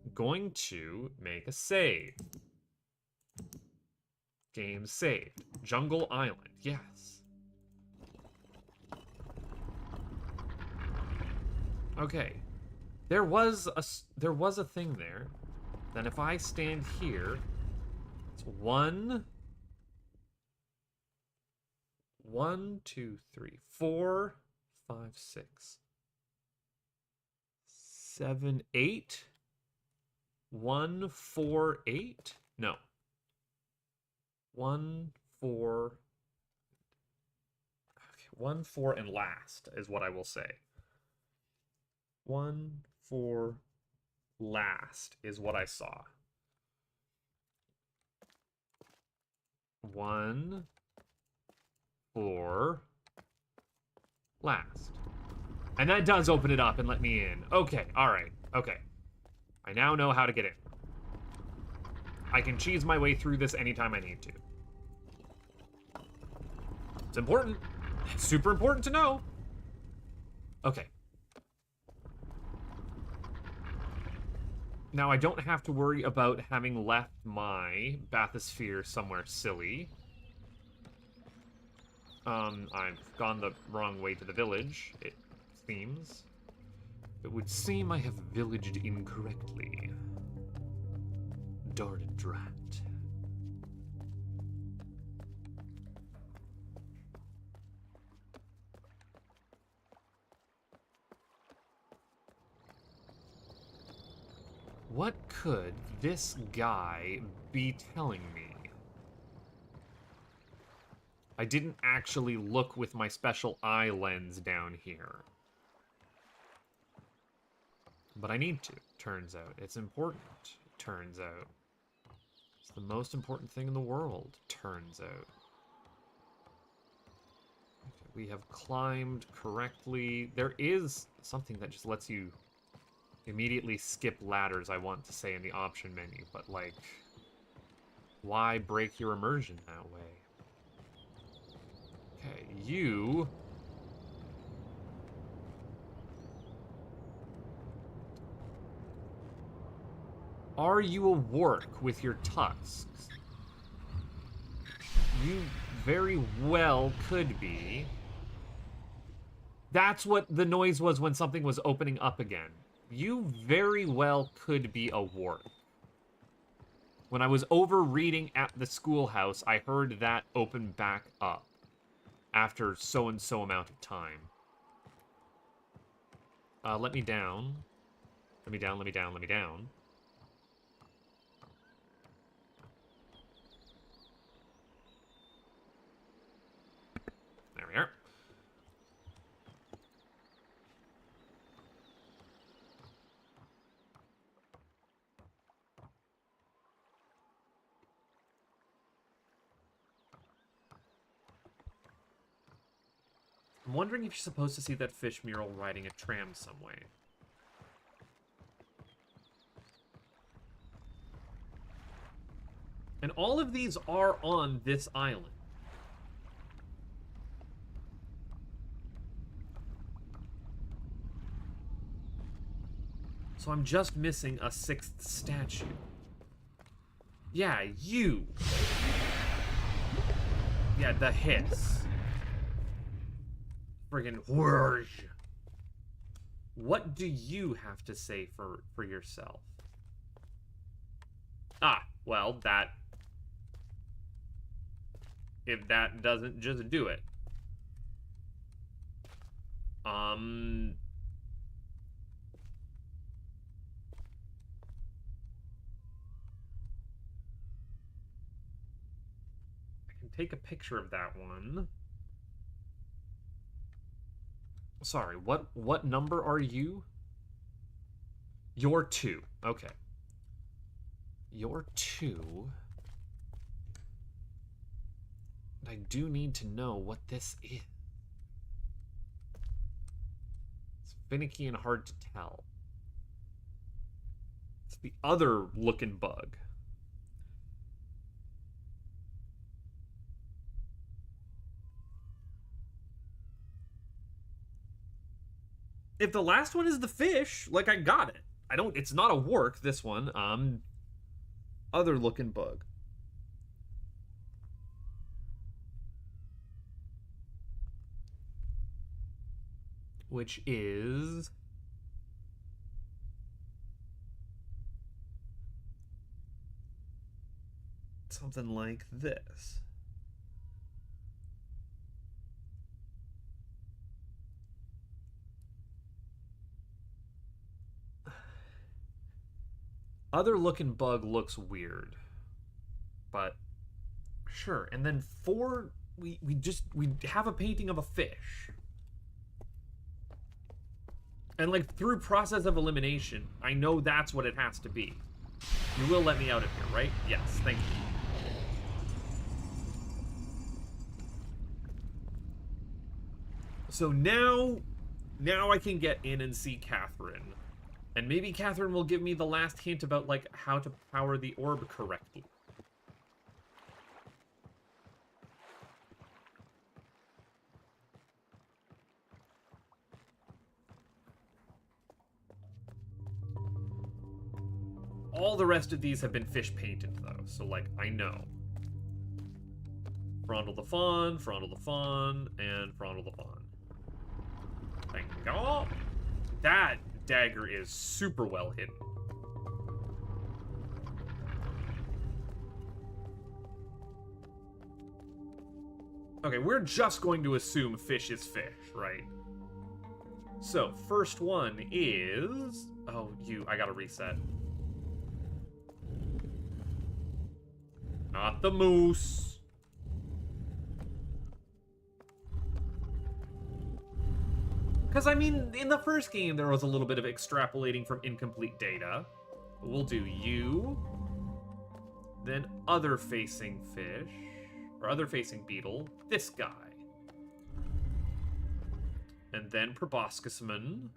I'm going to make a save. Game saved. Jungle Island. Yes. Okay. There was a thing there. Then if I stand here, it's 1, 2, 3, 4, 5, 6, 7, 8. 1, 4, 8? No. 1, 4. Okay, 1, 4, and last is what I will say. 1, 4, last is what I saw. 1, 4, last. And that does open it up and let me in. Okay, alright, okay. I now know how to get in. I can cheese my way through this anytime I need to. It's important. It's super important to know. Okay. Now I don't have to worry about having left my bathysphere somewhere silly. I've gone the wrong way to the village, it seems. It would seem I have villaged incorrectly. Darn it, drat. What could this guy be telling me? I didn't actually look with my special eye lens down here. But I need to, turns out. It's important, turns out. It's the most important thing in the world, turns out. Okay, we have climbed correctly. There is something that just lets you immediately skip ladders, I want to say, in the option menu, but, like, why break your immersion that way? Okay, you... Are you a wark with your tusks? You very well could be. That's what the noise was when something was opening up again. You very well could be a wark. When I was over reading at the schoolhouse, I heard that open back up after so-and-so amount of time. Let me down. Let me down, let me down, let me down. There we are. I'm wondering if you're supposed to see that fish mural riding a tram some way. And all of these are on this island. So I'm just missing a 6th statue. Yeah, you. Yeah, the hiss. Friggin' whoosh. What do you have to say for yourself? Ah, well, that... If that doesn't just do it. I can take a picture of that one. Sorry, what number are you? You're 2. Okay. You're 2. I do need to know what this is. It's finicky and hard to tell. It's the other looking bug. If the last one is the fish, like, I got it. It's not a work, this one. Other looking bug. Which is... something like this. Other looking bug looks weird, but sure. And then 4, we have a painting of a fish, and like through process of elimination, I know that's what it has to be. You will let me out of here, right? Yes, thank you. So now I can get in and see Catherine. And maybe Catherine will give me the last hint about, like, how to power the orb correctly. All the rest of these have been fish painted, though, so, like, I know. Frondle the Fawn, Frondle the Fawn, and Frondle the Fawn. Thank God. That dagger is super well hidden. Okay, we're just going to assume fish is fish, right? So, first one is... Oh, I gotta reset. Not the moose. Because, I mean, in the first game, there was a little bit of extrapolating from incomplete data. We'll do you, then other-facing fish, or other-facing beetle, this guy. And then proboscisman,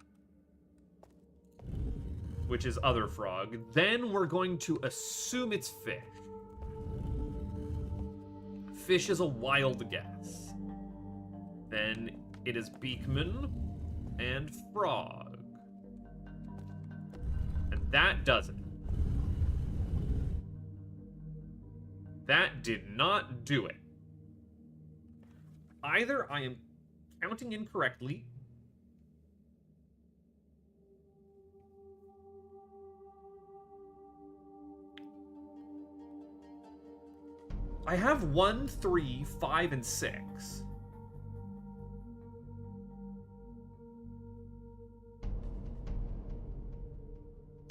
which is other frog. Then we're going to assume it's fish. Fish is a wild guess. Then it is beakman and frog. And that does it. That did not do it. Either I am counting incorrectly, I have 1, 3, 5, and 6.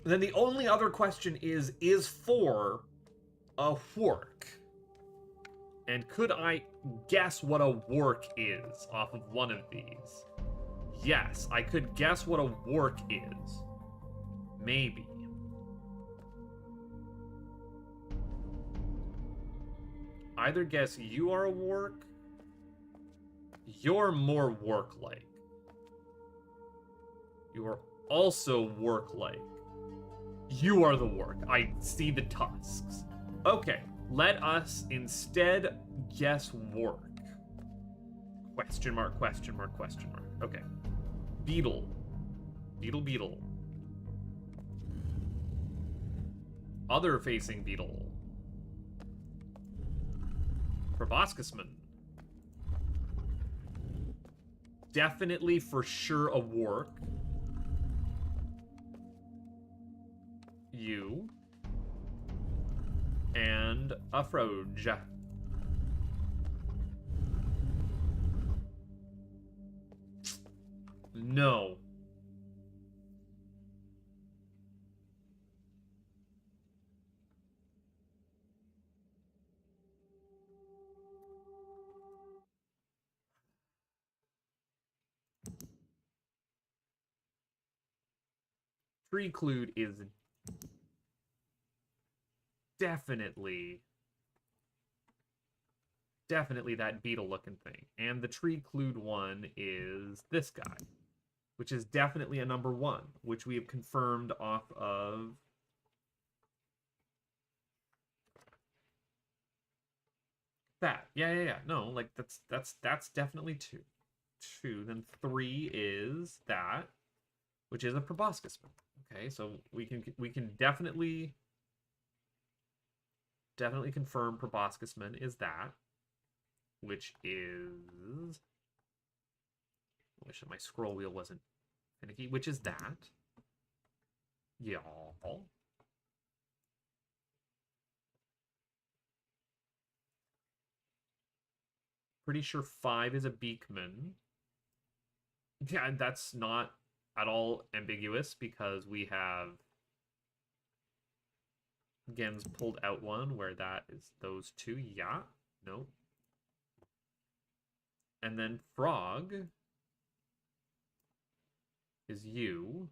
Then the only other question is 4 a work? And could I guess what a work is off of one of these? Yes, I could guess what a work is. Maybe. Either guess you are a work, you're more work-like. You are also work-like. You are the work. I see the tusks. Okay, let us instead guess work. Question mark, question mark, question mark. Okay. Beetle. Beetle, beetle. Other facing beetle. Proboscisman. definitely for sure a work. You. And a froge. No. Preclude is definitely that beetle looking thing. And the tree clued one is this guy, which is definitely a number 1, which we have confirmed off of that. Yeah. No, like that's definitely 2. 2. Then 3 is that, which is a proboscis. Okay, so we can definitely confirm proboscisman is that, which is, I wish that my scroll wheel wasn't finicky, which is that. Y'all. Pretty sure 5 is a beakman. Yeah, that's not at all ambiguous because we have Gen's pulled out one where that is those 2. Yeah. No. And then frog is you.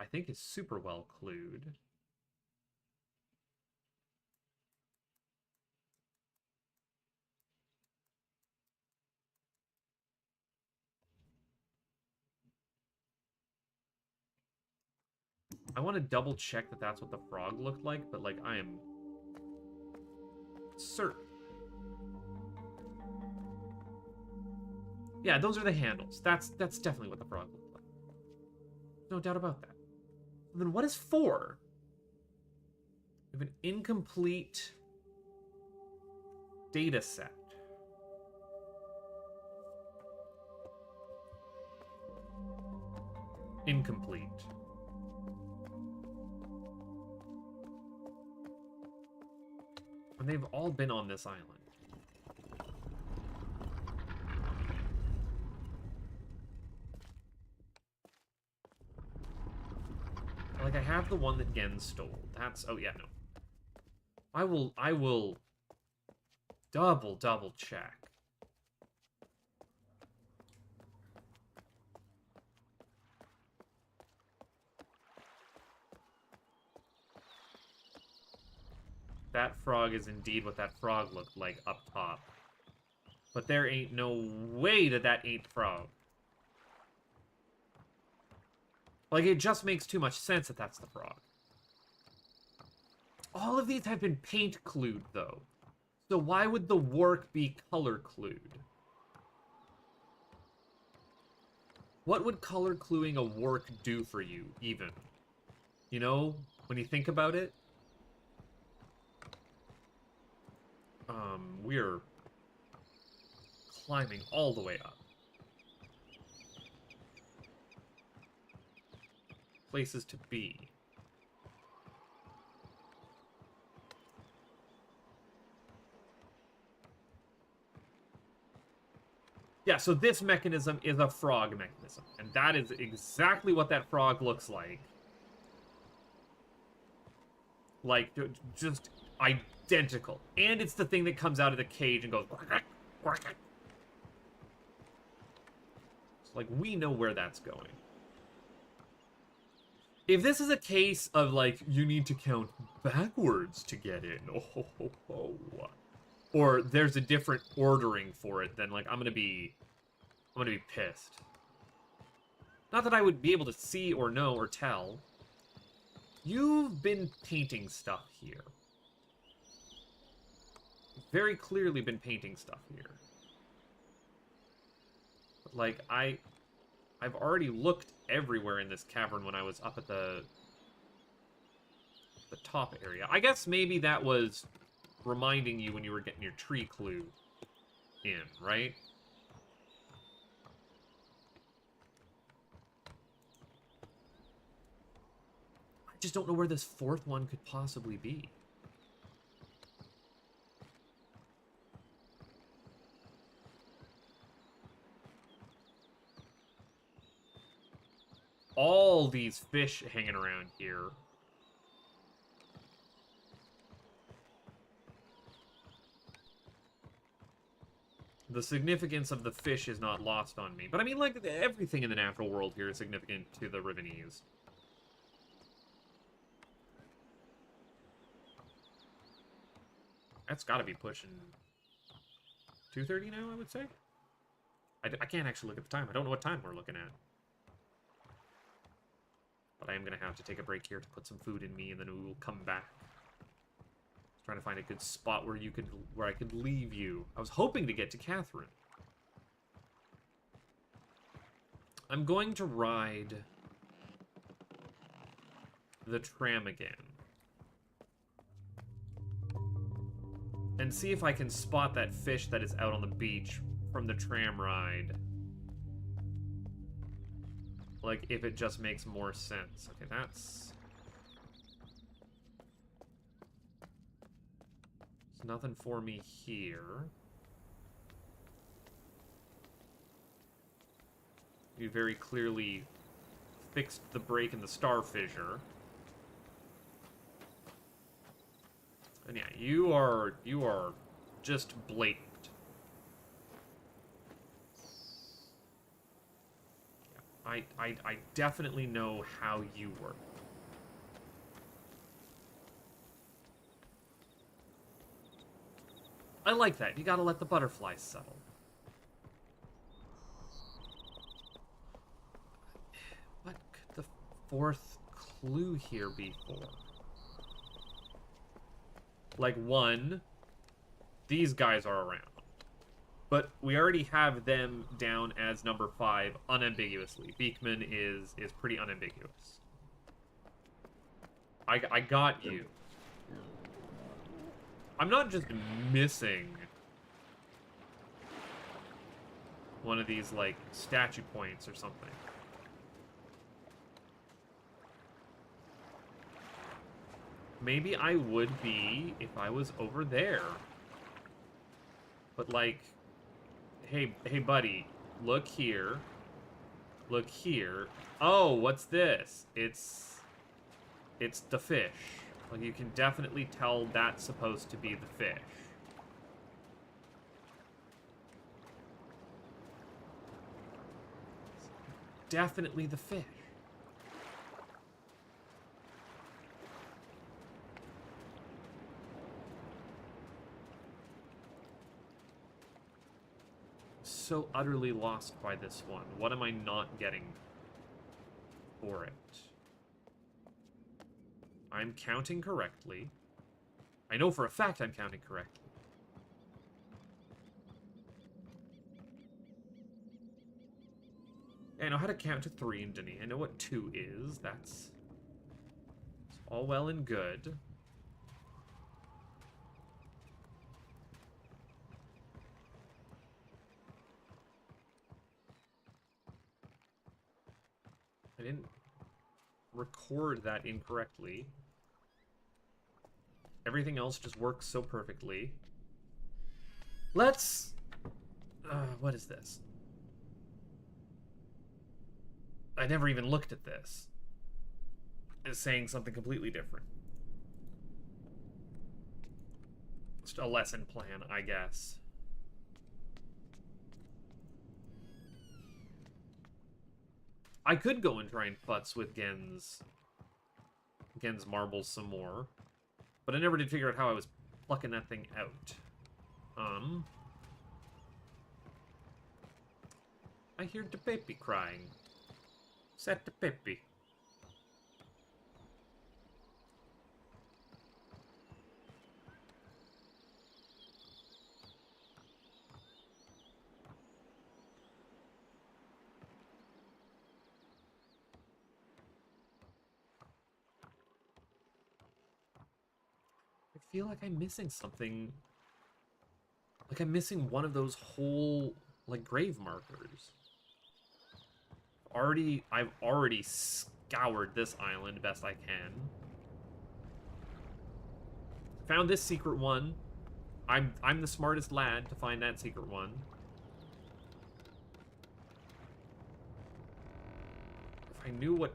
I think is super well clued. I want to double check that that's what the frog looked like, but like I am certain. Yeah, those are the handles. That's definitely what the frog looked like. No doubt about that. Then what is 4? We have an incomplete data set. Incomplete. And they've all been on this island. Like, I have the one that Gen stole. That's... Oh, yeah, no. I will double check. That frog is indeed what that frog looked like up top. But there ain't no way that ain't frog. Like, it just makes too much sense that that's the frog. All of these have been paint clued, though. So why would the work be color clued? What would color cluing a work do for you, even? You know, when you think about it? We're climbing all the way up. Places to be. Yeah, so this mechanism is a frog mechanism. And that is exactly what that frog looks like. Like, just identical. And it's the thing that comes out of the cage and goes... It's like, we know where that's going. If this is a case of, like, you need to count backwards to get in, or there's a different ordering for it, then, like, I'm gonna be pissed. Not that I would be able to see or know or tell. You've been painting stuff here. Very clearly been painting stuff here. But, like, I've already looked everywhere in this cavern when I was up at the top area. I guess maybe that was reminding you when you were getting your tree clue in, right? I just don't know where this fourth one could possibly be. All these fish hanging around here. The significance of the fish is not lost on me. But I mean, like, everything in the natural world here is significant to the Rivenese. That's got to be pushing 2:30 now, I would say. I can't actually look at the time. I don't know what time we're looking at. But I am going to have to take a break here to put some food in me, and then we will come back. Trying to find a good spot where I could leave you. I was hoping to get to Catherine. I'm going to ride the tram again. And see if I can spot that fish that is out on the beach from the tram ride. Like, if it just makes more sense. Okay, that's... There's nothing for me here. You very clearly fixed the break in the star fissure. And yeah, you are just blatant. Yeah, I definitely know how you work. I like that. You gotta let the butterflies settle. What could the fourth clue here be for? Like, one, these guys are around. But we already have them down as number 5 unambiguously. Beekman is pretty unambiguous. I got you. I'm not just missing one of these, like, statue points or something. Maybe I would be if I was over there. But, like, hey buddy, look here. Look here. Oh, what's this? It's the fish. Like, you can definitely tell that's supposed to be the fish. Definitely the fish. So utterly lost by this one. What am I not getting for it? I'm counting correctly. I know for a fact I'm counting correctly. I know how to count to 3 in Denis. I know what 2 is. That's all well and good. I didn't record that incorrectly. Everything else just works so perfectly. Let's... what is this? I never even looked at this. It's saying something completely different. Just a lesson plan, I guess. I could go and try and futz with Gen's marbles some more. But I never did figure out how I was plucking that thing out. I hear the baby crying. Set the baby. I feel like I'm missing something. Like I'm missing one of those whole, like, grave markers. I've already scoured this island best I can. Found this secret one. I'm the smartest lad to find that secret one. If I knew what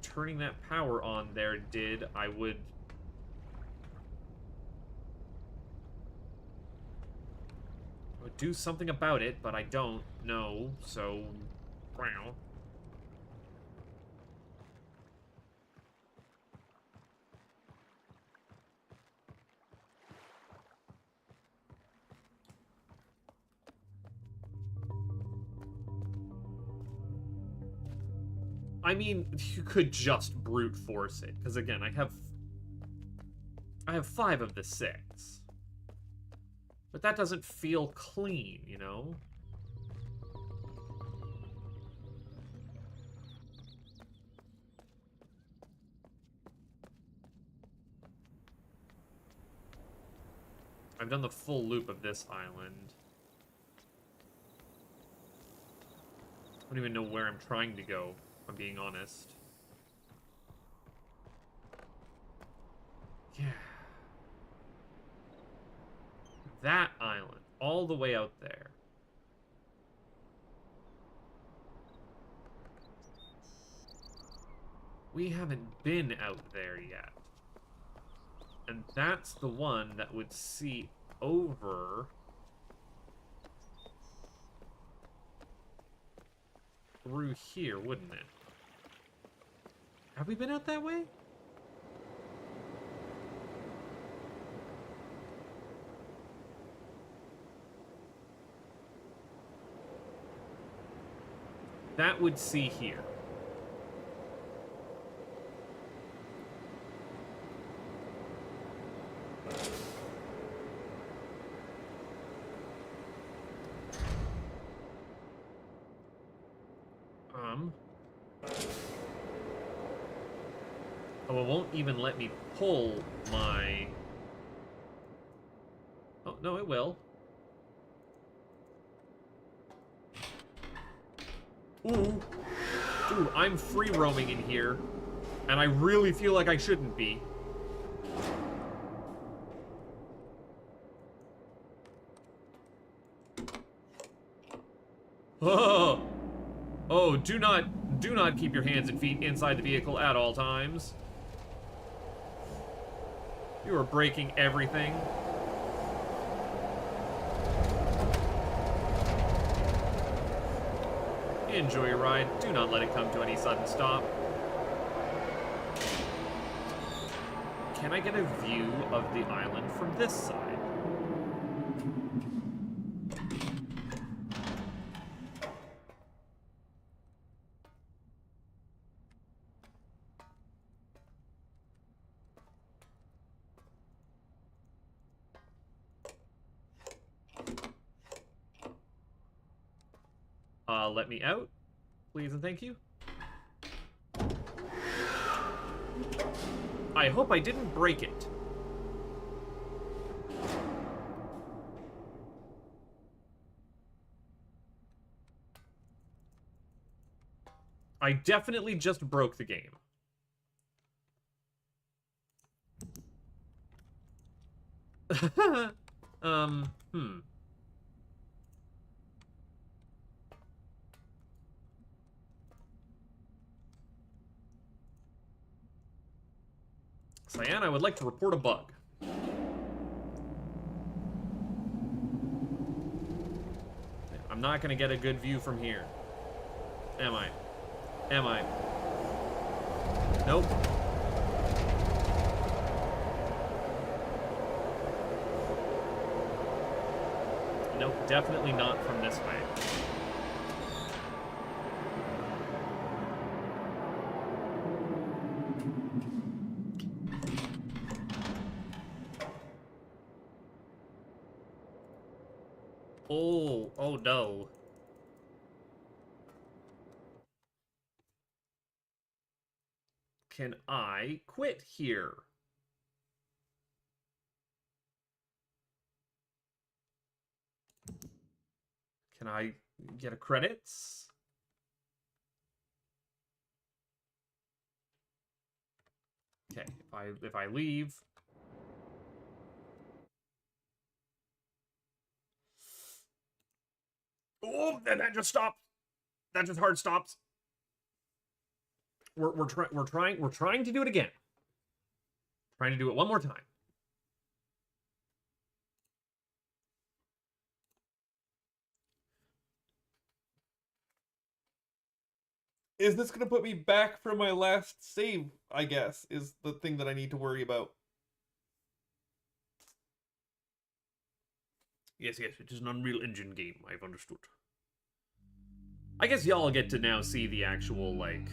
turning that power on there did, I would do something about it, but I don't know, so wow. I mean, you could just brute force it, because again, I have 5 of the 6. But that doesn't feel clean, you know? I've done the full loop of this island. I don't even know where I'm trying to go, if I'm being honest. Yeah. That island, all the way out there. We haven't been out there yet. And that's the one that would see over through here, wouldn't it? Have we been out that way? That would see here. Oh, it won't even let me pull my... Oh, no, it will. Ooh. Ooh, I'm free roaming in here. And I really feel like I shouldn't be. Oh! Oh, do not keep your hands and feet inside the vehicle at all times. You are breaking everything. Enjoy your ride. Do not let it come to any sudden stop. Can I get a view of the island from this side? Let me out, please and thank you. I hope I didn't break it. I definitely just broke the game. Cyan, I would like to report a bug. I'm not gonna get a good view from here. Am I? Am I? Nope. Nope, definitely not from this way. Oh no. Can I quit here? Can I get a credits? Okay, if I leave. Oh, and that just stopped. That just hard stops. We're trying to do it again. Trying to do it one more time. Is this going to put me back from my last save, I guess, is the thing that I need to worry about. Yes, it is an Unreal Engine game, I've understood. I guess y'all get to now see the actual, like,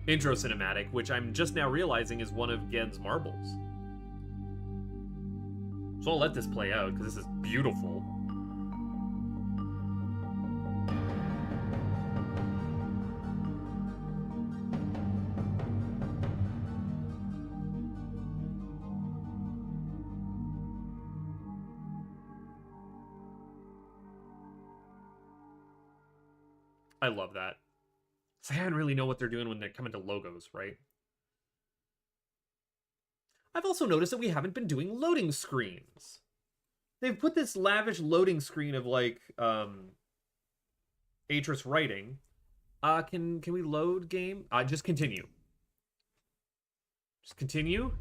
intro cinematic, which I'm just now realizing is one of Gen's marbles. So I'll let this play out, because this is beautiful. I love that. So I don't really know what they're doing when they come into logos, right? I've also noticed that we haven't been doing loading screens. They've put this lavish loading screen of, like, Atrus writing. Can we load game? Just continue. Just continue.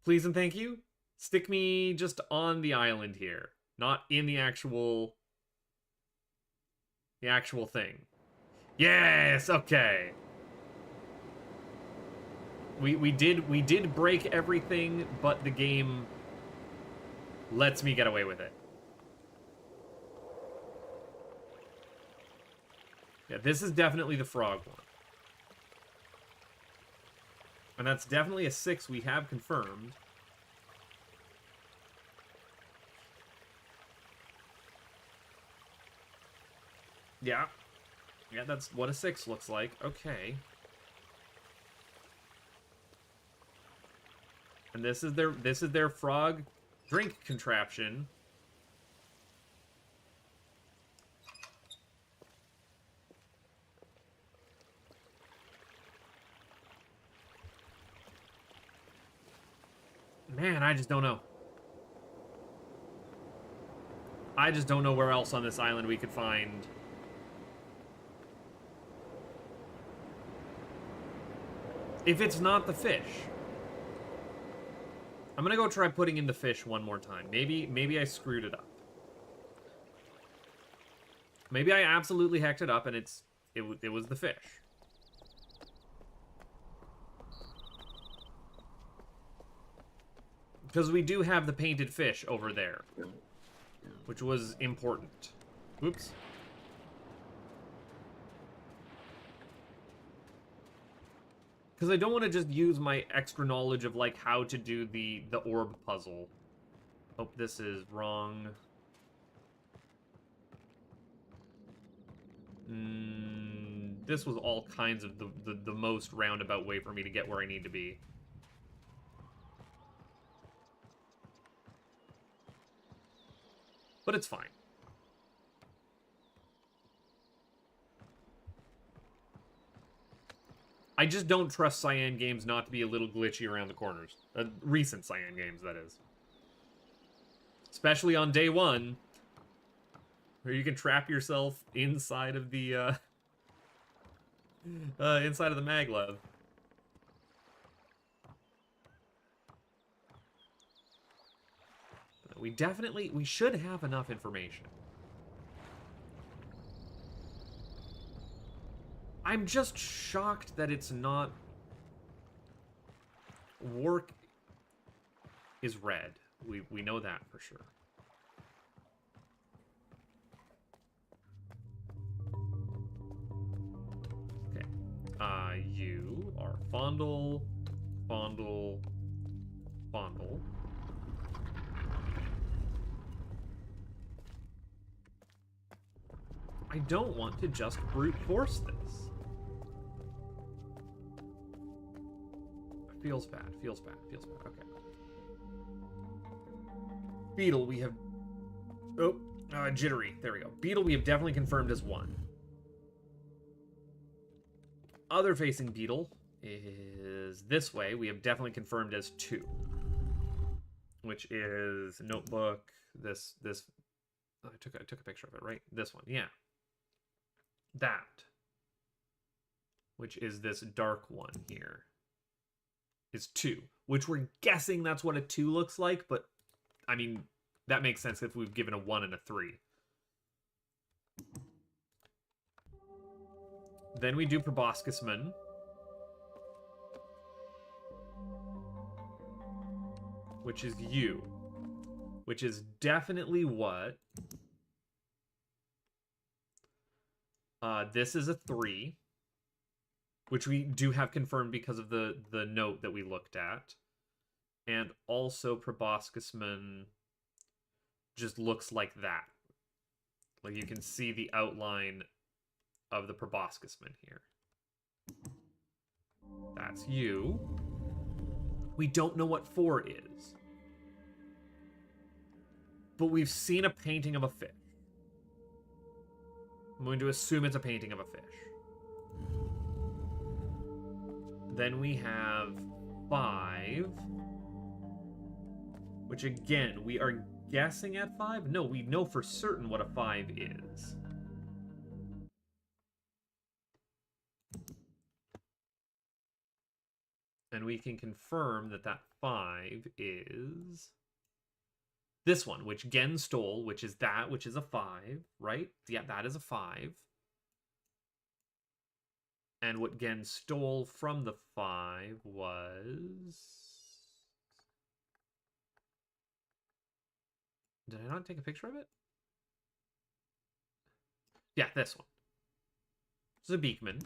Please and thank you. Stick me just on the island here. Not in the actual thing. Yes, okay. We did break everything, but the game lets me get away with it. Yeah, this is definitely the frog one. And that's definitely a 6 we have confirmed. Yeah. Yeah, that's what a 6 looks like. Okay. And this is their frog drink contraption. Man, I just don't know. I just don't know where else on this island we could find if it's not the fish. I'm gonna go try putting in the fish one more time. Maybe I screwed it up. Maybe I absolutely hacked it up and it was the fish. Because we do have the painted fish over there, which was important. Oops. Because I don't want to just use my extra knowledge of, like, how to do the orb puzzle. Hope this is wrong. This was all kinds of the most roundabout way for me to get where I need to be. But it's fine. I just don't trust Cyan games not to be a little glitchy around the corners. Recent Cyan games, that is. Especially on day 1, where you can trap yourself inside of the maglev. We should have enough information. I'm just shocked that it's not... Work is red. We know that for sure. Okay. You are fondle, fondle, fondle. I don't want to just brute force this. Feels bad, feels bad, feels bad. Okay. Beetle, we have... Oh, jittery. There we go. Beetle, we have definitely confirmed as 1. other facing beetle is this way. We have definitely confirmed as 2. Which is notebook, this I took a picture of it, right? This one, yeah. That. Which is this dark one here. Is 2. Which we're guessing that's what a 2 looks like, but I mean, that makes sense if we've given a 1 and a 3. Then we do Proboscisman. Which is you. Which is definitely what? This is a 3. Which we do have confirmed because of the note that we looked at. And also Proboscisman just looks like that. Like you can see the outline of the Proboscisman here. That's you. We don't know what 4 is. But we've seen a painting of a fish. I'm going to assume it's a painting of a fish. Then we have 5. Which again, we are guessing at 5? No, we know for certain what a 5 is. And we can confirm that that 5 is this one, which Gen stole, which is that, which is a 5, right? Yeah, that is a 5. And what Gen stole from the 5 was... Did I not take a picture of it? Yeah, this one. This is a Beekman.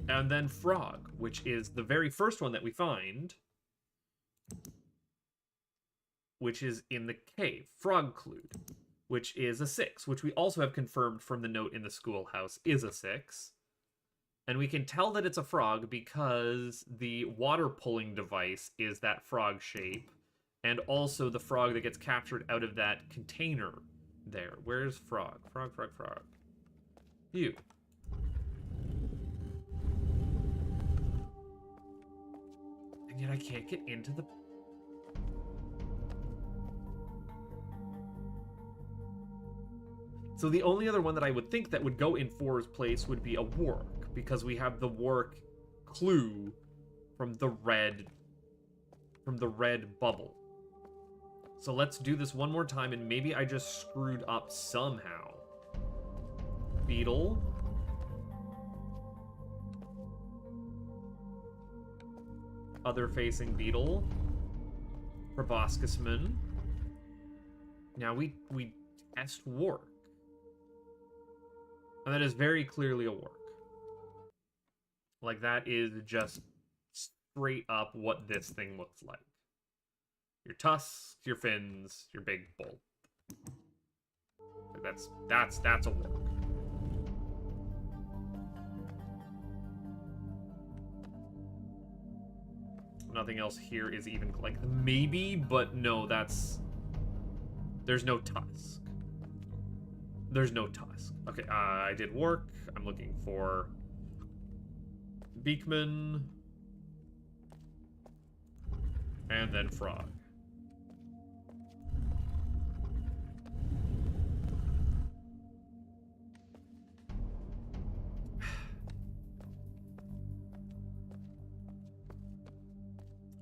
And then Frog, which is the very first one that we find, which is in the cave. Frog Clued, which is a 6, which we also have confirmed from the note in the schoolhouse is a 6. And we can tell that it's a frog because the water pulling device is that frog shape, and also the frog that gets captured out of that container there. Where's Frog? Frog, frog, frog. You. And yet I can't get into the... So the only other one that I would think that would go in 4's place would be a Wark, because we have the Wark clue from the red bubble. So let's do this one more time, and maybe I just screwed up somehow. Beetle. Other facing beetle. Proboscisman. Now we test Wark. And that is very clearly a Wark. Like, that is just straight up what this thing looks like. Your tusks, your fins, your big bull. That's a Wark. Nothing else here is even like maybe, but no, there's no tusk. There's no tusk. Okay, I did Wark. I'm looking for Beekman. And then Frog.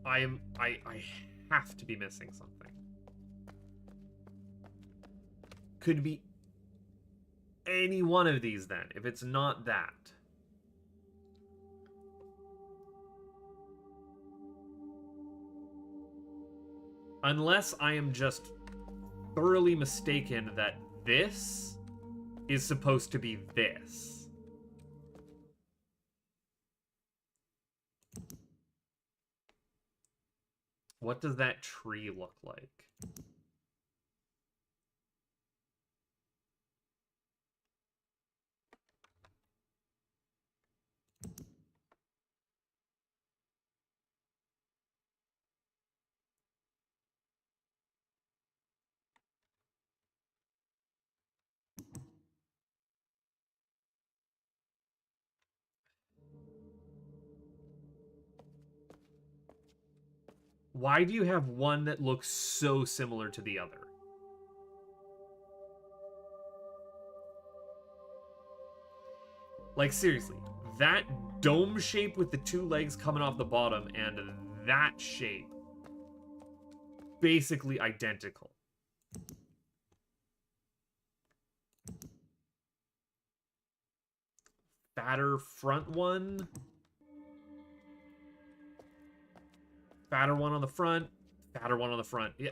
I have to be missing something. Could be any one of these then, if it's not that. Unless I am just thoroughly mistaken that this is supposed to be this. What does that tree look like? Why do you have one that looks so similar to the other? Like, seriously, that dome shape with the two legs coming off the bottom and that shape, basically identical. Fatter front one. Fatter one on the front. Fatter one on the front. Yeah.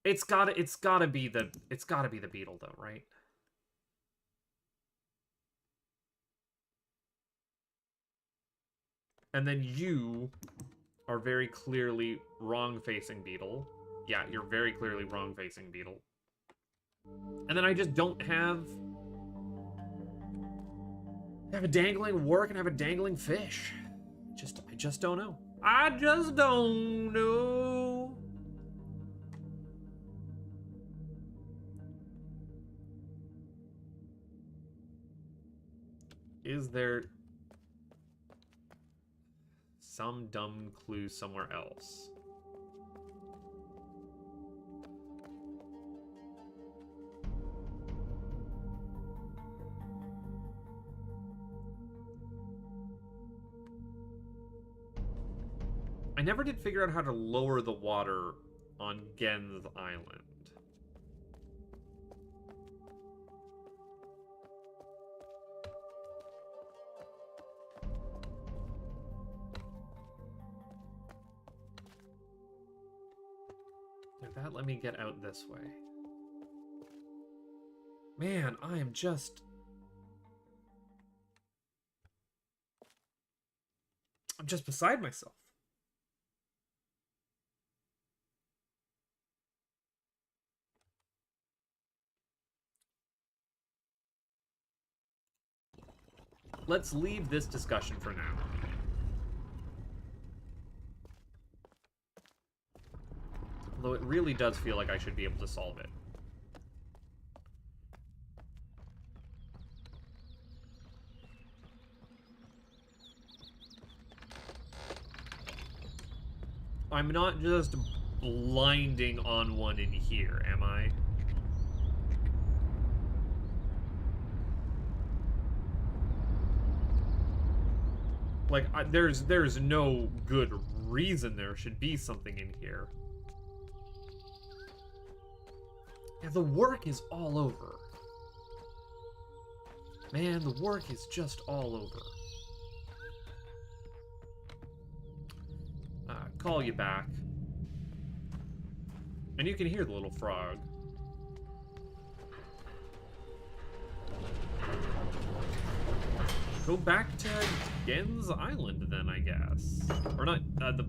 It's gotta be the beetle though, right? And then you are very clearly wrong-facing beetle. Yeah, you're very clearly wrong-facing beetle. And then I just don't have... I have a dangling work and I have a dangling fish. I just don't know. I just don't know. Is there some dumb clue somewhere else? I never did figure out how to lower the water on Gen's Island. Did that let me get out this way? Man, I am just... I'm just beside myself. Let's leave this discussion for now. Although it really does feel like I should be able to solve it. I'm not just blinding on one in here, am I? Like, there's no good reason there should be something in here. Yeah, the work is all over. Man, the work is just all over. Call you back. And you can hear the little frog. Go back to Gen's Island then, I guess. Or not, the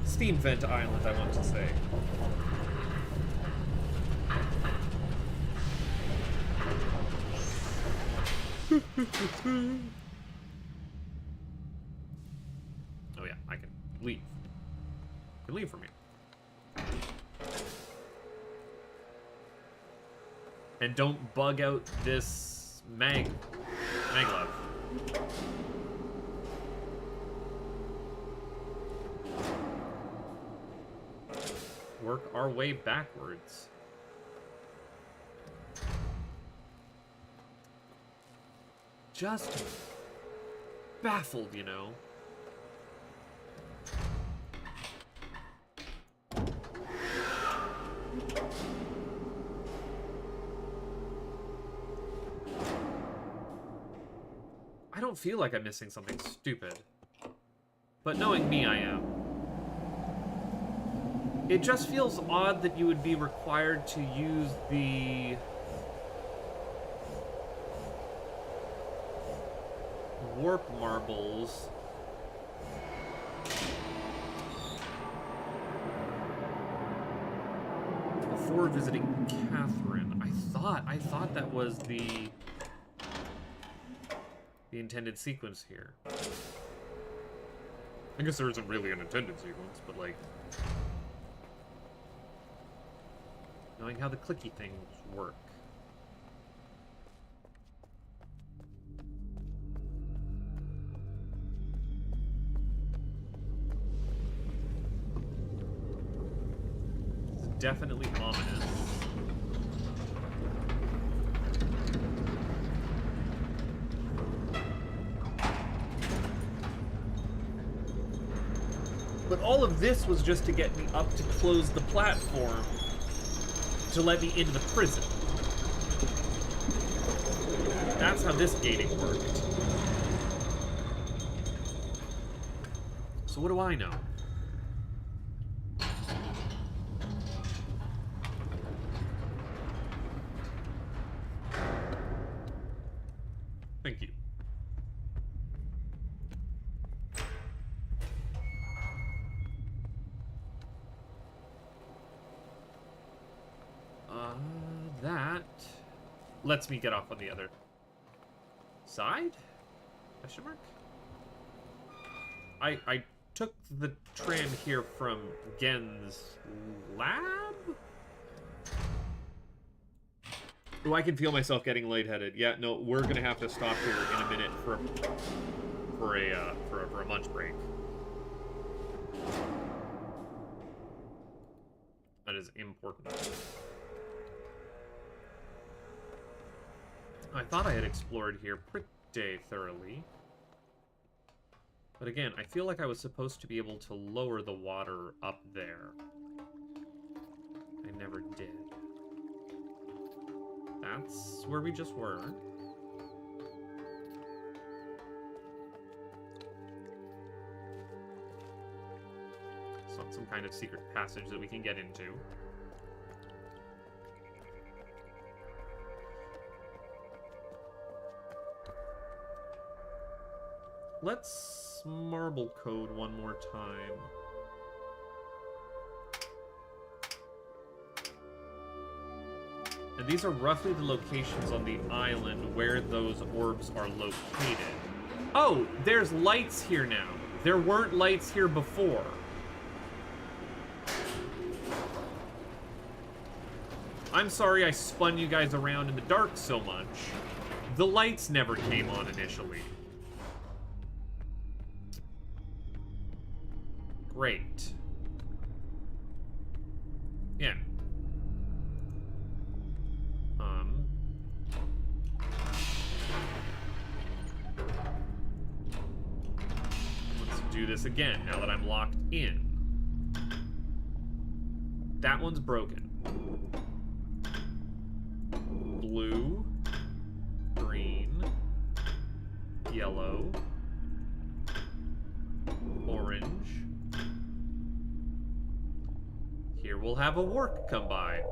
Steam Vent Island, I want to say. Oh yeah, I can leave. I can leave from here. And don't bug out this maglev. Work our way backwards. Just baffled, you know. I don't feel like I'm missing something stupid. But knowing me, I am. It just feels odd that you would be required to use the warp marbles before visiting Catherine. I thought that was the intended sequence here. I guess there isn't really an intended sequence, but like knowing how the clicky things work. definitely ominous. But all of this was just to get me up to close the platform to let me into the prison. That's how this gating worked. So what do I know? Thank you. That lets me get off on the other side? Question mark? I took the tram here from Gen's lab? Oh, I can feel myself getting lightheaded. Yeah, no, we're gonna have to stop here in a minute for a lunch break. That is important. I thought I had explored here pretty thoroughly. But again, I feel like I was supposed to be able to lower the water up there. I never did. That's where we just were. It's not some kind of secret passage that we can get into. Let's marble code one more time. And these are roughly the locations on the island where those orbs are located. Oh, there's lights here now. There weren't lights here before. I'm sorry I spun you guys around in the dark so much. The lights never came on initially. Great. Yeah. Let's do this again now that I'm locked in. That one's broken. Blue, green, yellow, orange. Here we'll have a work come by.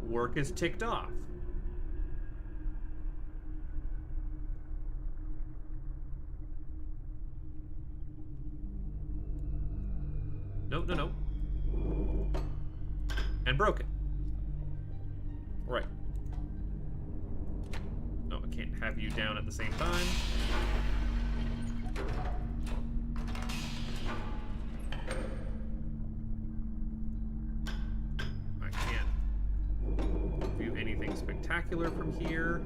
Work is ticked off. No, no, no. And broken. Right. No, I can't have you down at the same time. I can't view anything spectacular from here.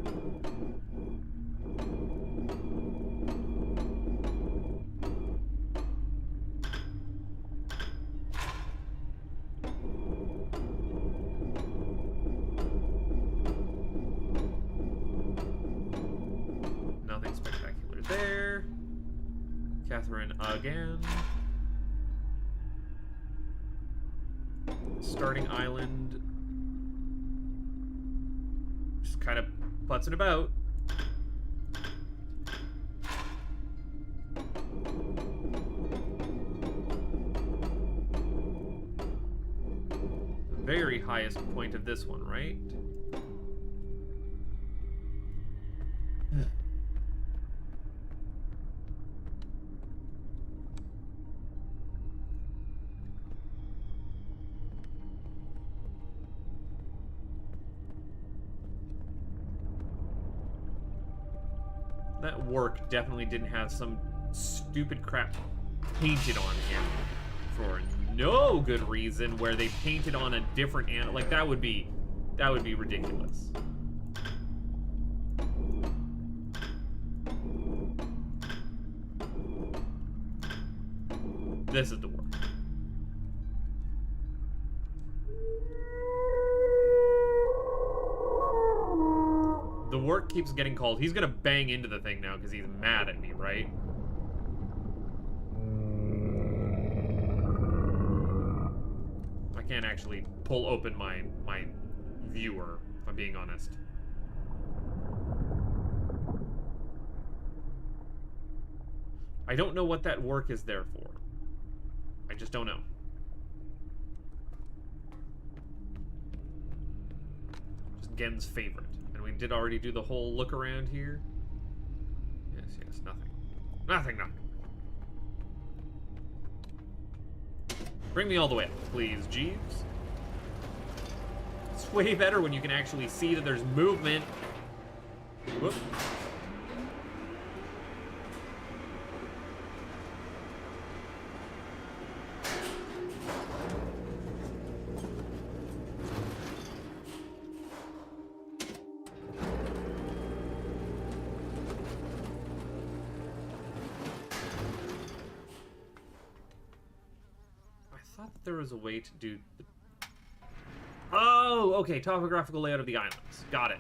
Again. Starting island. Just kind of putzing about. The very highest point of this one, right? That work definitely didn't have some stupid crap painted on him for no good reason where they painted on a different animal. Like, that would be ridiculous. This is the work. The work keeps getting called. He's gonna bang into the thing now because he's mad at me, right? I can't actually pull open my viewer, if I'm being honest. I don't know what that work is there for. I just don't know. Just Gen's favorite. And we did already do the whole look around here. Yes, nothing. Nothing. Bring me all the way up, please, Jeeves. It's way better when you can actually see that there's movement. Whoop. There was a way to do the... Oh, okay, topographical layout of the islands. Got it.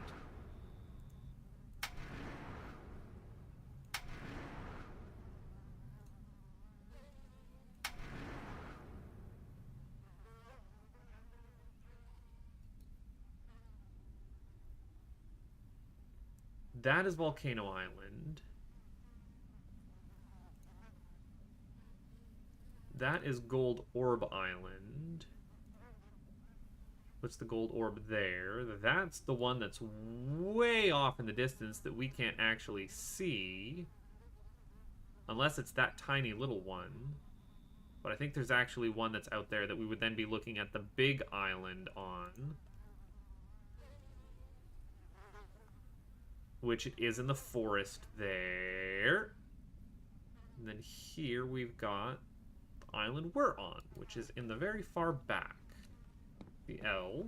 That is Volcano Island. That is Gold Orb Island. What's the gold orb there? That's the one that's way off in the distance that we can't actually see. Unless it's that tiny little one. But I think there's actually one that's out there that we would then be looking at the big island on. Which it is in the forest there. And then here we've got island we're on, which is in the very far back. The L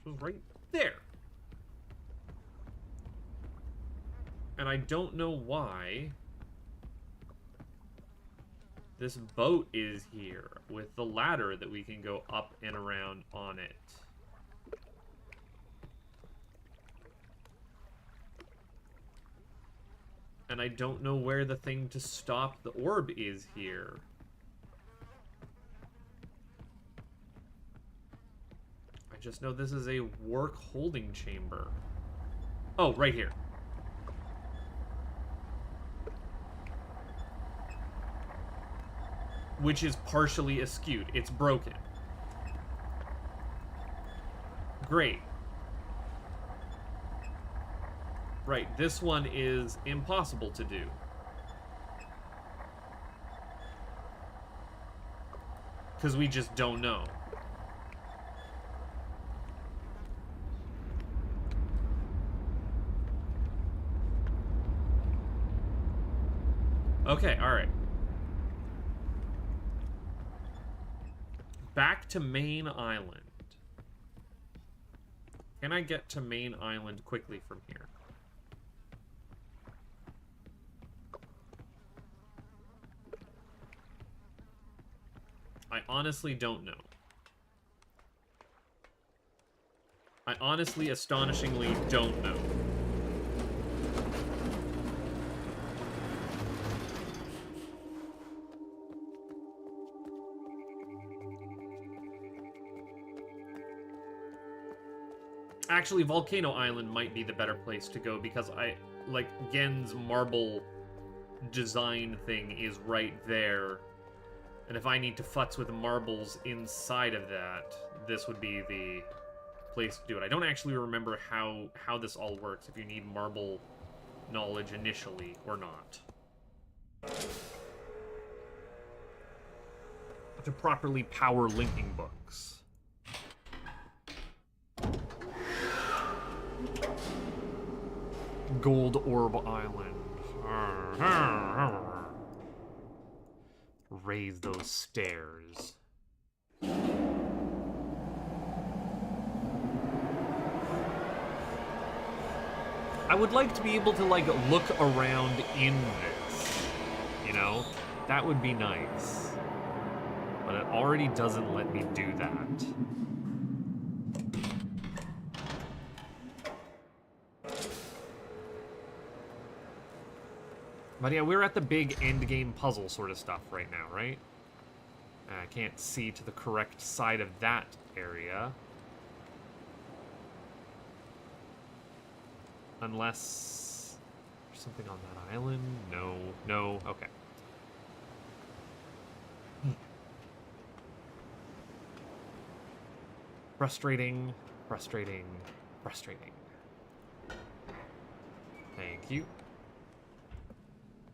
was right there. And I don't know why this boat is here with the ladder that we can go up and around on it. And I don't know where the thing to stop the orb is here. I just know this is a work holding chamber. Oh, right here. Which is partially askew. It's broken. Great. Right, this one is impossible to do. Because we just don't know. Okay, alright. Back to Main Island. Can I get to Main Island quickly from here? I honestly don't know. I honestly, astonishingly don't know. Actually, Volcano Island might be the better place to go because Gen's marble design thing is right there. And if I need to futz with marbles inside of that, this would be the place to do it. I don't actually remember how this all works, if you need marble knowledge initially or not. To properly power linking books. Gold Orb Island. raise those stairs. I would like to be able to, like, look around in this, you know? That would be nice. But it already doesn't let me do that. But yeah, we're at the big endgame puzzle sort of stuff right now, right? I can't see to the correct side of that area. Unless there's something on that island? No, no, okay. Frustrating, frustrating, frustrating. Thank you.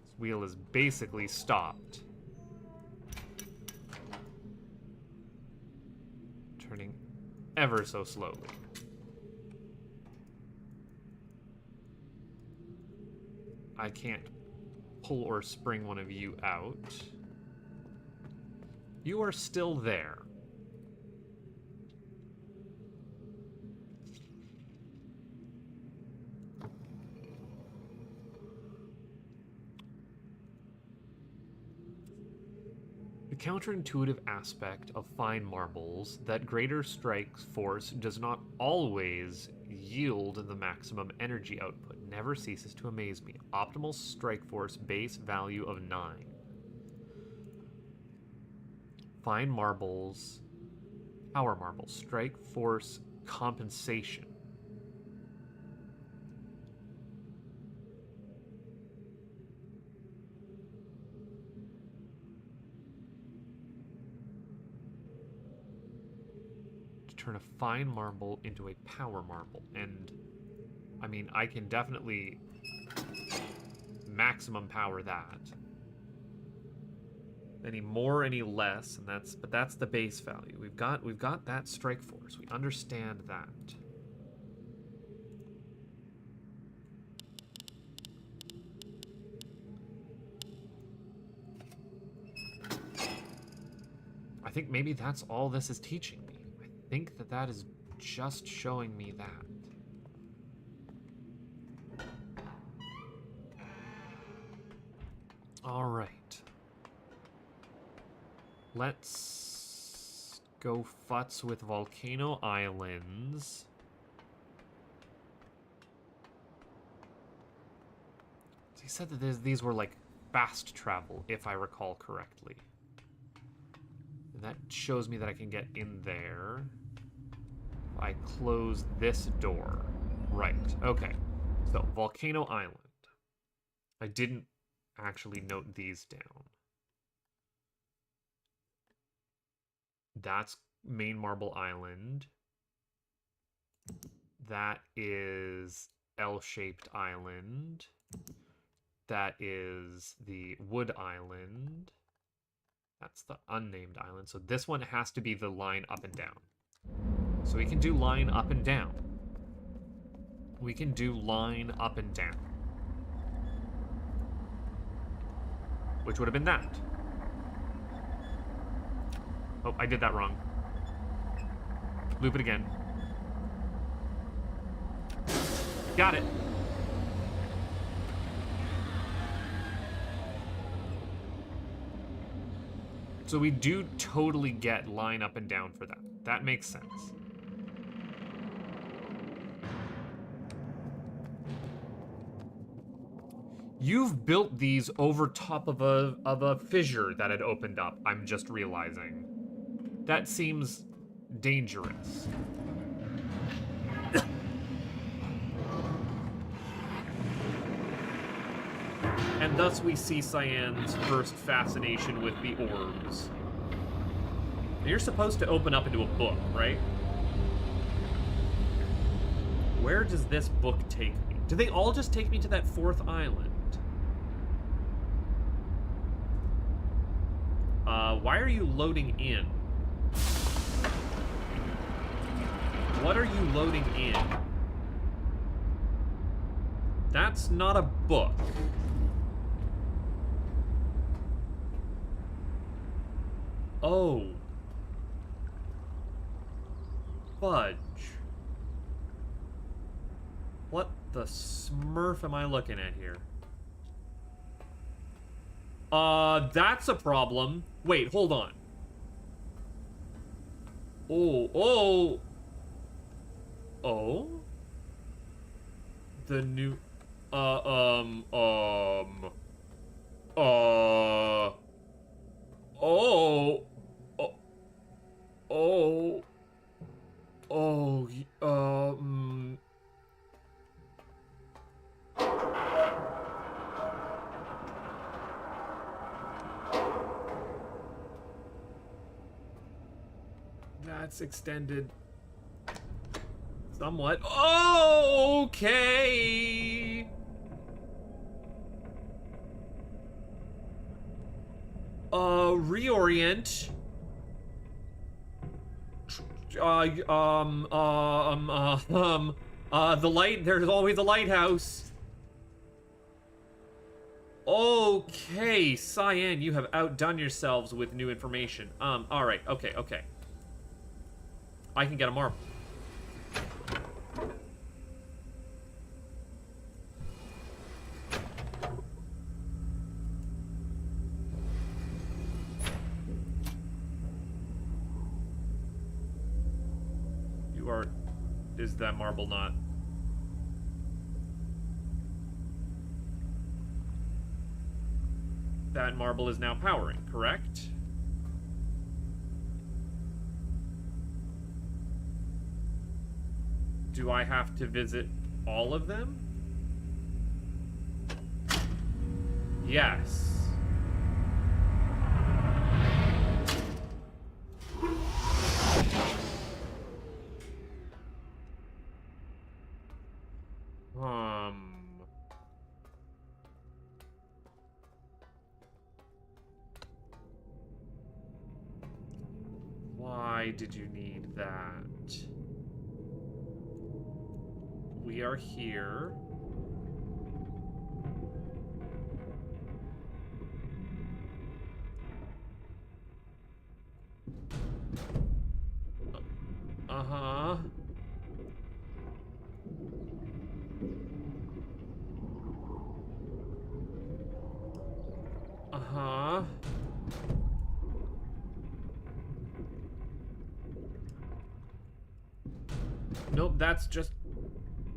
This wheel is basically stopped. Turning ever so slowly. I can't pull or spring one of you out. You are still there. The counterintuitive aspect of fine marbles that greater strike force does not always yield the maximum energy output never ceases to amaze me. Optimal strike force base value of 9. Fine marbles, power marbles, strike force compensation. Turn a fine marble into a power marble, and I mean, I can definitely maximum power that. Any more, any less, and that's the base value. We've got that strike force. We understand that. I think maybe that's all this is teaching me. I think that is just showing me that. All right. Let's go futz with Volcano Islands. He said that these were like fast travel, if I recall correctly. And that shows me that I can get in there. I close this door. Right, okay. So, Volcano Island. I didn't actually note these down. That's Main Marble Island. That is L-shaped island. That is the Wood Island. That's the unnamed island. So this one has to be the line up and down. So we can do line up and down. We can do line up and down. Which would have been that. Oh, I did that wrong. Loop it again. Got it. So we do totally get line up and down for that. That makes sense. You've built these over top of a fissure that had opened up, I'm just realizing. That seems dangerous. And thus we see Cyan's first fascination with the orbs. You're supposed to open up into a book, right? Where does this book take me? Do they all just take me to that fourth island? Why are you loading in? What are you loading in? That's not a book. Oh. Fudge. What the smurf am I looking at here? That's a problem. Wait, hold on. Oh. The new, That's extended somewhat. Oh, okay. Reorient. The light, there's always a lighthouse. Okay, Cyan, you have outdone yourselves with new information. Alright, okay. I can get a marble. You are... Is that marble not? That marble is now powering, correct? Do I have to visit all of them? Yes. Why did you need that? We are here. Uh-huh. Uh-huh. Nope, that's just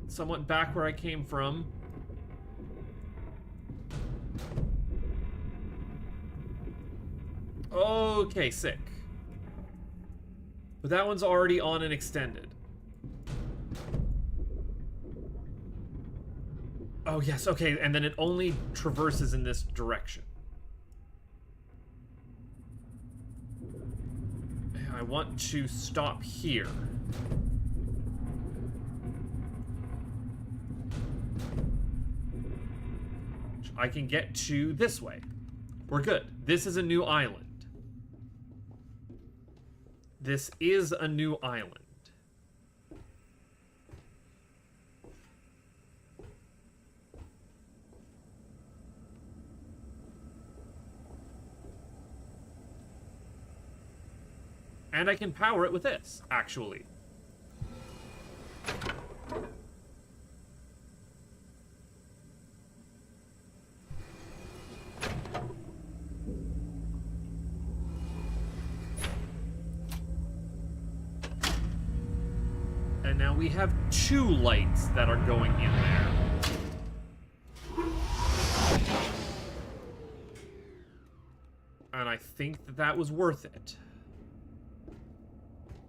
somewhat back where I came from. Okay, sick. But that one's already on and extended. Oh, yes, okay, and then it only traverses in this direction. I want to stop here. I can get to this way. We're good. This is a new island. This is a new island. And I can power it with this, actually. And now we have 2 lights that are going in there. And I think that that was worth it.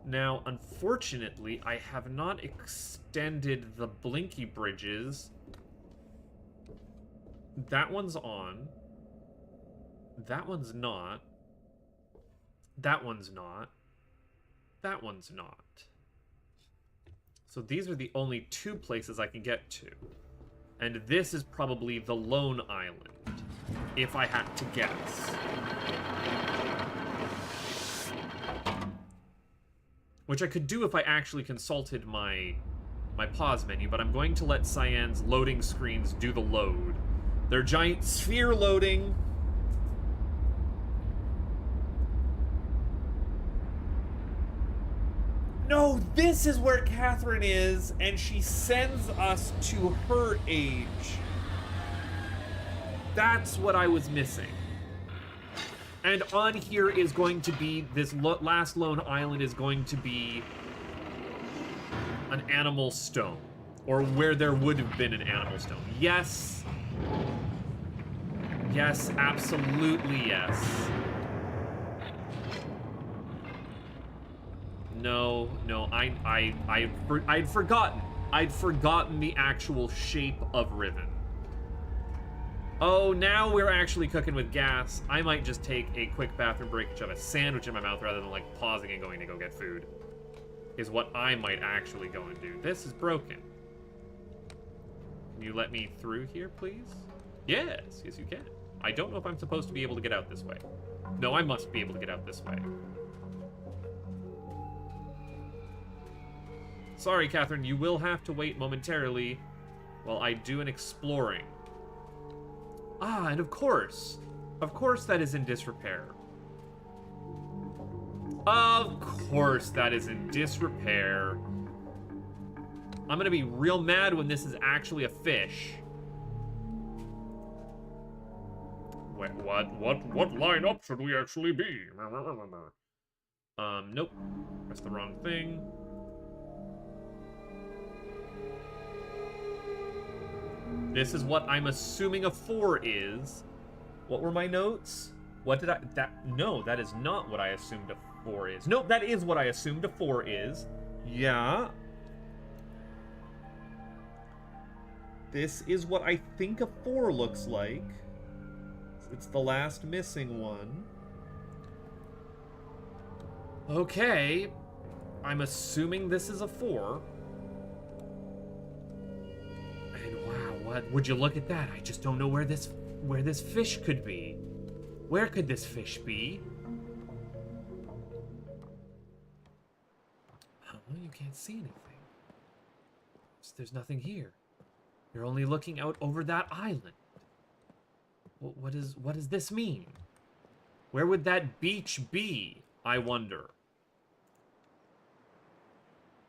Now, unfortunately, I have not extended the blinky bridges. That one's on. That one's not. That one's not. That one's not. So these are the only 2 places I can get to. And this is probably the lone island, if I had to guess. Which I could do if I actually consulted my pause menu, but I'm going to let Cyan's loading screens do the load. They're giant sphere loading. No, this is where Catherine is, and she sends us to her age. That's what I was missing. And on here is going to be, this last lone island is going to be an animal stone. Or where there would have been an animal stone. Yes. Yes, absolutely yes. No, I'd forgotten. I'd forgotten the actual shape of Riven. Oh, now we're actually cooking with gas. I might just take a quick bathroom break and shove a sandwich in my mouth rather than, like, pausing and going to go get food. Is what I might actually go and do. This is broken. Can you let me through here, please? Yes, yes you can. I don't know if I'm supposed to be able to get out this way. No, I must be able to get out this way. Sorry, Catherine, you will have to wait momentarily while I do an exploring. Ah, and of course that is in disrepair. Of course that is in disrepair. I'm gonna be real mad when this is actually a fish. Wait, what lineup should we actually be? Nope. That's the wrong thing. This is what I'm assuming a 4 is. What were my notes? What did no, that is not what I assumed a 4 is. Nope, that is what I assumed a 4 is. Yeah. This is what I think a 4 looks like. It's the last missing one. Okay. I'm assuming this is a 4. And wow, what would you look at that? I just don't know where this fish could be. Where could this fish be? Oh, you can't see anything. There's nothing here. You're only looking out over that island. What does this mean? Where would that beach be, I wonder?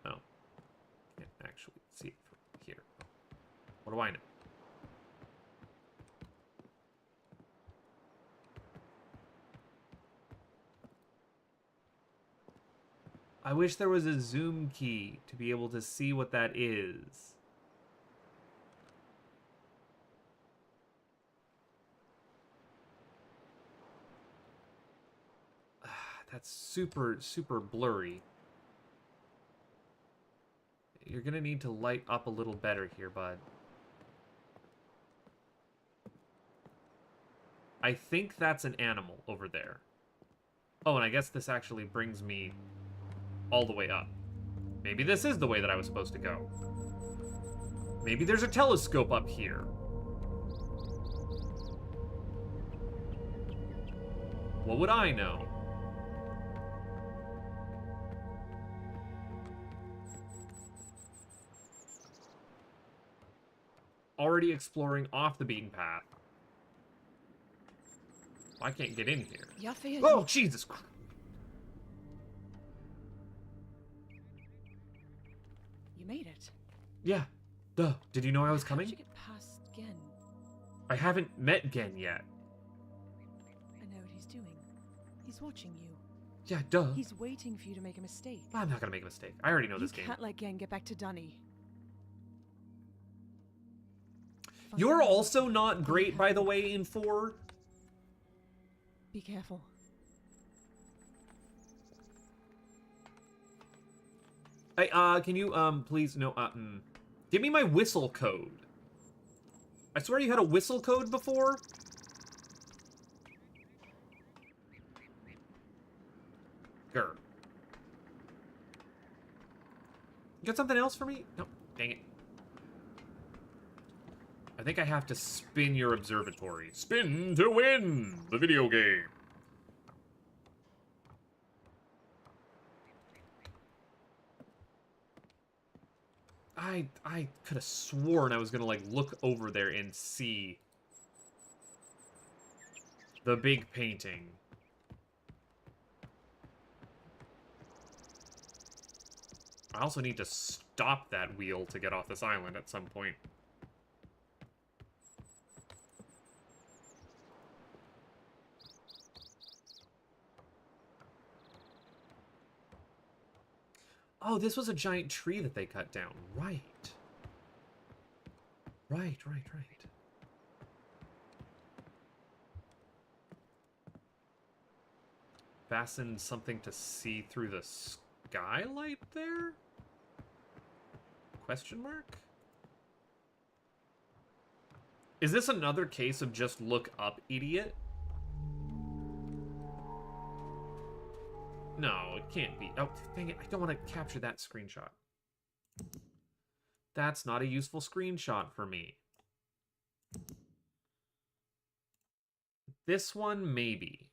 Oh. Can't actually see it from here. What do I know? I wish there was a zoom key to be able to see what that is. That's super, super blurry. You're gonna need to light up a little better here, bud. I think that's an animal over there. Oh, and I guess this actually brings me all the way up. Maybe this is the way that I was supposed to go. Maybe there's a telescope up here. What would I know? Already exploring off the beaten path. I can't get in here. Oh, Jesus Christ. You made it. Yeah. Duh. Did you know I was coming? How'd you get past Gen? I haven't met Gen yet. I know what he's doing. He's watching you. Yeah, duh. He's waiting for you to make a mistake. I'm not gonna make a mistake. I already know this game. You can't let Gen get back to Dunny. You're also not great, by the way, in 4. Be careful. Hey, can you, please, no, give me my whistle code. I swear you had a whistle code before? Grr. You got something else for me? No, dang it. I think I have to spin your observatory. Spin to win the video game. I could have sworn I was gonna, like, look over there and see the big painting. I also need to stop that wheel to get off this island at some point. Oh, this was a giant tree that they cut down. Right. Right. Fasten something to see through the skylight there? Question mark? Is this another case of just look up, idiot? No, it can't be. Oh, dang it. I don't want to capture that screenshot. That's not a useful screenshot for me. This one, maybe.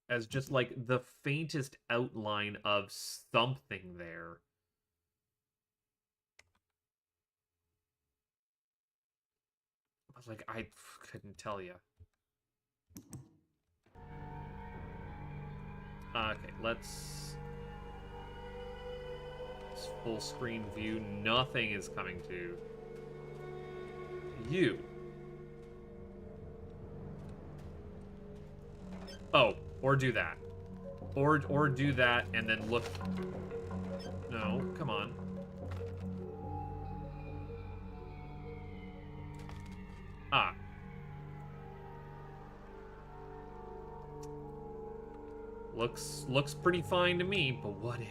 As just, like, the faintest outline of something there. Like, I couldn't tell you. Okay, let's full screen view. Nothing is coming to you. Oh, or do that. Or do that and then look. No, come on. Ah. Looks pretty fine to me, but what if?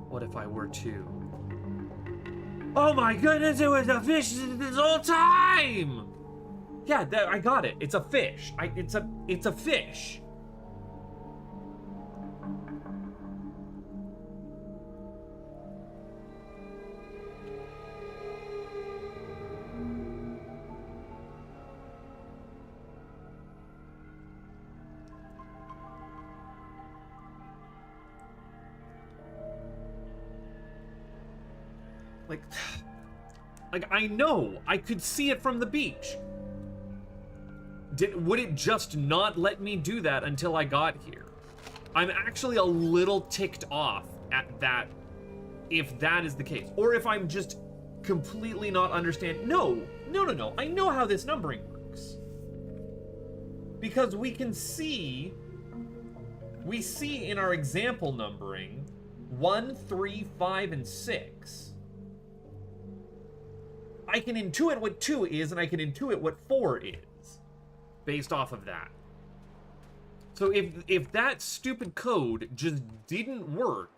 What if I were to? Oh my goodness, it was a fish this whole time! Yeah, I got it. It's a fish. It's a fish. Like, I know, I could see it from the beach. Would it just not let me do that until I got here? I'm actually a little ticked off at that, if that is the case. Or if I'm just completely not understand. No. I know how this numbering works. Because we see in our example numbering 1, 3, 5, and 6. I can intuit what 2 is, and I can intuit what 4 is, based off of that. So if that stupid code just didn't work,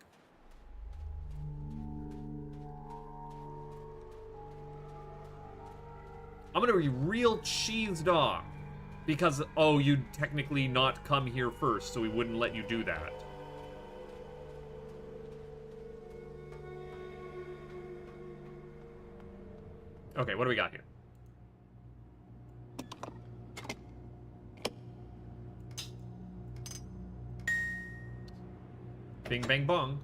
I'm gonna be real cheesed off, because, oh, you'd technically not come here first, so we wouldn't let you do that. Okay, what do we got here? Bing, bang, bong.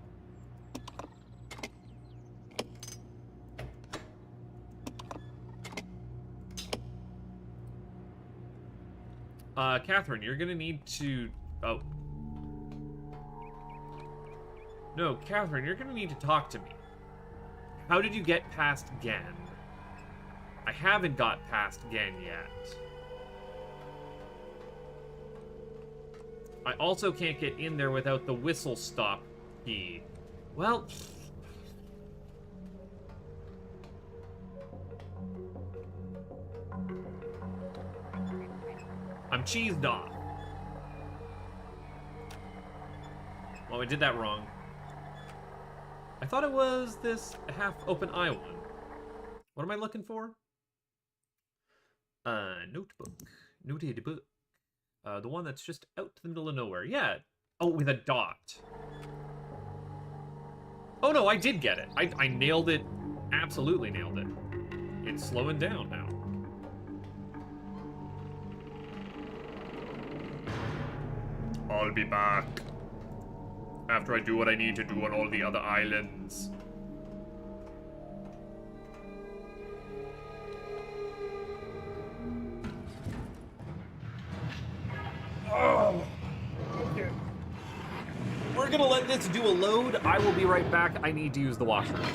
Catherine, you're gonna need to... Oh. No, Catherine, you're gonna need to talk to me. How did you get past Gen? I haven't got past Gen yet. I also can't get in there without the whistle stop key. Well... I'm cheesed off. Well, we did that wrong. I thought it was this half-open eye one. What am I looking for? Notebook. Noted book. The one that's just out to the middle of nowhere. Yeah. Oh, with a dot. Oh no, I did get it. I nailed it. Absolutely nailed it. It's slowing down now. I'll be back. After I do what I need to do on all the other islands. Oh, okay. We're gonna let this do a load. I will be right back. I need to use the washroom.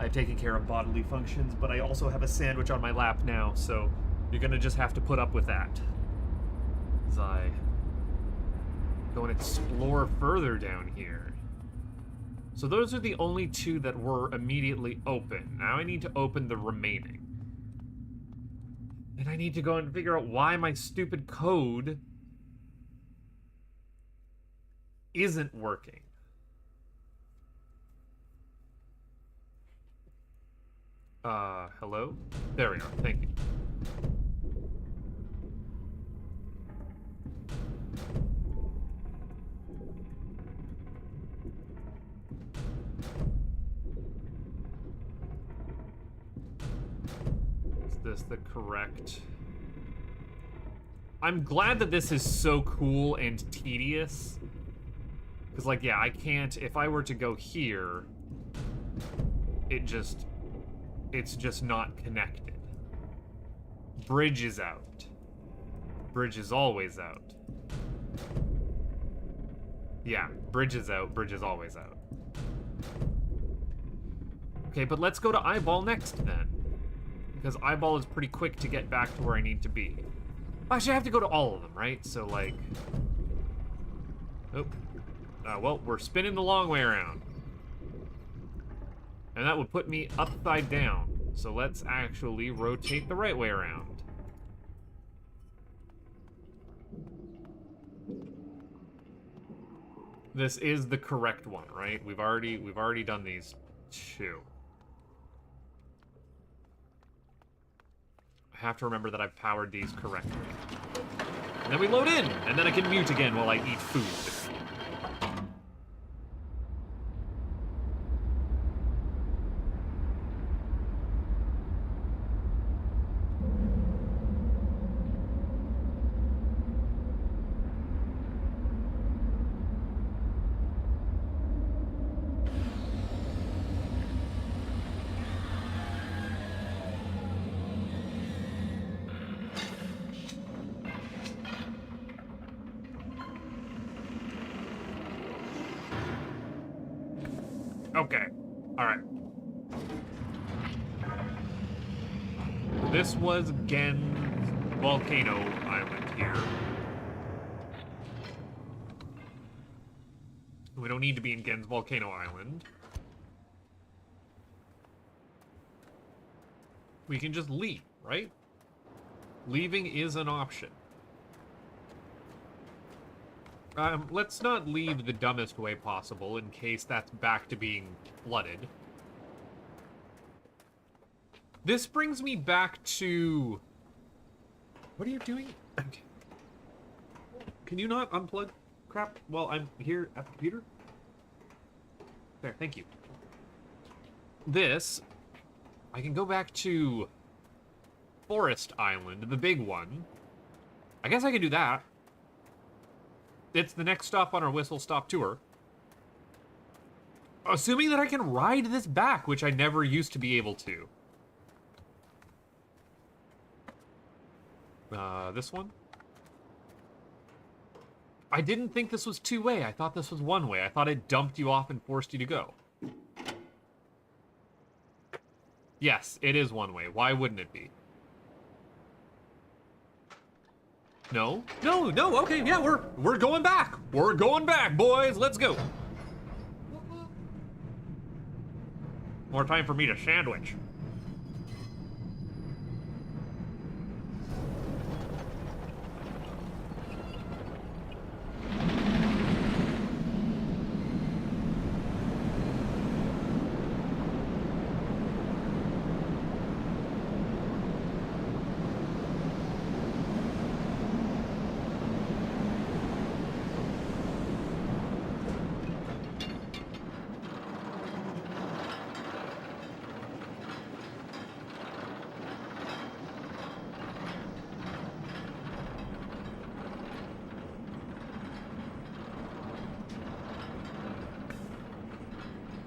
I've taken care of bodily functions, but I also have a sandwich on my lap now, so you're gonna just have to put up with that. As I go and explore further down here. So those are the only two that were immediately open. Now I need to open the remaining. And I need to go and figure out why my stupid code isn't working. Hello? There we are, thank you. Is this the correct... I'm glad that this is so cool and tedious. Because, like, yeah, I can't... If I were to go here, it's just not connected. Bridge is out. Bridge is always out. Yeah, bridge is out, bridge is always out. Okay, but let's go to Eyeball next, then. Because Eyeball is pretty quick to get back to where I need to be. Actually, I have to go to all of them, right? So, like... Oh. Well, we're spinning the long way around. And that would put me upside down. So let's actually rotate the right way around. This is the correct one, right? We've already done these two. I have to remember that I've powered these correctly. And then we load in, and then I can mute again while I eat food. Okay. Alright. This was Gen's volcano island here. We don't need to be in Gen's volcano island. We can just leave, right? Leaving is an option. Let's not leave the dumbest way possible in case that's back to being flooded. This brings me back to... What are you doing? Can you not unplug crap while I'm here at the computer? There, thank you. This, I can go back to Forest Island, the big one. I guess I can do that. It's the next stop on our Whistle Stop tour. Assuming that I can ride this back, which I never used to be able to. This one? I didn't think this was two-way. I thought this was one-way. I thought it dumped you off and forced you to go. Yes, it is one-way. Why wouldn't it be? No? No, no, okay, yeah, we're going back. We're going back, boys. Let's go. More time for me to sandwich.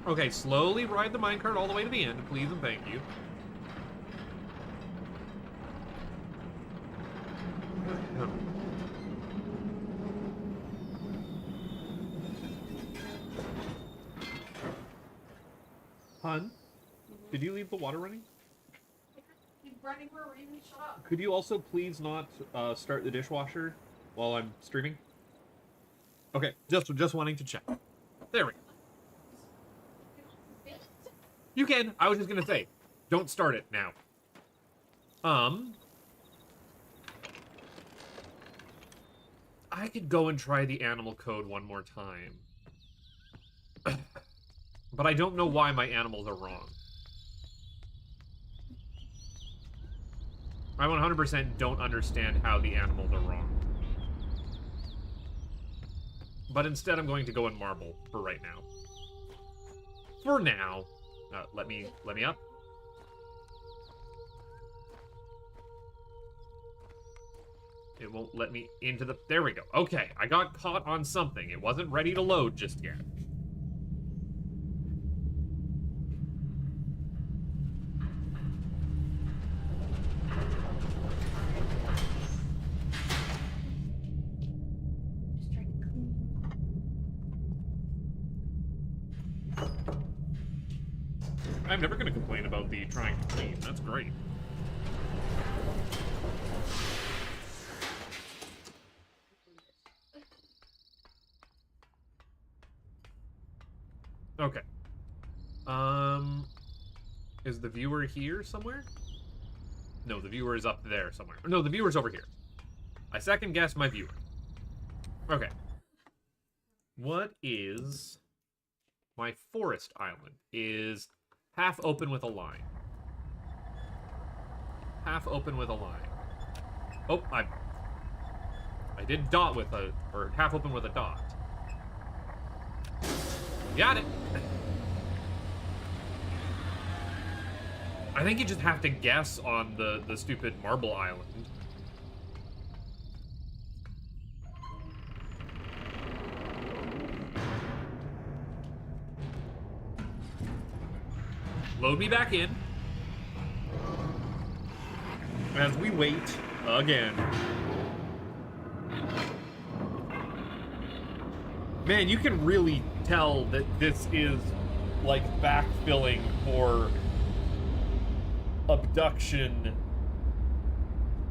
Okay, slowly ride the minecart all the way to the end, please and thank you. Hun, Did you leave the water running? Keep running where we're even shut up. Could you also please not start the dishwasher while I'm streaming? Okay, just wanting to check. There we go. You can. I was just gonna say, don't start it now. I could go and try the animal code one more time. But I don't know why my animals are wrong. I 100% don't understand how the animals are wrong. But instead I'm going to go and marble for right now. For now. Let me up. It won't let me into the... There we go. Okay, I got caught on something. It wasn't ready to load just yet. Just trying to clean. I'm never going to complain about the trying to clean. That's great. Okay. Is the viewer here somewhere? No, the viewer is up there somewhere. No, the viewer's over here. I second guess my viewer. Okay. What is... My forest island is half open with a line. Half open with a line. Oh, I did dot with a... Or half open with a dot. Got it! I think you just have to guess on the stupid marble island. Load me back in. As we wait again. Man, you can really tell that this is like backfilling for abduction,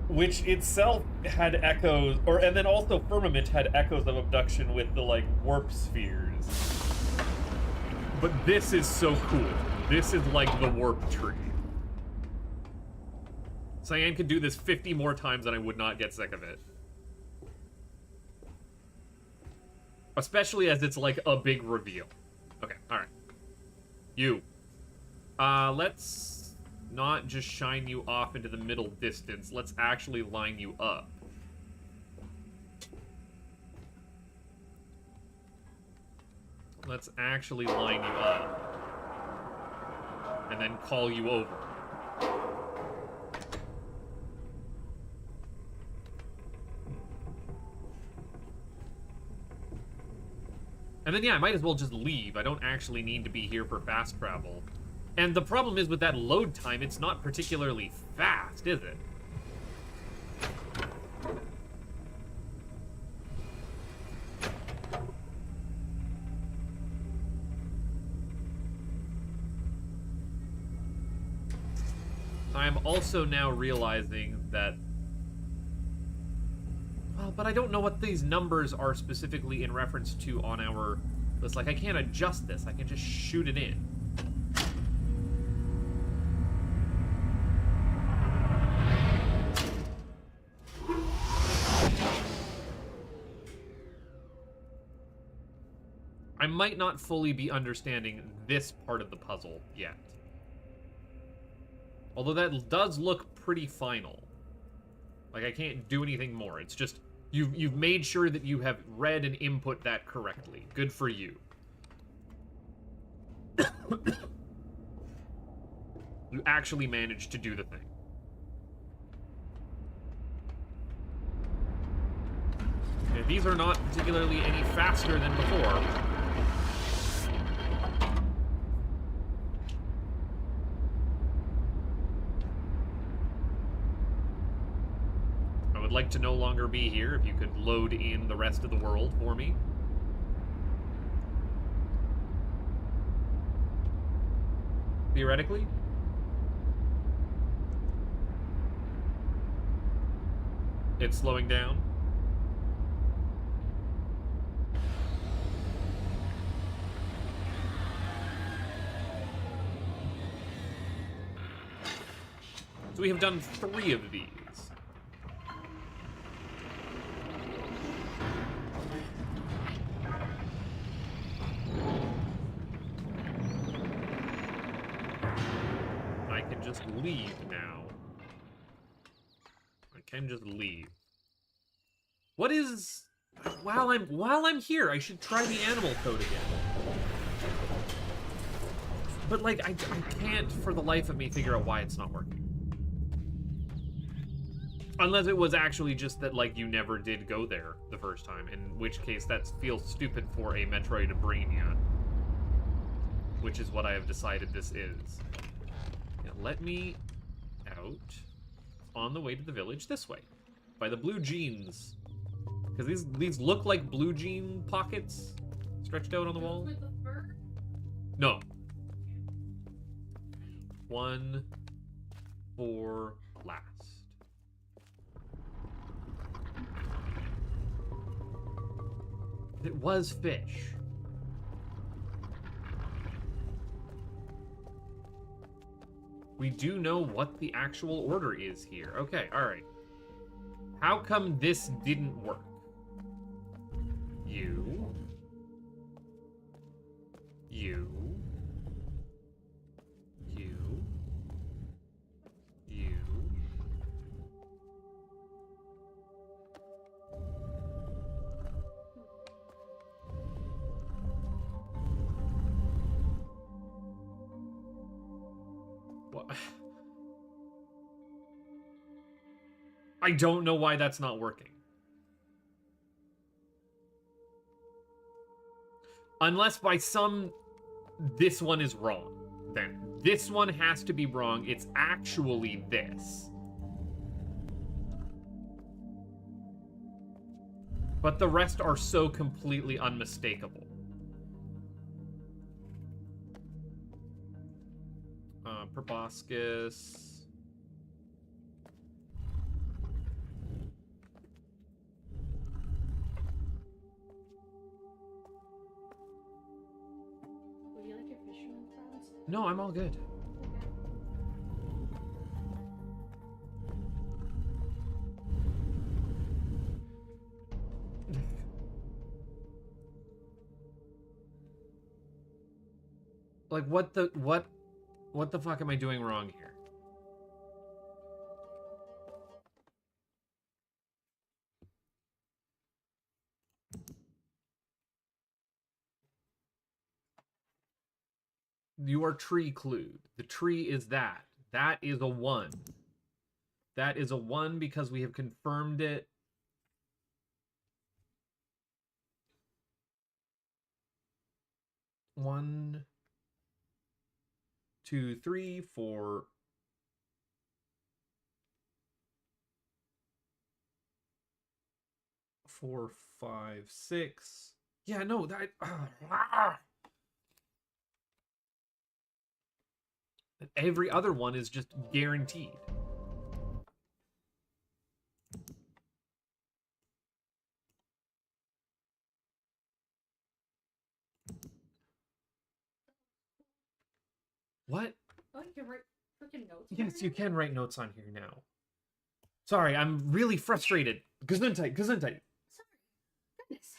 which itself had echoes, and then also Firmament had echoes of abduction with the like warp spheres. But this is so cool. This is like the warp tree. Cyan could do this 50 more times and I would not get sick of it. Especially as it's like a big reveal. Okay, alright. You. Let's not just shine you off into the middle distance. Let's actually line you up. Let's actually line you up. And then call you over. And then, yeah, I might as well just leave. I don't actually need to be here for fast travel. And the problem is with that load time, it's not particularly fast, is it? I'm also now realizing that... Well, but I don't know what these numbers are specifically in reference to on our list. Like, I can't adjust this. I can just shoot it in. I might not fully be understanding this part of the puzzle yet. Although that does look pretty final. Like, I can't do anything more. It's just, you've made sure that you have read and input that correctly. Good for you. You actually managed to do the thing. And these are not particularly any faster than before. Would like to no longer be here if you could load in the rest of the world for me. Theoretically. It's slowing down. So we have done 3 of these. I can just leave now. I can just leave. What is... While I'm here, I should try the animal code again. But, like, I can't for the life of me figure out why it's not working. Unless it was actually just that, like, you never did go there the first time, in which case that feels stupid for a Metroidvania. Which is what I have decided this is. Yeah, let me out on the way to the village this way. By the blue jeans. Because these look like blue jean pockets stretched out on the wall. With the fur? No. 1 for last. It was fish. We do know what the actual order is here. Okay, alright. How come this didn't work? You. You. You. You. What? I don't know why that's not working. Unless by some... This one is wrong. Then. This one has to be wrong. It's actually this. But the rest are so completely unmistakable. Proboscis. Would you like your fisherman friends? No, I'm all good. Like, what the fuck am I doing wrong here? You are tree clued. The tree is that. That is a 1. That is a 1 because we have confirmed it. One, 2, 3, 4. 4, 5, 6. Yeah, no, that. Every other one is just guaranteed. What? Oh, you can write freaking notes. Yes, you can write notes on here now. Sorry, I'm really frustrated. Gesundheit, Gesundheit. Sorry. Goodness.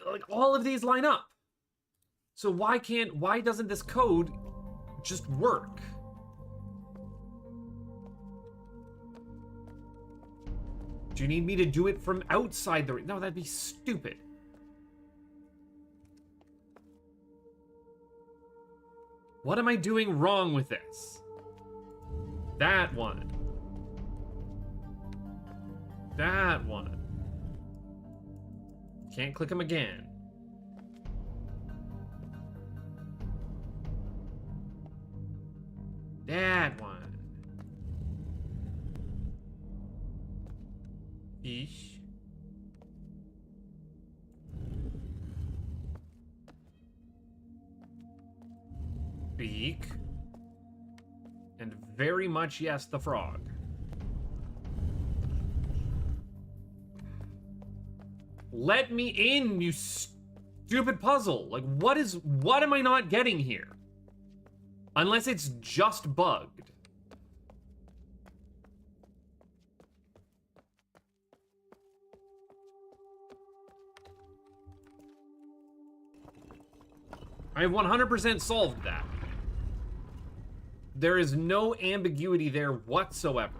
Like all of these line up. So why doesn't this code just work? Do you need me to do it from outside the... No, that'd be stupid. What am I doing wrong with this? That one. That one. Can't click them again. That one. Ish. Beak. Very much yes, the frog. Let me in, you stupid puzzle. Like, what am I not getting here? Unless it's just bugged. I have 100% solved that. There is no ambiguity there whatsoever.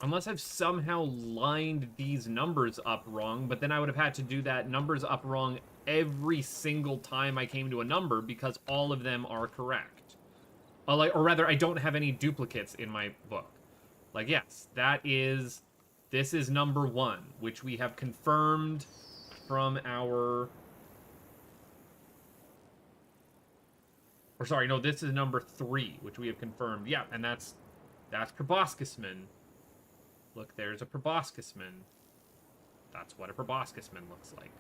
Unless I've somehow lined these numbers up wrong, but then I would have had to do that numbers up wrong every single time I came to a number because all of them are correct. Or rather, I don't have any duplicates in my book. Like, yes, this is number 1, which we have confirmed from our... Or sorry, no, this is number 3, which we have confirmed. Yeah, and that's proboscisman. Look, there's a proboscisman. That's what a proboscisman looks like.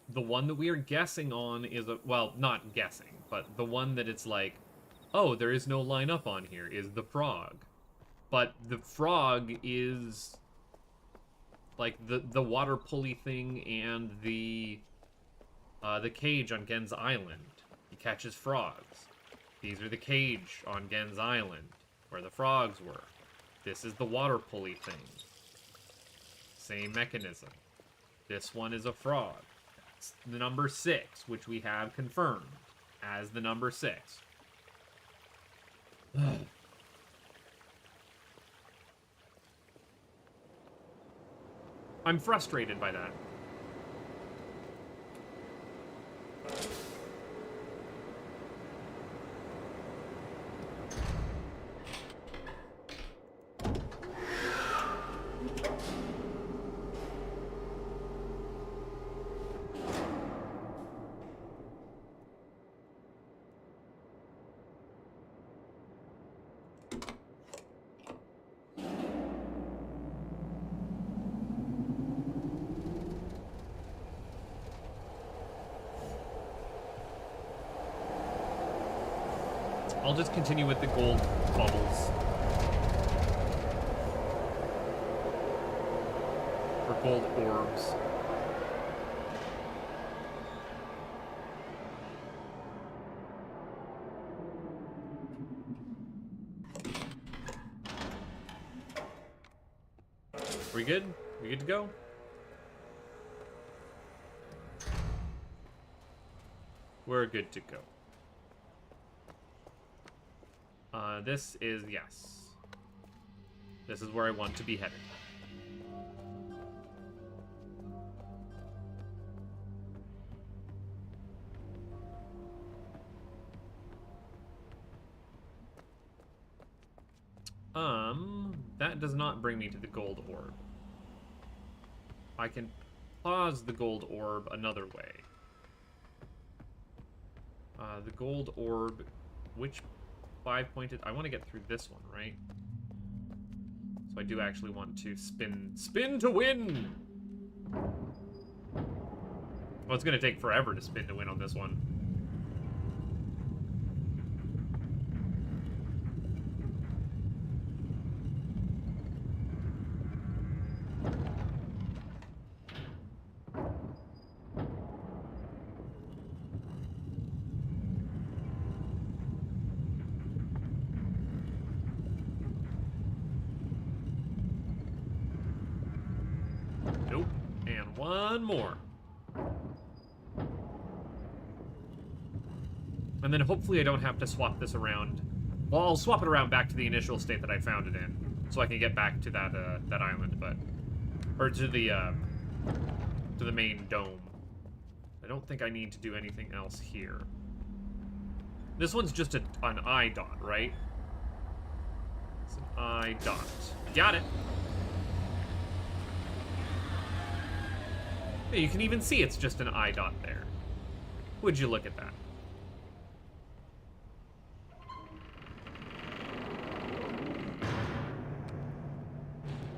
The one that we are guessing on is well, not guessing, but the one that it's like, oh, there is no line up on here, is the frog. But the frog is like the water pulley thing and the cage on Gen's Island. He catches frogs. These are the cage on Gen's Island, where the frogs were. This is the water pulley thing. Same mechanism. This one is a frog. That's the number 6, which we have confirmed as the number 6. I'm frustrated by that. I'll just continue with the gold bubbles. Or gold orbs. Are we good? We good to go? We're good to go. This is, yes. This is where I want to be headed. That does not bring me to the gold orb. I can pause the gold orb another way. The gold orb, which 5-pointed? I want to get through this one, right? So I do actually want to spin to win! Well, it's going to take forever to spin to win on this one. One more. And then hopefully I don't have to swap this around. Well, I'll swap it around back to the initial state that I found it in, so I can get back to that that island, but or to the main dome. I don't think I need to do anything else here. This one's just an eye dot, right? It's an eye dot. Got it. Yeah, you can even see it's just an eye dot there. Would you look at that?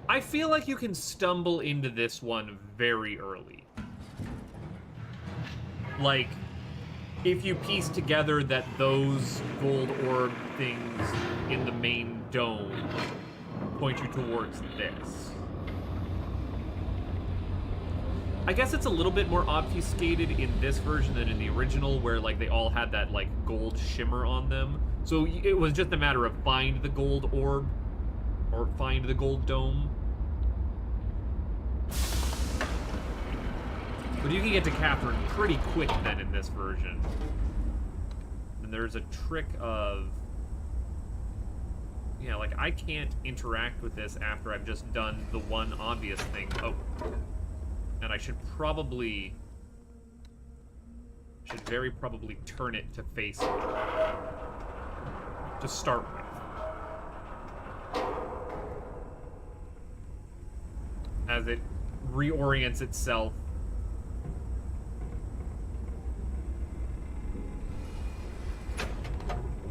I feel like you can stumble into this one very early. Like, if you piece together that those gold orb things in the main dome point you towards this. I guess it's a little bit more obfuscated in this version than in the original, where like they all had that like gold shimmer on them. So it was just a matter of find the gold orb or find the gold dome. But you can get to Catherine pretty quick then in this version. And there's a trick of... Yeah, like I can't interact with this after I've just done the one obvious thing. Oh. And I should probably... Should very probably turn it to face to start with. As it reorients itself.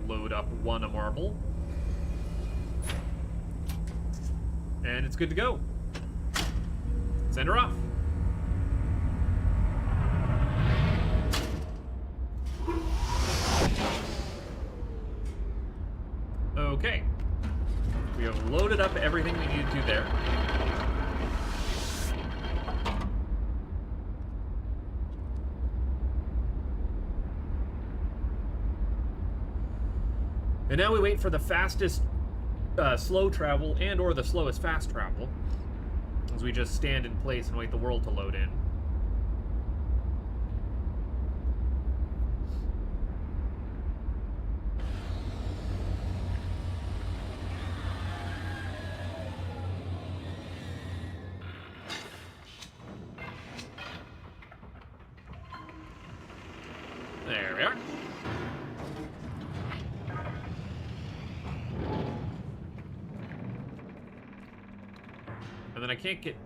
Load up a marble. And it's good to go. Send her off. Okay. We have loaded up everything we need to do there. And now we wait for the fastest slow travel and or the slowest fast travel, as we just stand in place and wait the world to load in. There we are. And then I can't get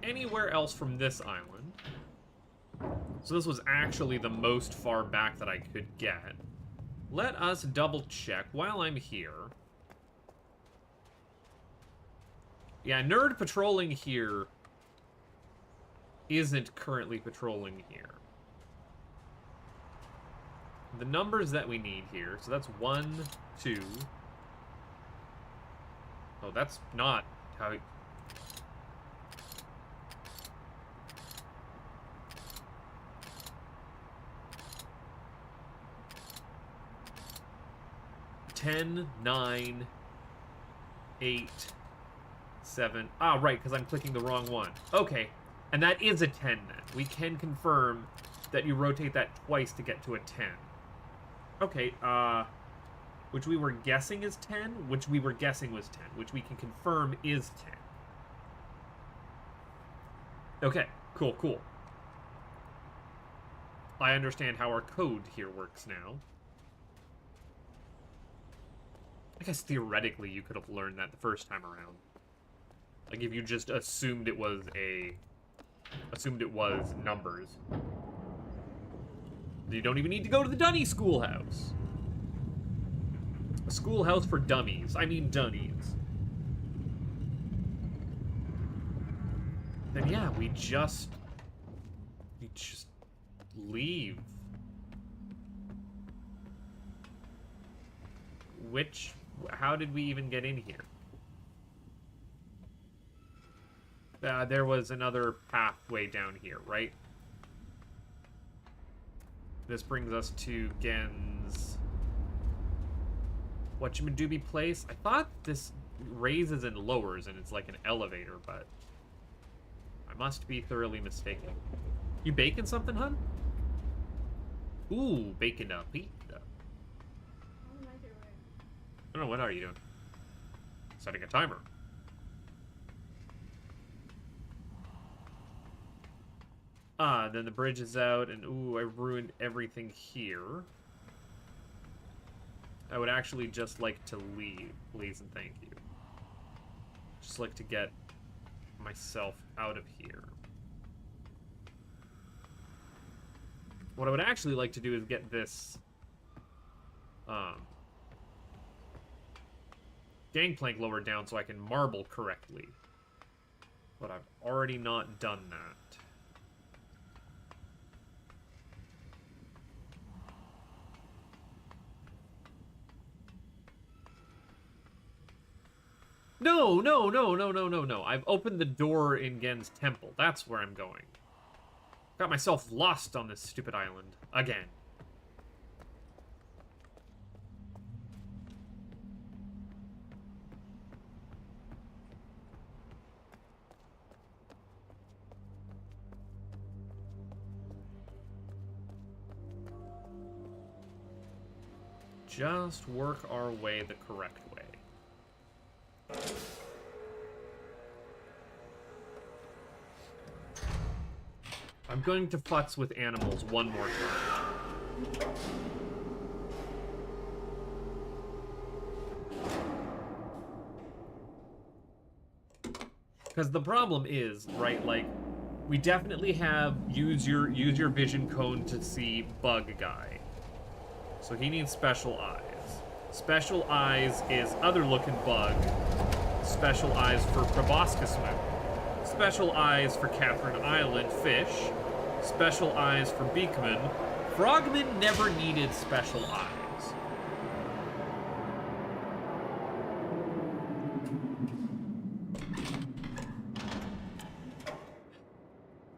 anywhere else from this island. So this was actually the most far back that I could get. Let us double check while I'm here. Yeah, Nerd patrolling here isn't currently patrolling here. The numbers that we need here, so that's 1, 2. Oh, that's not how... 10, 9, 8, 7. Ah, right, because I'm clicking the wrong one. Okay, and that is a 10 then. We can confirm that you rotate that twice to get to a 10. Okay, which we were guessing is 10, which we were guessing was 10, which we can confirm is 10. Okay, cool, cool. I understand how our code here works now. I guess theoretically you could have learned that the first time around. Like if you just assumed it was numbers. You don't even need to go to the Dunny schoolhouse. A schoolhouse for dummies. I mean dunnies. Then yeah, we just leave. How did we even get in here? There was another pathway down here, right? This brings us to Gen's whatchamadoobie place. I thought this raises and lowers and it's like an elevator, but I must be thoroughly mistaken. You baking something, hun? Ooh, baking a pizza. What am I doing? I don't know, what are you doing? Setting a timer. Ah, then the bridge is out, and ooh, I ruined everything here. I would actually just like to leave, please and thank you. Just like to get myself out of here. What I would actually like to do is get this gangplank lowered down so I can marble correctly. But I've already not done that. No, no, no, no, no, no, no. I've opened the door in Gen's temple. That's where I'm going. Got myself lost on this stupid island. Again. Just work our way the correct way. I'm going to futz with animals one more time. Because the problem is, right, like, we definitely have use your vision cone to see bug guy. So he needs special eyes. Special eyes is other looking bug. Special eyes for proboscis moon. Special eyes for Catherine Island fish. Special eyes for Beekman. Frogman never needed special eyes.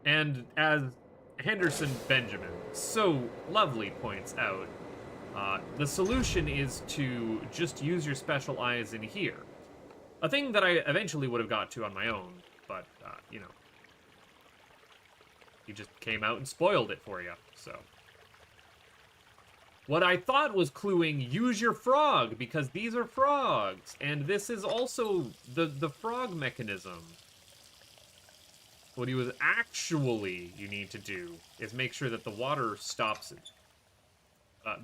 And as Henderson Benjamin so lovely points out, the solution is to just use your special eyes in here. A thing that I eventually would have got to on my own, but, you know. He just came out and spoiled it for you, so. What I thought was cluing, use your frog, because these are frogs, and this is also the frog mechanism. What you need to do is make sure that the water stops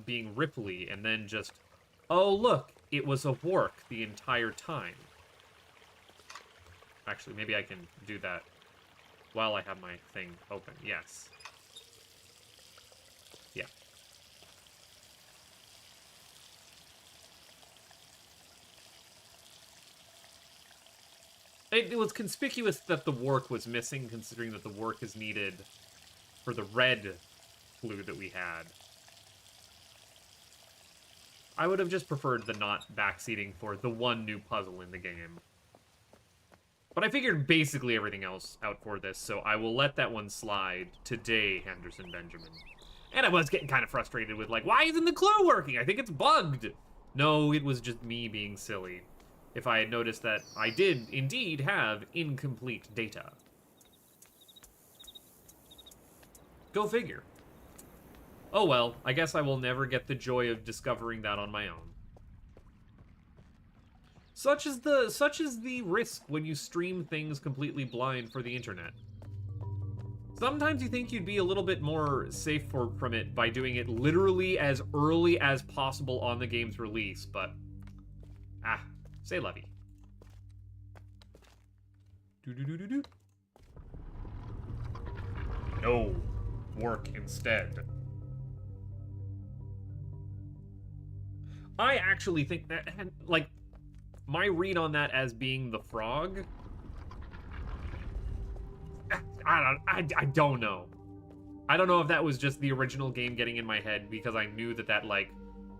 being ripply, and then just, oh look, it was a work the entire time. Actually, maybe I can do that while I have my thing open. Yes. Yeah. It was conspicuous that the work was missing, considering that the work is needed for the red clue that we had. I would have just preferred the not backseating for the one new puzzle in the game. But I figured basically everything else out for this, so I will let that one slide today, Henderson Benjamin. And I was getting kind of frustrated with, like, why isn't the clue working? I think it's bugged. No, it was just me being silly. If I had noticed that I did indeed have incomplete data. Go figure. Oh well, I guess I will never get the joy of discovering that on my own. Such is the risk when you stream things completely blind for the internet. Sometimes you think you'd be a little bit more safe from it by doing it literally as early as possible on the game's release, but c'est la vie. Do. No, work instead. I actually think that, like, my read on that as being the frog, I don't know. I don't know if that was just the original game getting in my head because I knew that like,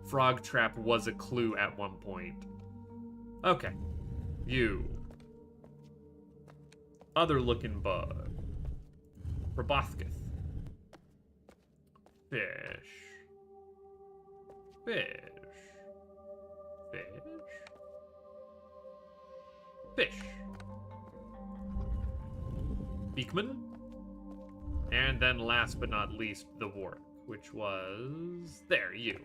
frog trap was a clue at one point. Okay. You. Other looking bug. Proboscis. Fish. Fish. Fish. Fish. Beekman. And then last but not least, the work, which was... there, you.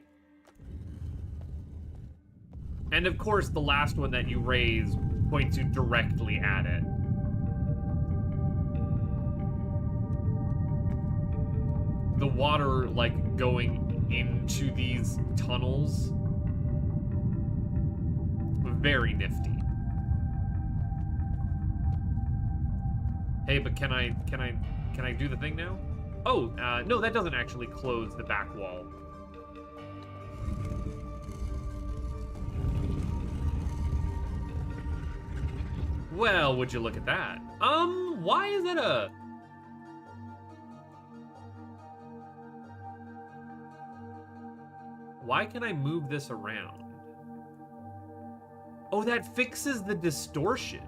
And of course, the last one that you raise points you directly at it. The water, like, going into these tunnels. Very nifty. Hey, but can I do the thing now? Oh, no, that doesn't actually close the back wall. Well, would you look at that? Why is that a... Why can I move this around? Oh, that fixes the distortion.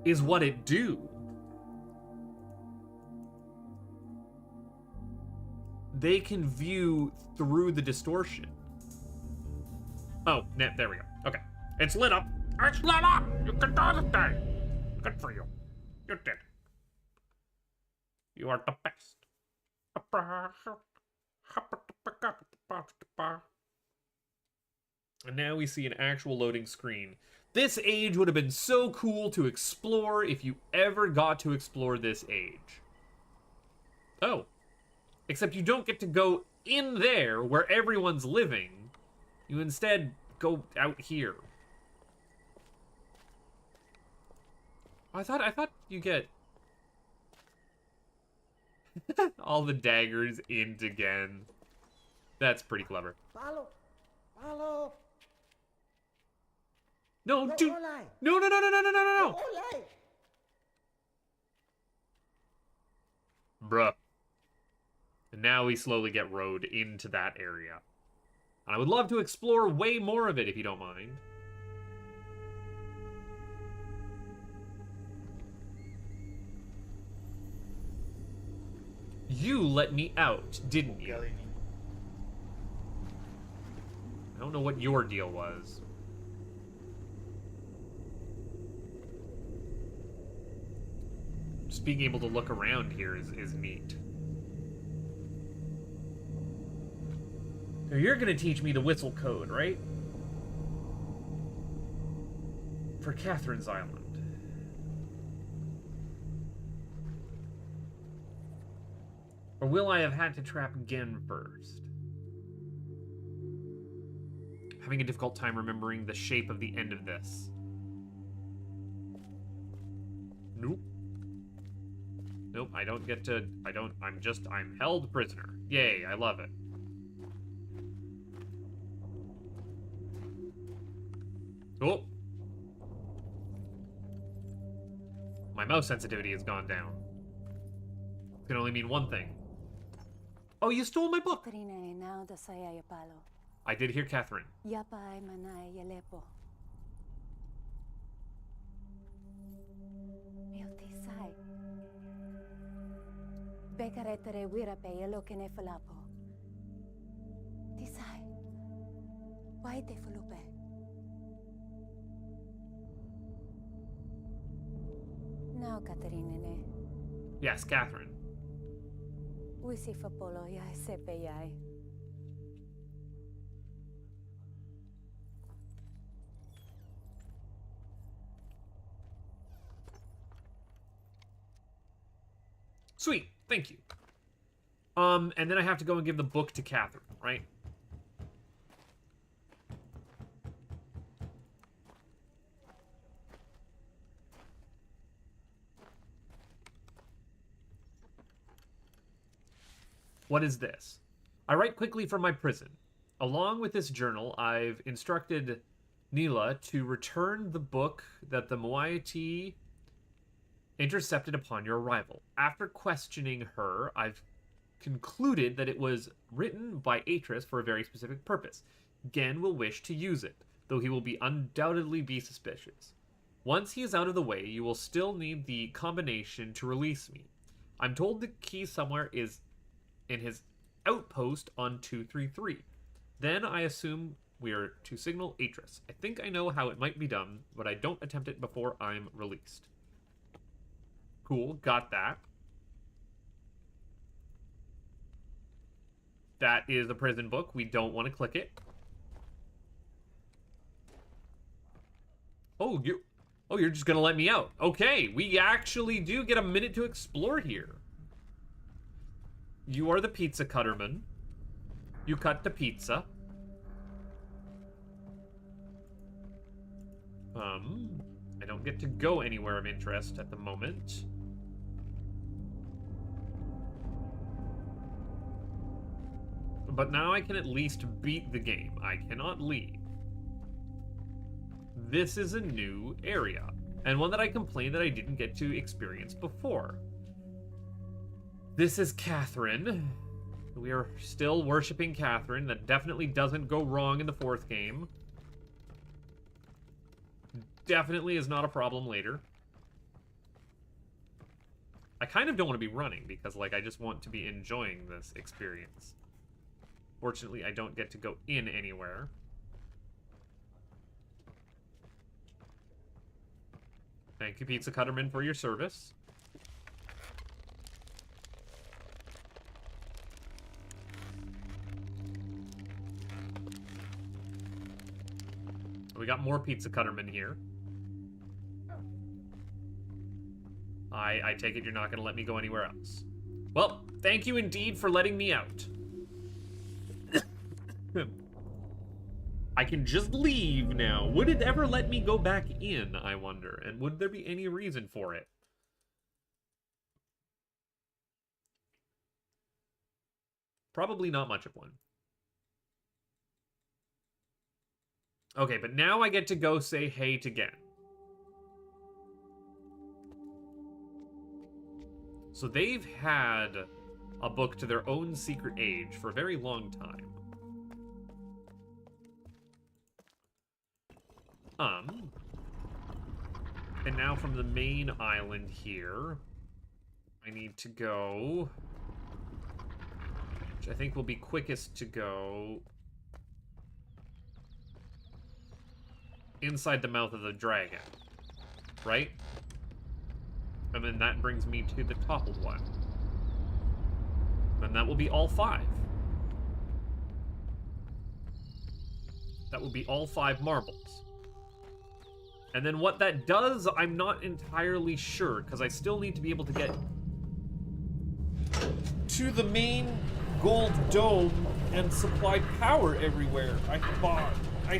Is what it do. They can view through the distortion. Oh, there we go. Okay. It's lit up. It's lit up! You can do this thing! Good for you. You did. You are the best. And now we see an actual loading screen. This age would have been so cool to explore if you ever got to explore this age. Oh. Except you don't get to go in there where everyone's living. You instead go out here. I thought you get all the daggers inked again. That's pretty clever. Follow. Follow. No, No, dude. Olay. No, no, no, no, no, no, no, no. Olay. Bruh. And now we slowly get rowed into that area. And I would love to explore way more of it if you don't mind. You let me out, didn't you? I don't know what your deal was. Just being able to look around here is neat. So you're gonna teach me the whistle code, right? For Catherine's Island. Or will I have had to trap again first? Having a difficult time remembering the shape of the end of this. Nope. Nope, I don't get to... I'm held prisoner. Yay, I love it. Oh! My mouse sensitivity has gone down. It can only mean one thing. Oh, you stole my book! I did hear Catherine. Bekaretere wirape yelo kene falapo. Tisai. Why te fulupe? Now, Katerine. Yes, Catherine. Wisi fapolo ya sepe yai. Sweet, thank you. And then I have to go and give the book to Catherine, right? What is this? I write quickly from my prison. Along with this journal, I've instructed Neela to return the book that the Moiety intercepted upon your arrival. After questioning her, I've concluded that it was written by Atrus for a very specific purpose. Gen will wish to use it, though he will undoubtedly be suspicious. Once he is out of the way, you will still need the combination to release me. I'm told the key somewhere is in his outpost on 233. Then I assume we are to signal Atrus. I think I know how it might be done, but I don't attempt it before I'm released. Cool, got that. That is a prison book. We don't want to click it. Oh, you're just gonna let me out. Okay, we actually do get a minute to explore here. You are the pizza cutterman. You cut the pizza. I don't get to go anywhere of interest at the moment. But now I can at least beat the game. I cannot leave. This is a new area, and one that I complained that I didn't get to experience before. This is Catherine. We are still worshipping Catherine. That definitely doesn't go wrong in the 4th game. Definitely is not a problem later. I kind of don't want to be running because, like, I just want to be enjoying this experience. Fortunately, I don't get to go in anywhere. Thank you, Pizza Cutterman, for your service. We got more Pizza Cuttermen here. I take it you're not going to let me go anywhere else. Well, thank you indeed for letting me out. I can just leave now. Would it ever let me go back in, I wonder? And would there be any reason for it? Probably not much of one. Okay, but now I get to go say hey to Gen. So they've had a book to their own secret age for a very long time. And now from the main island here, I need to go, which I think will be quickest to go inside the mouth of the dragon, right? And then that brings me to the toppled one. And that will be all 5. That will be all 5 marbles. And then what that does, I'm not entirely sure, because I still need to be able to get To the main gold dome and supply power everywhere. I thought. I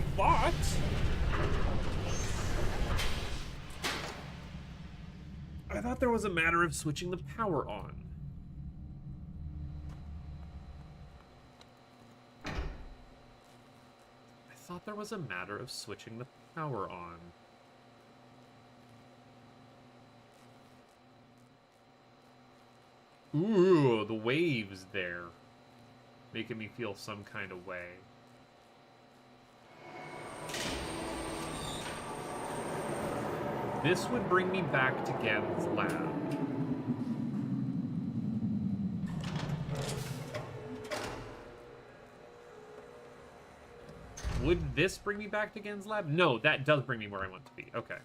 thought there was a matter of switching the power on. I thought there was a matter of switching the power on. Ooh, the waves there. Making me feel some kind of way. This would bring me back to Gen's lab. Would this bring me back to Gen's lab? No, that does bring me where I want to be. Okay.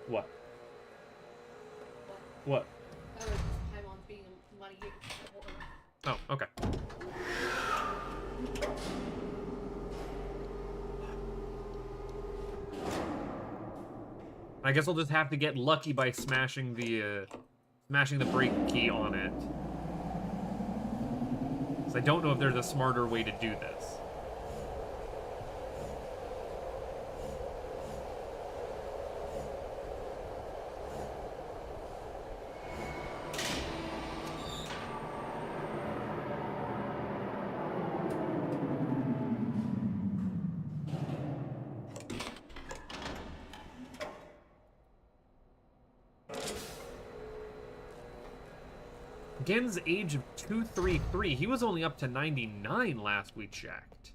What? What? That was time on being money. Oh, okay. I guess I'll just have to get lucky by smashing the brake key on it. So I don't know if there's a smarter way to do this. Gen's age of 233. He was only up to 99 last we checked.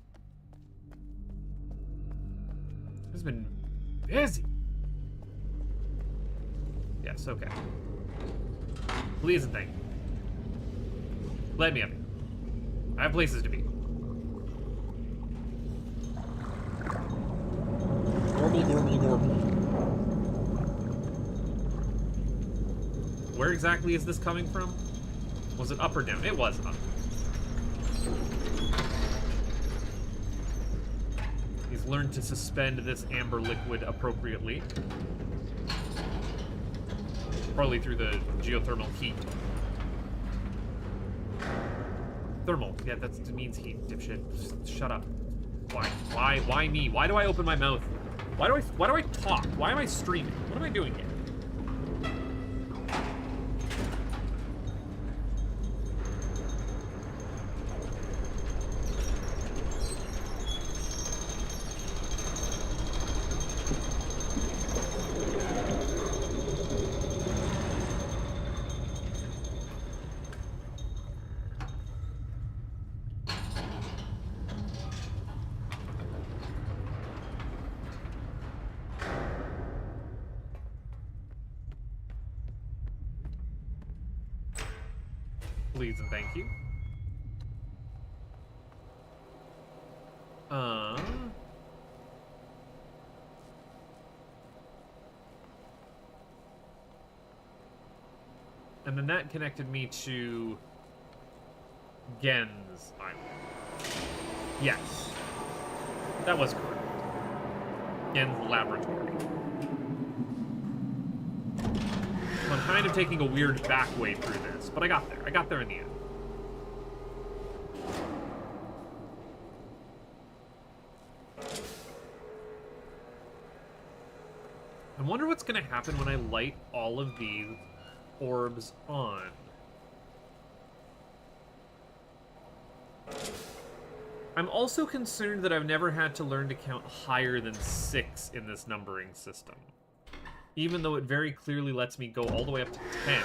He's been busy. Yes, okay. Please and thank you. Let me up here. I have places to be. Gorble. Where exactly is this coming from? Was it up or down? It was up. He's learned to suspend this amber liquid appropriately. Probably through the geothermal heat. Thermal. Yeah, that means heat, dipshit. Shut up. Why? Why me? Why do I open my mouth? Why do I talk? Why am I streaming? What am I doing here? Please and thank you. And then that connected me to Gen's Island. Yes. That was correct. Gen's laboratory. So I'm kind of taking a weird back way through this, but I got there. I got there in the end. I wonder what's going to happen when I light all of these orbs on. I'm also concerned that I've never had to learn to count higher than 6 in this numbering system, even though it very clearly lets me go all the way up to 10.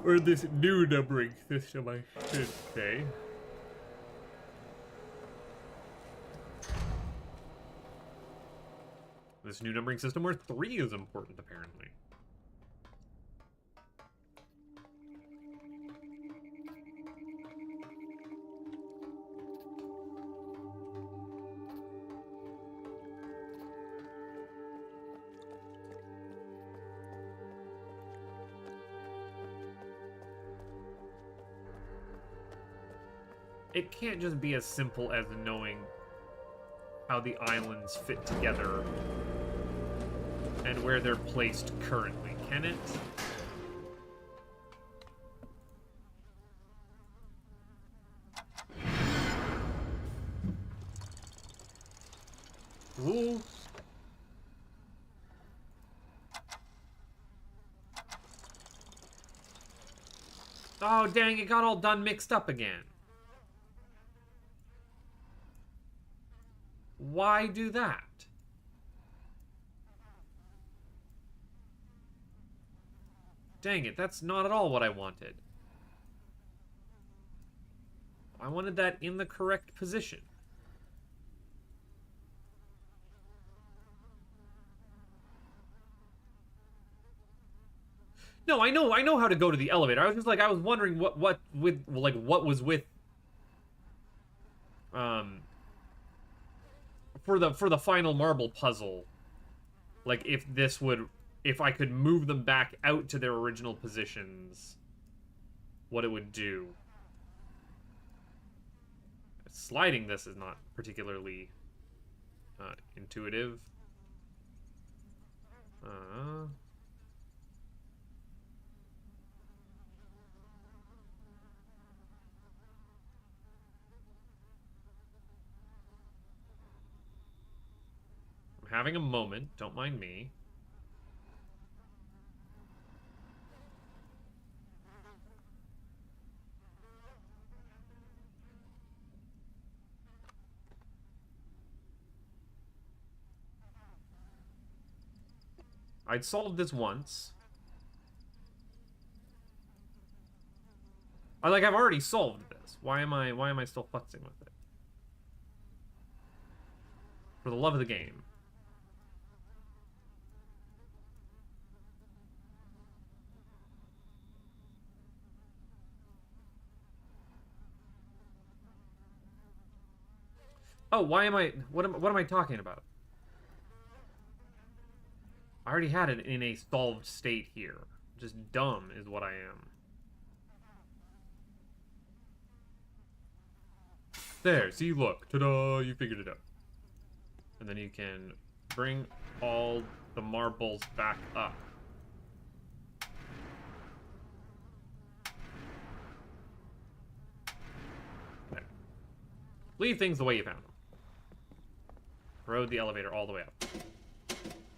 Or this new numbering system, I should say. This new numbering system where 3 is important, apparently. It can't just be as simple as knowing how the islands fit together and where they're placed currently, can it? Ooh. Oh, dang, it got all done mixed up again. Why do that? Dang it, that's not at all what I wanted. I wanted that in the correct position. No, I know how to go to the elevator. I was just like, I was wondering what was with for the final marble puzzle, like if I could move them back out to their original positions, what it would do. Sliding this is not particularly intuitive. I'm having a moment, don't mind me. I'd solved this once. I've already solved this. Why am I still futzing with it? For the love of the game. Oh, why am I... What am I talking about? I already had it in a solved state here. Just dumb is what I am. There, see, look. Ta-da, you figured it out. And then you can bring all the marbles back up. There. Leave things the way you found them. Rode the elevator all the way up.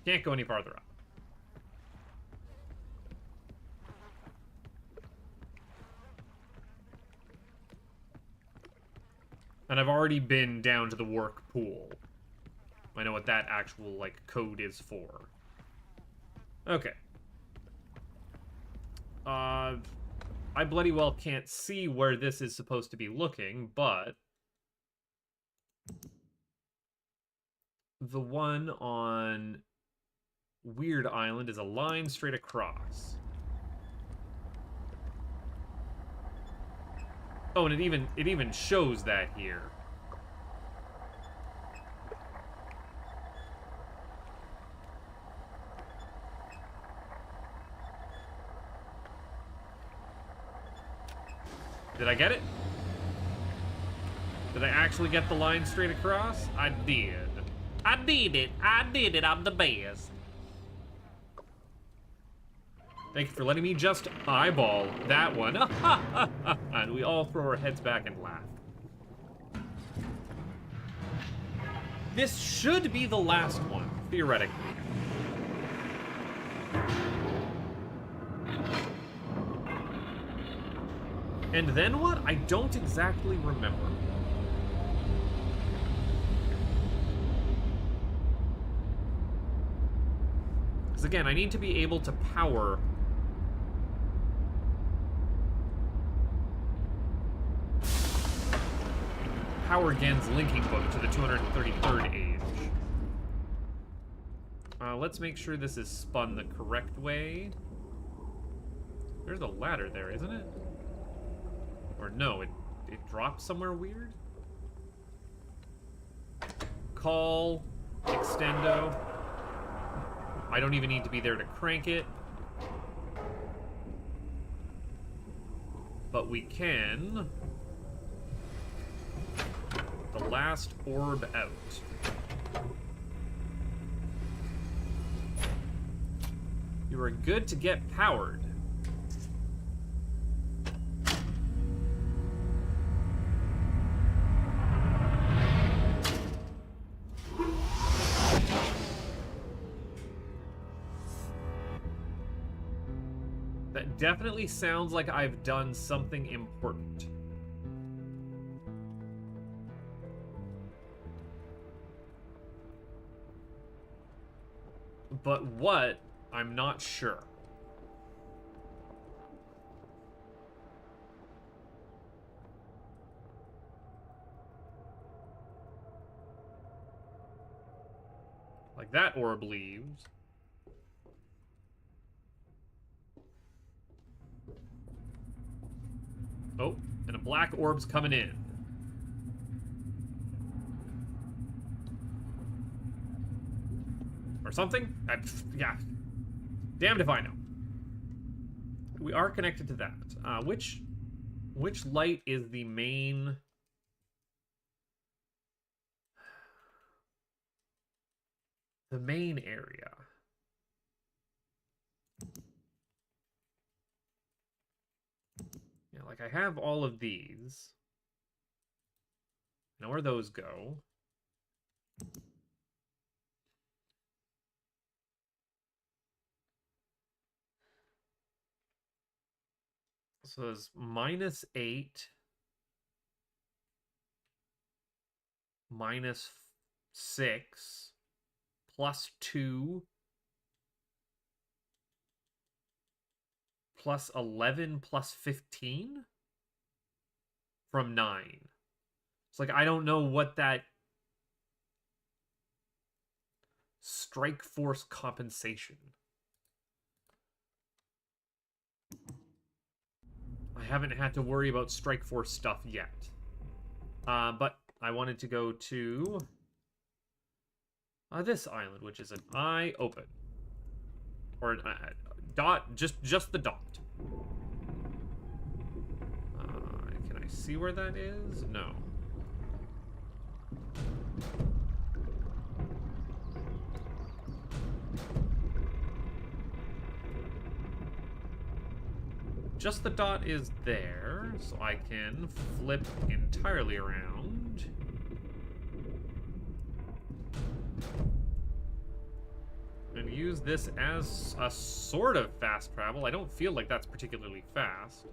Can't go any farther up. And I've already been down to the work pool. I know what that actual, like, code is for. Okay. I bloody well can't see where this is supposed to be looking, but... the one on weird island is a line straight across. Oh, and it even shows that here. Did I get it? Did I actually get the line straight across? I did. I did it. I did it. I'm the best. Thank you for letting me just eyeball that one. And we all throw our heads back and laugh. This should be the last one, theoretically. And then what? I don't exactly remember. Because again, I need to be able to power Gen's linking book to the 233rd age. Let's make sure this is spun the correct way. There's a ladder there, isn't it? Or no, it dropped somewhere weird? Call, extendo. I don't even need to be there to crank it. But we can. The last orb out. You are good to get powered. That definitely sounds like I've done something important. But what, I'm not sure. Like that orb leaves. Oh, and a black orb's coming in. Or something? Yeah. Damned if I know. We are connected to that. Which light is the main... The main area? Yeah, like I have all of these. Now where those go? So there's -8, -6, +2, +11, +15 from 9. It's like, I don't know what that strike force compensation. I haven't had to worry about strike force stuff yet. But I wanted to go to this island, which is an eye open. Or an dot, just the dot. Can I see where that is? No. Just the dot is there, so I can flip entirely around. And use this as a sort of fast travel. I don't feel like that's particularly fast.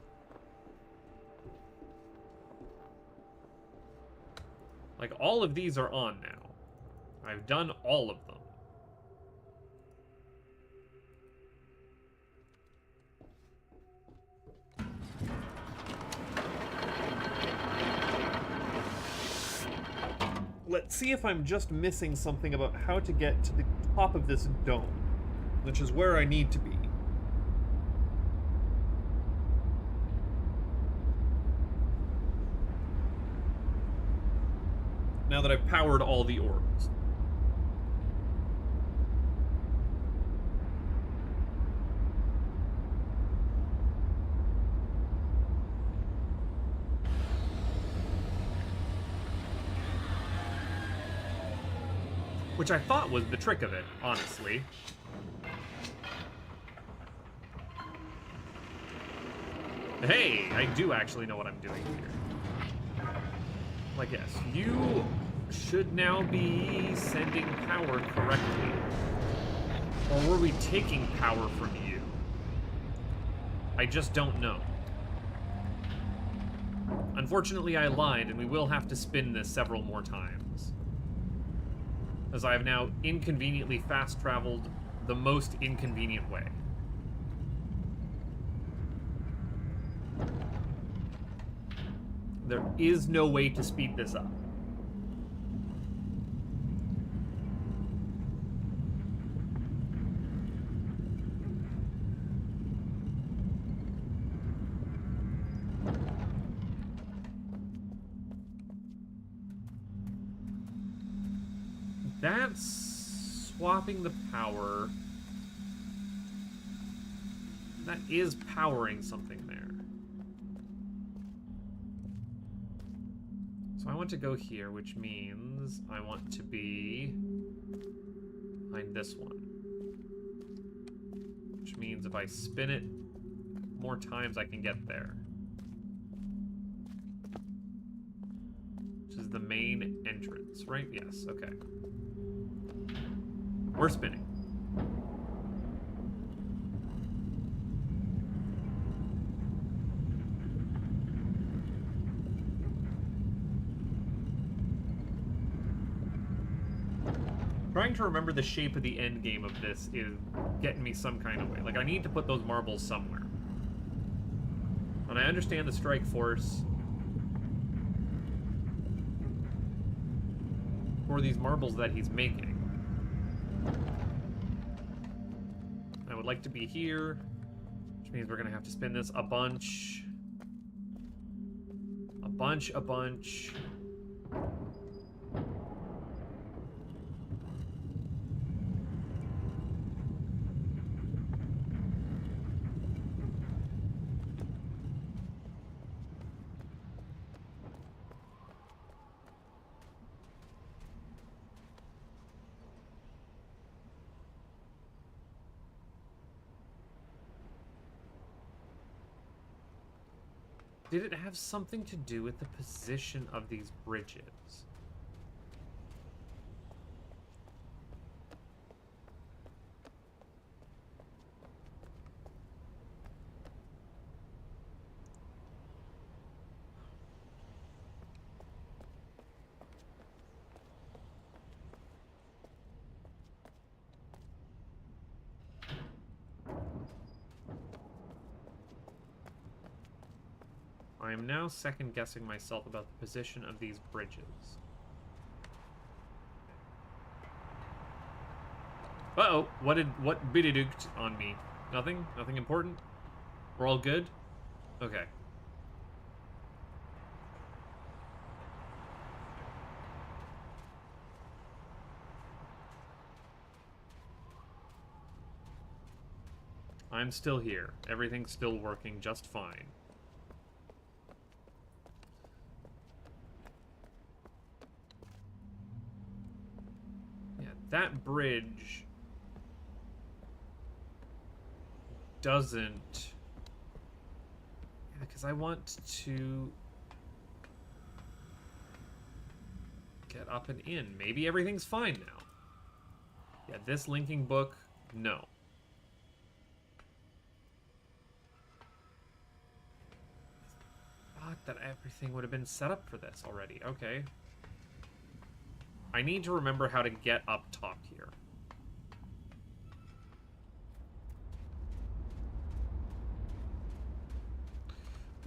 Like, all of these are on now. I've done all of them. Let's see if I'm just missing something about how to get to the top of this dome. which is where I need to be. Now that I've powered all the orbs. Which I thought was the trick of it, honestly. Hey, I do actually know what I'm doing here. Like, yes, you should now be sending power correctly. Or were we taking power from you? I just don't know. Unfortunately, I lied, and we will have to spin this several more times. As I have now inconveniently fast-traveled the most inconvenient way. There is no way to speed this up. That's swapping the power. That is powering something there. So I want to go here, which means I want to be behind this one. Which means if I spin it more times, I can get there. Which is the main entrance, right? Yes, okay. We're spinning. Trying to remember the shape of the end game of this is getting me some kind of way. Like, I need to put those marbles somewhere. And I understand the strike force for these marbles that he's making. I would like to be here, which means we're gonna have to spin this a bunch. A bunch. Did it have something to do with the position of these bridges? I am now second-guessing myself about the position of these bridges. Uh-oh, what bididuked on me? Nothing? Nothing important? We're all good? Okay. I'm still here. Everything's still working just fine. That bridge doesn't... Yeah, because I want to get up and in. Maybe everything's fine now. Yeah, this linking book, no. I thought that everything would have been set up for this already. Okay. I need to remember how to get up top here.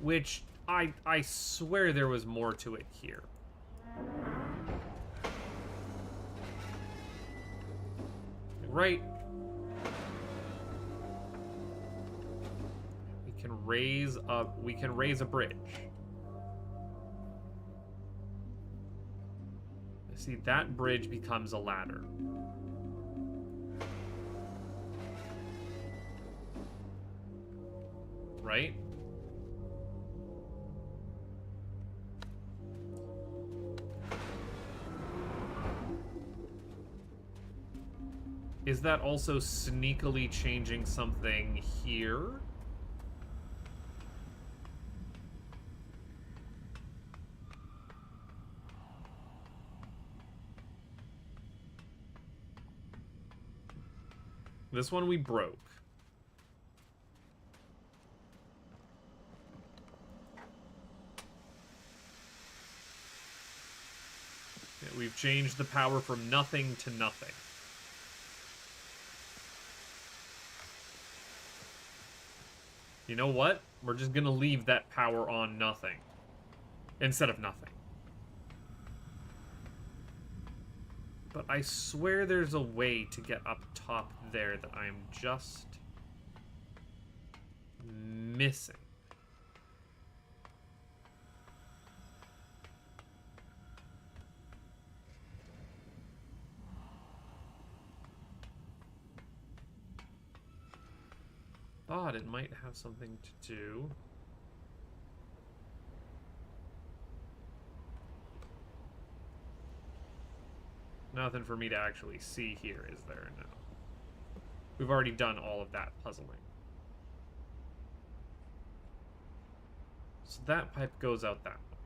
Which, I swear there was more to it here. Right? can raise a bridge. See, that bridge becomes a ladder. Right? Is that also sneakily changing something here? This one we broke. Yeah, we've changed the power from nothing to nothing. You know what? We're just gonna leave that power on nothing. Instead of nothing. But I swear there's a way to get up top there that I am just missing. Thought it might have something to do. Nothing for me to actually see here, is there? No. We've already done all of that puzzling. So that pipe goes out that way.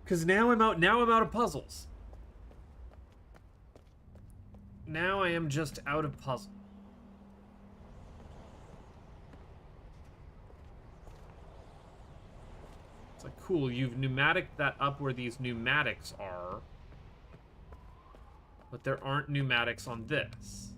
Cause now I'm out of puzzles. Now I am just out of puzzle. It's like, cool, you've pneumatic that up where these pneumatics are. But there aren't pneumatics on this.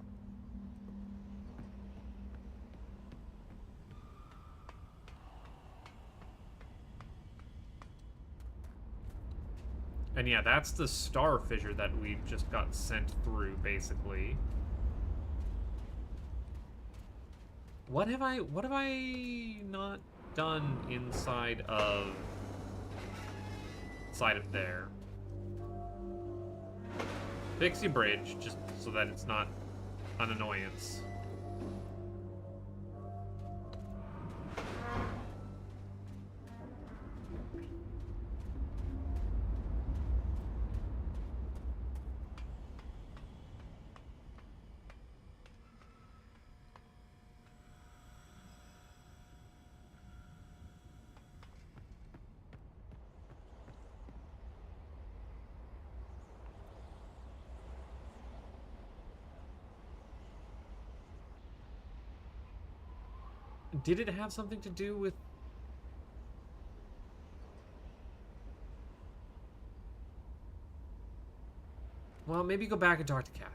And yeah, that's the star fissure that we just got sent through, basically. What have I not done inside of there? Pixie Bridge, just so that it's not an annoyance. Did it have something to do with... Well, maybe go back and talk to Kat.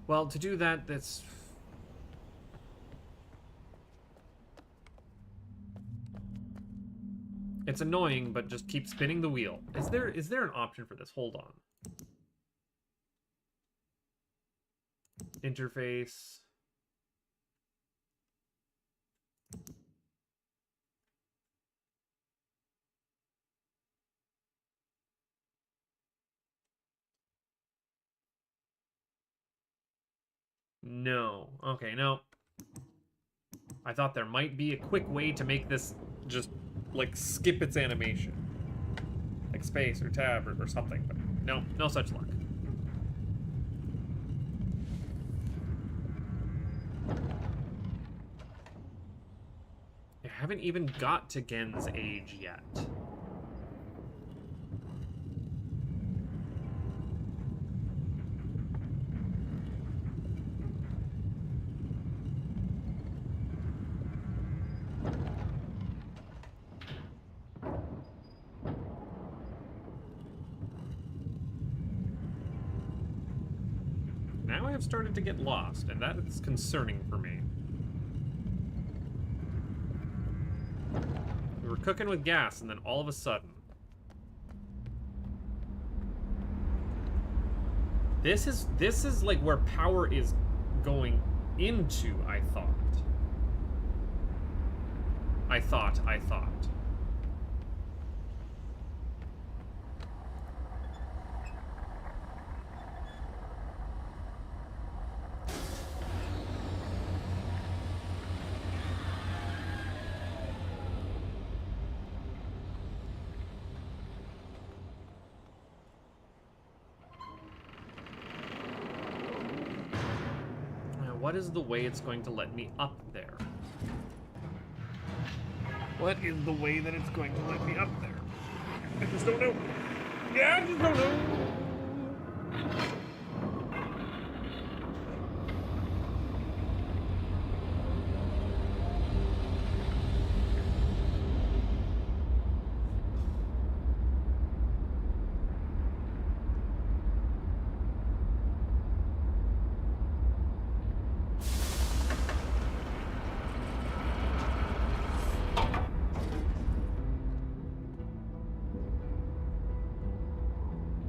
Well, to do that, that's... It's annoying, but just keep spinning the wheel. Is there an option for this? Hold on. Interface. No. Okay, no. I thought there might be a quick way to make this just, like, skip its animation. Like space or tab or something, but no, no such luck. I haven't even got to Gen's age yet. Now I have started to get lost, and that is concerning for me. We were cooking with gas, and then all of a sudden... This is like where power is going into, I thought. I thought. What is the way it's going to let me up there? What is the way that it's going to let me up there? I just don't know. Yeah, I just don't know.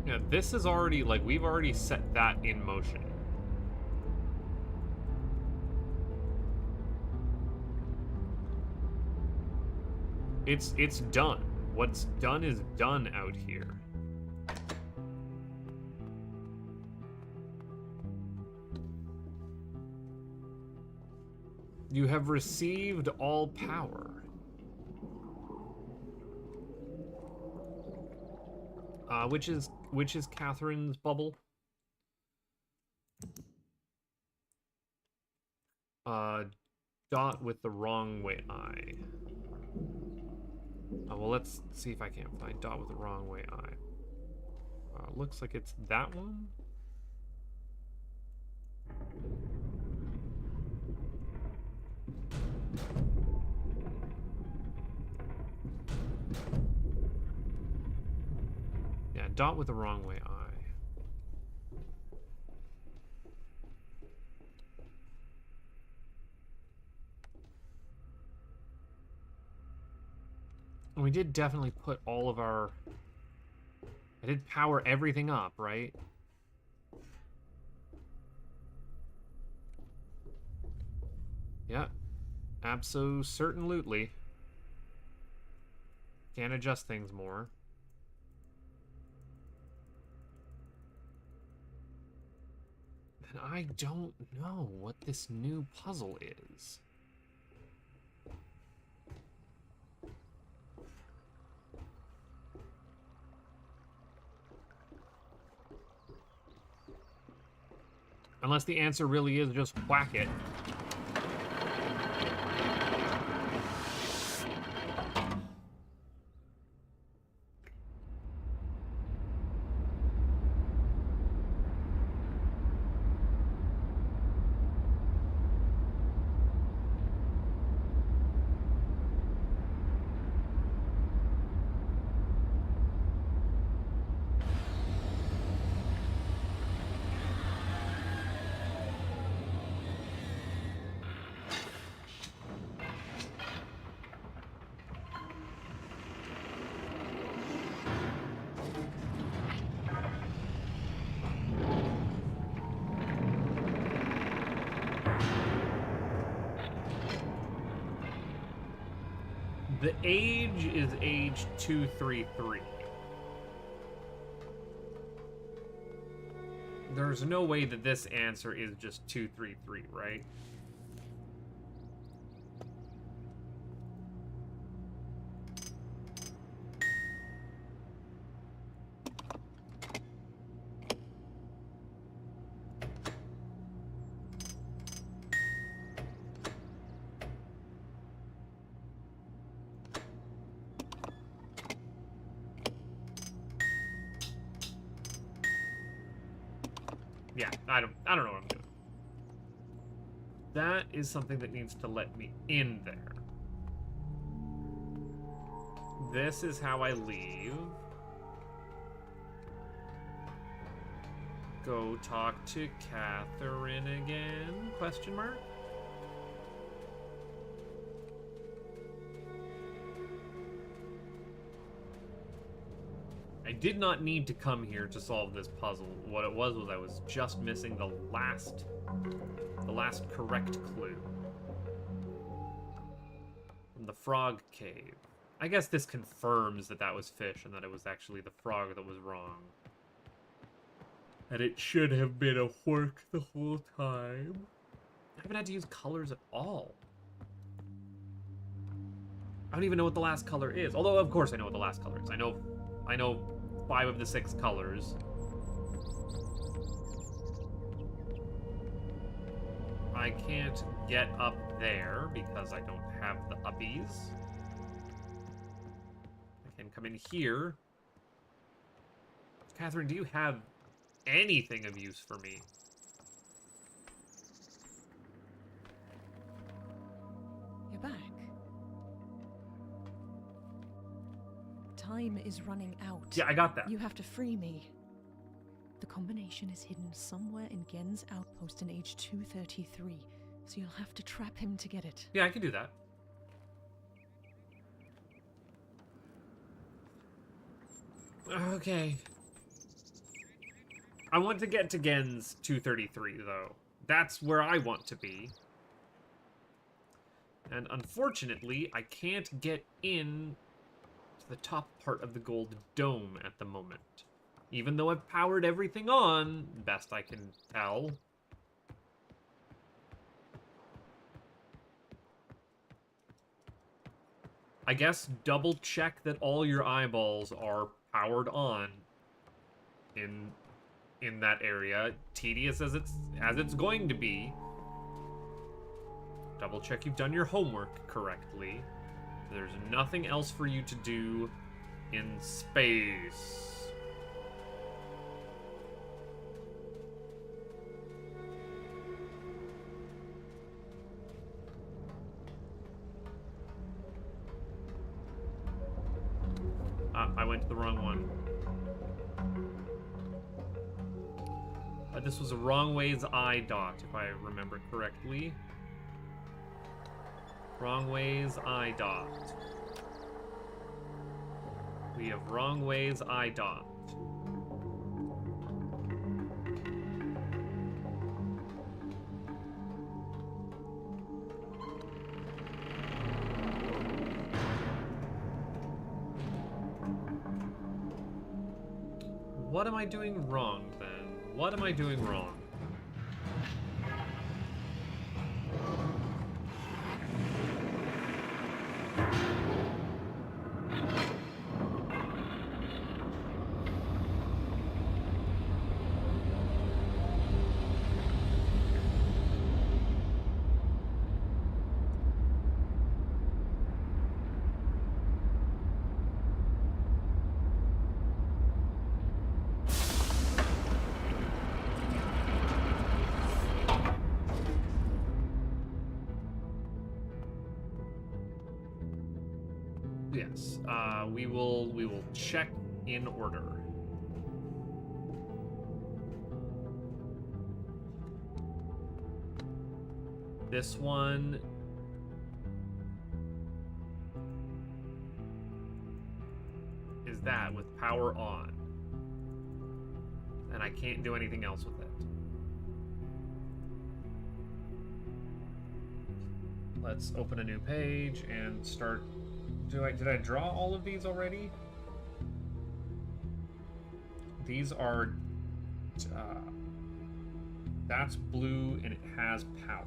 Yeah, this is already, like, we've already set that in motion. It's done. What's done is done out here. You have received all power. Which is Catherine's bubble? Dot with the wrong way eye. Oh, well, let's see if I can't find dot with the wrong way eye. Looks like it's that one. Yeah, dot with the wrong way eye. And we did definitely put all of our... I did power everything up, right? Yeah. Abso-certain-lutely. Can't adjust things more. And I don't know what this new puzzle is. Unless the answer really is just whack it. The age is age 233. There's no way that this answer is just 233, right? Yeah, I don't know what I'm doing. That is something that needs to let me in there. This is how I leave. Go talk to Catherine again? Question mark? I did not need to come here to solve this puzzle. What it was I was just missing the last correct clue. From the frog cave. I guess this confirms that that was fish and that it was actually the frog that was wrong. And it should have been a hork the whole time. I haven't had to use colors at all. I don't even know what the last color is. Although, of course, I know what the last color is. I know 5 of the 6 colors. I can't get up there because I don't have the uppies. I can come in here. Catherine, do you have anything of use for me? You're back. Time is running out. Yeah, I got that. You have to free me. The combination is hidden somewhere in Gen's outpost in age 233, so you'll have to trap him to get it. Yeah, I can do that. Okay. I want to get to Gen's 233, though. That's where I want to be. And unfortunately, I can't get in to the top part of the gold dome at the moment. Even though I've powered everything on, best I can tell. I guess double check that all your eyeballs are powered on in that area. Tedious as it's going to be. Double check you've done your homework correctly. There's nothing else for you to do in space. I went to the wrong one. This was a wrong ways I dot, if I remember correctly. Wrong ways I dot. We have wrong ways I dot. What am I doing wrong, then? What am I doing wrong? Yes, we will check in order. This one is that with power on. And I can't do anything else with it. Let's open a new page and start. Did I draw all of these already? These are that's blue and it has power.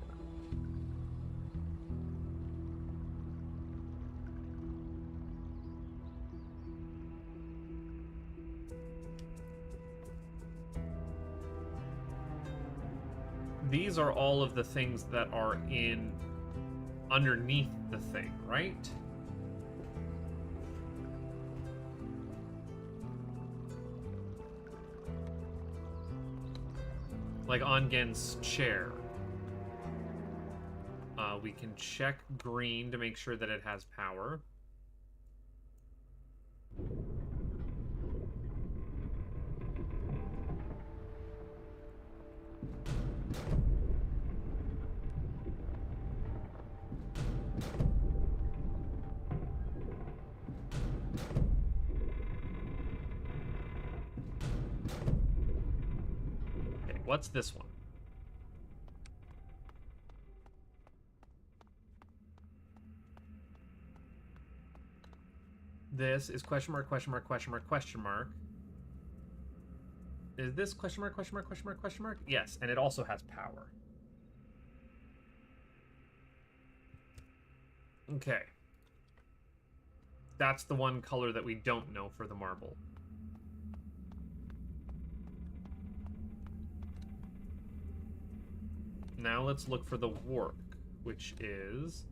These are all of the things that are in underneath the thing, right? Like on Gen's chair. We can check green to make sure that it has power. what's this one? This is question mark, question mark, question mark, question mark. Is this question mark, question mark, question mark, question mark? Yes, and it also has power. Okay. That's the one color that we don't know for the marble. Now let's look for the work, which is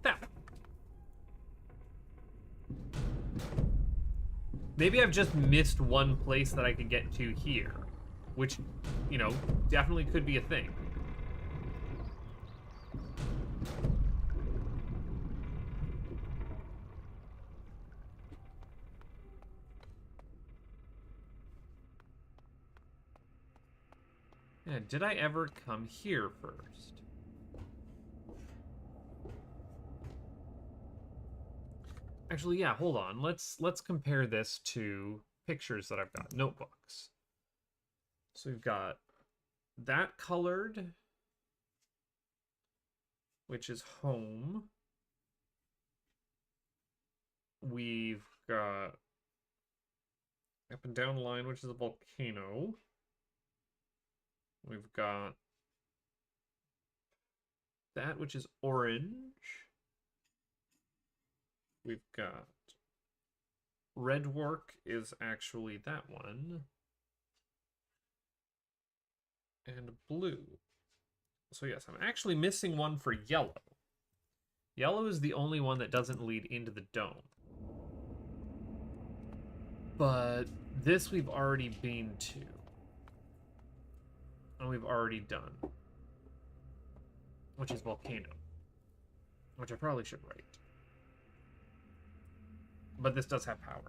that one. Maybe I've just missed one place that I could get to here, which, you know, definitely could be a thing. Yeah, did I ever come here first? Actually, yeah, hold on. Let's compare this to pictures that I've got, notebooks. So we've got that colored, which is home. We've got up and down line, which is a volcano. We've got that, which is orange. We've got red work is actually that one. And blue. So yes, I'm actually missing one for yellow. Yellow is the only one that doesn't lead into the dome. But this we've already been to. And we've already done. Which is volcano. Which I probably should write. But this does have power.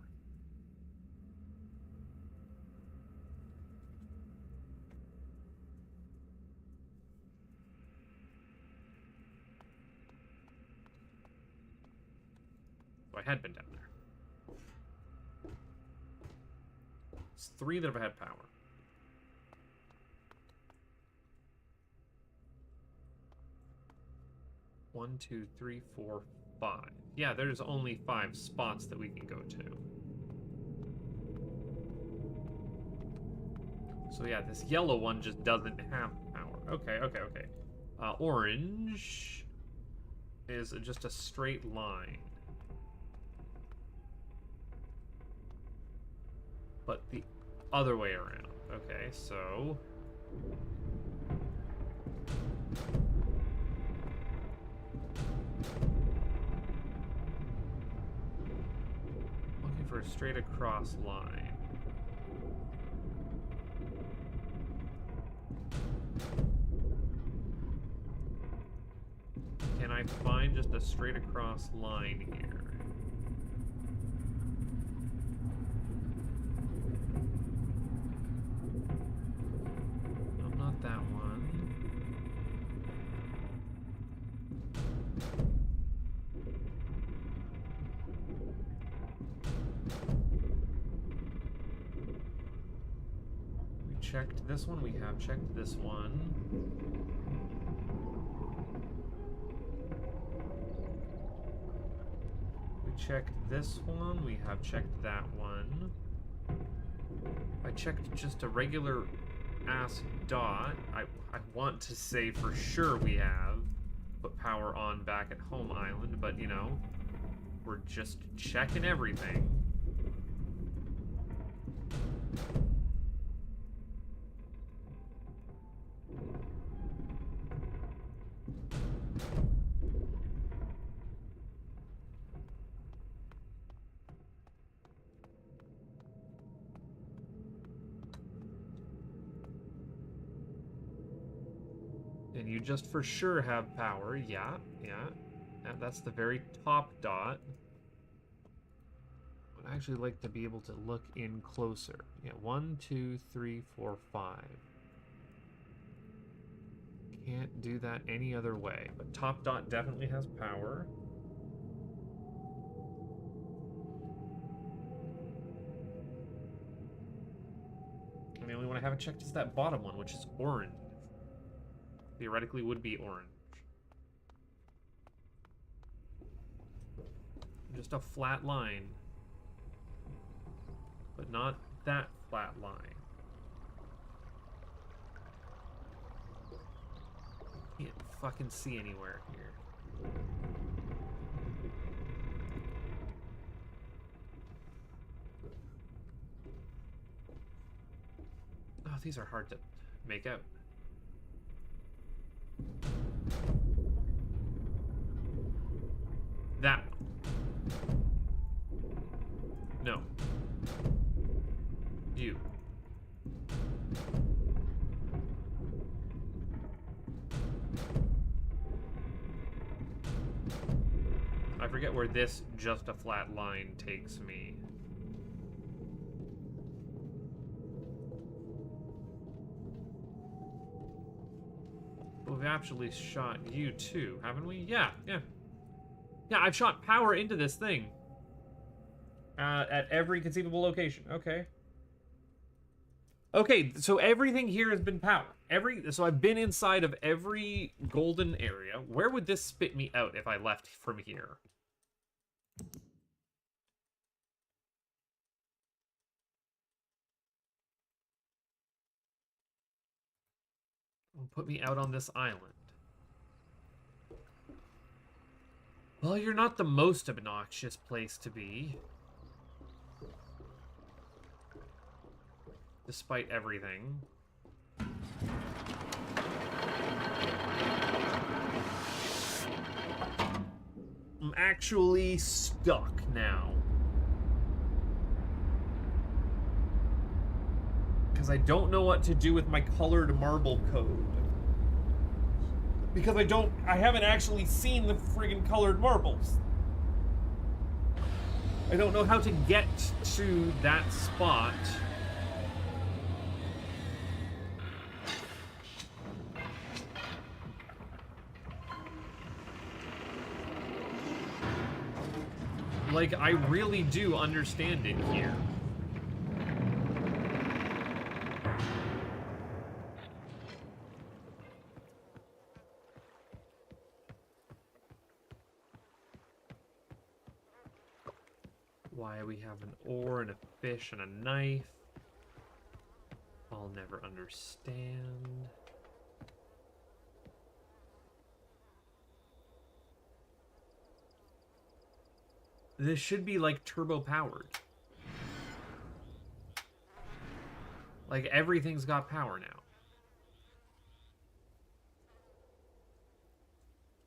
So I had been down there. It's 3 that have had power. One, 2, 3, 4, 5. Yeah, there's only 5 spots that we can go to. So yeah, this yellow one just doesn't have power. Okay. Orange is just a straight line. But the other way around. Okay, so... looking for a straight across line. Can I find just a straight across line here? No, not that one. We checked this one. We have checked this one. Checked this one, we have checked that one. I checked just a regular ass dot. I want to say for sure we have put power on back at home island, but you know, we're just checking everything. And you just for sure have power. Yeah. That's the very top dot. I'd actually like to be able to look in closer. Yeah, 1, 2, 3, 4, 5. Can't do that any other way. But top dot definitely has power. haven't checked is that bottom one, which is orange. Theoretically would be orange. Just a flat line. But not that flat line. Can't fucking see anywhere here. Oh, these are hard to make out. That one. No. You. I forget where this just a flat line takes me. We've actually shot you too, haven't we? Yeah. Yeah, I've shot power into this thing. At every conceivable location. Okay. Okay, so everything here has been power. So I've been inside of every golden area. Where would this spit me out if I left from here? It'll put me out on this island. Well, you're not the most obnoxious place to be. Despite everything. I'm actually stuck now. Because I don't know what to do with my colored marble code. Because I haven't actually seen the friggin' colored marbles. I don't know how to get to that spot. Like, I really do understand it here. Why we have an oar and a fish and a knife. I'll never understand. This should be like turbo powered. Like everything's got power now.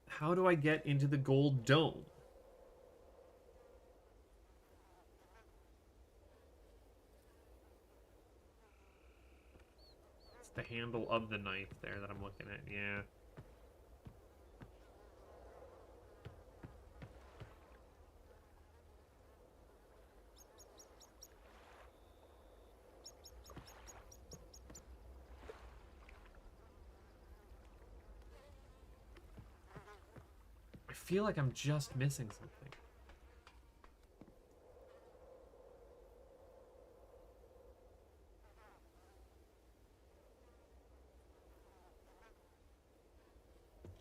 How do I get into the gold dome? It's the handle of the knife there that I'm looking at, yeah. I feel like I'm just missing something.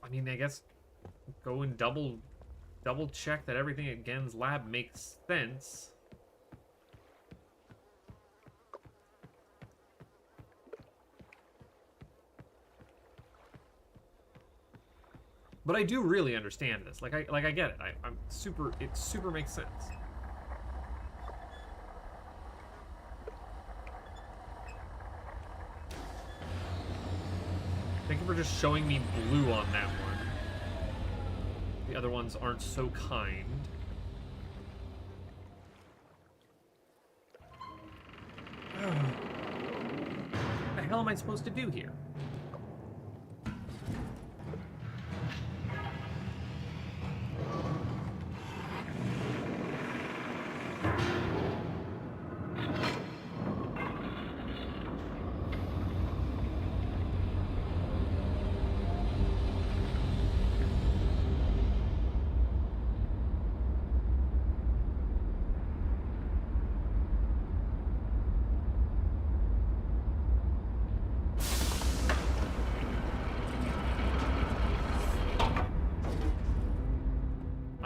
I mean, I guess go and double check that everything at Gen's lab makes sense. But I do really understand this. Like I get it. I'm super. It super makes sense. Thank you for just showing me blue on that one. The other ones aren't so kind. What the hell am I supposed to do here?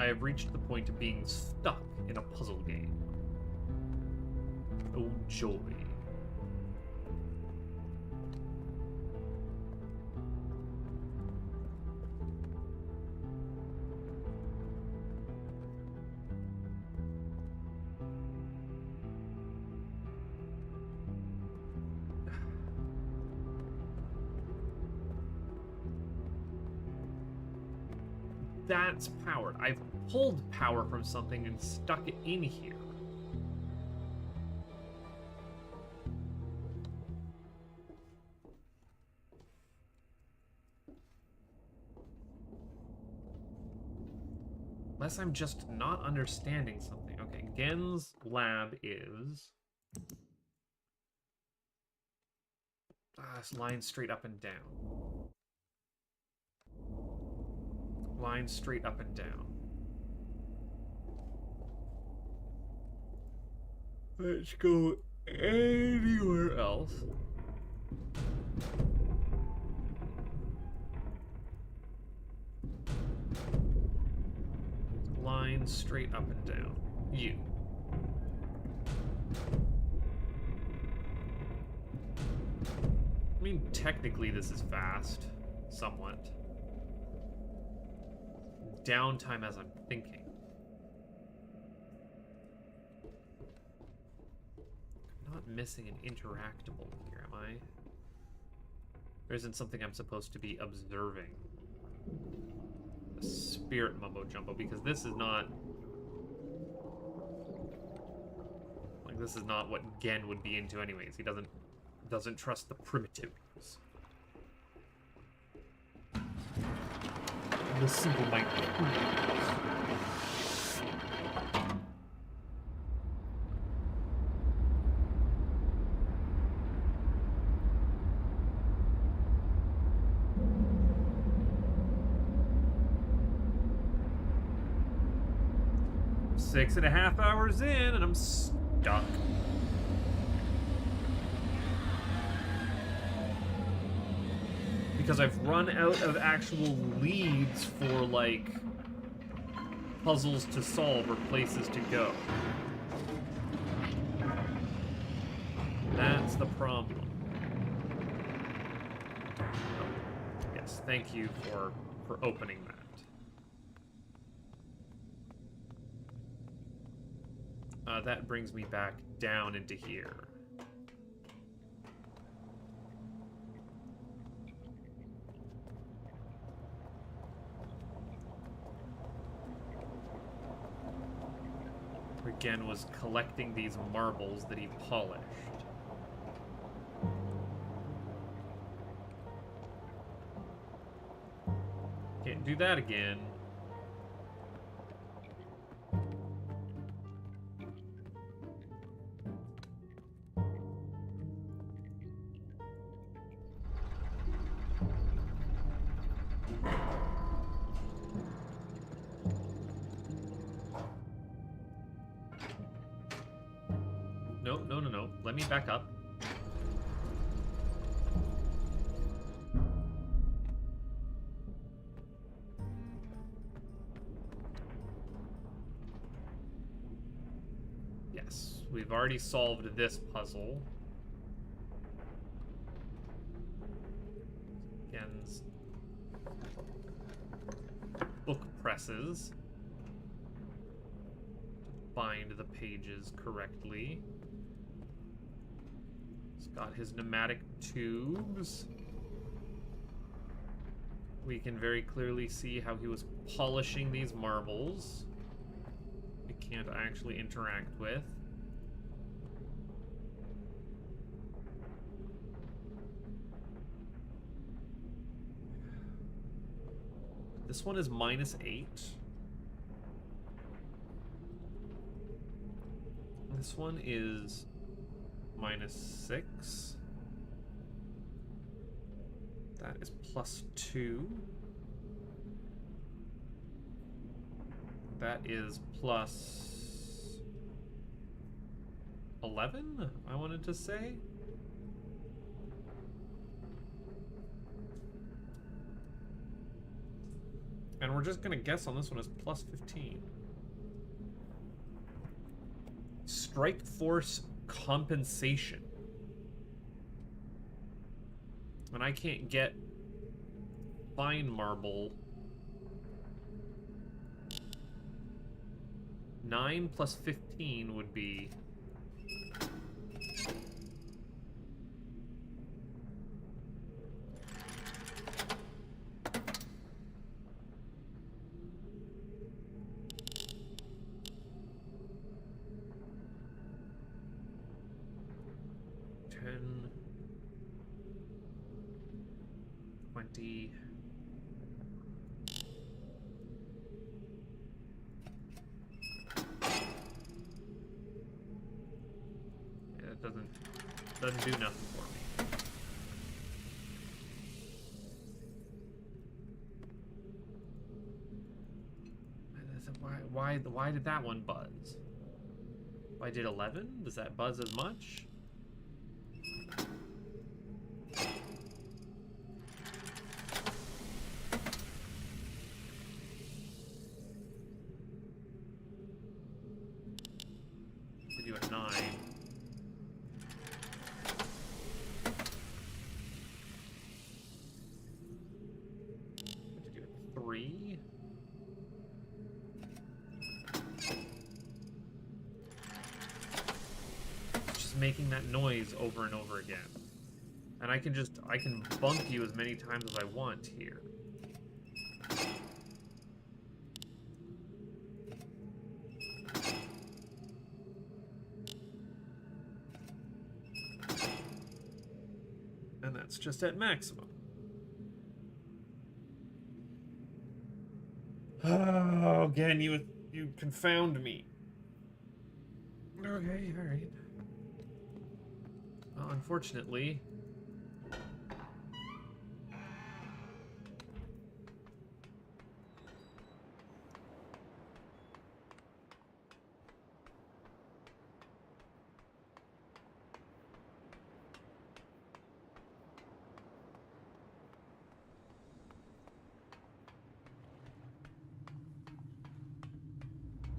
have reached the point of being stuck in a puzzle game. Oh joy. That's power. I've pulled power from something and stuck it in here. Unless I'm just not understanding something. Okay, Gen's lab is... it's line straight up and down. Line straight up and down. Let's go anywhere else. Line straight up and down. You. I mean, technically this is fast. Somewhat. Downtime as I'm thinking. I'm not missing an interactable here, am I? There isn't something I'm supposed to be observing. The spirit mumbo jumbo, because this is not... like, this is not what Gen would be into anyways. He doesn't trust the primitives. The simple-minded. 6.5 hours in, and I'm stuck. Because I've run out of actual leads for, like, puzzles to solve or places to go. That's the problem. Yes, thank you for opening that. That brings me back down into here. Again, was collecting these marbles that he polished. Can't do that again. No. Let me back up. Yes, we've already solved this puzzle. Gen's book presses to bind the pages correctly. Got his pneumatic tubes. We can very clearly see how he was polishing these marbles. We can't actually interact with. This one is -8. This one is -6. That is +2. That is +11, I wanted to say. And we're just gonna guess on this one as plus 15. Strike force compensation. And I can't get fine marble. 9 plus 15 would be... $10... 20... Yeah, it doesn't do nothing for me. Why did that one buzz? If I did 11, does that buzz as much? Did you a 9? What did you a 3? Just making that noise over and over again. And I can bump you as many times as I want here. And that's just at maximum. Oh, again, you confound me. Okay, alright. Well, unfortunately...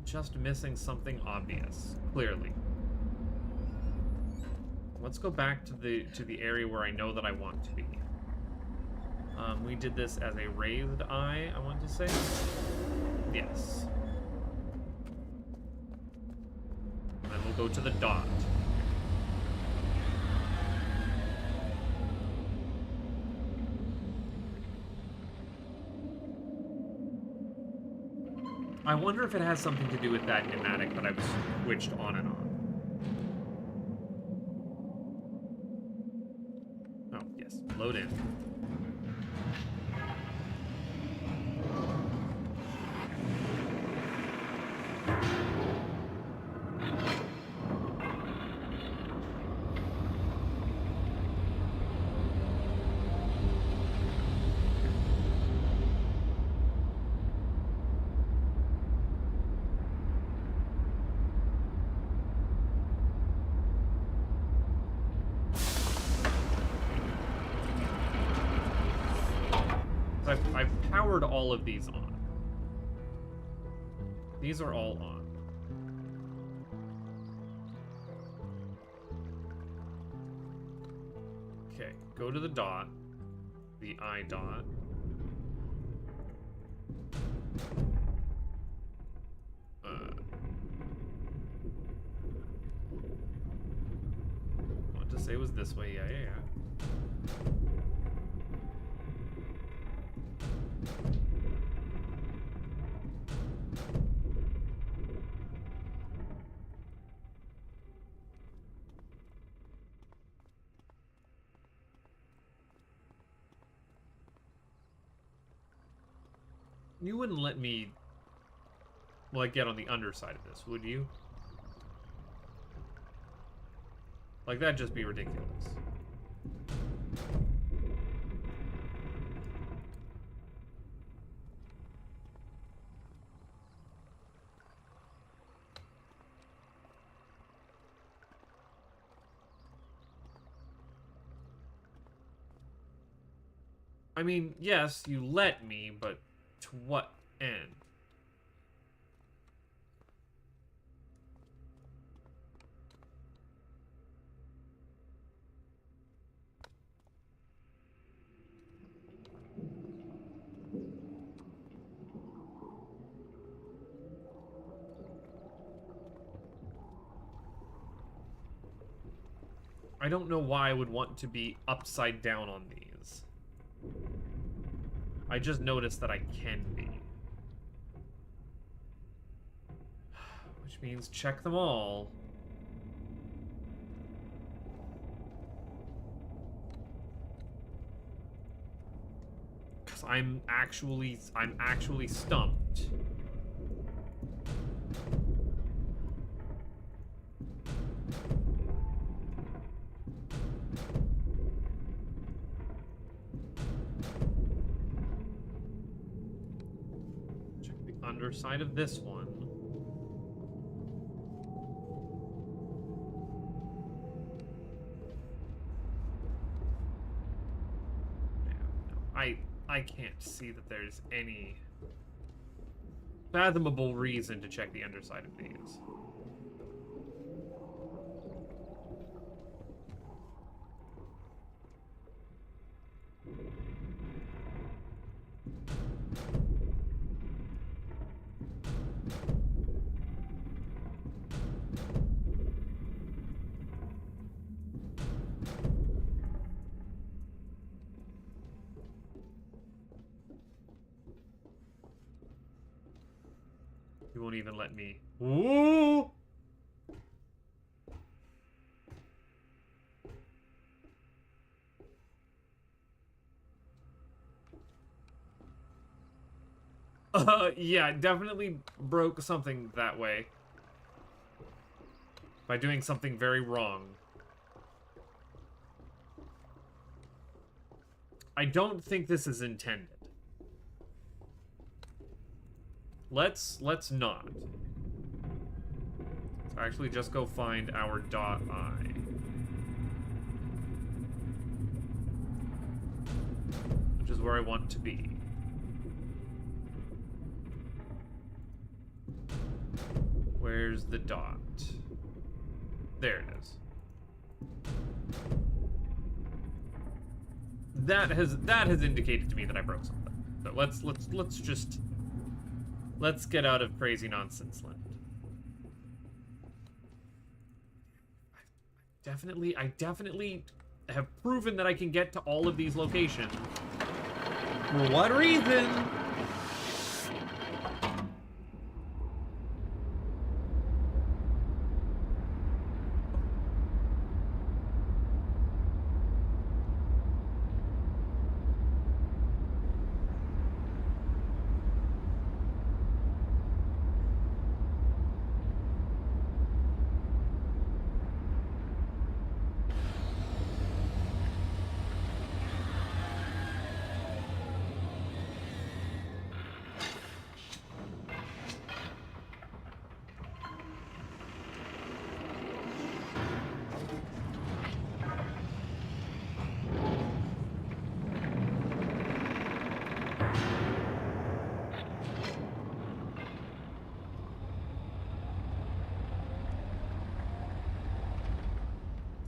just missing something obvious, clearly. Let's go back to the area where I know that I want to be. We did this as a raised eye, I want to say. Yes. And we'll go to the dot. I wonder if it has something to do with that pneumatic that I've switched on and on. Oh, yes. Load in. I've powered all of these on. These are all on. Okay, go to the dot. The eye dot. I want to say it was this way. Yeah. You wouldn't let me, like, get on the underside of this, would you? Like, that'd just be ridiculous. I mean, yes, you let me, but To what end? I don't know why I would want to be upside down on these. I just noticed that I can be. Which means check them all. Because I'm actually stumped. Underside of this one. No, I can't see that there's any fathomable reason to check the underside of these. You won't even let me. Ooh! Yeah, definitely broke something that way. By doing something very wrong. I don't think this is intended. Let's not. Let's actually just go find our .I. Which is where I want to be. Where's the dot? There it is. That has indicated to me that I broke something. So let's get out of crazy nonsense land. I definitely have proven that I can get to all of these locations. For what reason?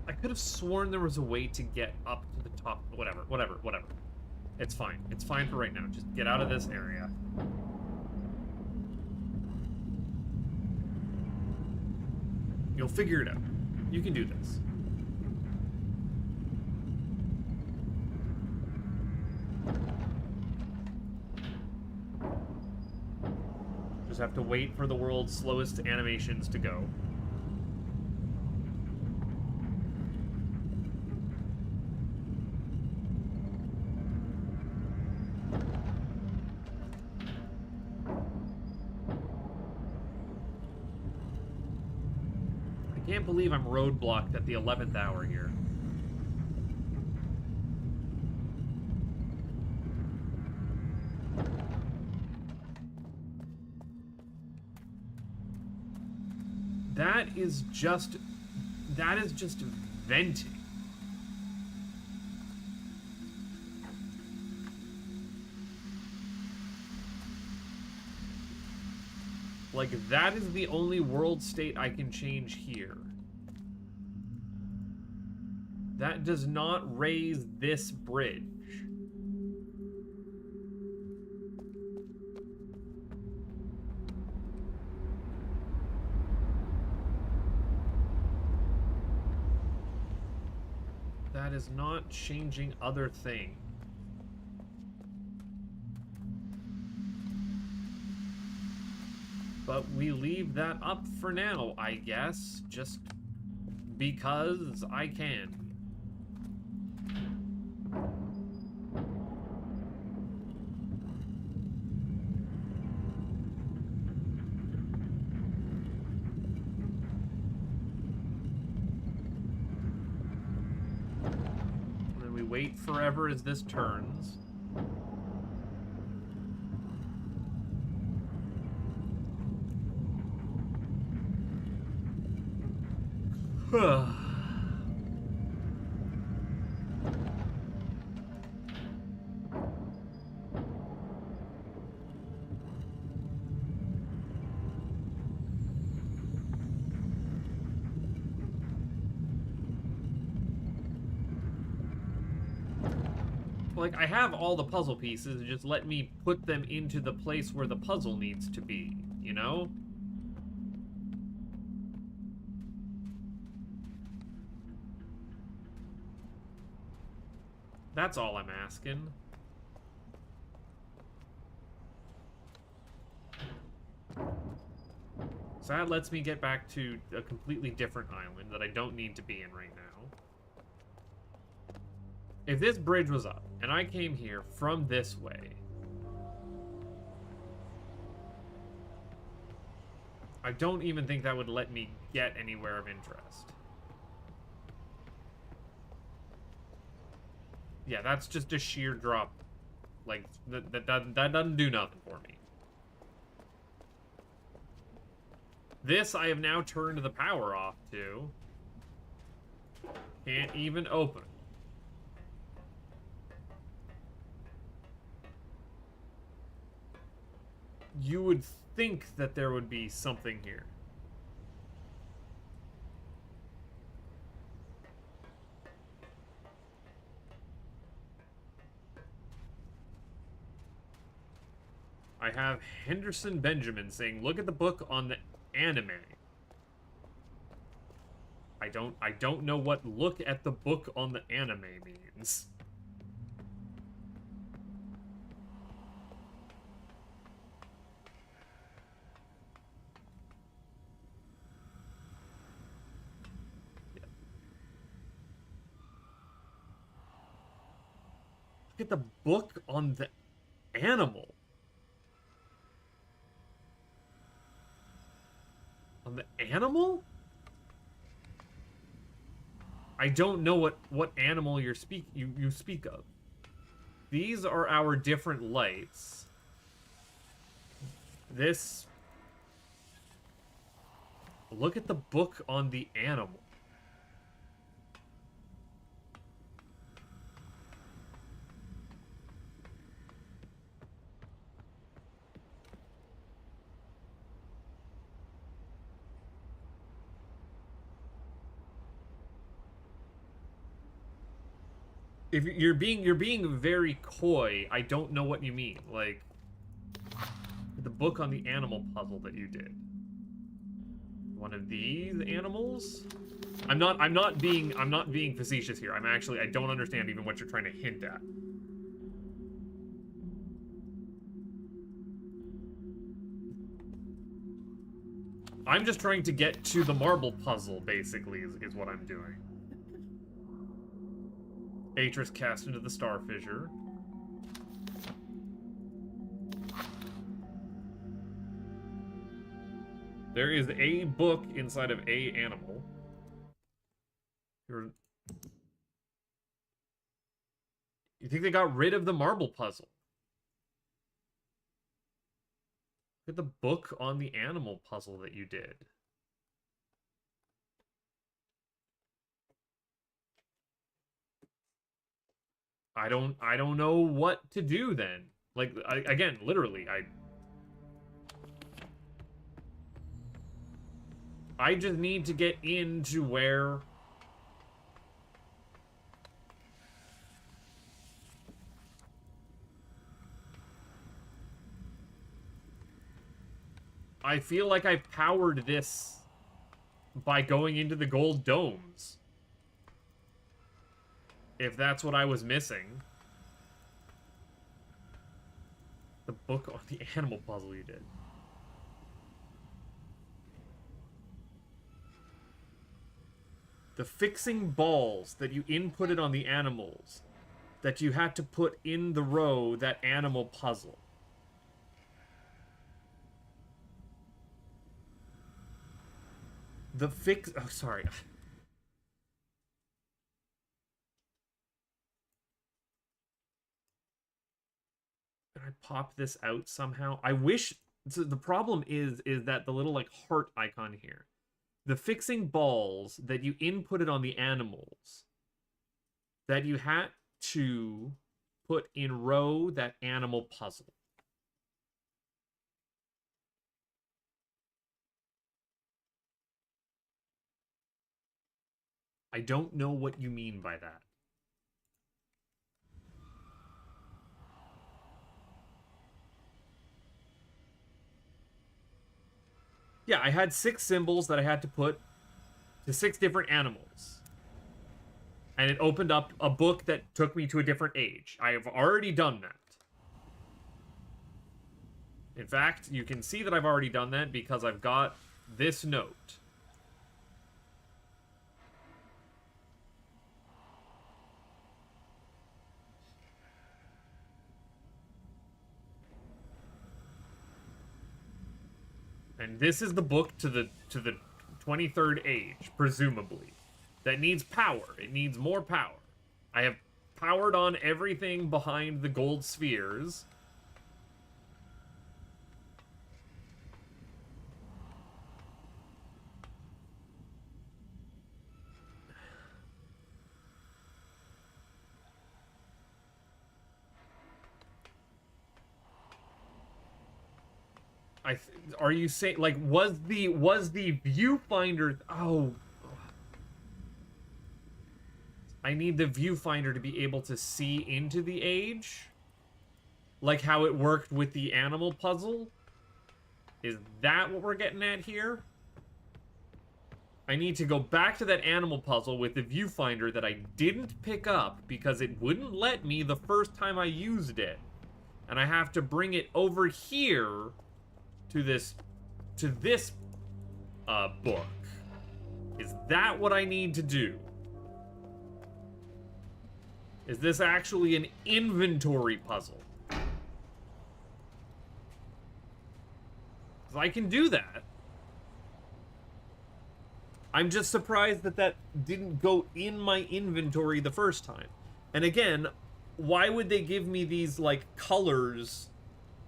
I could have sworn there was a way to get up to the top. Whatever. It's fine. It's fine for right now. Just get out of this area. You'll figure it out. You can do this. Just have to wait for the world's slowest animations to go. I can't believe I'm roadblocked at the 11th hour here. That is just venting. Like, that is the only world state I can change here. That does not raise this bridge. That is not changing other things. But we leave that up for now, I guess, just because I can. And then we wait forever as this turns. Like, I have all the puzzle pieces, just let me put them into the place where the puzzle needs to be, you know? That's all I'm asking. So that lets me get back to a completely different island that I don't need to be in right now. If this bridge was up, and I came here from this way, I don't even think that would let me get anywhere of interest. Yeah, that's just a sheer drop. Like, that doesn't do nothing for me. This I have now turned the power off to. Can't even open. You would think that there would be something here. I have Henderson Benjamin saying, look at the book on the anime. I don't know what look at the book on the anime means. Look at the book on the animal. On the animal? I don't know what animal you speak of. These are our different lights. This... Look at the book on the animal. If you're being very coy, I don't know what you mean. Like the book on the animal puzzle that you did. One of these animals? I'm not being facetious here. I don't understand even what you're trying to hint at. I'm just trying to get to the marble puzzle, basically, is what I'm doing. Atrus cast into the star fissure. There is a book inside of a animal. You think they got rid of the marble puzzle? Look at the book on the animal puzzle that you did. I don't know what to do then. Like, again, literally, I just need to get into where... I feel like I powered this by going into the gold domes. If that's what I was missing. The book on the animal puzzle you did. The fixing balls that you inputted on the animals that you had to put in the row that animal puzzle. The fix... Oh, sorry. Can I pop this out somehow? I wish... So the problem is that the little, like, heart icon here. The fixing balls that you inputted on the animals that you had to put in row that animal puzzle. I don't know what you mean by that. Yeah, I had 6 symbols that I had to put to 6 different animals. And it opened up a book that took me to a different age. I have already done that. In fact, you can see that I've already done that because I've got this note. And this is the book to the 23rd age, presumably. That needs power. It needs more power. I have powered on everything behind the gold spheres. Are you saying, like, was the viewfinder... Oh. I need the viewfinder to be able to see into the age? Like how it worked with the animal puzzle? Is that what we're getting at here? I need to go back to that animal puzzle with the viewfinder that I didn't pick up because it wouldn't let me the first time I used it. And I have to bring it over here to this book. Is that what I need to do? Is this actually an inventory puzzle? 'Cause I can do that. I'm just surprised that that didn't go in my inventory the first time. And again, why would they give me these, like, colors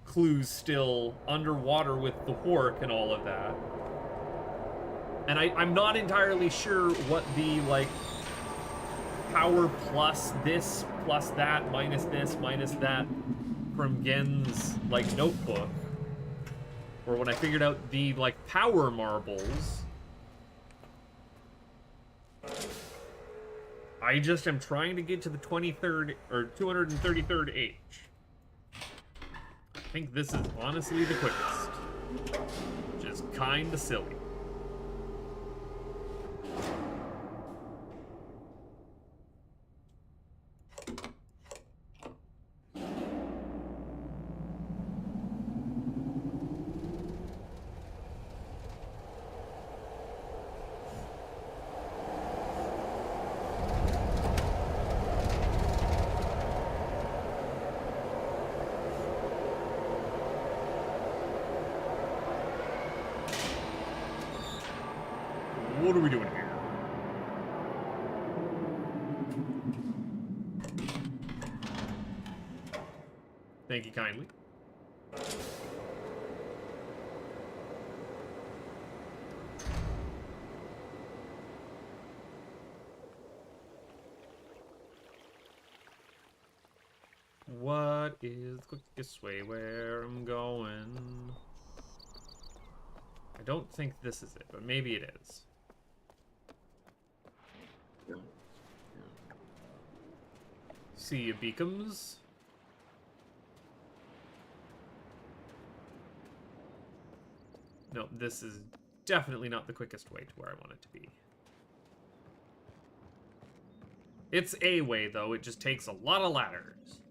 clues still underwater with the work and all of that? And I'm not entirely sure what the, like, power plus this, plus that, minus this, minus that from Gen's, like, notebook. Or when I figured out the, like, power marbles. I just am trying to get to the 23rd, or 233rd age. I think this is honestly the quickest. Which is kinda silly. What are we doing here? Thank you kindly. What is the quickest way where I'm going? I don't think this is it, but maybe it is. See you, Beacons. No, this is definitely not the quickest way to where I want it to be. It's a way, though. It just takes a lot of ladders.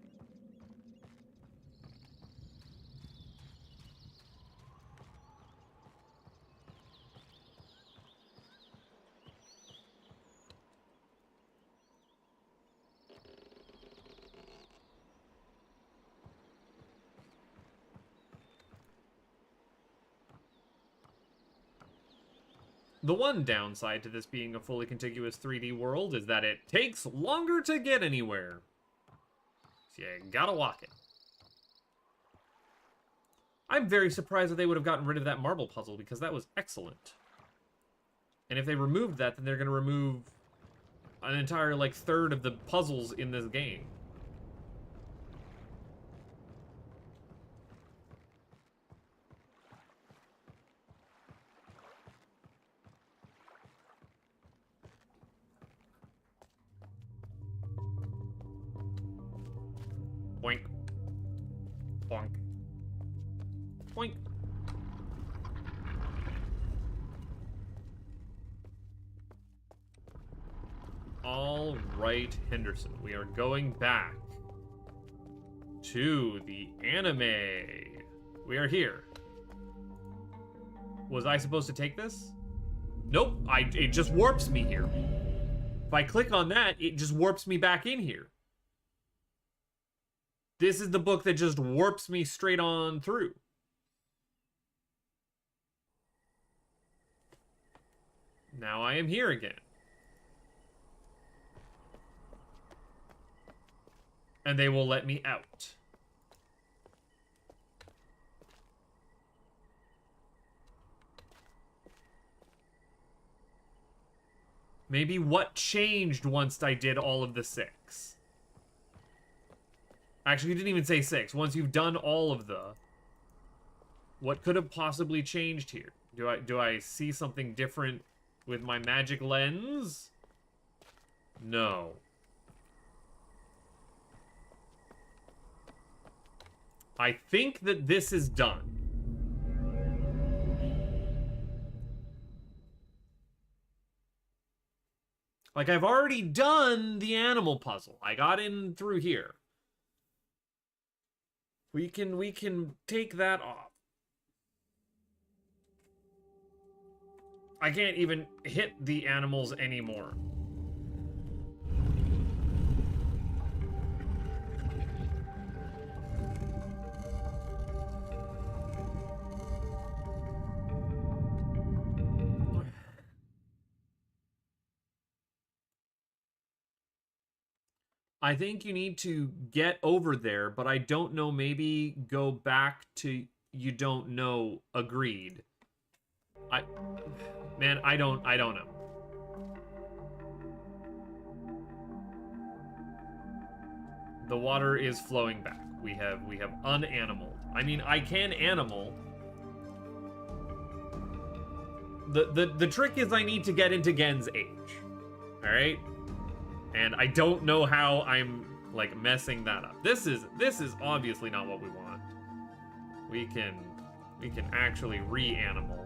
The one downside to this being a fully contiguous 3D world is that it takes longer to get anywhere. So you gotta walk it. I'm very surprised that they would have gotten rid of that marble puzzle, because that was excellent. And if they removed that, then they're gonna remove an entire, like, third of the puzzles in this game. Boink. Bonk. Boink. All right, Henderson. We are going back to the anime. We are here. Was I supposed to take this? Nope. It just warps me here. If I click on that, it just warps me back in here. This is the book that just warps me straight on through. Now I am here again. And they will let me out. Maybe what changed once I did all of the 6? Actually, you didn't even say 6. Once you've done all of the... What could have possibly changed here? Do I see something different with my magic lens? No. I think that this is done. Like, I've already done the animal puzzle. I got in through here. We can take that off. I can't even hit the animals anymore. I think you need to get over there, but I don't know, maybe go back to you don't know, agreed. Man, I don't know. The water is flowing back. We have unanimaled. I mean, I can animal. The trick is I need to get into Gen's age. All right? And I don't know how I'm, like, messing that up. This is obviously not what we want. We can actually reanimal.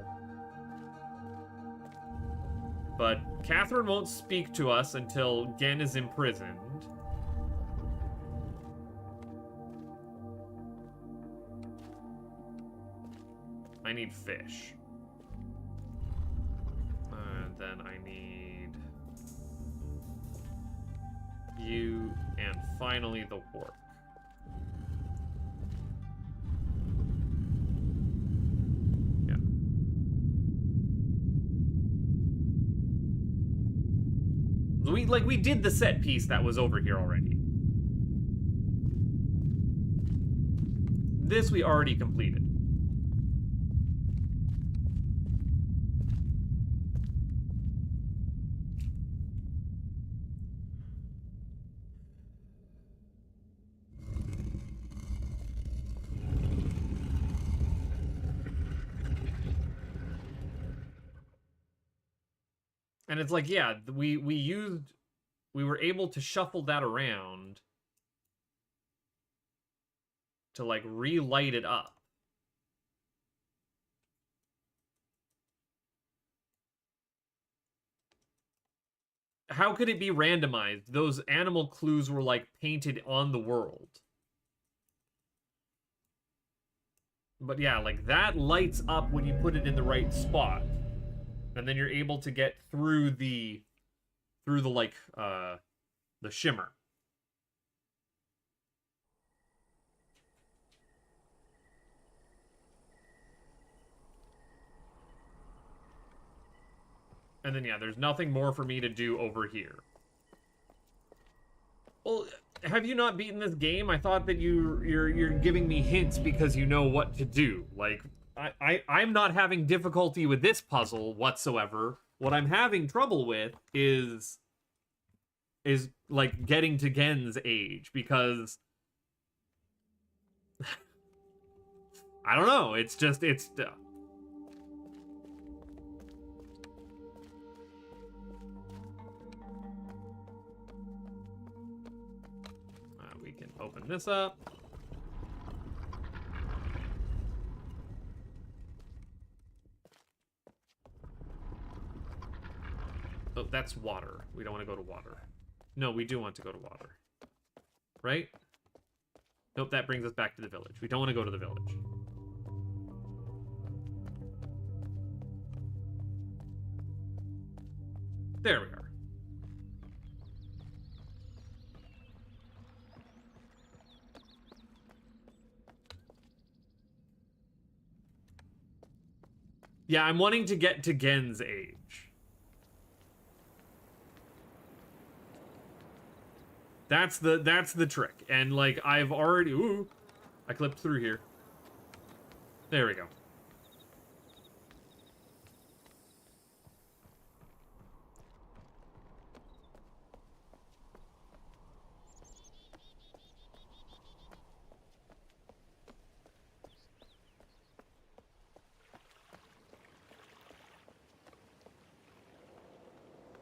But Catherine won't speak to us until Gen is imprisoned. I need fish. Then I need you, and finally the warp. Yeah. We did the set piece that was over here already. This we already completed. And it's like, yeah, we were able to shuffle that around to like relight it up. How could it be randomized? Those animal clues were like painted on the world. But yeah, like that lights up when you put it in the right spot. And then you're able to get through the like the shimmer. And then yeah, there's nothing more for me to do over here. Well, have you not beaten this game? I thought that you're giving me hints because you know what to do. Like I'm not having difficulty with this puzzle whatsoever. What I'm having trouble with is like getting to Gen's age, because I don't know, it's we can open this up. Oh, that's water. We don't want to go to water. No, we do want to go to water. Right? Nope, that brings us back to the village. We don't want to go to the village. There we are. Yeah, I'm wanting to get to Gen's age. That's the trick. And like I've already I clipped through here. There we go.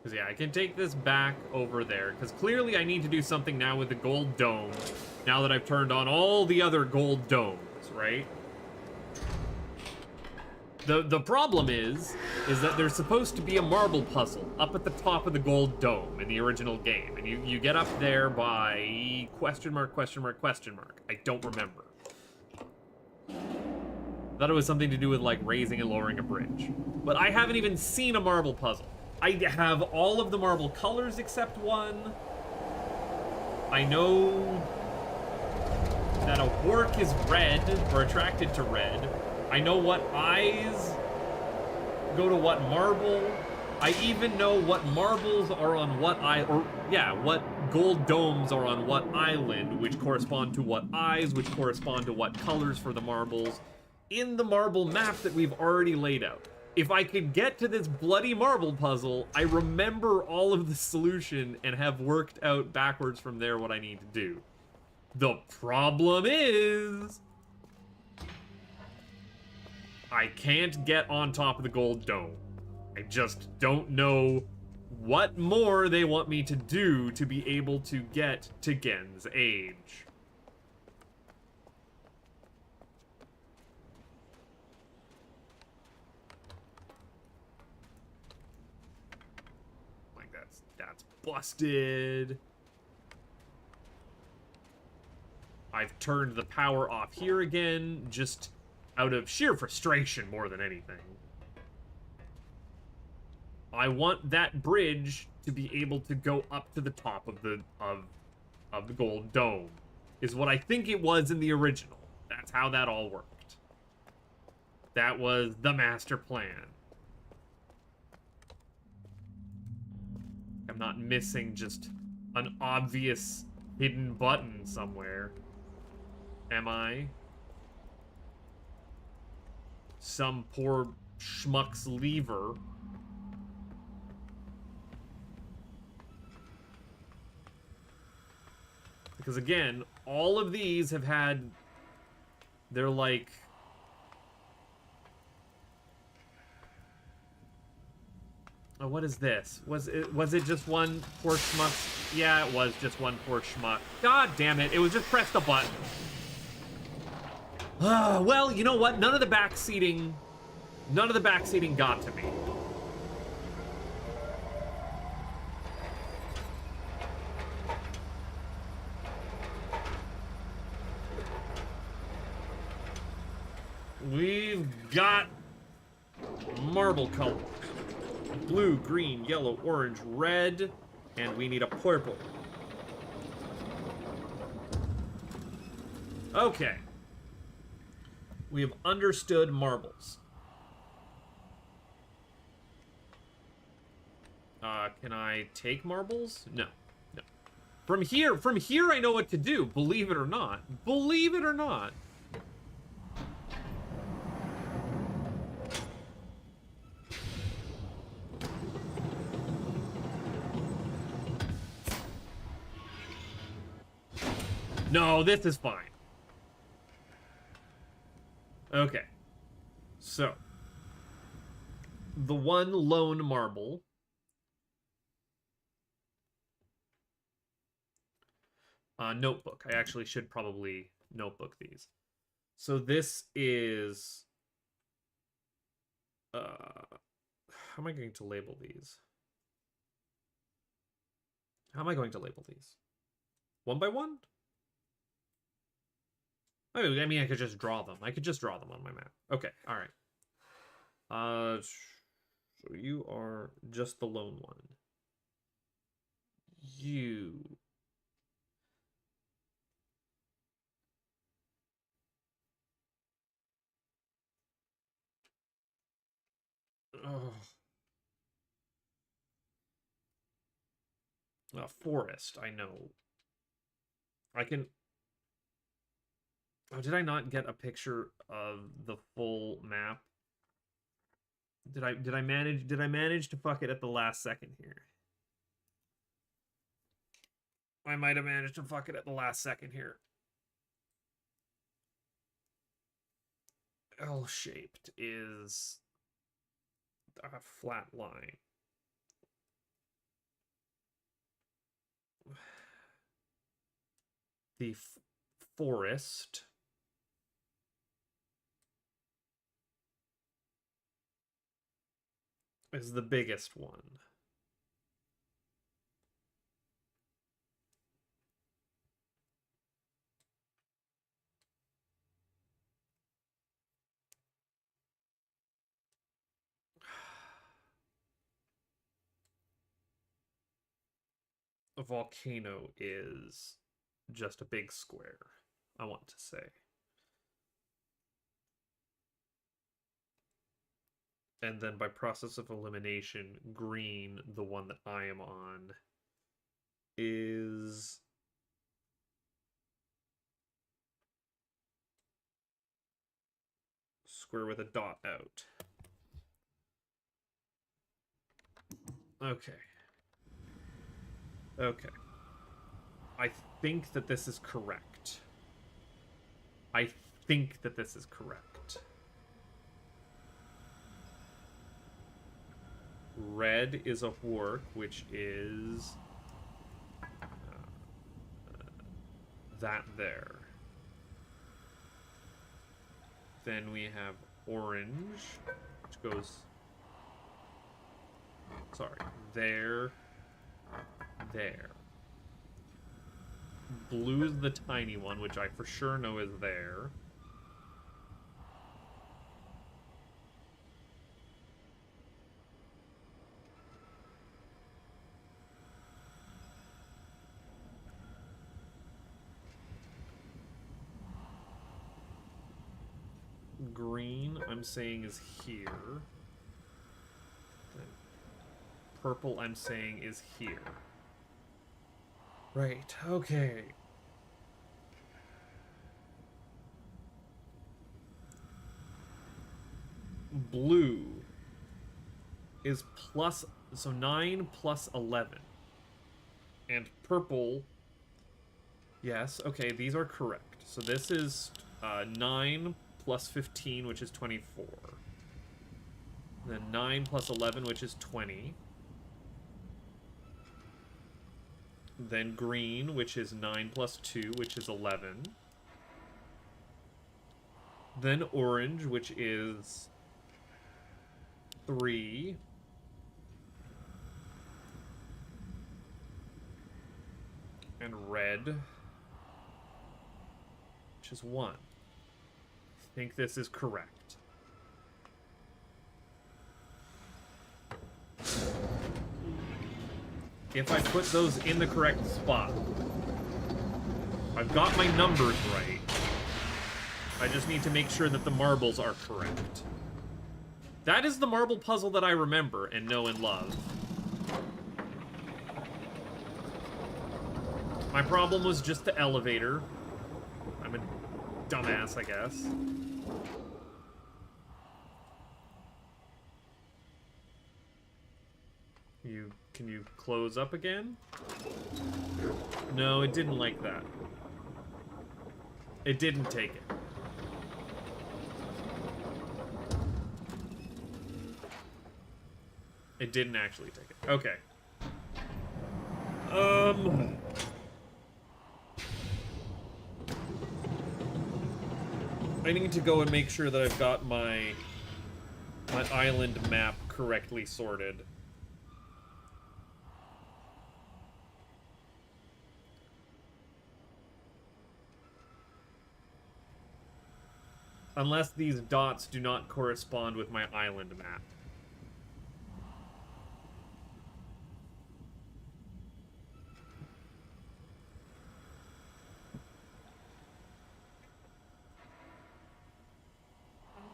Because, yeah, I can take this back over there. Because clearly I need to do something now with the gold dome. Now that I've turned on all the other gold domes, right? The problem is that there's supposed to be a marble puzzle up at the top of the gold dome in the original game. And you get up there by question mark, question mark, question mark. I don't remember. Thought it was something to do with, like, raising and lowering a bridge. But I haven't even seen a marble puzzle. I have all of the marble colors except one. I know that a orc is red, or attracted to red. I know what eyes go to what marble. I even know what marbles are on what what gold domes are on what island, which correspond to what eyes, which correspond to what colors for the marbles, in the marble map that we've already laid out. If I could get to this bloody marble puzzle, I remember all of the solution and have worked out backwards from there what I need to do. The problem is I can't get on top of the gold dome. I just don't know what more they want me to do to be able to get to Gen's age. That's busted. I've turned the power off here again, just out of sheer frustration more than anything. I want that bridge to be able to go up to the top of the gold dome, is what I think it was in the original. That's how that all worked. That was the master plan. I'm not missing just an obvious hidden button somewhere. Am I? Some poor schmuck's lever. Because again, all of these have had, they're like, Oh, what is this? Was it just one poor schmuck? Yeah, it was just one poor schmuck. God damn it! It was just press the button. Well, you know what? None of the backseating got to me. We've got marble colors. Blue, green, yellow, orange, red, and we need a purple. Okay. We have understood marbles. Can I take marbles? No. No. From here I know what to do, believe it or not. Believe it or not. No, this is fine. Okay. So. The one lone marble. Notebook. I actually should probably notebook these. So this is... how am I going to label these? How am I going to label these? One by one? I mean, I could just draw them. I could just draw them on my map. Okay, all right. So you are just the lone one. You... Oh. Forest, I know. I can... Oh, did I not get a picture of the full map? Did I manage to fuck it at the last second here? I might have managed to fuck it at the last second here. L-shaped is a flat line. The forest is the biggest one. A volcano is just a big square, I want to say. And then by process of elimination, green, the one that I am on, is... square with a dot out. Okay. Okay. I think that this is correct. I think that this is correct. Red is a work, which is that there. Then we have orange, which goes, sorry, there, there. Blue is the tiny one, which I for sure know is there. Green, I'm saying, is here. Then purple, I'm saying, is here. Right, okay. Blue is plus, so 9 plus 11. And purple, yes, okay, these are correct. So this is 9 plus 15, which is 24. Then 9 plus 11, which is 20. Then green, which is 9 plus 2, which is 11. Then orange, which is 3. And red, which is 1. I think this is correct. If I put those in the correct spot, I've got my numbers right. I just need to make sure that the marbles are correct. That is the marble puzzle that I remember and know and love. My problem was just the elevator. I'm a dumbass, I guess. Can you close up again? No, it didn't like that. It didn't take it. It didn't actually take it. Okay. I need to go and make sure that I've got my island map correctly sorted. Unless these dots do not correspond with my island map.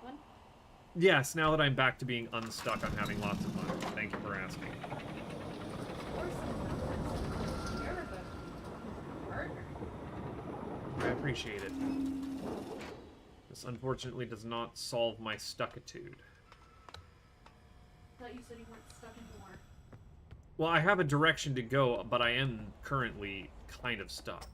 Fun? Yes, now that I'm back to being unstuck, I'm having lots of fun. Thank you for asking. Of course. You're the partner. I appreciate it. This unfortunately does not solve my stuckitude. I thought you said you weren't stuck anymore. Well, I have a direction to go, but I am currently kind of stuck.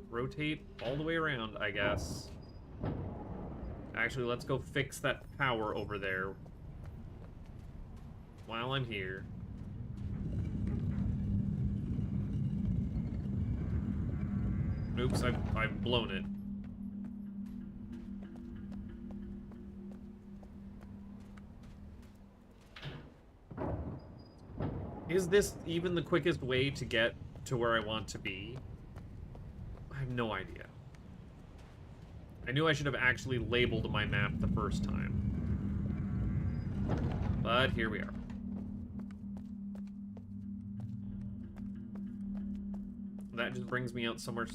Rotate all the way around, I guess. Actually, let's go fix that power over there while I'm here. Oops, I've blown it. Is this even the quickest way to get to where I want to be? I have no idea. I knew I should have actually labeled my map the first time. But here we are. That just brings me out somewhere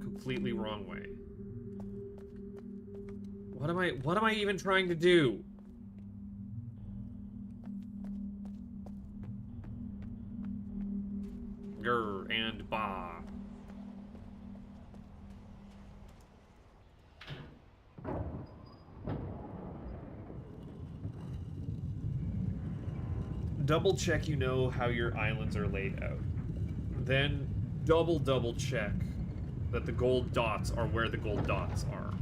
completely wrong way. What am I even trying to do? Grr and bah. Double check you know how your islands are laid out. Then double check that the gold dots are where the gold dots are.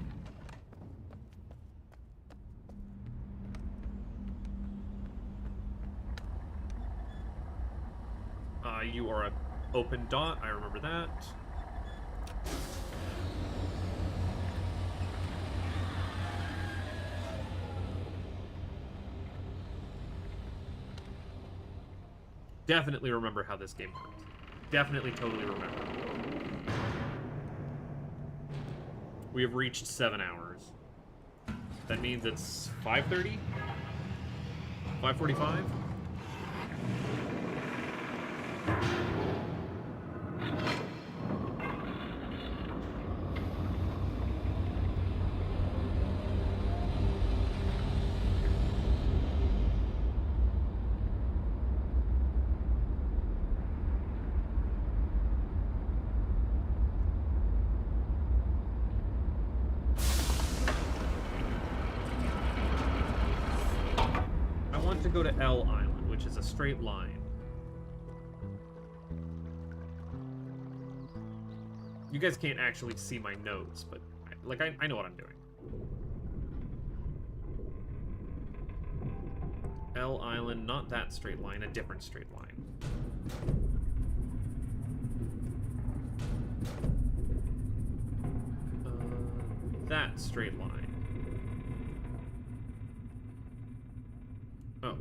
You are an open dot, I remember that. Definitely remember how this game works. Definitely totally remember. We have reached 7 hours. That means it's 5:30? 5:45? Go to L Island, which is a straight line. You guys can't actually see my notes, but I know what I'm doing. L Island, not that straight line, a different straight line. That straight line. Oh.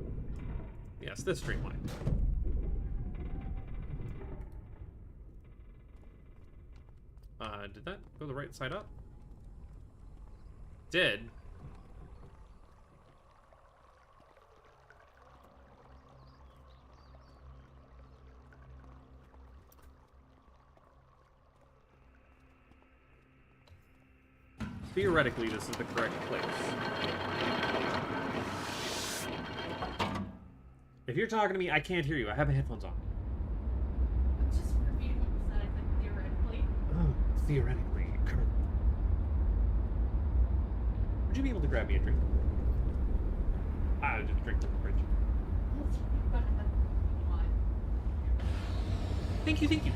Yes, this straight line. Did that go the right side up? Did. Theoretically, this is the correct place. If you're talking to me, I can't hear you. I have my headphones on. I'm just repeating what you said. I said theoretically. Oh, theoretically, currently. Would you be able to grab me a drink? I just drink from the fridge. Thank you, thank you.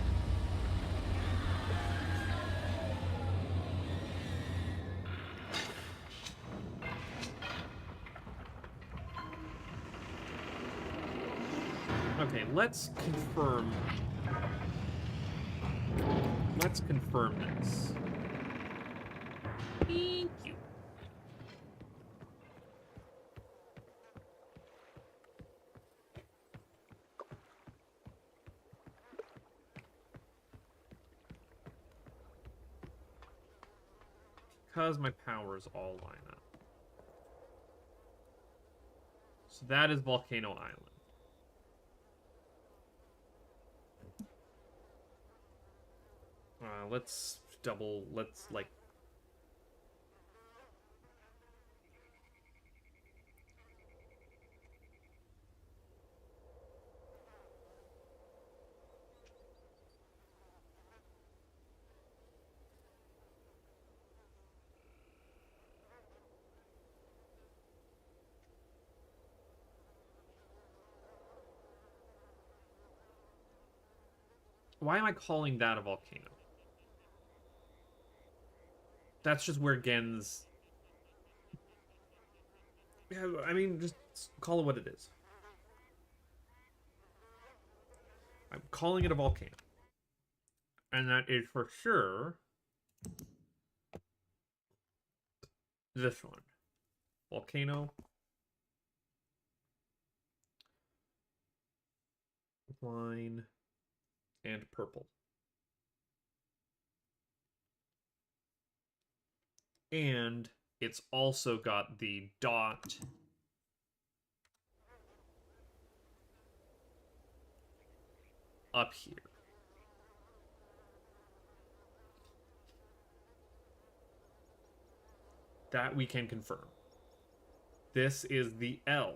Okay, let's confirm. Let's confirm this. Thank you. Because my powers all line up. So that is Volcano Island. Let's like... Why am I calling that a volcano? That's just where Gen's... Yeah, I mean, just call it what it is. I'm calling it a volcano. And that is for sure... this one. Volcano. Line. And purple. And it's also got the dot up here. That we can confirm. This is the L.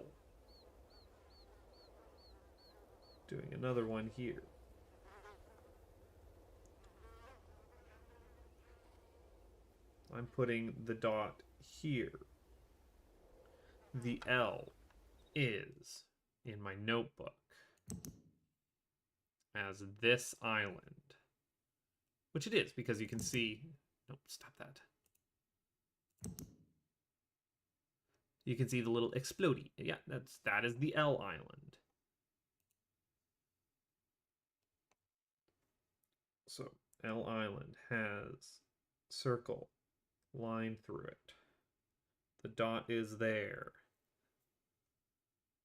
Doing another one here. I'm putting the dot here. The L is in my notebook as this island. Which it is, because you can see... Nope, stop that. You can see the little explodey. Yeah, that is the L island. So, L island has circle, line through it. The dot is there.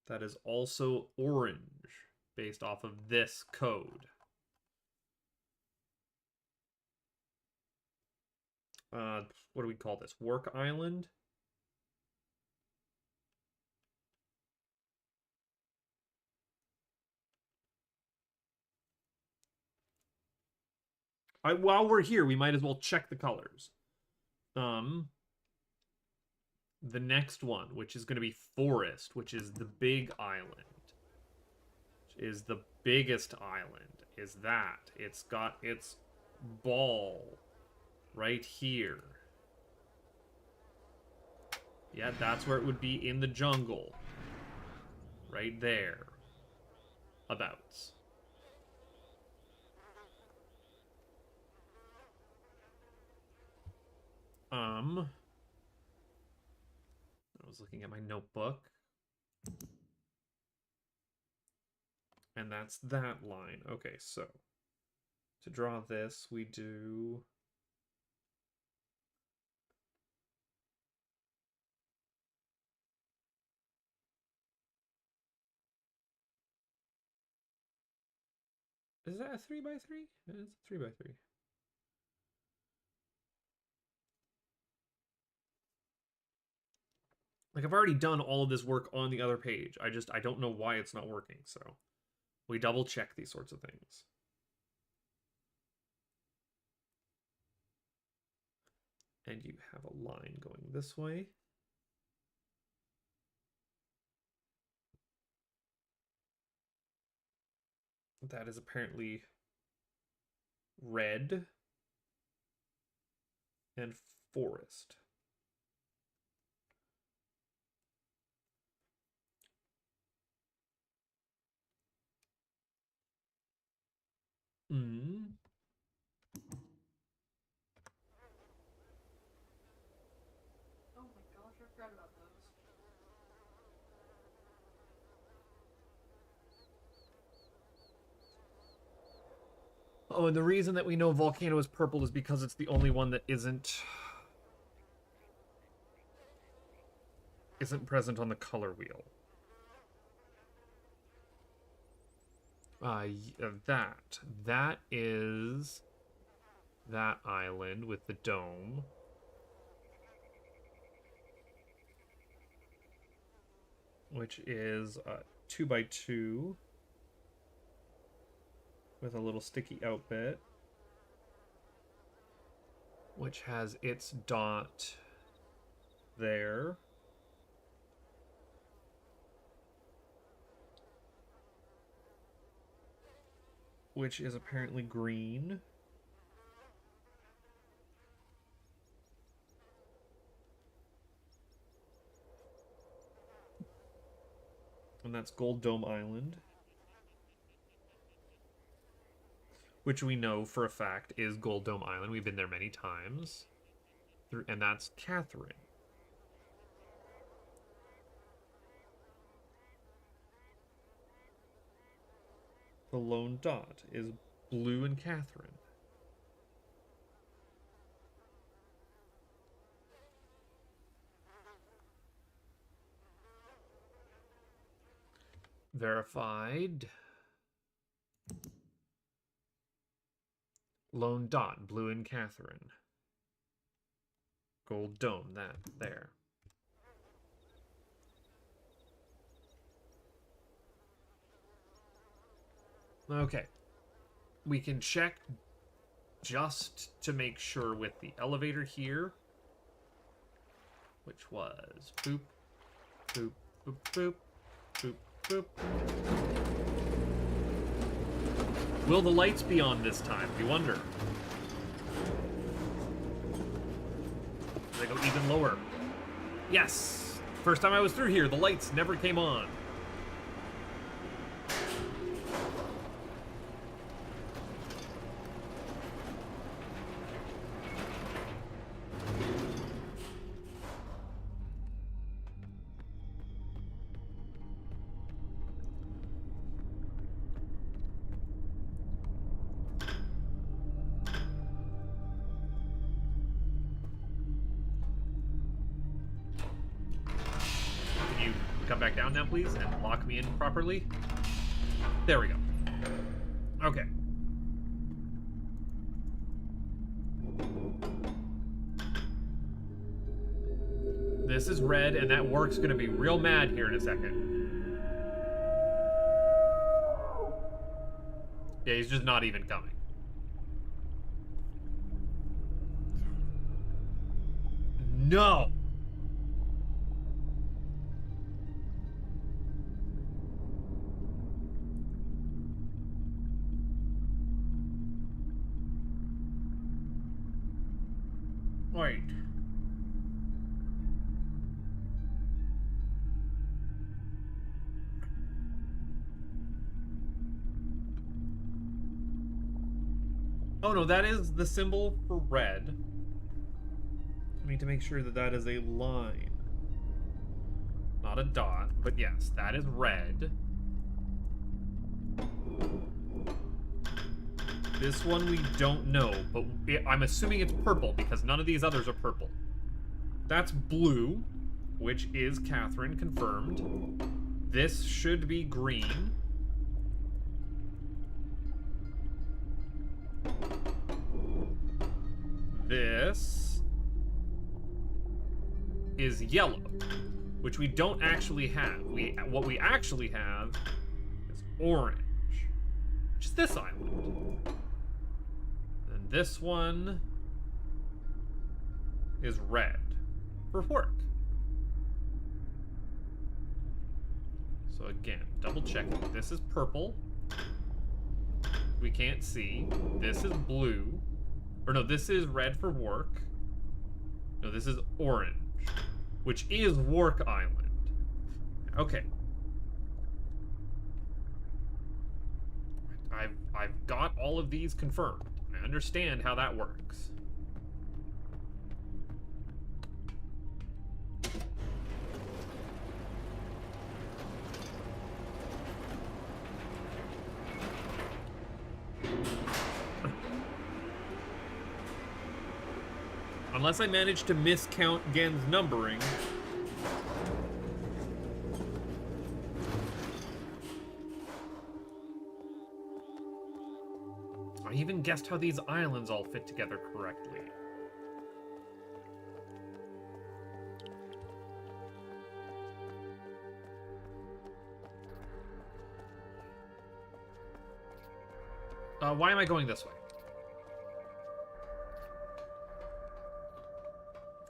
That is also orange, based off of this code. What do we call this? Work island? While we're here, we might as well check the colors. The next one, which is going to be forest, which is the big island, which is the biggest island, is that. It's got its ball right here. Yeah, that's where it would be in the jungle. Right there. Abouts. I was looking at my notebook. And that's that line. Okay, so to draw this, we do... Is that a 3x3? It's a 3x3. Like, I've already done all of this work on the other page. I don't know why it's not working, so we double check these sorts of things. And you have a line going this way. That is apparently red and forest. Mm. Oh my gosh, I forgot about those. Oh, and the reason that we know Volcano is purple is because it's the only one that isn't present on the color wheel. That is that island with the dome. Which is 2x2 with a little sticky out bit, which has its dot there. Which is apparently green. And that's Gold Dome Island. Which we know for a fact is Gold Dome Island. We've been there many times. And that's Catherine. The lone dot is Blue and Catherine. Verified. Lone dot, Blue and Catherine. Gold dome, that there. Okay. We can check just to make sure with the elevator here, which was boop, boop, boop, boop, boop, boop. Will the lights be on this time? We wonder. Do they go even lower? Yes! First time I was through here, the lights never came on. Come back down now, please, and lock me in properly. There we go. Okay. This is red, and that work's gonna be real mad here in a second. Yeah, he's just not even coming. No! Wait. Oh no, that is the symbol for red. I need to make sure that that is a line. Not a dot, but yes, that is red. This one we don't know, but I'm assuming it's purple because none of these others are purple. That's blue, which is Catherine, confirmed. This should be green. This is yellow, which we don't actually have. What we actually have is orange, which is this island. And this one is red for work. So again, double checking. This is purple. We can't see. This is blue. Or no, this is red for work. No, this is orange, which is Work Island. Okay. I've got all of these confirmed. I understand how that works. Unless I manage to miscount Gen's numbering. I even guessed how these islands all fit together correctly. Why am I going this way?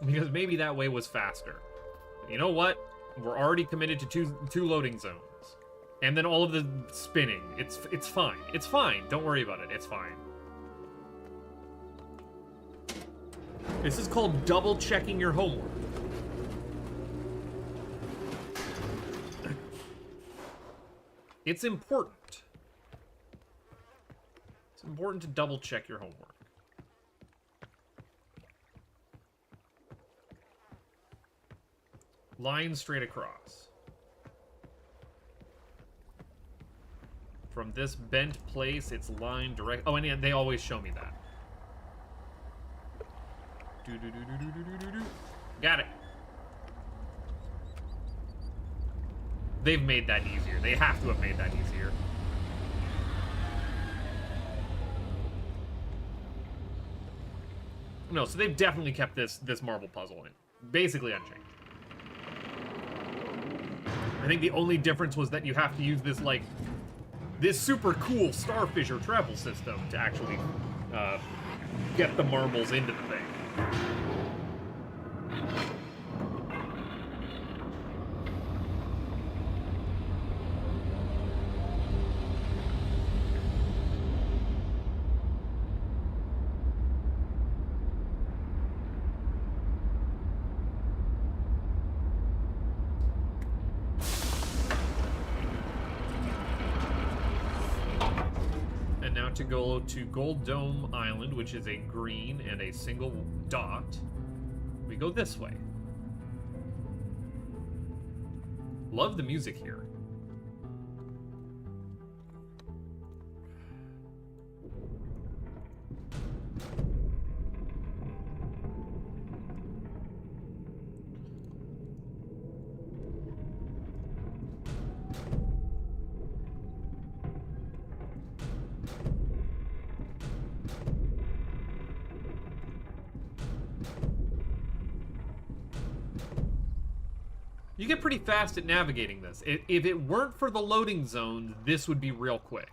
Because maybe that way was faster. But you know what? We're already committed to two loading zones. And then all of the spinning. It's fine. It's fine. Don't worry about it. It's fine. This is called double checking your homework. It's important. It's important to double check your homework. Line straight across. From this bent place, it's line direct. Oh, and they always show me that. Got it. They've made that easier. They have to have made that easier. No, so they've definitely kept this marble puzzle in. Basically unchanged. I think the only difference was that you have to use this, like, this super cool starfisher travel system to actually get the marbles into the thing. To go to Gold Dome Island, which is a green and a single dot. We go this way. Love the music here. You get pretty fast at navigating this. If it weren't for the loading zones, this would be real quick.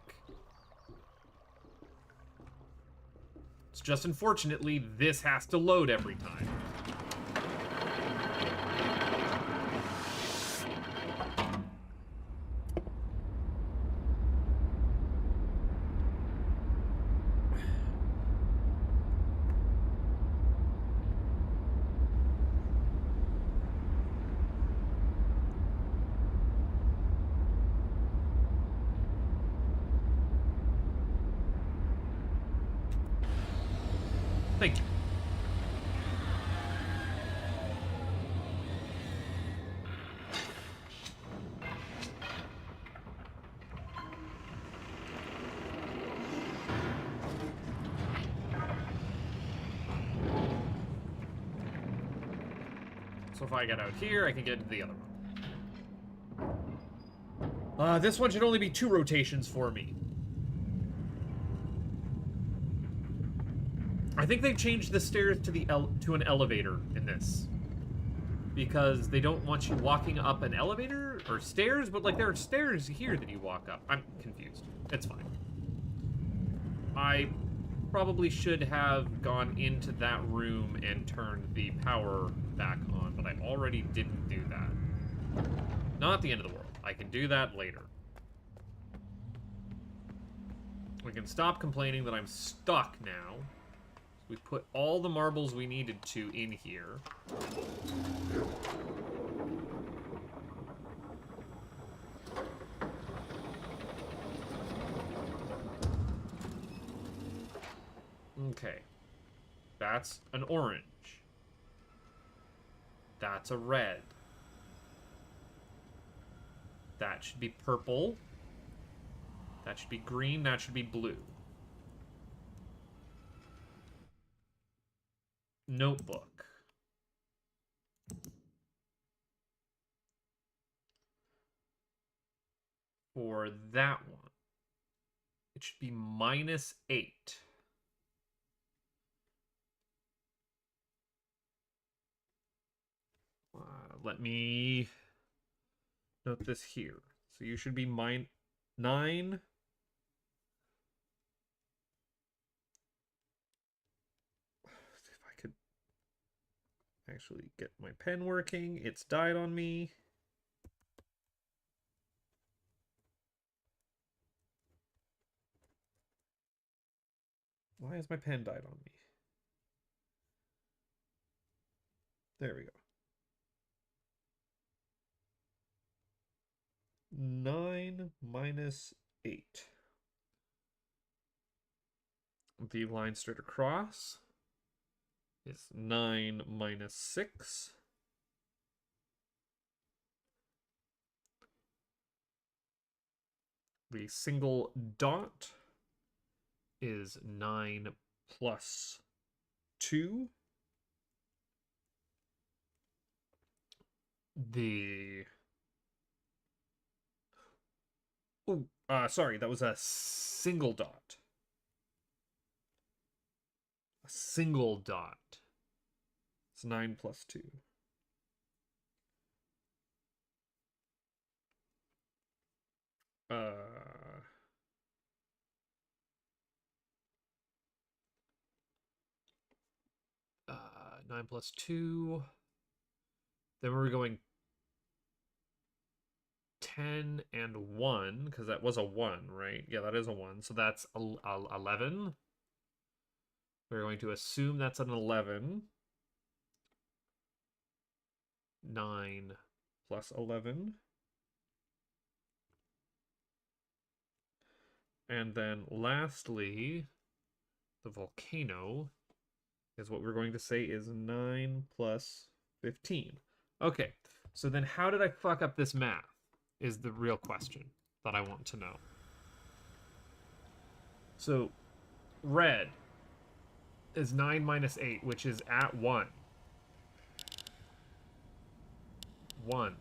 It's just unfortunately, this has to load every time. Thank you. So if I get out here, I can get into the other one. This one should only be 2 rotations for me. I think they've changed the stairs to to an elevator in this. Because they don't want you walking up an elevator or stairs, but like there are stairs here that you walk up. I'm confused. It's fine. I probably should have gone into that room and turned the power back on, but I already didn't do that. Not the end of the world. I can do that later. We can stop complaining that I'm stuck now. We put all the marbles we needed to in here. Okay. That's an orange. That's a red. That should be purple. That should be green. That should be blue. Notebook. For that one, it should be -8. Let me note this here. So you should be -9. If I could actually get my pen working. It's died on me. Why has my pen died on me? There we go. 9 minus 8. The line straight across is 9 minus 6. The single dot is 9 plus 2. The... Oh, sorry, that was a single dot. A single dot. It's 9 plus 2. Nine plus 2. Then we're going 10 and 1, because that was a 1, right? Yeah, that is a 1. So that's 11. We're going to assume that's an 11. 9 plus 11. And then lastly, the volcano is what we're going to say is 9 plus 15. Okay, so then how did I fuck up this math is the real question that I want to know. So red is 9 minus 8, which is at 1. 1,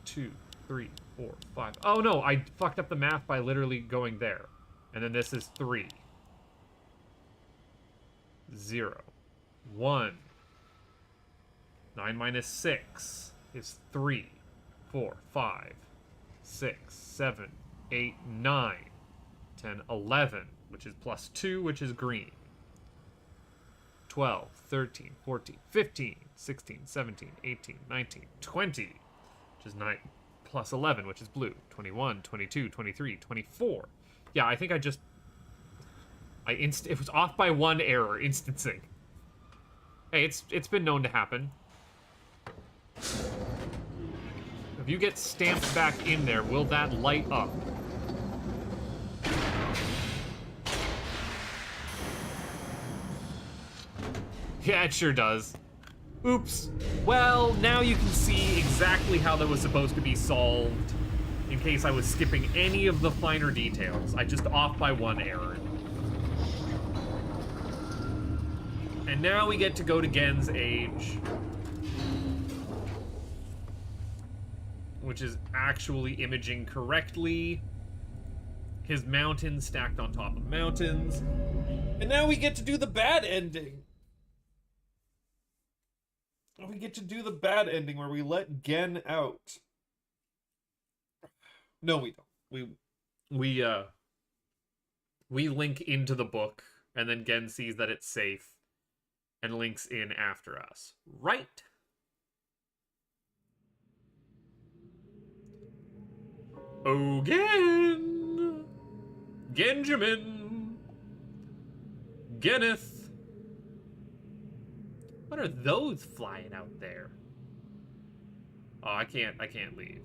2, 3, 4, 5. Oh no, I fucked up the math by literally going there. And then this is 3. 0. 1. 9 minus 6 is 3, 4, 5, 6, 7, 8, 9, 10, 11, which is plus 2, which is green. 12, 13, 14, 15, 16, 17, 18, 19, 20, which is 9 plus 11, which is blue. 21, 22, 23, 24. Yeah, I think I just... it was off by 1 error, instancing. Hey, it's been known to happen. If you get stamped back in there, will that light up? Yeah, it sure does. Oops. Well, now you can see exactly how that was supposed to be solved, in case I was skipping any of the finer details. I just off by 1 error. And now we get to go to Gen's age. which is actually imaging correctly. His mountains stacked on top of mountains. And now we get to do the bad ending. We get to do the bad ending where we let Gen out. No, we don't. We link into the book, and then Gen sees that it's safe and links in after us. Right? Oh, Gen! Genjamin! Geneth! What are those flying out there? Oh, I can't leave.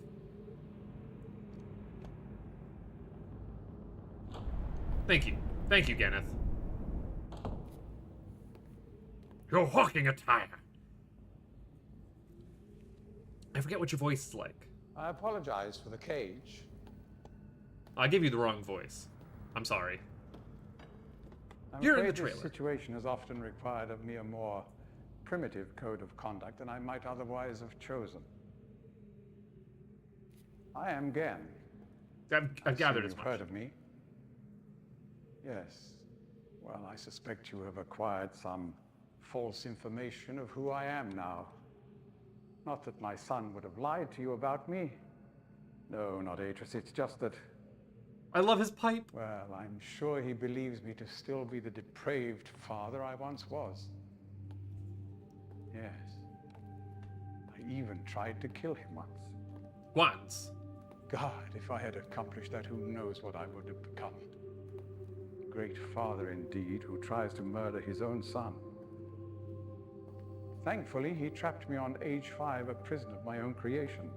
Thank you, Geneth. Your walking attire. I forget what your voice is like. I apologize for the cage. I gave you the wrong voice. I'm sorry. I'm You're in afraid the this trailer. situation has often required of me a more primitive code of conduct than I might otherwise have chosen. I am Gen. I've gathered as You've much. heard of me. Yes. Well, I suspect you have acquired some false information of who I am now. Not that my son would have lied to you about me. No, not Atrus. It's just that, I love his pipe. well, I'm sure he believes me to still be the depraved father I once was. Yes. I even tried to kill him once. Once. God, if I had accomplished that, who knows what I would have become. Great father indeed, who tries to murder his own son. Thankfully, he trapped me on age 5, a prison of my own creation.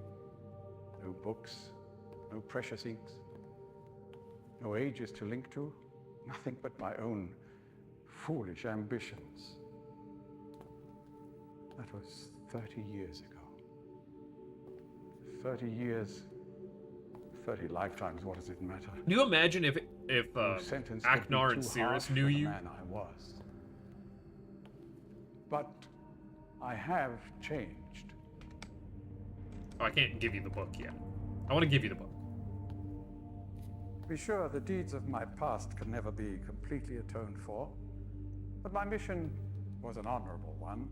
No books, no precious inks, no ages to link to, nothing but my own foolish ambitions. That was 30 years ago. 30 years, 30 lifetimes, what does it matter? Can you imagine if No sentence could be Aknar too and Cirrus harsh knew for the you? man I was. But I have changed. Oh, I can't give you the book yet. I want to give you the book. To be sure, the deeds of my past can never be completely atoned for, but my mission was an honorable one.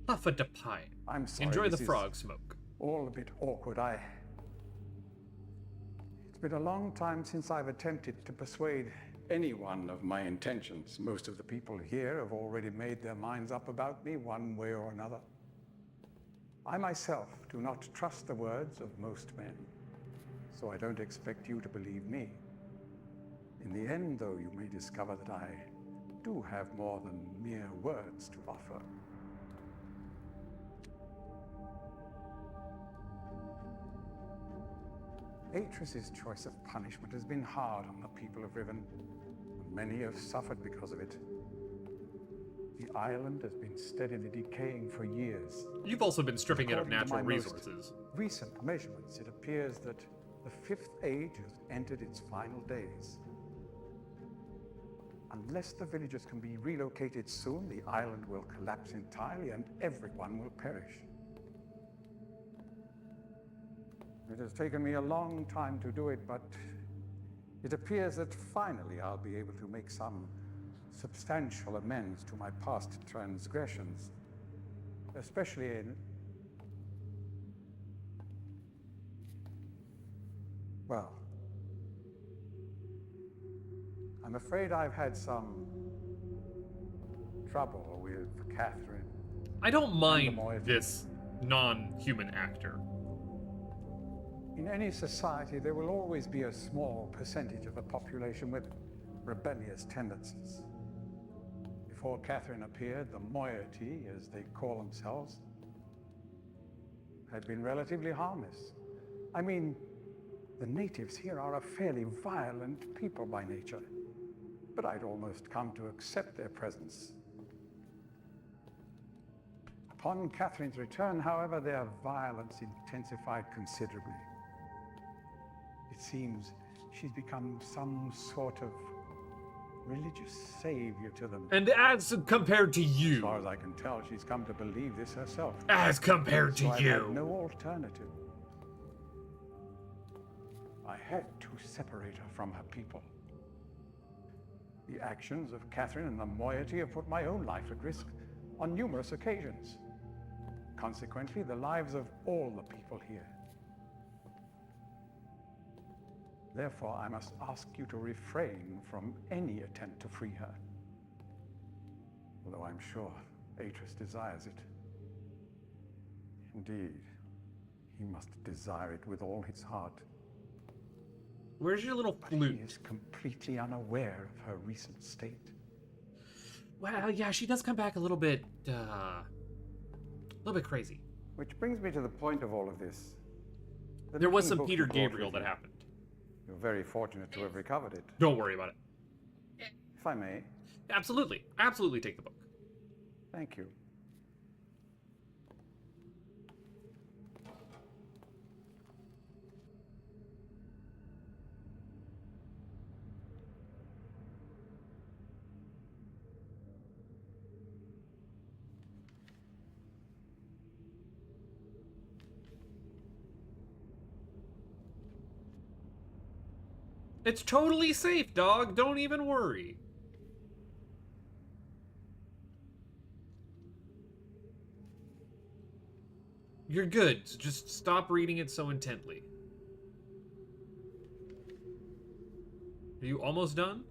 Puff a pie. I'm sorry. Enjoy the this is frog smoke. all a bit awkward. It's been a long time since I've attempted to persuade anyone of my intentions. Most of the people here have already made their minds up about me one way or another. I myself do not trust the words of most men, so I don't expect you to believe me. In the end, though, you may discover that I do have more than mere words to offer. Atrus's choice of punishment has been hard on the people of Riven. Many have suffered because of it. The island has been steadily decaying for years. You've also been stripping it of According to natural my most resources. recent measurements, it appears that the 5th age has entered its final days. Unless the villagers can be relocated soon, the island will collapse entirely and everyone will perish. It has taken me a long time to do it, but it appears that finally I'll be able to make some substantial amends to my past transgressions, especially in... well, I'm afraid I've had some trouble with Catherine. I don't mind Moiety. this non-human actor. In any society, there will always be a small percentage of the population with rebellious tendencies. Before Catherine appeared, the moiety, as they call themselves, had been relatively harmless. I mean, the natives here are a fairly violent people by nature, but I'd almost come to accept their presence. Upon Catherine's return, however, their violence intensified considerably. It seems she's become some sort of religious savior to them. And as compared to As you, far as I can tell, she's come to believe this herself. as compared So to I had you. no alternative. I had to separate her from her people. The actions of Catherine and the moiety have put my own life at risk on numerous occasions. Consequently, the lives of all the people here. Therefore, I must ask you to refrain from any attempt to free her. Although I'm sure Atrus desires it. Indeed, he must desire it with all his heart. Where's your little But flute? he is completely unaware of her recent state. Well, yeah, she does come back a little bit crazy. Which brings me to the point of all of this. The There was missing some book Peter you brought Gabriel with that you. happened. You're very fortunate to have recovered it. Don't worry about it. If I may. Absolutely. Absolutely take the book. Thank you. It's totally safe, dog. Don't even worry. You're good. Just stop reading it so intently. Are you almost done?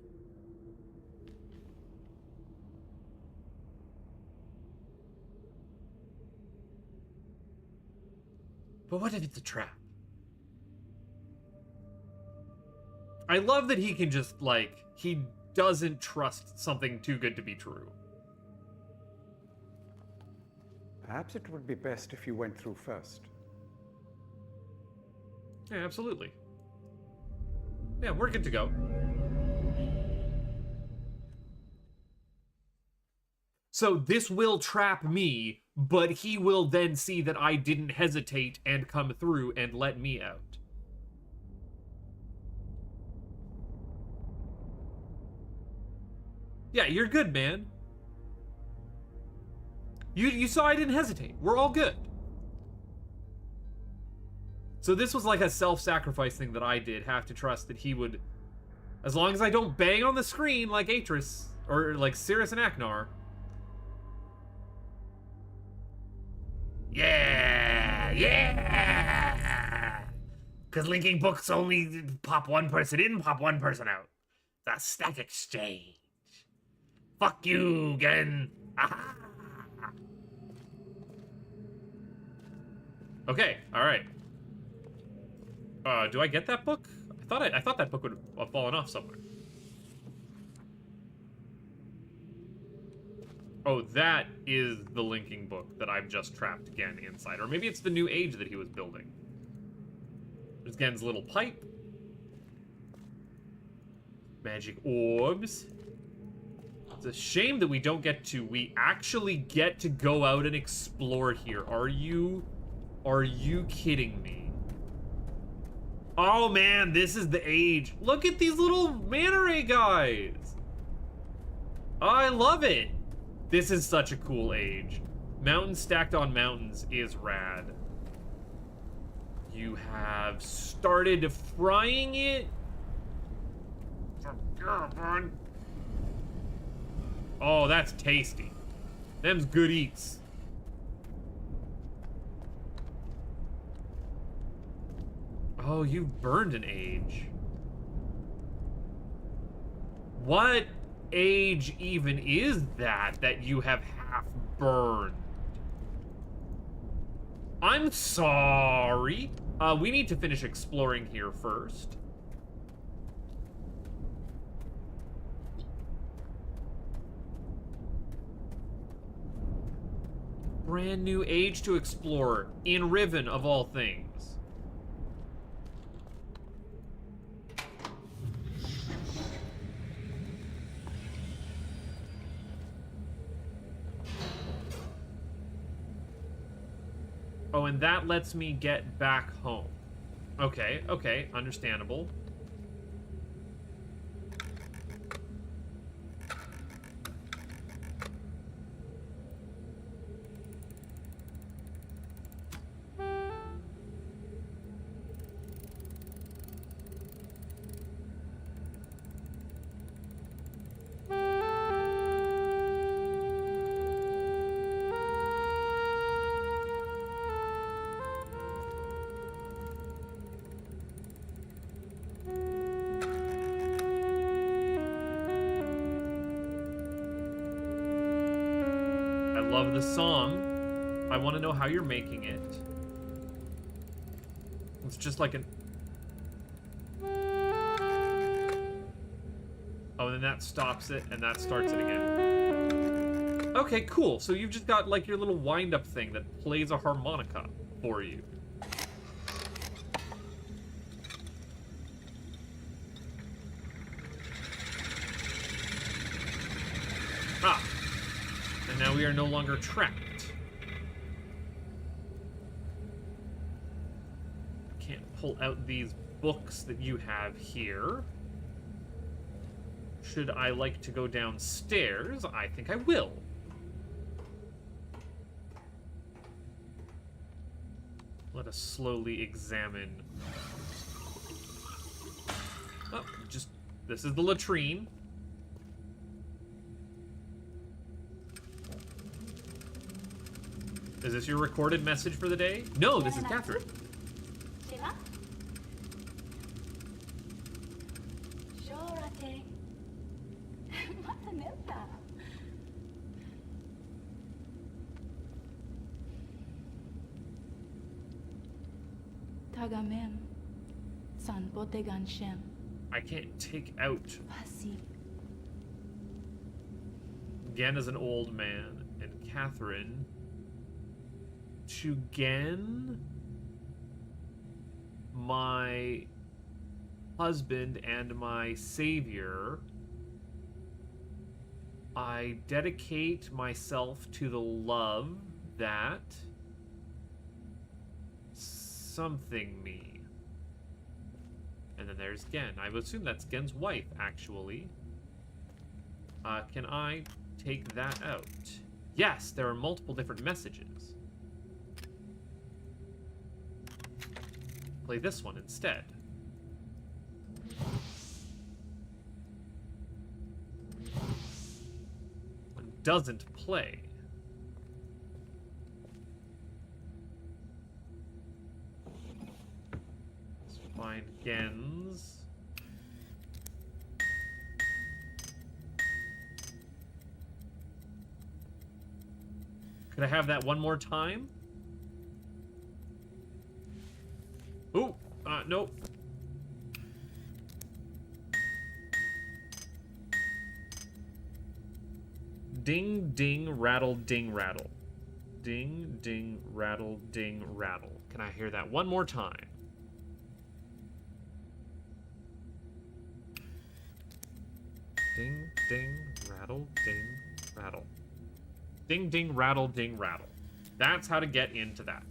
But what if it's a trap? I love that he can just, like, he doesn't trust something too good to be true. Perhaps it would be best if you went through first. Yeah, absolutely. Yeah, we're good to go. So this will trap me, but he will then see that I didn't hesitate and come through and let me out. Yeah, you're good, man. You saw I didn't hesitate. We're all good. So this was like a self-sacrifice thing that I did. Have to trust that he would, as long as I don't bang on the screen like Atrus or like Cirrus and Aknar. Yeah, yeah. Because linking books only pop one person in, pop one person out. The stack exchange. Fuck you, Gen. Aha. Okay, all right. Do I get that book? I thought that book would have fallen off somewhere. Oh, that is the linking book that I've just trapped Gen inside. Or maybe it's the new age that he was building. There's Gen's little pipe. Magic orbs. It's a shame that we don't get to... We actually get to go out and explore here. Are you kidding me? Oh man, this is the age. Look at these little manta ray guys. I love it. This is such a cool age. Mountains stacked on mountains is rad. You have started frying it. Oh, that's tasty. Them's good eats. Oh, you've burned an age. What age even is that you have half burned? I'm sorry. We need to finish exploring here first. Brand new age to explore in Riven, of all things. Oh, and that lets me get back home. Okay, okay, understandable. love the song. I want to know how you're making it. It's just like an... Oh, and then that stops it, and that starts it again. Okay, cool. So you've just got, like, your little wind-up thing that plays a harmonica for you. Ah. And now we are no longer trapped. Can't pull out these books that you have here. Should I like to go downstairs? I think I will. Let us slowly examine. Oh, just... This is the latrine. Is this your recorded message for the day? No, this is Catherine. I can't take out. Gen is an old man, and Catherine... To Gen, my husband and my savior, I dedicate myself to the love that something me. And then there's Gen. I would assume that's Gen's wife, actually. Can I take that out? Yes, there are multiple different messages. Play this one instead. One doesn't play. Let's find Gen's. Could I have that one more time? Ooh, nope. Ding, ding, rattle, ding, rattle. Ding, ding, rattle, ding, rattle. Can I hear that one more time? Ding, ding, rattle, ding, rattle. Ding, ding, rattle, ding, rattle. That's how to get into that.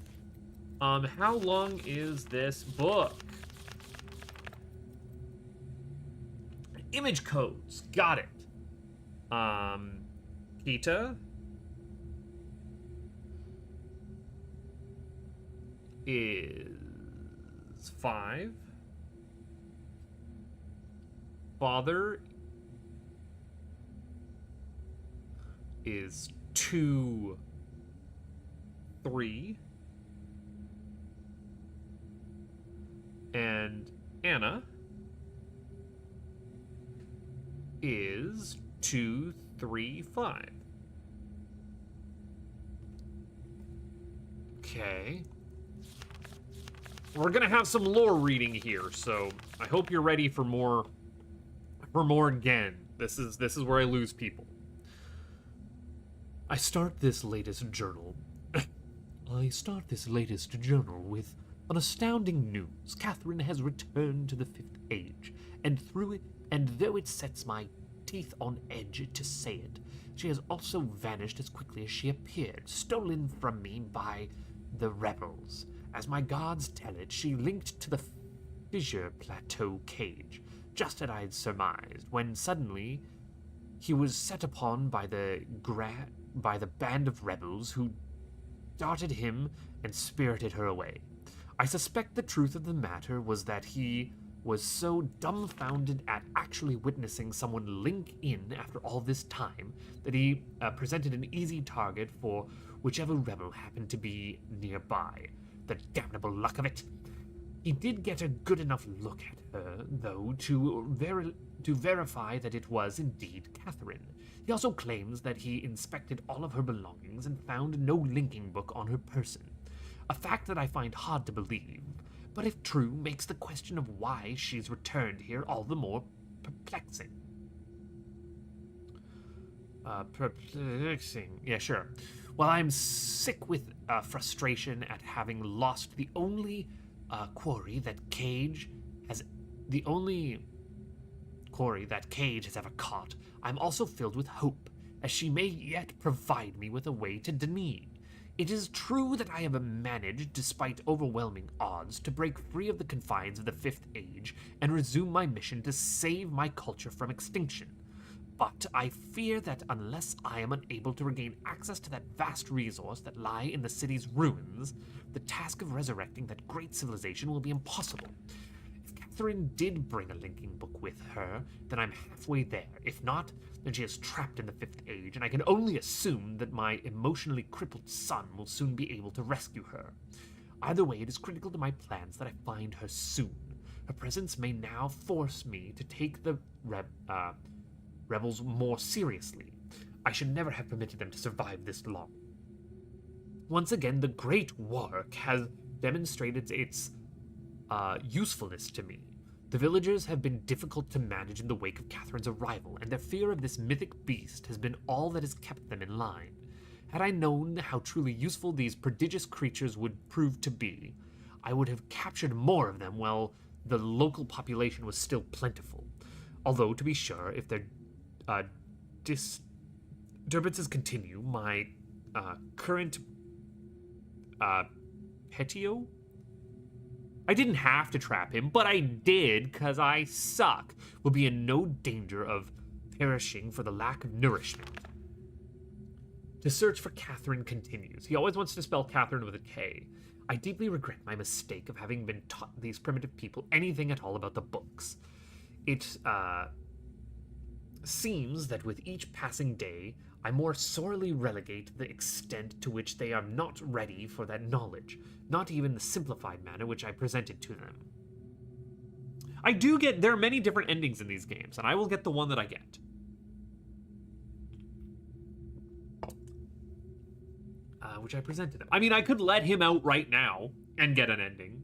How long is this book? Image codes. Got it. Kita is 5. Father is 2, 3. And Anna is 2, 3, 5. Okay. We're gonna have some lore reading here, so I hope you're ready for more again. This is where I lose people. I start this latest journal with an astounding news. Catherine has returned to the 5th Age, and though it sets my teeth on edge to say it, she has also vanished as quickly as she appeared, stolen from me by the rebels. As my guards tell it, she linked to the Fissure Plateau cage, just as I had surmised, when suddenly he was set upon by the band of rebels who darted him and spirited her away. I suspect the truth of the matter was that he was so dumbfounded at actually witnessing someone link in after all this time that he presented an easy target for whichever rebel happened to be nearby. The damnable luck of it! He did get a good enough look at her, though, to verify that it was indeed Catherine. He also claims that he inspected all of her belongings and found no linking book on her person, a fact that I find hard to believe, but if true, makes the question of why she's returned here all the more perplexing. Perplexing. Yeah, sure. Well, I'm sick with frustration at having lost the only quarry that Cage has ever caught. I'm also filled with hope, as she may yet provide me with a way to Denis. It is true that I have managed, despite overwhelming odds, to break free of the confines of the Fifth Age and resume my mission to save my culture from extinction. But I fear that unless I am unable to regain access to that vast resource that lie in the city's ruins, the task of resurrecting that great civilization will be impossible. If Catherine did bring a linking book with her, then I'm halfway there. If not, then she is trapped in the Fifth Age, and I can only assume that my emotionally crippled son will soon be able to rescue her. Either way, it is critical to my plans that I find her soon. Her presence may now force me to take the rebels more seriously. I should never have permitted them to survive this long. Once again, the Great Work has demonstrated its usefulness to me. The villagers have been difficult to manage in the wake of Catherine's arrival, and their fear of this mythic beast has been all that has kept them in line. Had I known how truly useful these prodigious creatures would prove to be, I would have captured more of them while the local population was still plentiful. Although, to be sure, if their disturbances continue, my current petio? I didn't have to trap him, but I did because I suck. Will be in no danger of perishing for the lack of nourishment. The search for Catherine continues. He always wants to spell Catherine with a K. I deeply regret my mistake of having been taught these primitive people anything at all about the books. It seems that with each passing day, I more sorely relegate the extent to which they are not ready for that knowledge, not even the simplified manner which I presented to them. There are many different endings in these games, and I will get the one that I get. Which I presented them. I mean, I could let him out right now and get an ending.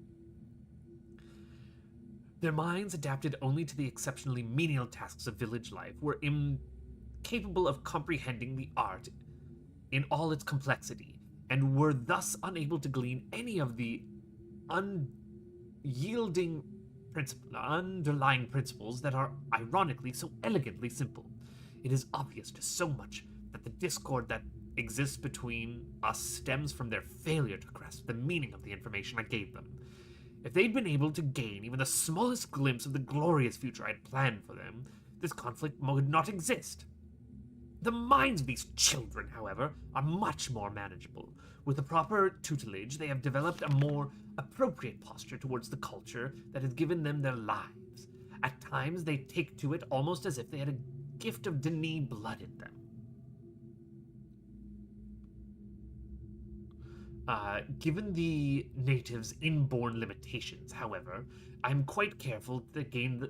Their minds, adapted only to the exceptionally menial tasks of village life, were incapable of comprehending the art in all its complexity, and were thus unable to glean any of the underlying principles that are ironically so elegantly simple. It is obvious to so much that the discord that exists between us stems from their failure to grasp the meaning of the information I gave them. If they'd been able to gain even the smallest glimpse of the glorious future I had planned for them, this conflict would not exist. The minds of these children, however, are much more manageable. With the proper tutelage, they have developed a more appropriate posture towards the culture that has given them their lives. At times, they take to it almost as if they had a gift of Denis blood in them. Given the natives' inborn limitations, however, I'm quite careful to gain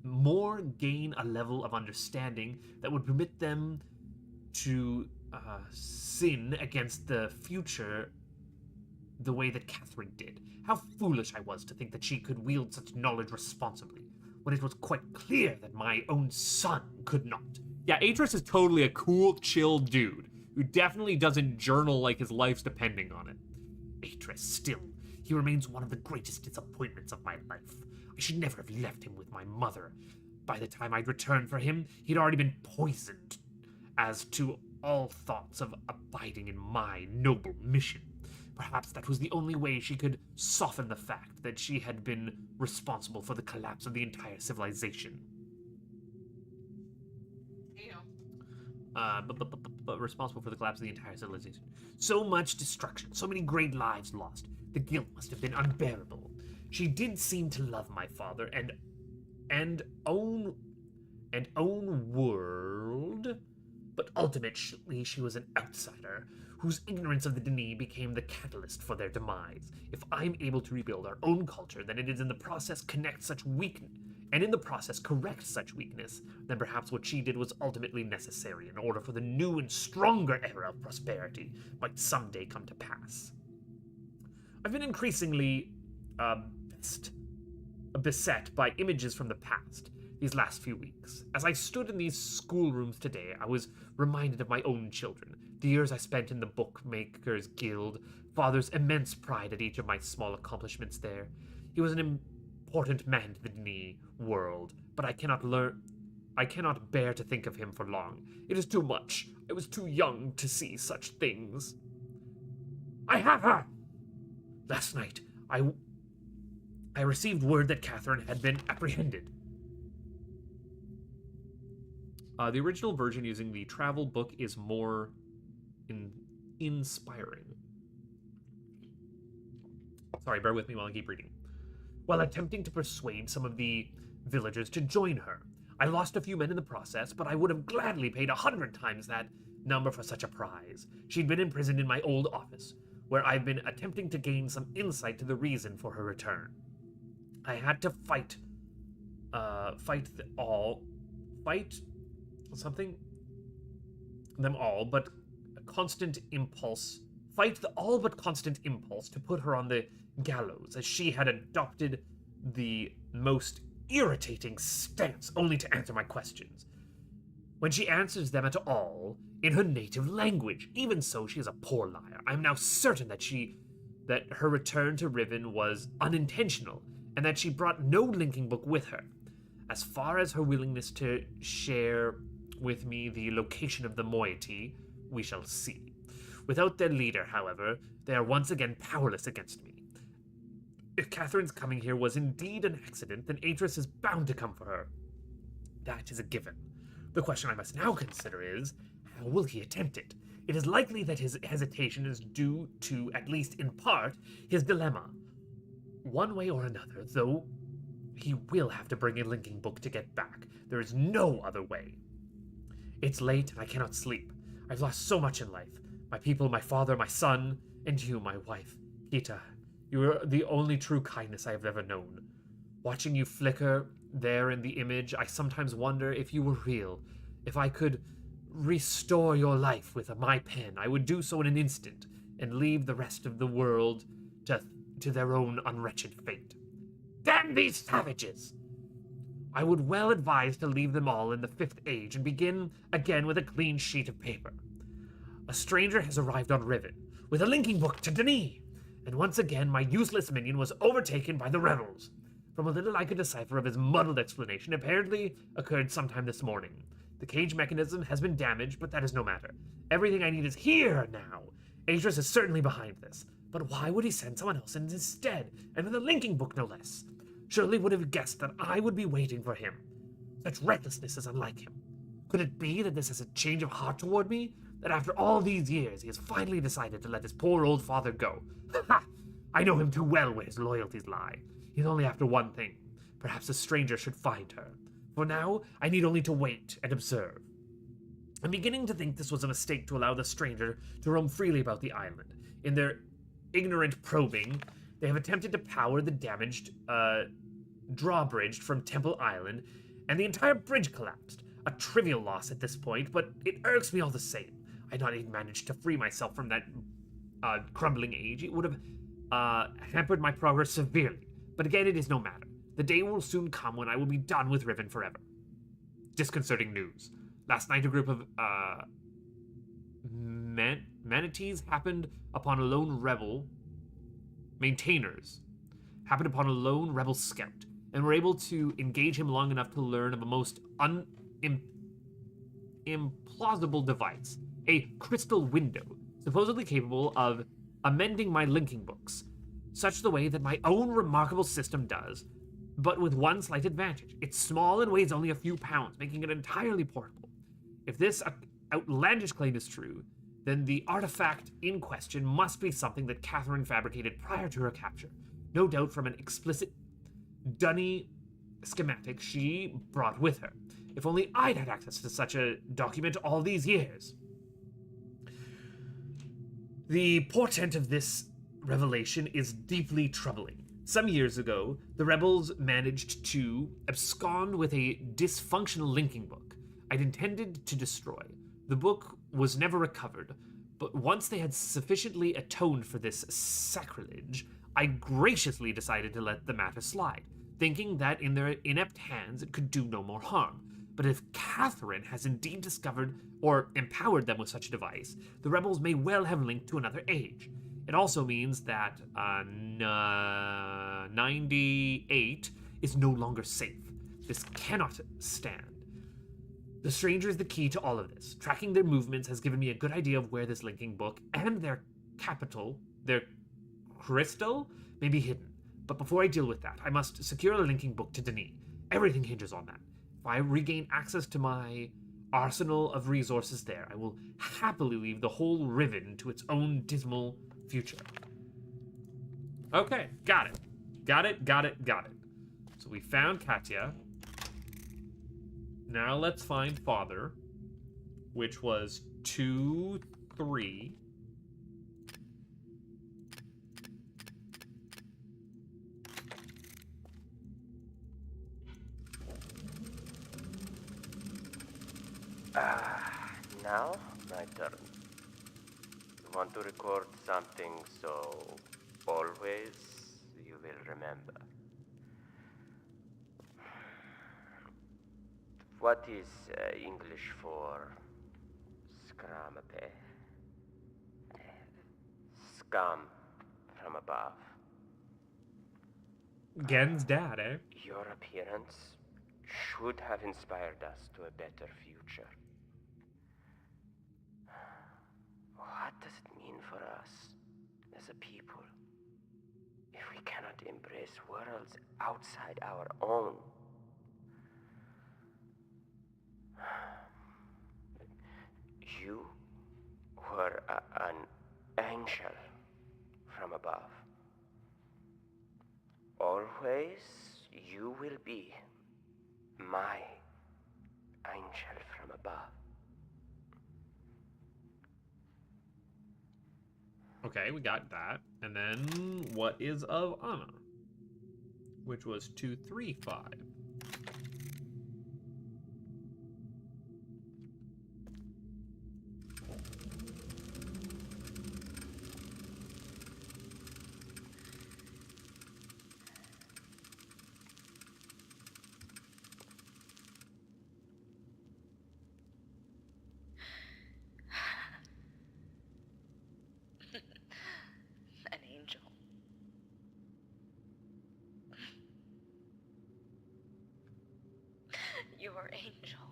more gain a level of understanding that would permit them to sin against the future the way that Catherine did. How foolish I was to think that she could wield such knowledge responsibly, when it was quite clear that my own son could not. Yeah, Atrus is totally a cool, chill dude who definitely doesn't journal like his life's depending on it. Atrus, still, he remains one of the greatest disappointments of my life. I should never have left him with my mother. By the time I'd returned for him, he'd already been poisoned as to all thoughts of abiding in my noble mission. Perhaps that was the only way she could soften the fact that she had been responsible for the collapse of the entire civilization. Responsible for the collapse of the entire civilization. So much destruction, so many great lives lost. The guilt must have been unbearable. She did seem to love my father and own world, but ultimately she was an outsider whose ignorance of the Denis became the catalyst for their demise. If I'm able to rebuild our own culture, then it is in the process connect such weakness. and in the process correct such weakness, then perhaps what she did was ultimately necessary in order for the new and stronger era of prosperity might someday come to pass. I've been increasingly beset by images from the past these last few weeks. As I stood in these schoolrooms today, I was reminded of my own children, the years I spent in the Bookmakers Guild, Father's immense pride at each of my small accomplishments there. He was an important man to the Dni world, but I cannot bear to think of him for long. It is too much. I was too young to see such things. I have her! Last night, I received word that Catherine had been apprehended. The original version using the travel book is more inspiring. Sorry, bear with me while I keep reading. While attempting to persuade some of the villagers to join her, I lost a few men in the process, but I would have gladly paid 100 times that number for such a prize. She'd been imprisoned in my old office, where I've been attempting to gain some insight to the reason for her return. I had to fight the all but constant impulse to put her on the gallows, as she had adopted the most irritating stance only to answer my questions. When she answers them at all in her native language, even so, she is a poor liar. I am now certain that her return to Riven was unintentional, and that she brought no linking book with her. As far as her willingness to share with me the location of the moiety, we shall see. Without their leader, however, they are once again powerless against me. If Catherine's coming here was indeed an accident, then Atrus is bound to come for her. That is a given. The question I must now consider is, how will he attempt it? It is likely that his hesitation is due to, at least in part, his dilemma. One way or another, though, he will have to bring a linking book to get back. There is no other way. It's late and I cannot sleep. I've lost so much in life. My people, my father, my son, and you, my wife. Gita, you are the only true kindness I have ever known. Watching you flicker there in the image, I sometimes wonder if you were real. If I could restore your life with my pen, I would do so in an instant, and leave the rest of the world to their own unwretched fate. Damn these savages! I would well advise to leave them all in the 5th age and begin again with a clean sheet of paper. A stranger has arrived on Riven, with a linking book to Dni, and once again my useless minion was overtaken by the rebels. From a little I could decipher of his muddled explanation, apparently occurred sometime this morning. The cage mechanism has been damaged, but that is no matter. Everything I need is here now. Atrus is certainly behind this, but why would he send someone else in instead, and with a linking book no less? Surely would have guessed that I would be waiting for him. Such recklessness is unlike him. Could it be that this is a change of heart toward me? That after all these years, he has finally decided to let his poor old father go? Ha! I know him too well where his loyalties lie. He's only after one thing. Perhaps a stranger should find her. For now, I need only to wait and observe. I'm beginning to think this was a mistake to allow the stranger to roam freely about the island. In their ignorant probing, they have attempted to power the damaged drawbridge from Temple Island, and the entire bridge collapsed. A trivial loss at this point, but it irks me all the same. I not even managed to free myself from that crumbling age. It would have hampered my progress severely. But again, it is no matter. The day will soon come when I will be done with Riven forever. Disconcerting news. Last night, a group of manatees happened upon a lone rebel scout, and were able to engage him long enough to learn of a most implausible device, a crystal window, supposedly capable of amending my linking books, such the way that my own remarkable system does, but with one slight advantage. It's small and weighs only a few pounds, making it entirely portable. If this outlandish claim is true, then the artifact in question must be something that Catherine fabricated prior to her capture, no doubt from an explicit Dni schematic she brought with her. If only I'd had access to such a document all these years. The portent of this revelation is deeply troubling. Some years ago, the rebels managed to abscond with a dysfunctional linking book I'd intended to destroy. The book was never recovered, but once they had sufficiently atoned for this sacrilege, I graciously decided to let the matter slide, thinking that in their inept hands it could do no more harm. But if Catherine has indeed discovered or empowered them with such a device, the rebels may well have linked to another age. It also means that 98 is no longer safe. This cannot stand. The stranger is the key to all of this. Tracking their movements has given me a good idea of where this linking book and their capital, their crystal, may be hidden. But before I deal with that, I must secure the linking book to Denis. Everything hinges on that. If I regain access to my arsenal of resources there, I will happily leave the whole Riven to its own dismal future. Okay, got it. Got it. So we found Katya. Now let's find Father, which was 2, 3. Now, my turn. You want to record something so always you will remember. What is English for scramape? Scum from above. Gen's dad, eh? Your appearance should have inspired us to a better future. What does it mean for us as a people if we cannot embrace worlds outside our own? You were an angel from above. Always you will be my angel from above. Okay, we got that. And then what is of Anna? Which was 2, 3, 5. An angel. Your angel.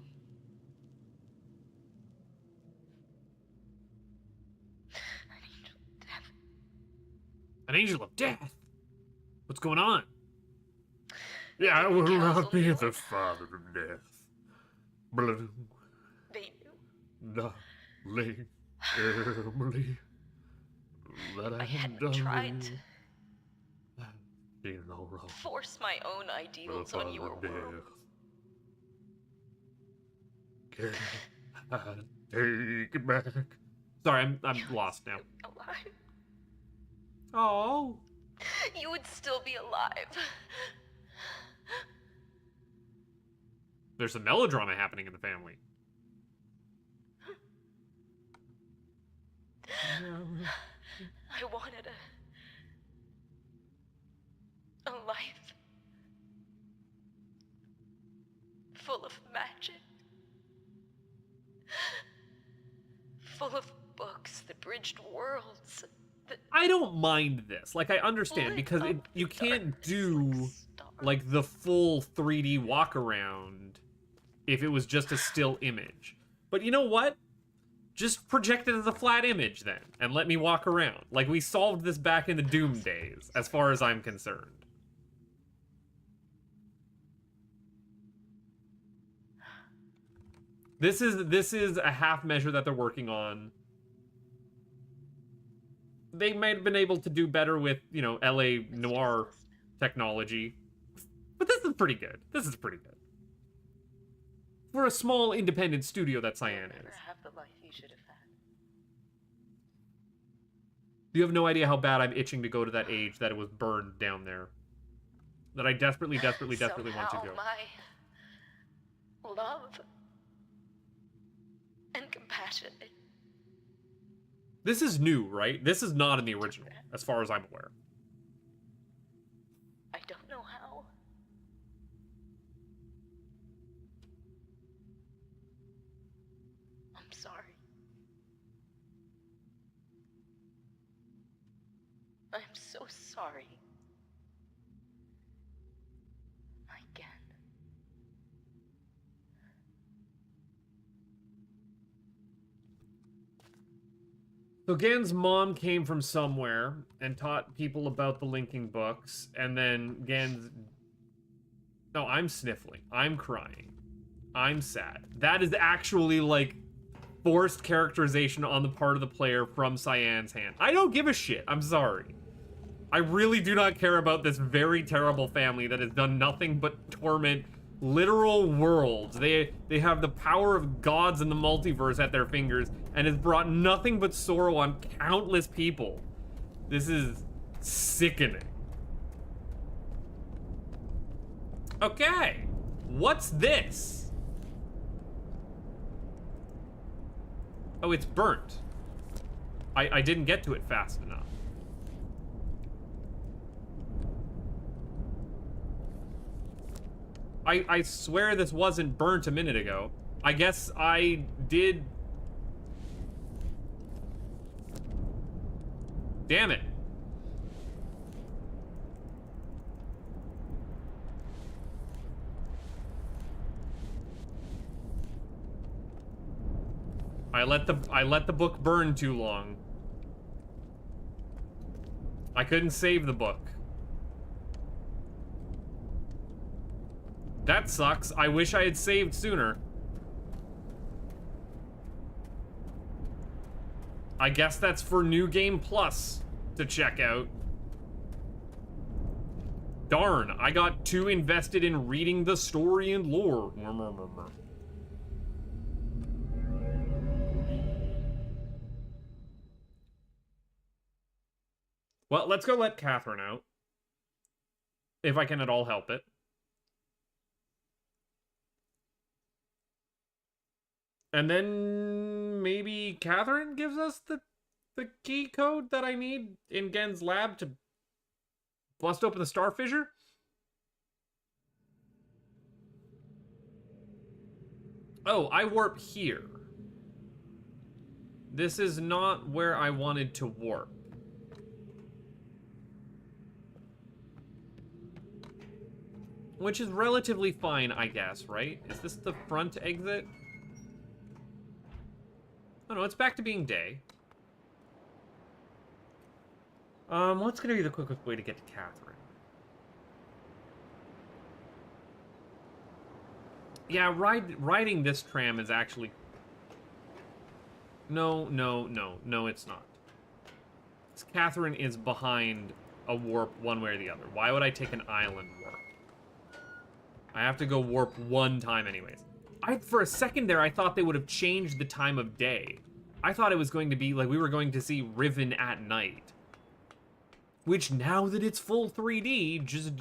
An angel of death. An angel of death? What's going on? Yeah, I will not be the father of death. Bloom. They knew. Darling Emily. That I have done tried you. to Been all wrong. force my own ideals on your world. Can I take it back? Sorry, I'm lost now. Alive. Oh. You would still be alive. There's some melodrama happening in the family. I wanted a life full of magic, full of books that bridged worlds. I don't mind this. Like, I understand, because you can't do, like, the full 3D walk-around if it was just a still image. But you know what? Just project it as a flat image, then, and let me walk around. Like, we solved this back in the Doom days, as far as I'm concerned. This is a half measure that they're working on. They might have been able to do better with, you know, LA Noir technology. But this is pretty good. This is pretty good. For a small independent studio that Cyan is. Have the life you should have had. You have no idea how bad I'm itching to go to that age that it was burned down there. that I desperately want to Somehow go. my love and compassion. This is new, right? This is not in the original, as far as I'm aware. I don't know how. I'm sorry. I'm so sorry. Again. So Gan's mom came from somewhere and taught people about the linking books, and then Gan's... No, I'm sniffling. I'm crying. I'm sad. That is actually, like, forced characterization on the part of the player from Cyan's hand. I don't give a shit. I'm sorry. I really do not care about this very terrible family that has done nothing but torment literal worlds. They have the power of gods in the multiverse at their fingers and has brought nothing but sorrow on countless people. This is sickening. Okay, what's this? Oh, it's burnt. I didn't get to it fast enough. I swear this wasn't burnt a minute ago. I guess I did... Damn it. I let the book burn too long. I couldn't save the book. That sucks. I wish I had saved sooner. I guess that's for New Game Plus to check out. Darn, I got too invested in reading the story and lore. Well, let's go let Catherine out. If I can at all help it. And then maybe Catherine gives us the key code that I need in Gen's lab to bust open the star fissure? Oh, I warp here. This is not where I wanted to warp. Which is relatively fine, I guess, right? Is this the front exit? Oh no, it's back to being day. What's gonna be the quickest way to get to Catherine? Yeah, riding this tram is actually... No, it's not. Catherine is behind a warp one way or the other. Why would I take an island warp? I have to go warp one time anyways. For a second there, I thought they would have changed the time of day. I thought it was going to be like we were going to see Riven at night. Which, now that it's full 3D, just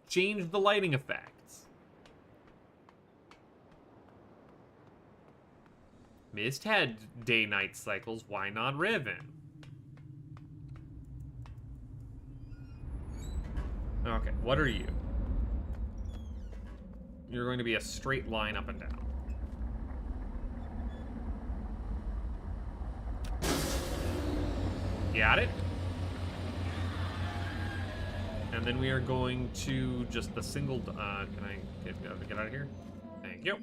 changed the lighting effects. Myst had day-night cycles, why not Riven? Okay, what are you? You're going to be a straight line up and down. Got it? And then we are going to just the single... can I get out of here? Thank you.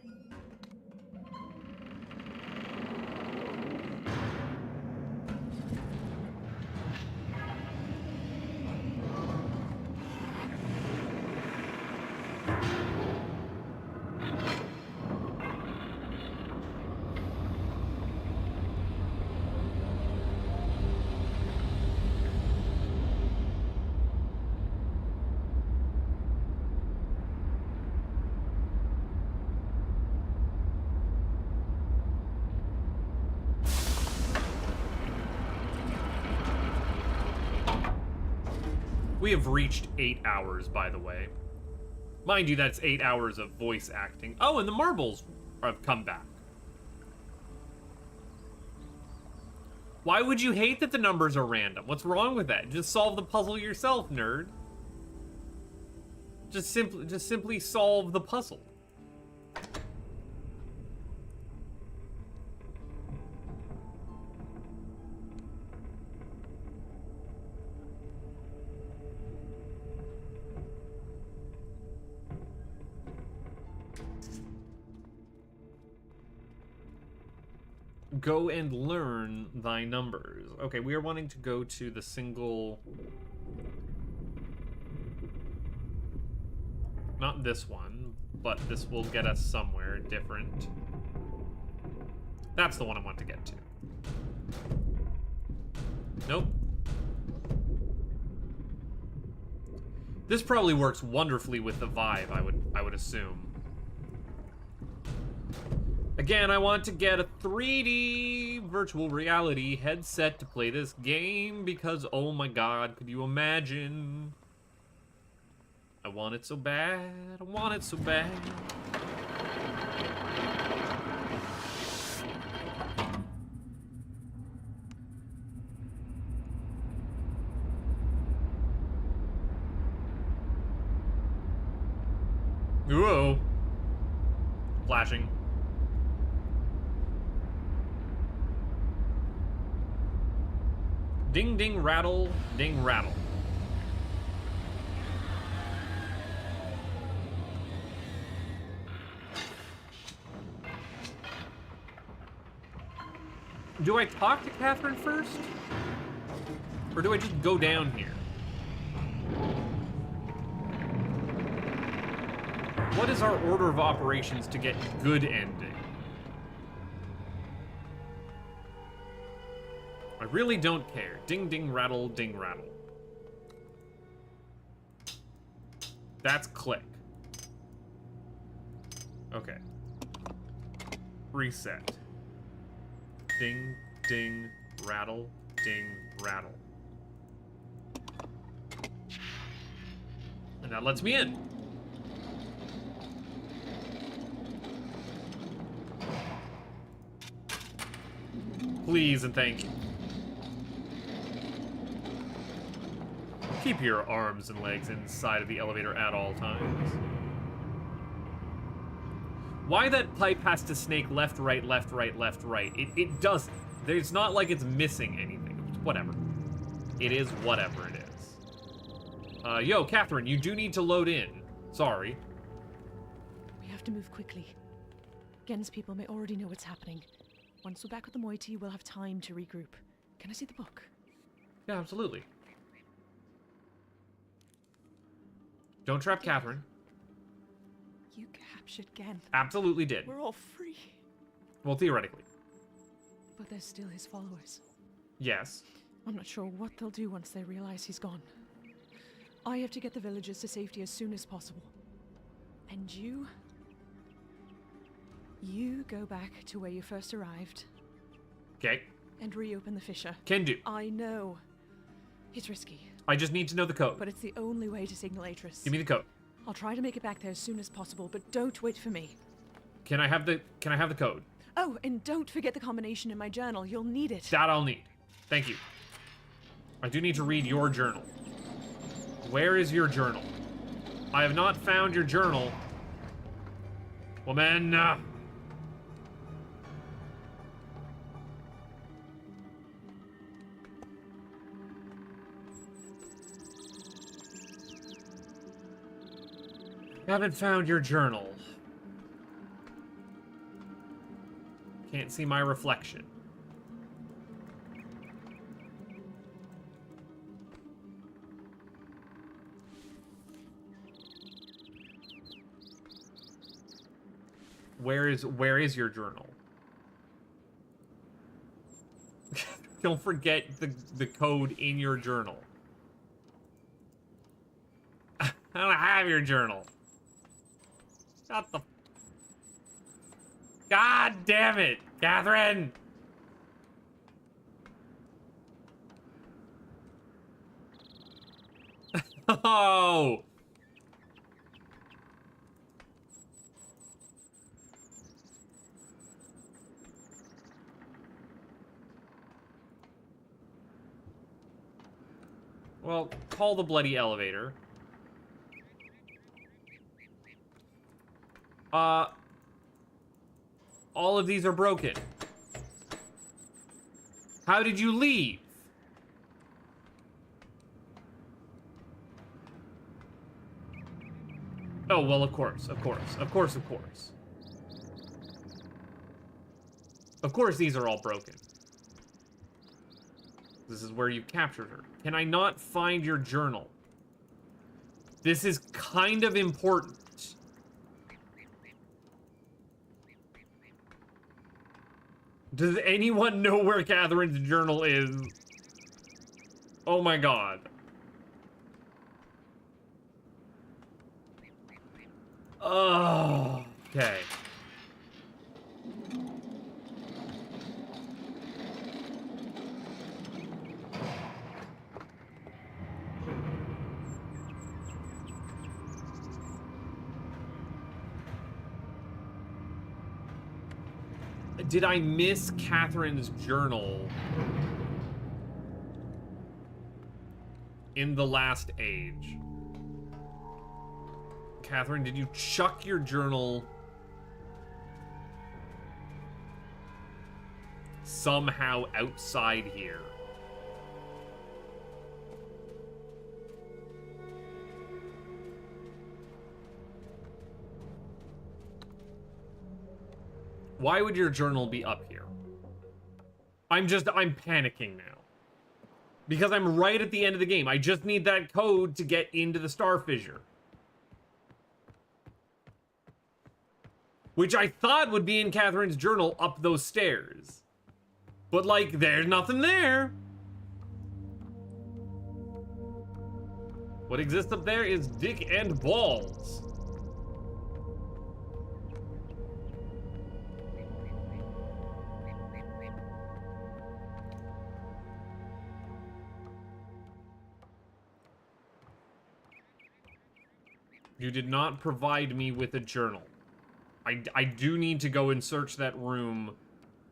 We have reached 8 hours, by the way. Mind you, that's 8 hours of voice acting. Oh, and the marbles have come back. Why would you hate that the numbers are random? What's wrong with that? Just solve the puzzle yourself, nerd. Just simply solve the puzzle. Go and learn thy numbers. Okay, we are wanting to go to the single... Not this one, but this will get us somewhere different. That's the one I want to get to. Nope. This probably works wonderfully with the Vive, I would assume. Again, I want to get a 3D virtual reality headset to play this game because, oh my god, could you imagine? I want it so bad. I want it so bad. Whoa. Flashing. Ding, ding, rattle, ding, rattle. Do I talk to Catherine first? Or do I just go down here? What is our order of operations to get good ending? I really don't care. Ding, ding, rattle, ding, rattle. That's click. Okay. Reset. Ding, ding, rattle, ding, rattle. And that lets me in. Please and thank you. Keep your arms and legs inside of the elevator at all times. Why that pipe has to snake left, right, left, right, left, right? It doesn't. There's not like it's missing anything. Whatever. It is whatever it is. Yo, Catherine, you do need to load in. Sorry. We have to move quickly. Gen's people may already know what's happening. Once we're back with the moiety, we'll have time to regroup. Can I see the book? Yeah, absolutely. Don't trap Catherine. You captured Gen. Absolutely did. We're all free. Well, theoretically. But they're still his followers. Yes. I'm not sure what they'll do once they realize he's gone. I have to get the villagers to safety as soon as possible. And you go back to where you first arrived. Okay. And reopen the fissure. Can do. I know. It's risky. I just need to know the code. But it's the only way to signal Atrus. Give me the code. I'll try to make it back there as soon as possible, but don't wait for me. Can I have the code? Oh, and don't forget the combination in my journal. You'll need it. That I'll need. Thank you. I do need to read your journal. Where is your journal? I have not found your journal. Woman. Haven't found your journal. Can't see my reflection. Where is your journal? Don't forget the code in your journal. I don't have your journal. Shut the... God damn it, Catherine! No! Well, call the bloody elevator. All of these are broken. How did you leave? Oh, well, of course. Of course these are all broken. This is where you captured her. Can I not find your journal? This is kind of important. Does anyone know where Catherine's journal is? Oh my god. Oh, okay. Did I miss Catherine's journal in the last age? Catherine, did you chuck your journal somehow outside here? Why would your journal be up here? I'm panicking now. Because I'm right at the end of the game. I just need that code to get into the star fissure. Which I thought would be in Catherine's journal up those stairs. But, like, there's nothing there. What exists up there is dick and balls. You did not provide me with a journal. I do need to go and search that room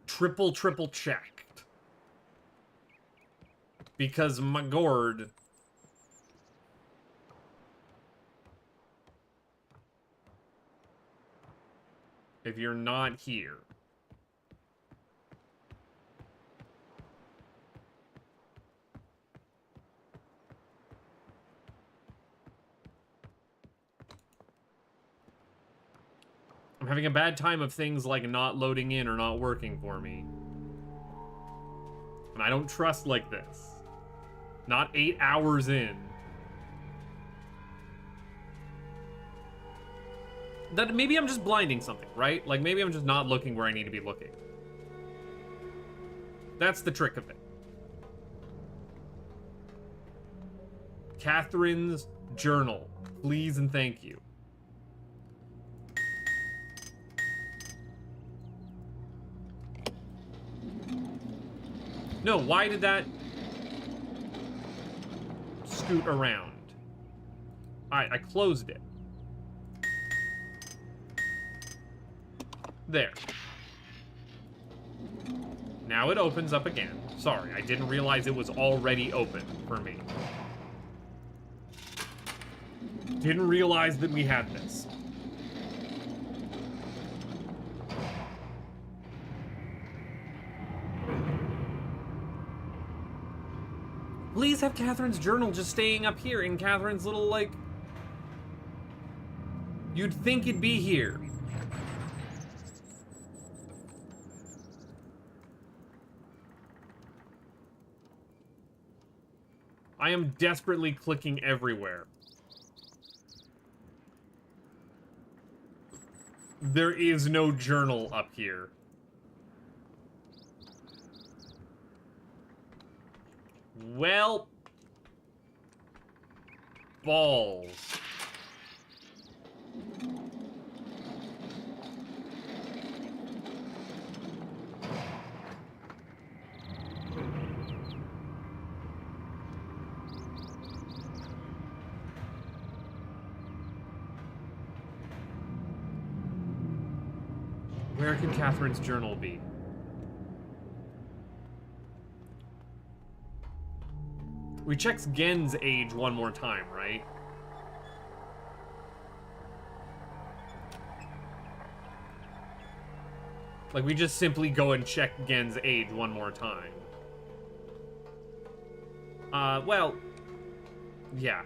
triple checked. Because my gourd. If you're not here. I'm having a bad time of things like not loading in or not working for me. And I don't trust like this. Not 8 hours in. That maybe I'm just blinding something, right? Like maybe I'm just not looking where I need to be looking. That's the trick of it. Catherine's journal. Please and thank you. No, why did that scoot around? Alright, I closed it. There. Now it opens up again. Sorry, I didn't realize it was already open for me. Didn't realize that we had this. Please have Catherine's journal just staying up here in Catherine's little, like... You'd think it'd be here. I am desperately clicking everywhere. There is no journal up here. Well, balls. Where can Catherine's journal be? We checked Gen's age one more time, right? Like, we just simply go and check Gen's age one more time. Well... Yeah.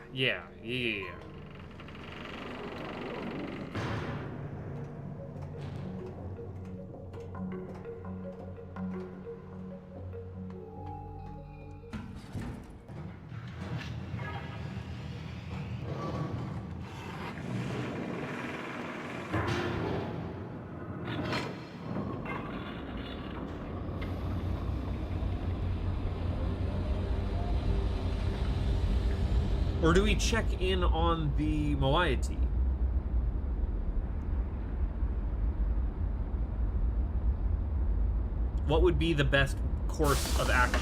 Or do we check in on the moiety? What would be the best course of action?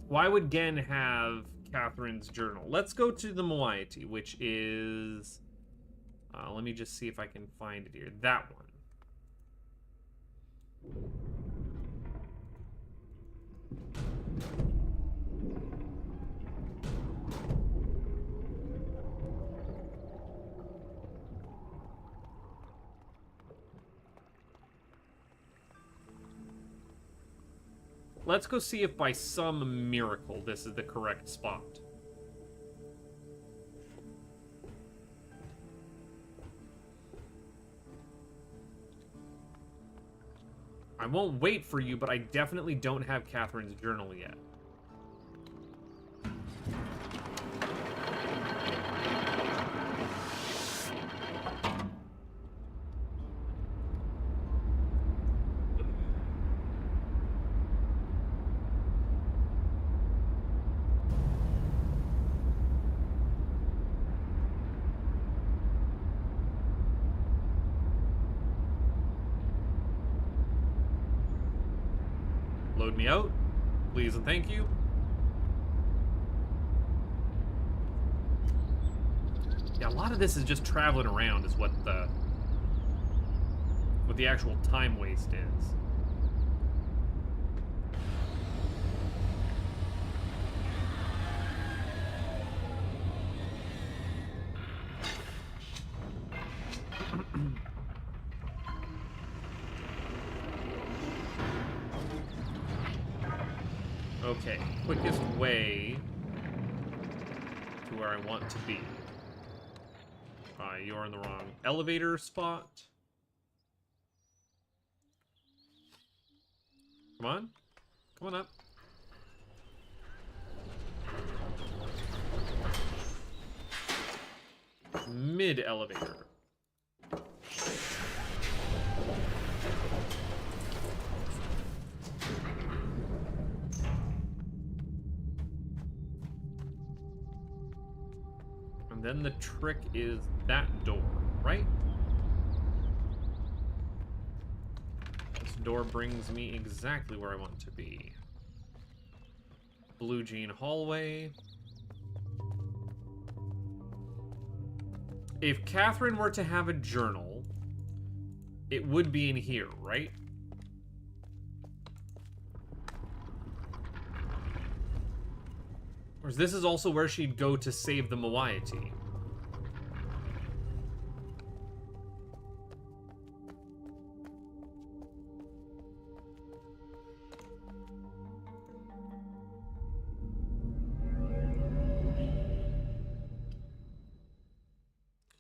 Why would Gen have Catherine's journal? Let's go to the moiety, which is... let me just see if I can find it here. That one. Let's go see if by some miracle this is the correct spot. I won't wait for you, but I definitely don't have Catherine's journal yet. Load me out, please and thank you. Yeah, a lot of this is just traveling around is what the actual time waste is. Okay, quickest way to where I want to be. You're in the wrong elevator spot. Come on. Come on up. Mid-elevator. Then the trick is that door, right? This door brings me exactly where I want to be. Blue jean hallway. If Catherine were to have a journal, it would be in here, right? Or this is also where she'd go to save the moiety.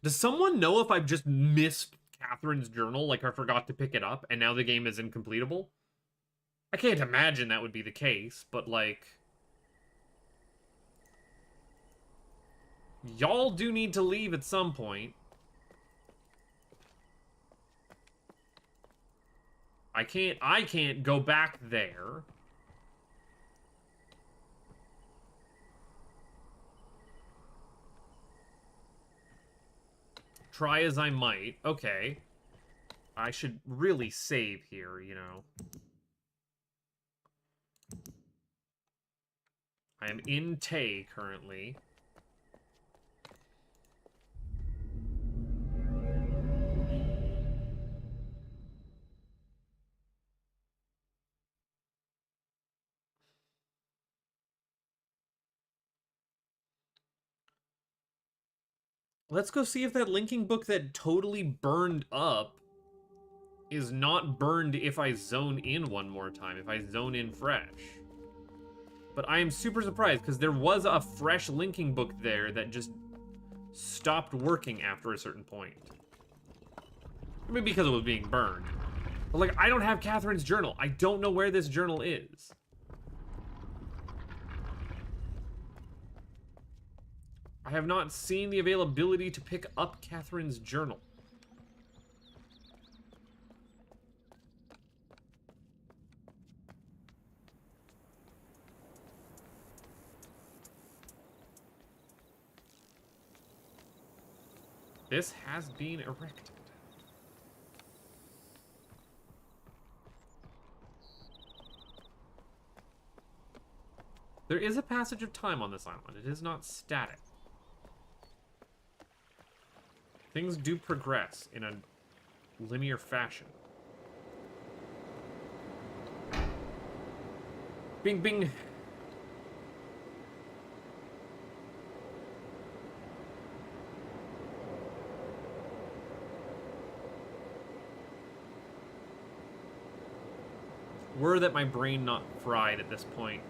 Does someone know if I've just missed Catherine's journal, like I forgot to pick it up, and now the game is incompletable? I can't imagine that would be the case, but like... Y'all do need to leave at some point. I can't go back there. Try as I might. Okay. I should really save here, you know. I am in Tay currently. Let's go see if that linking book that totally burned up is not burned if I zone in one more time, if I zone in fresh. But I am super surprised, because there was a fresh linking book there that just stopped working after a certain point. Maybe because it was being burned. But, like, I don't have Catherine's journal. I don't know where this journal is. I have not seen the availability to pick up Catherine's journal. This has been erected. There is a passage of time on this island. It is not static. Things do progress in a linear fashion. Bing, bing. Were that my brain not fried at this point.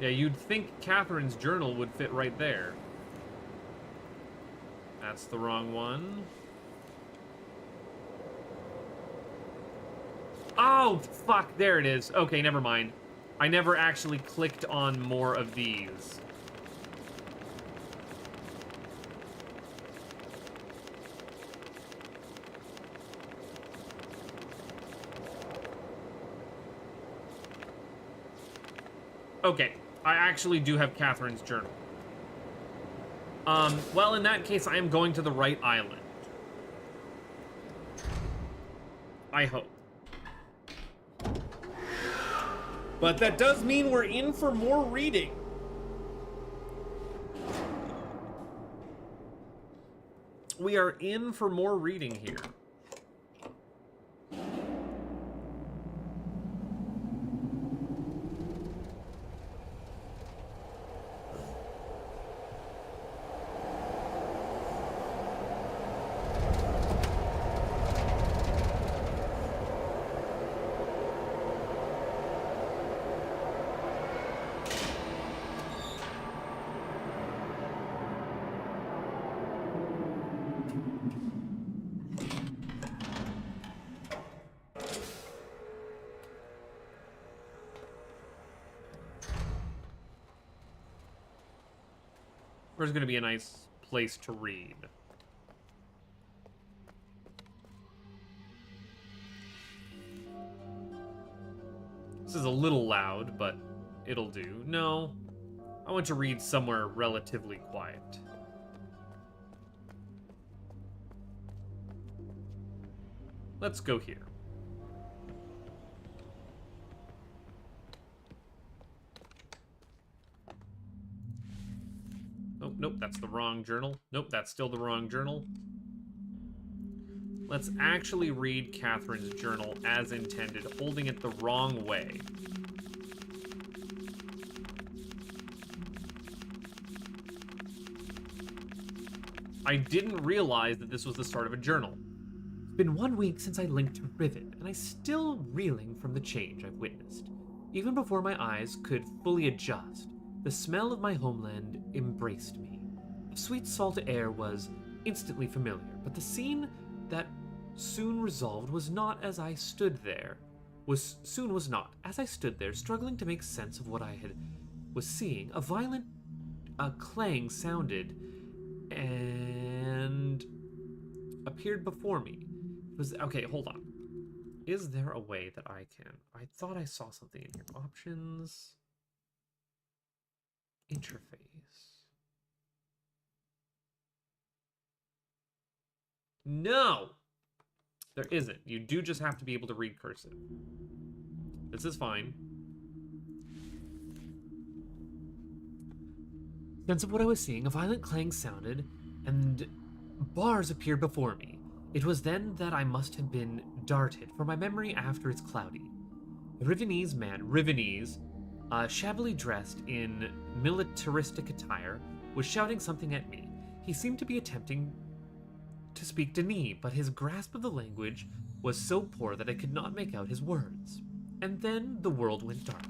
Yeah, you'd think Catherine's journal would fit right there. That's the wrong one. Oh, fuck, there it is. Okay, never mind. I never actually clicked on more of these. Okay, I actually do have Catherine's journal. Well, in that case, I am going to the right island. I hope. But that does mean we're in for more reading. We are in for more reading here. Where's going to be a nice place to read? This is a little loud, but it'll do. No, I want to read somewhere relatively quiet. Let's go here. Oh, nope, that's the wrong journal. Nope, that's still the wrong journal. Let's actually read Catherine's journal as intended, holding it the wrong way. I didn't realize that this was the start of a journal. It's been 1 week since I linked to Riven, and I'm still reeling from the change I've witnessed. Even before my eyes could fully adjust, the smell of my homeland embraced me. The sweet salt air was instantly familiar, but the scene that soon resolved was not as I stood there. Was not. As I stood there, struggling to make sense of what I was seeing, a violent clang sounded and appeared before me. Okay, hold on. Is there a way that I can? I thought I saw something in here. Options. Interface. No! There isn't. You do just have to be able to read cursive. This is fine. Sense of what I was seeing, a violent clang sounded, and bars appeared before me. It was then that I must have been darted, for my memory after is cloudy. A Rivenese man, shabbily dressed in militaristic attire, was shouting something at me. He seemed to be attempting to speak Denis, but his grasp of the language was so poor that I could not make out his words. And then the world went dark.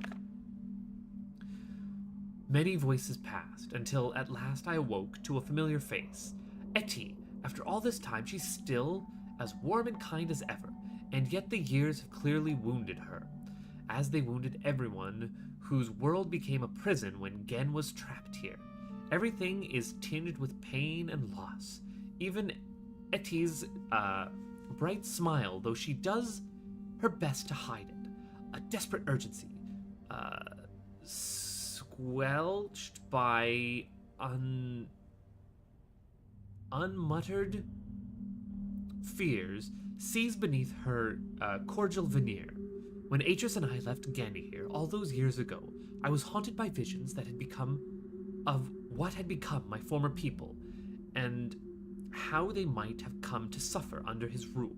Many voices passed, until at last I awoke to a familiar face. Etty. After all this time, she's still as warm and kind as ever, and yet the years have clearly wounded her, as they wounded everyone whose world became a prison when Gen was trapped here. Everything is tinged with pain and loss. Even Etty's bright smile, though she does her best to hide it. A desperate urgency, squelched by unmuttered fears, sees beneath her cordial veneer. When Atrus and I left Gani here all those years ago, I was haunted by visions that had become of what had become my former people, and how they might have come to suffer under his rule.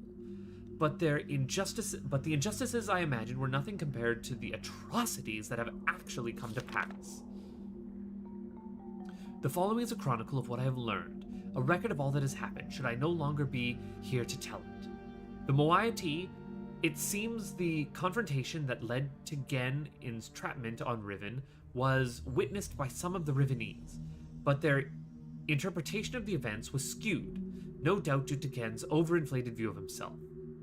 But the injustices I imagined were nothing compared to the atrocities that have actually come to pass. The following is a chronicle of what I have learned, a record of all that has happened, should I no longer be here to tell it. The moiety, it seems the confrontation that led to Gen's entrapment on Riven was witnessed by some of the Rivenese, but their interpretation of the events was skewed, no doubt due to Gen's overinflated view of himself.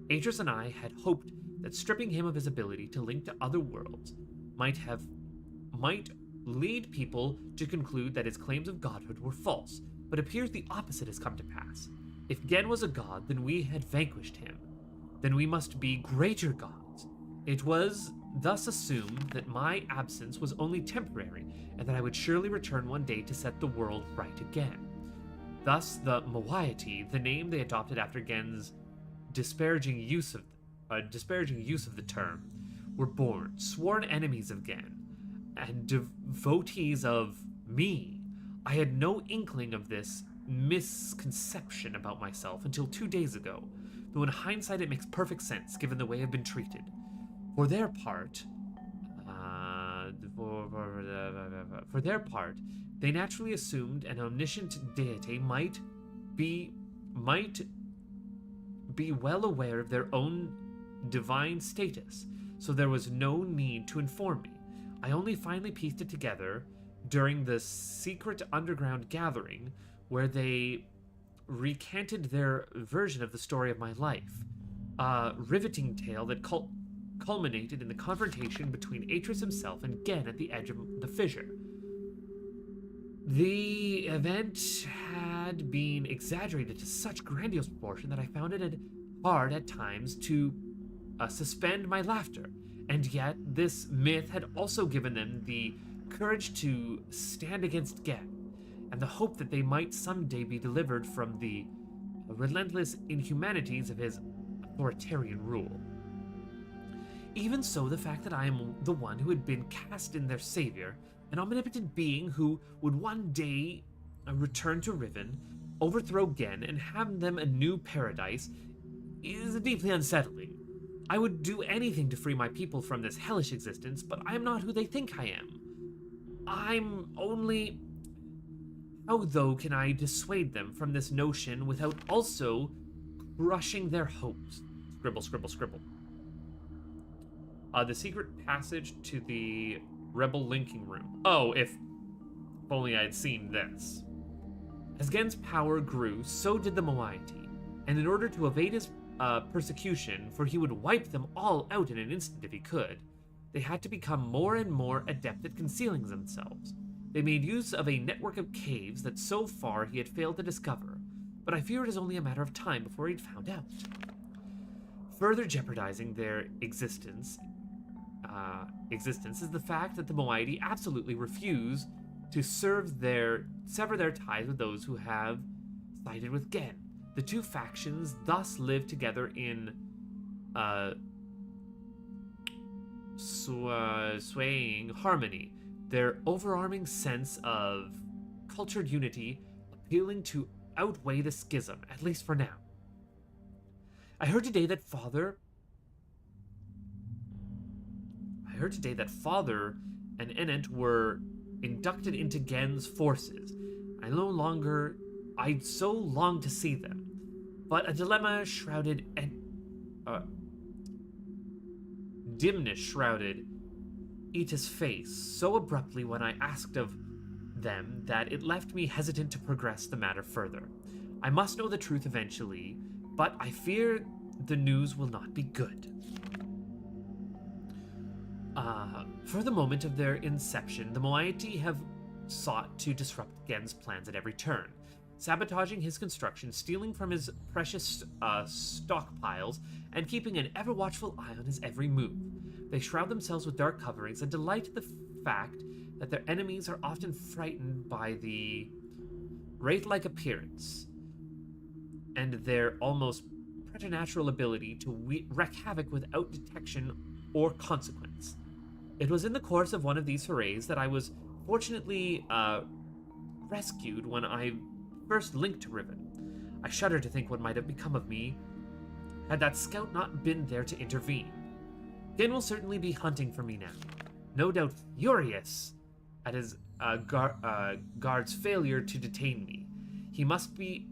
Atrus and I had hoped that stripping him of his ability to link to other worlds might lead people to conclude that his claims of godhood were false, but appears the opposite has come to pass. If Gen was a god, then we had vanquished him. Then we must be greater gods. It was thus assumed that my absence was only temporary, and that I would surely return one day to set the world right again. Thus the moiety, the name they adopted after Gen's disparaging use of the term, were born, sworn enemies of Gen, and devotees of me. I had no inkling of this misconception about myself until 2 days ago, though in hindsight it makes perfect sense given the way I've been treated. For their part, they naturally assumed an omniscient deity might be well aware of their own divine status, so there was no need to inform me. I only finally pieced it together during the secret underground gathering where they recanted their version of the story of my life, a riveting tale that culminated in the confrontation between Atrus himself and Gen at the edge of the fissure. The event had been exaggerated to such grandiose proportion that I found it hard at times to suspend my laughter, and yet this myth had also given them the courage to stand against Gen, and the hope that they might someday be delivered from the relentless inhumanities of his authoritarian rule. Even so, the fact that I am the one who had been cast in their savior, an omnipotent being who would one day return to Riven, overthrow Gen, and have them a new paradise, is deeply unsettling. I would do anything to free my people from this hellish existence, but I am not who they think I am. I'm only... How, though, can I dissuade them from this notion without also crushing their hopes? Scribble, scribble, scribble. The secret passage to the rebel linking room. Oh, if only I had seen this. As Gen's power grew, so did the moiety, and in order to evade his persecution, for he would wipe them all out in an instant if he could, they had to become more and more adept at concealing themselves. They made use of a network of caves that so far he had failed to discover, but I fear it is only a matter of time before he'd found out. Further jeopardizing their existence is the fact that the Moiety absolutely refuse to sever their ties with those who have sided with Gen. The two factions thus live together in swaying harmony, their overarming sense of cultured unity appealing to outweigh the schism, at least for now. I heard today that Father and Enent were inducted into Gen's forces. I'd so long to see them, but a dilemma shrouded dimness shrouded Ita's face so abruptly when I asked of them that it left me hesitant to progress the matter further. I must know the truth eventually, but I fear the news will not be good. For the moment of their inception, the Moiety have sought to disrupt Gen's plans at every turn, sabotaging his construction, stealing from his precious stockpiles, and keeping an ever-watchful eye on his every move. They shroud themselves with dark coverings and delight in the fact that their enemies are often frightened by the wraith-like appearance and their almost preternatural ability to wreak havoc without detection or consequence. It was in the course of one of these forays that I was fortunately rescued when I first linked to Riven. I shudder to think what might have become of me had that scout not been there to intervene. Gen will certainly be hunting for me now, no doubt furious at his guard's failure to detain me. He must be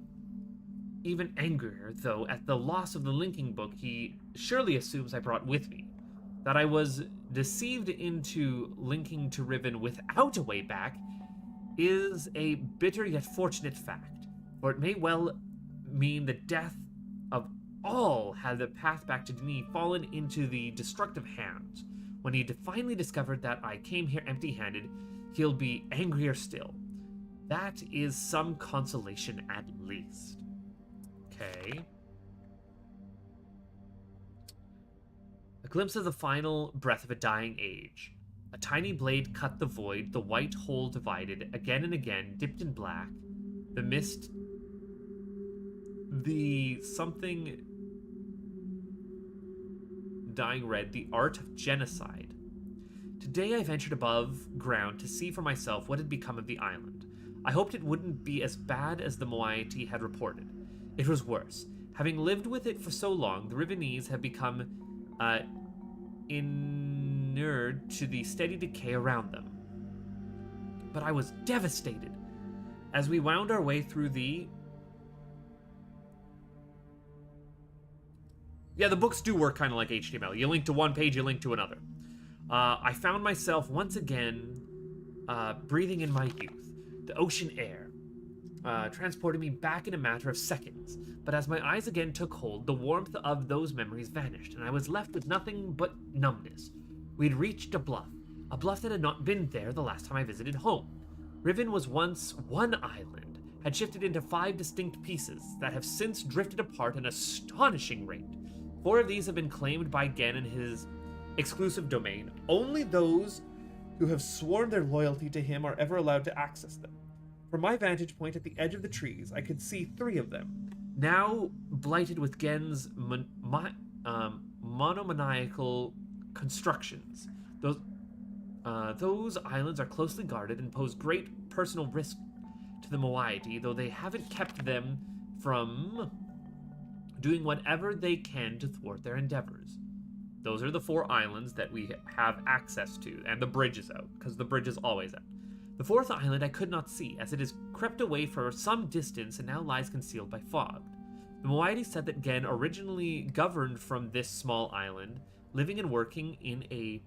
even angrier, though, at the loss of the linking book he surely assumes I brought with me. That I was deceived into linking to Riven without a way back is a bitter yet fortunate fact, for it may well mean the death of all had the path back to Denis fallen into the destructive hands. When he finally discovered that I came here empty-handed, he'll be angrier still. That is some consolation at least. Okay. A glimpse of the final breath of a dying age. A tiny blade cut the void, the white hole divided, again and again, dipped in black. The mist... The something... dying red, the art of genocide. Today I ventured above ground to see for myself what had become of the island. I hoped it wouldn't be as bad as the Moiety had reported. It was worse. Having lived with it for so long, the Rivenese have become inured to the steady decay around them. But I was devastated. As we wound our way through the... Yeah, the books do work kind of like HTML. You link to one page, you link to another. I found myself once again breathing in my youth, the ocean air, transported me back in a matter of seconds. But as my eyes again took hold, the warmth of those memories vanished, and I was left with nothing but numbness. We'd reached a bluff that had not been there the last time I visited home. Riven was once one island, had shifted into 5 distinct pieces that have since drifted apart at an astonishing rate. 4 of these have been claimed by Gen in his exclusive domain. Only those who have sworn their loyalty to him are ever allowed to access them. From my vantage point at the edge of the trees, I could see 3 of them, now blighted with Gen's monomaniacal constructions. Those islands are closely guarded and pose great personal risk to the Moiety, though they haven't kept them from doing whatever they can to thwart their endeavors. Those are the 4 islands that we have access to, and the bridge is out, because the bridge is always out. The 4th island I could not see, as it has crept away for some distance and now lies concealed by fog. The Moiety said that Gen originally governed from this small island, living and working in a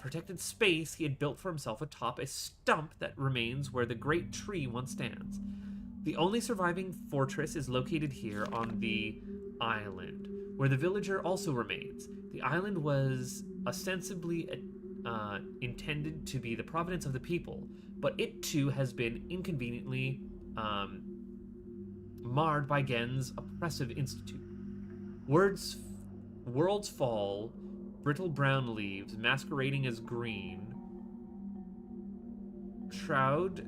protected space he had built for himself atop a stump that remains where the great tree once stands. The only surviving fortress is located here on the island, where the villager also remains. The island was ostensibly intended to be the providence of the people, but it too has been inconveniently marred by Gen's oppressive institute. Words Worlds fall, brittle brown leaves masquerading as green. Shroud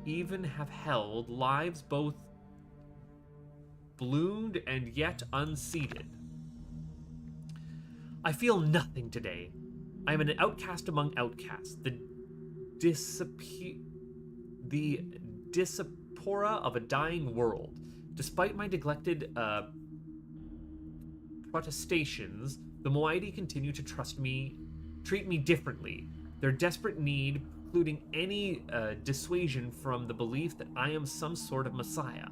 even have held lives both bloomed and yet unseeded. I feel nothing today. I am an outcast among outcasts, the diaspora of a dying world. Despite my neglected protestations, the Moiety continue to treat me differently. Their desperate need, including any dissuasion from the belief that I am some sort of messiah,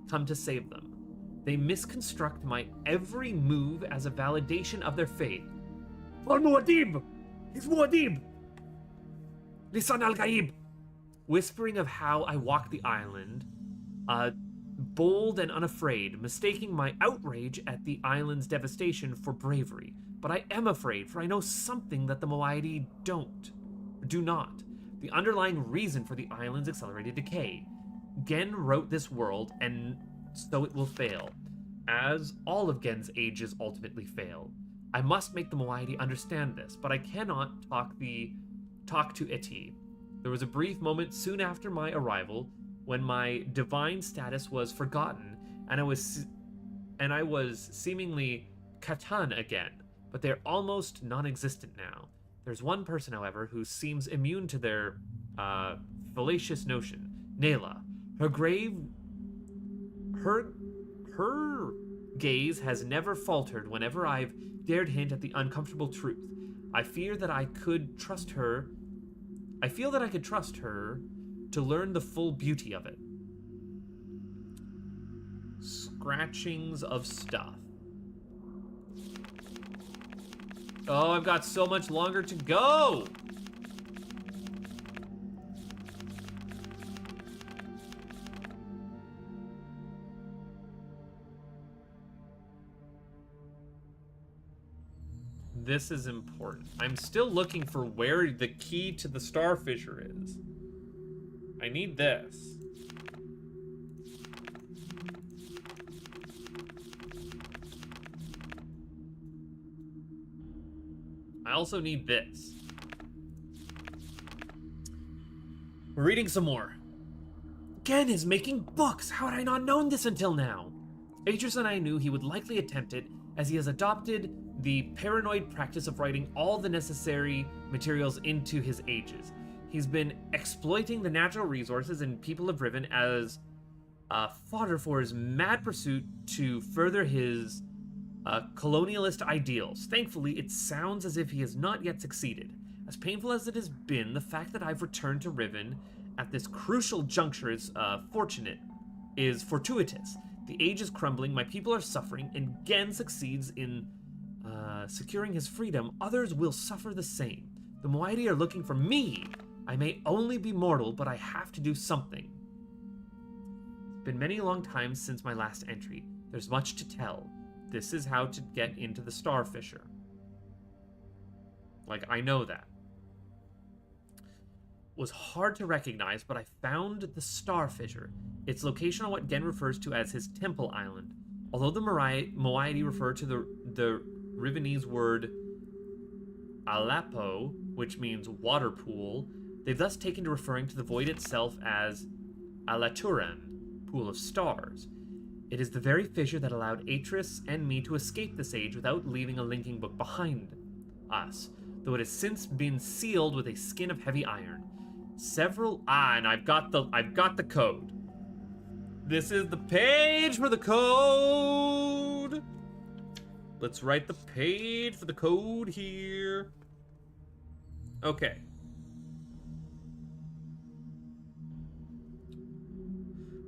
come to save them. They misconstruct my every move as a validation of their faith. Al-Muad'Dib! He's Muad'Dib! Lisan al-Ghaib! Whispering of how I walk the island, bold and unafraid, mistaking my outrage at the island's devastation for bravery. But I am afraid, for I know something that the Moiety do not. The underlying reason for the island's accelerated decay. Gen wrote this world, and so it will fail, as all of Gen's ages ultimately fail. I must make the Moiety understand this, but I cannot talk to Eti. There was a brief moment soon after my arrival when my divine status was forgotten, and I was seemingly Catan again, but they're almost non-existent now. There's one person, however, who seems immune to their fallacious notion. Nayla. Her gaze has never faltered whenever I've dared hint at the uncomfortable truth. I feel that I could trust her to learn the full beauty of it. Scratchings of stuff. Oh, I've got so much longer to go! This is important. I'm still looking for where the key to the star fissure is. I need this. I also need this. We're reading some more. Gen is making books! How had I not known this until now? Atrus and I knew he would likely attempt it, as he has adopted the paranoid practice of writing all the necessary materials into his ages. He's been exploiting the natural resources and people of Riven as fodder for his mad pursuit to further his colonialist ideals. Thankfully, it sounds as if he has not yet succeeded. As painful as it has been, the fact that I've returned to Riven at this crucial juncture is fortuitous. The age is crumbling, my people are suffering, and Gen succeeds in securing his freedom. Others will suffer the same. The Moiety are looking for me. I may only be mortal, but I have to do something. It's been many long times since my last entry. There's much to tell. This is how to get into the star fissure. Like, I know that. Was hard to recognize, but I found the star fissure. Its location on what Gen refers to as his temple island. Although the Moiety refer to the Rivenese word Alapo, which means water pool, they've thus taken to referring to the void itself as Alaturan, pool of stars. It is the very fissure that allowed Atrus and me to escape this age without leaving a linking book behind us, though it has since been sealed with a skin of heavy iron. And I've got the code. This is the page for the code. Let's write the page for the code here. Okay.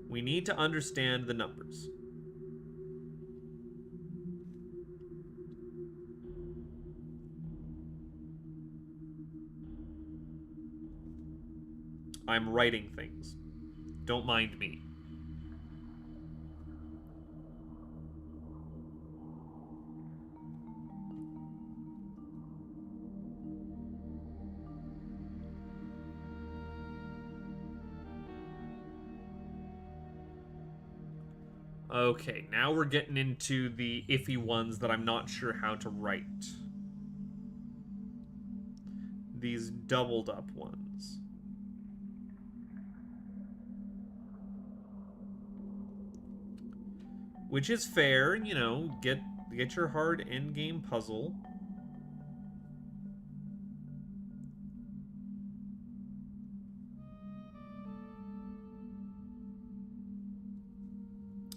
We need to understand the numbers. I'm writing things. Don't mind me. Okay, now we're getting into the iffy ones that I'm not sure how to write. These doubled up ones. Which is fair, you know, get your hard endgame puzzle.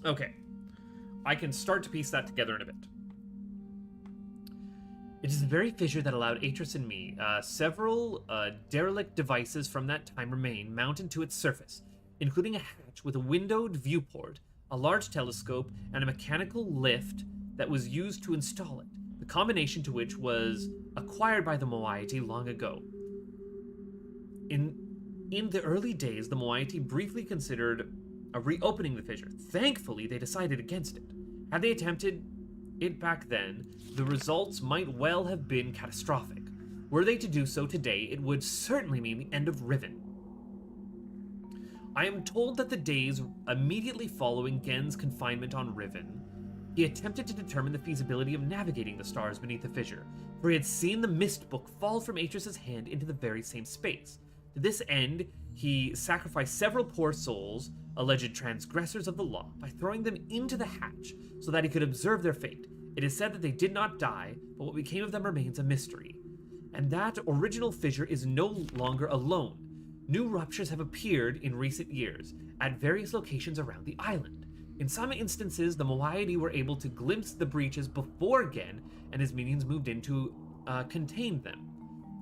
Okay. I can start to piece that together in a bit. It is the very fissure that allowed Atrus and me. Several derelict devices from that time remain mounted to its surface, including a hatch with a windowed viewport, a large telescope, and a mechanical lift that was used to install it, the combination to which was acquired by the Moiety long ago. In the early days, the Moiety briefly considered reopening the fissure. Thankfully, they decided against it. Had they attempted it back then, the results might well have been catastrophic. Were they to do so today, it would certainly mean the end of Riven. I am told that the days immediately following Gen's confinement on Riven, he attempted to determine the feasibility of navigating the stars beneath the fissure, for he had seen the Myst Book fall from Atrus's hand into the very same space. To this end, he sacrificed several poor souls, alleged transgressors of the law, by throwing them into the hatch so that he could observe their fate. It is said that they did not die, but what became of them remains a mystery. And that original fissure is no longer alone. New ruptures have appeared in recent years at various locations around the island. In some instances, the Moiety were able to glimpse the breaches before Gen and his minions moved in to contain them.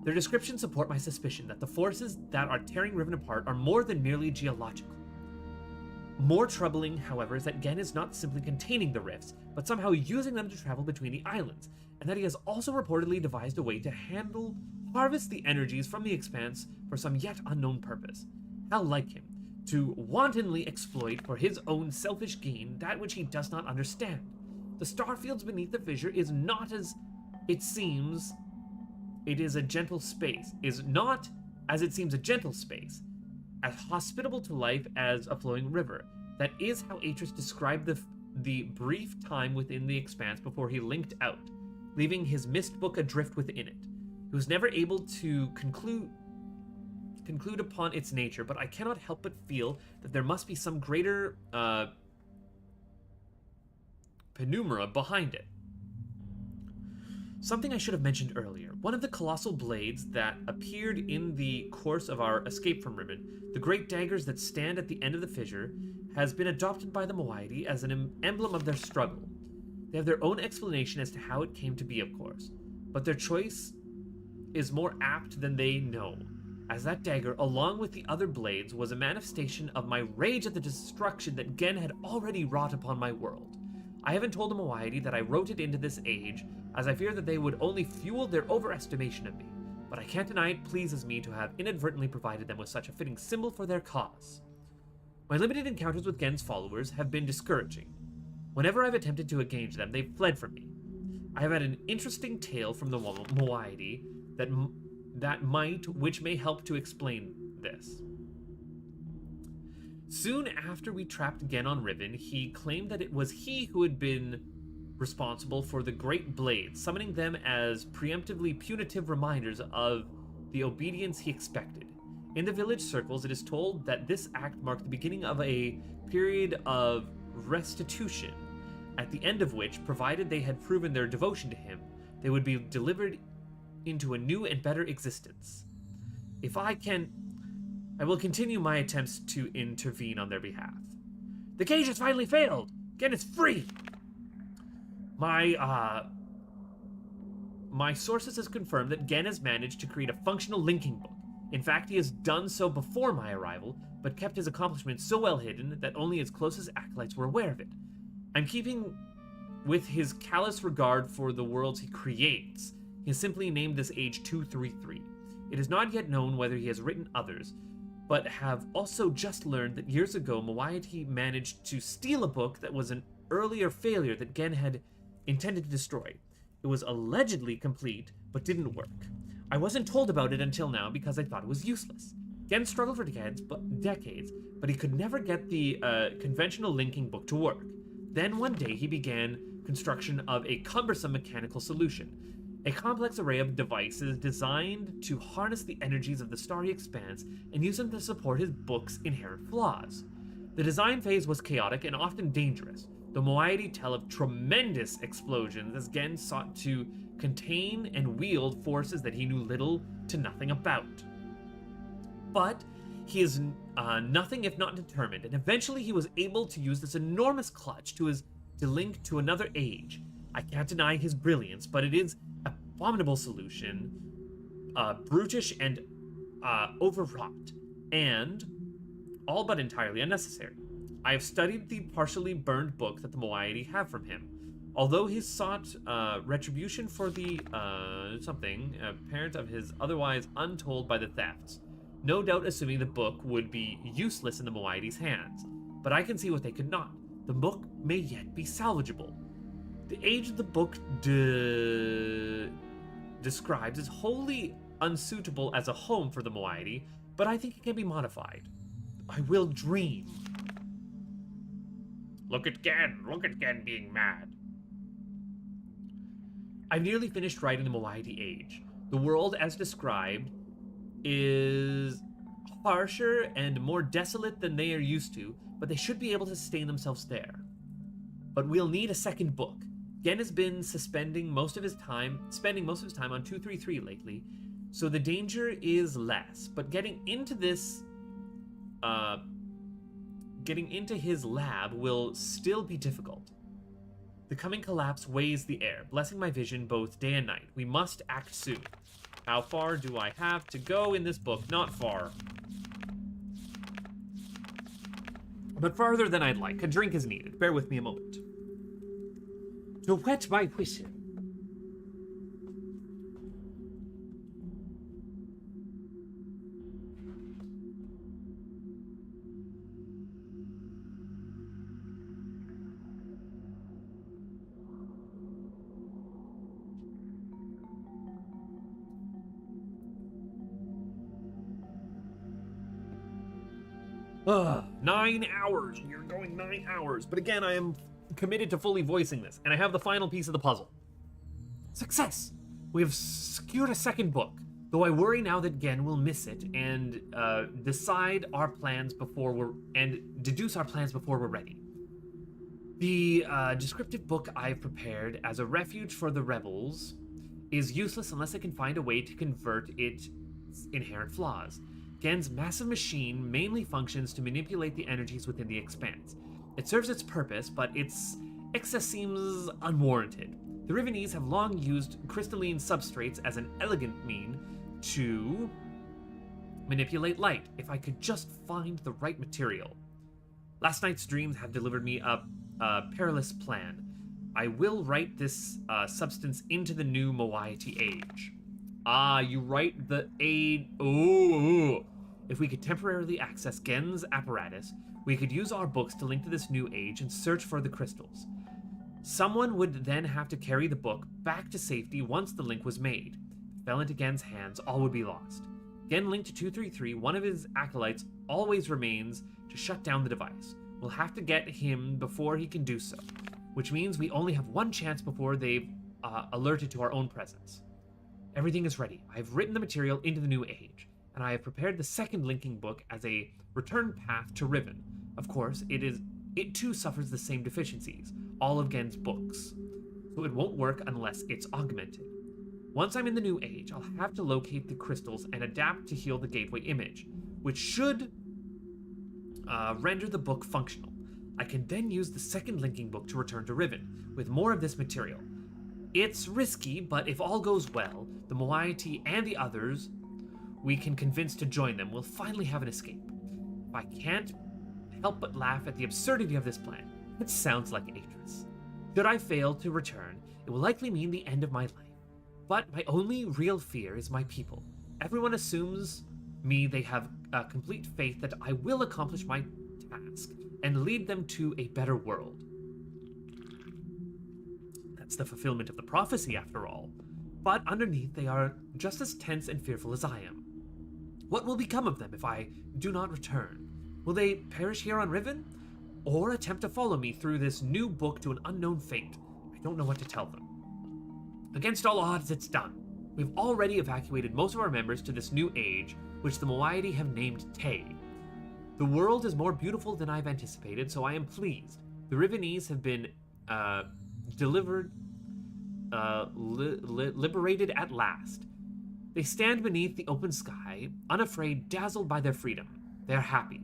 Their descriptions support my suspicion that the forces that are tearing Riven apart are more than merely geological. More troubling, however, is that Gen is not simply containing the rifts, but somehow using them to travel between the islands, and that he has also reportedly devised a way to harvest the energies from the expanse for some yet unknown purpose. How like him, to wantonly exploit for his own selfish gain that which he does not understand. The starfields beneath the fissure is not as it seems. It is a gentle space, is not as it seems a gentle space, as hospitable to life as a flowing river. That is how Atrus described the brief time within the expanse before he linked out, leaving his Myst Book adrift within it. He was never able to conclude upon its nature, but I cannot help but feel that there must be some greater penumbra behind it. Something I should have mentioned earlier. One of the colossal blades that appeared in the course of our escape from Riven, the great daggers that stand at the end of the fissure, has been adopted by the Moiety as an emblem of their struggle. They have their own explanation as to how it came to be, of course, but their choice is more apt than they know, as that dagger, along with the other blades, was a manifestation of my rage at the destruction that Gen had already wrought upon my world. I haven't told the Moiety that I wrote it into this age, as I fear that they would only fuel their overestimation of me, but I can't deny it pleases me to have inadvertently provided them with such a fitting symbol for their cause. My limited encounters with Gen's followers have been discouraging. Whenever I've attempted to engage them, they've fled from me. I have had an interesting tale from the Moiety which may help to explain this. Soon after we trapped Gen on Riven, he claimed that it was he who had been responsible for the Great Blades, summoning them as preemptively punitive reminders of the obedience he expected. In the village circles, it is told that this act marked the beginning of a period of restitution, at the end of which, provided they had proven their devotion to him, they would be delivered into a new and better existence. If I can, I will continue my attempts to intervene on their behalf. The cage has finally failed! Gen is free! My sources has confirmed that Gen has managed to create a functional linking book. In fact, he has done so before my arrival, but kept his accomplishments so well hidden that only his closest acolytes were aware of it. I'm keeping with his callous regard for the worlds he creates. He has simply named this age 233. It is not yet known whether he has written others, but have also just learned that years ago Moiety managed to steal a book that was an earlier failure that Gen had intended to destroy. It was allegedly complete, but didn't work. I wasn't told about it until now because I thought it was useless. Gen struggled for decades, but he could never get the conventional linking book to work. Then one day he began construction of a cumbersome mechanical solution, a complex array of devices designed to harness the energies of the starry expanse and use them to support his book's inherent flaws. The design phase was chaotic and often dangerous. The Moiety tell of tremendous explosions as Gen sought to contain and wield forces that he knew little to nothing about. But he is nothing if not determined, and eventually he was able to use this enormous clutch to link to another age. I can't deny his brilliance, but it is an abominable solution, brutish and overwrought, and all but entirely unnecessary. I have studied the partially burned book that the Moiety have from him. Although he sought retribution for the parent of his otherwise untold by the thefts, no doubt assuming the book would be useless in the Moiety's hands. But I can see what they could not. The book may yet be salvageable. The age the book describes is wholly unsuitable as a home for the Moiety, but I think it can be modified. I will dream. Look at Gen being mad. I've nearly finished writing the Moiety Age. The world, as described, is harsher and more desolate than they are used to, but they should be able to sustain themselves there. But we'll need a second book. Gen has been spending most of his time on 233 lately, so the danger is less. But getting into his lab will still be difficult. The coming collapse weighs the air, blessing my vision both day and night. We must act soon. How far do I have to go in this book? Not far. But farther than I'd like. A drink is needed. Bear with me a moment. To wet my whistle. Ugh, 9 hours. We are going 9 hours. But again, I am committed to fully voicing this, and I have the final piece of the puzzle. Success! We have secured a second book, though I worry now that Gen will miss it and deduce our plans before we're ready. The descriptive book I've prepared as a refuge for the rebels is useless unless I can find a way to convert its inherent flaws. Gen's massive machine mainly functions to manipulate the energies within the expanse. It serves its purpose, but its excess seems unwarranted. The Rivenese have long used crystalline substrates as an elegant mean to manipulate light, if I could just find the right material. Last night's dreams have delivered me a perilous plan. I will write this substance into the new Moiety Age. Ah, you write the aid. Ooh. If we could temporarily access Gen's apparatus, we could use our books to link to this new age and search for the crystals. Someone would then have to carry the book back to safety once the link was made. If it fell into Gen's hands, all would be lost. Gen linked to 233, one of his acolytes always remains to shut down the device. We'll have to get him before he can do so, which means we only have one chance before they've alerted to our own presence. Everything is ready. I have written the material into the new age, and I have prepared the second linking book as a return path to Riven. Of course, it too suffers the same deficiencies, all of Gen's books, so it won't work unless it's augmented. Once I'm in the new age, I'll have to locate the crystals and adapt to heal the gateway image, which should render the book functional. I can then use the second linking book to return to Riven, with more of this material. It's risky, but if all goes well, the Moiety and the others we can convince to join them will finally have an escape. If I can't help but laugh at the absurdity of this plan, it sounds like Atrus. Should I fail to return, it will likely mean the end of my life. But my only real fear is my people. Everyone assumes they have complete faith that I will accomplish my task and lead them to a better world. That's the fulfillment of the prophecy, after all. But underneath, they are just as tense and fearful as I am. What will become of them if I do not return? Will they perish here on Riven? or attempt to follow me through this new book to an unknown fate. I don't know what to tell them. Against all odds, it's done. We've already evacuated most of our members to this new age, which the Moiety have named Tay. The world is more beautiful than I've anticipated, so I am pleased. The Rivenese have been liberated at last. They stand beneath the open sky, unafraid, dazzled by their freedom. They are happy.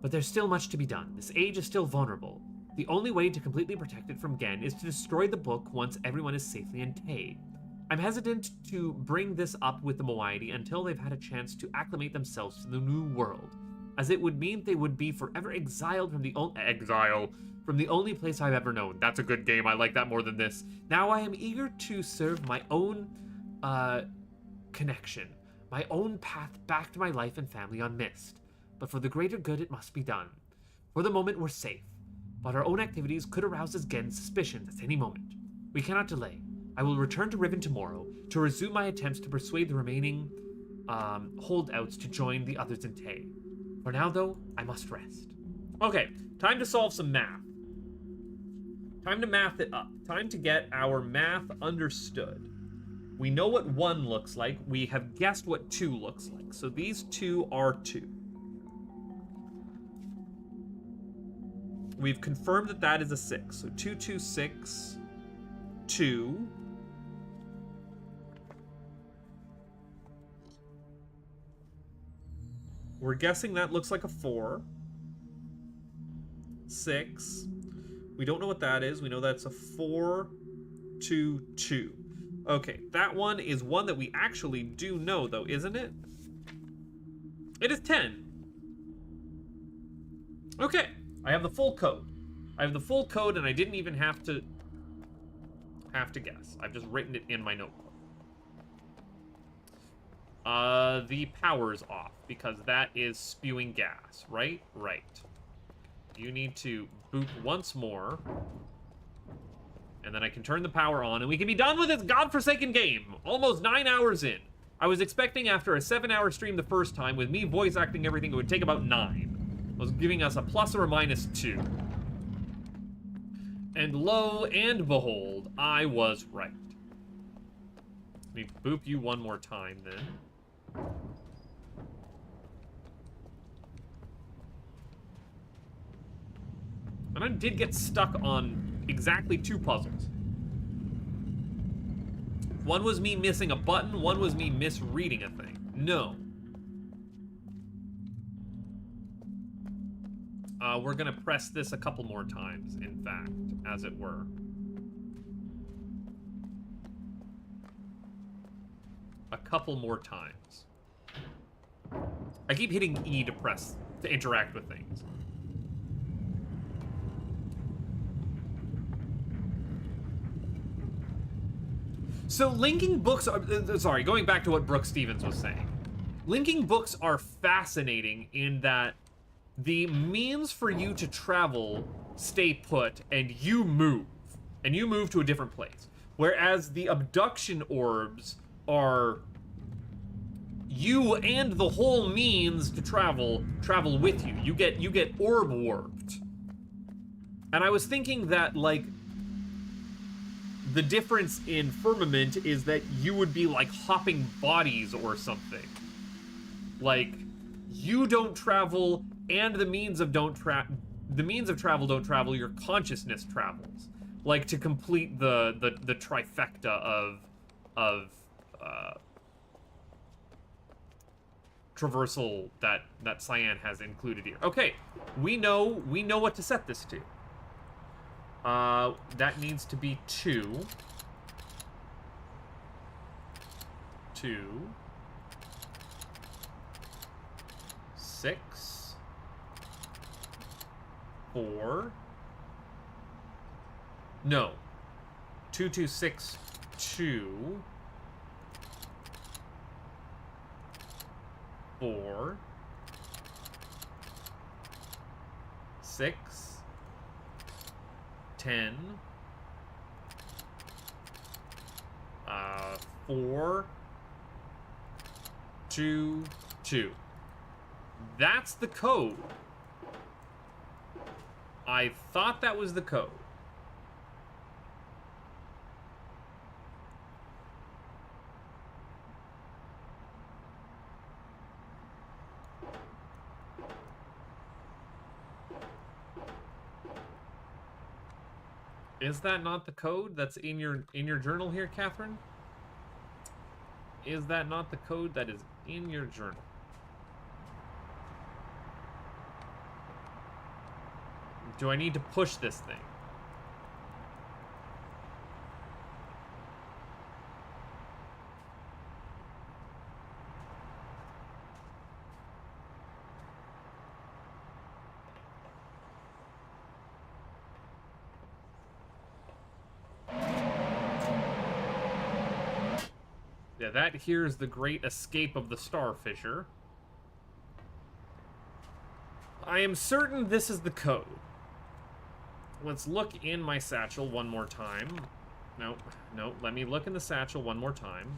But there's still much to be done. This age is still vulnerable. The only way to completely protect it from Gen is to destroy the book once everyone is safely in Tay. I'm hesitant to bring this up with the Moiety until they've had a chance to acclimate themselves to the new world, as it would mean they would be forever exiled from the only place I've ever known. That's a good game. I like that more than this. Now I am eager to serve my own connection, my own path back to my life and family on Myst. But for the greater good, it must be done. For the moment, we're safe, but our own activities could arouse Gen's suspicions at any moment. We cannot delay. I will return to Riven tomorrow to resume my attempts to persuade the remaining holdouts to join the others in Tay. For now, though, I must rest. Okay, time to solve some math. Time to math it up. Time to get our math understood. We know what 1 looks like. We have guessed what 2 looks like. So these 2 are 2. We've confirmed that that is a 6. So 2, 2, 6, 2. We're guessing that looks like a 4. 6. We don't know what that is. We know that's a 4, 2, 2. Okay, that one is one that we actually do know, though, isn't it? It is 10. Okay, I have the full code. I have the full code, and I didn't even have to guess. I've just written it in my notebook. The power's off, because that is spewing gas, right? Right. You need to boop once more. And then I can turn the power on, and we can be done with this godforsaken game. Almost 9 hours in. I was expecting after a 7-hour stream the first time, with me voice acting everything, it would take about 9. It was giving us a plus or a minus 2. And lo and behold, I was right. Let me boop you one more time, then. And I did get stuck on exactly 2 puzzles. One was me missing a button, one was me misreading a thing. No. We're gonna press this a couple more times, in fact, as it were. A couple more times. I keep hitting E to press, to interact with things. So linking books are, sorry, going back to what Brooke Stevens was saying. Linking books are fascinating in that the means for you to travel stay put and you move to a different place. Whereas the abduction orbs are you and the whole means to travel with you. You get orb warped. And I was thinking that, like, the difference in Firmament is that you would be like hopping bodies or something. Like, you don't travel and the means of travel don't travel, your consciousness travels. Like, to complete the trifecta of traversal that Cyan has included here. Okay, we know what to set this to. That needs to be 2. 2. 6. 4. No. 2, 2, 6, 2. 4. 6. 10. 4. 2, 2. That's the code. I thought that was the code. Is that not the code that's in your journal here, Catherine? Is that not the code that is in your journal? Do I need to push this thing? Yeah, that here is the great escape of the starfisher. I am certain this is the code. Let's look in my satchel one more time. No, let me look in the satchel one more time.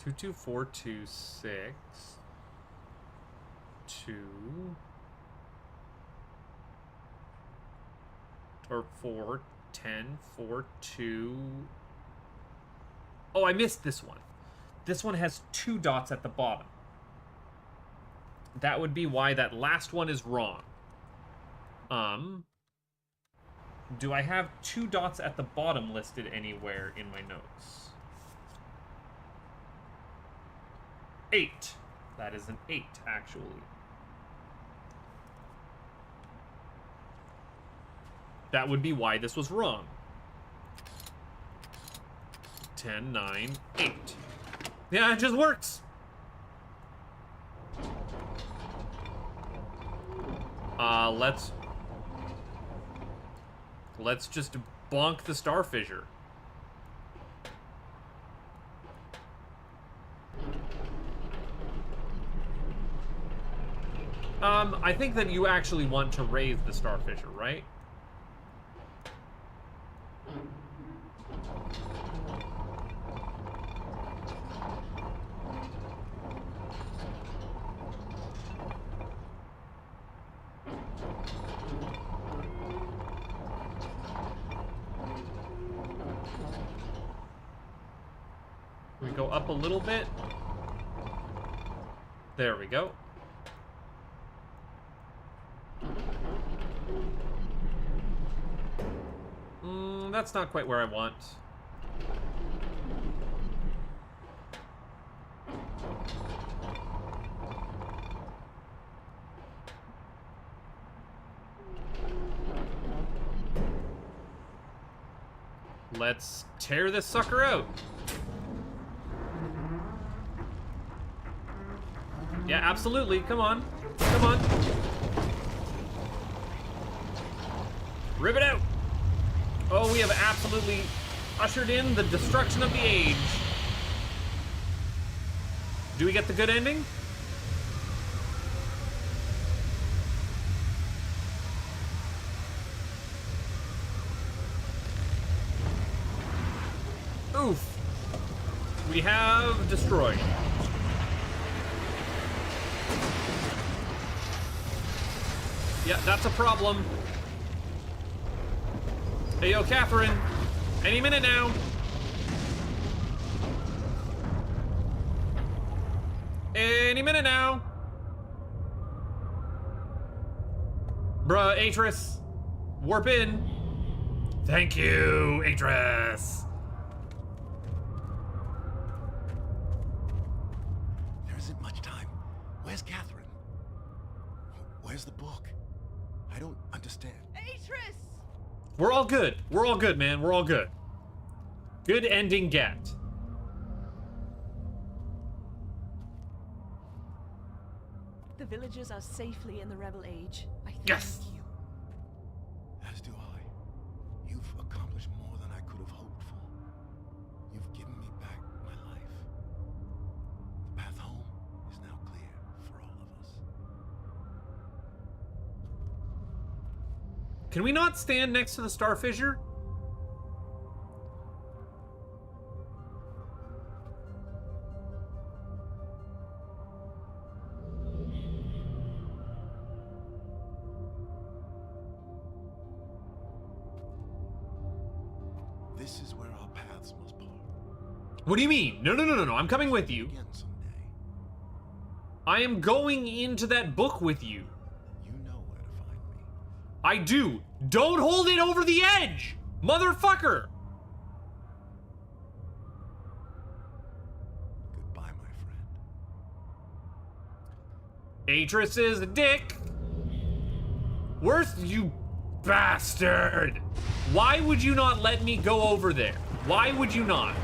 Two, 2, 4, 2, 6, 2, or 4, 10, 4, 2. Oh, I missed this one. This one has 2 dots at the bottom. That would be why that last one is wrong. Do I have 2 dots at the bottom listed anywhere in my notes? 8. That is an 8, actually. That would be why this was wrong. 10, 9, 8. Yeah, it just works. Let's just bonk the starfisher. I think that you actually want to raise the starfisher, right? We go up a little bit. There we go. That's not quite where I want. Let's tear this sucker out. Yeah, absolutely. Come on. Come on. Rip it out. Oh, we have absolutely ushered in the destruction of the age. Do we get the good ending? Oof. We have destroyed. Yeah, that's a problem. Hey, yo, Catherine. Any minute now. Any minute now. Bruh, Atrus. Warp in. Thank you, Atrus. There isn't much time. Where's Catherine? Where's the book? I don't understand. Atrus! We're all good. We're all good, man. We're all good. Good ending get. The villagers are safely in the Rebel Age. I thank Yes! you. As do I. You've accomplished more than I could have hoped for. You've given me back my life. The path home is now clear for all of us. Can we not stand next to the star fissure? This is where our paths must part. What do you mean? No, I'm coming with you. Again someday. I am going into that book with you. You know where to find me. I do. Don't hold it over the edge, motherfucker. Goodbye, my friend. Atrus is a dick. Worth, you bastard. Why would you not let me go over there? Why would you not?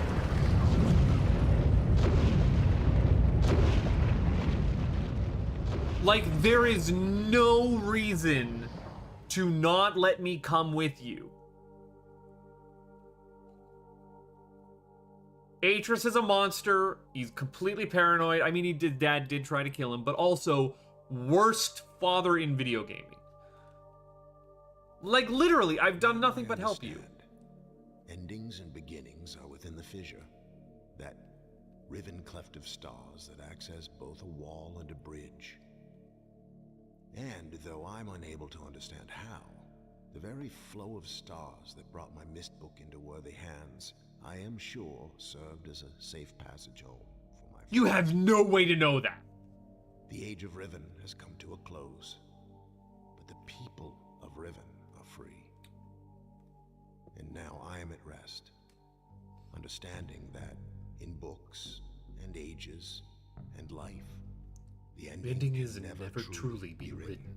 Like, there is no reason to not let me come with you. Atrus is a monster. He's completely paranoid. I mean, Dad did try to kill him, but also worst father in video gaming. Like, literally, I've done nothing but help you. Endings and beginnings are within the fissure. That riven cleft of stars that acts as both a wall and a bridge. And though I'm unable to understand how, the very flow of stars that brought my Myst book into worthy hands, I am sure served as a safe passage home for my friends. You have no way to know that. The age of Riven has come to a close, but the people of Riven are free. And now I am at rest, understanding that in books and ages and life, the ending is can never truly be written.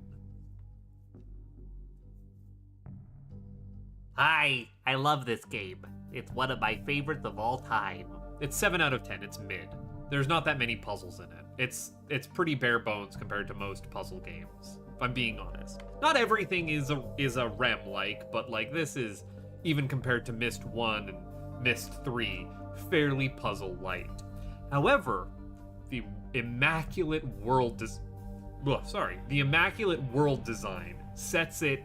Hi, I love this game. It's one of my favorites of all time. It's 7 out of 10. It's mid. There's not that many puzzles in it. It's pretty bare bones compared to most puzzle games, if I'm being honest. Not everything is a REM-like, but like this is, even compared to Myst 1 and Myst 3, fairly puzzle-light. However, the immaculate world design sets it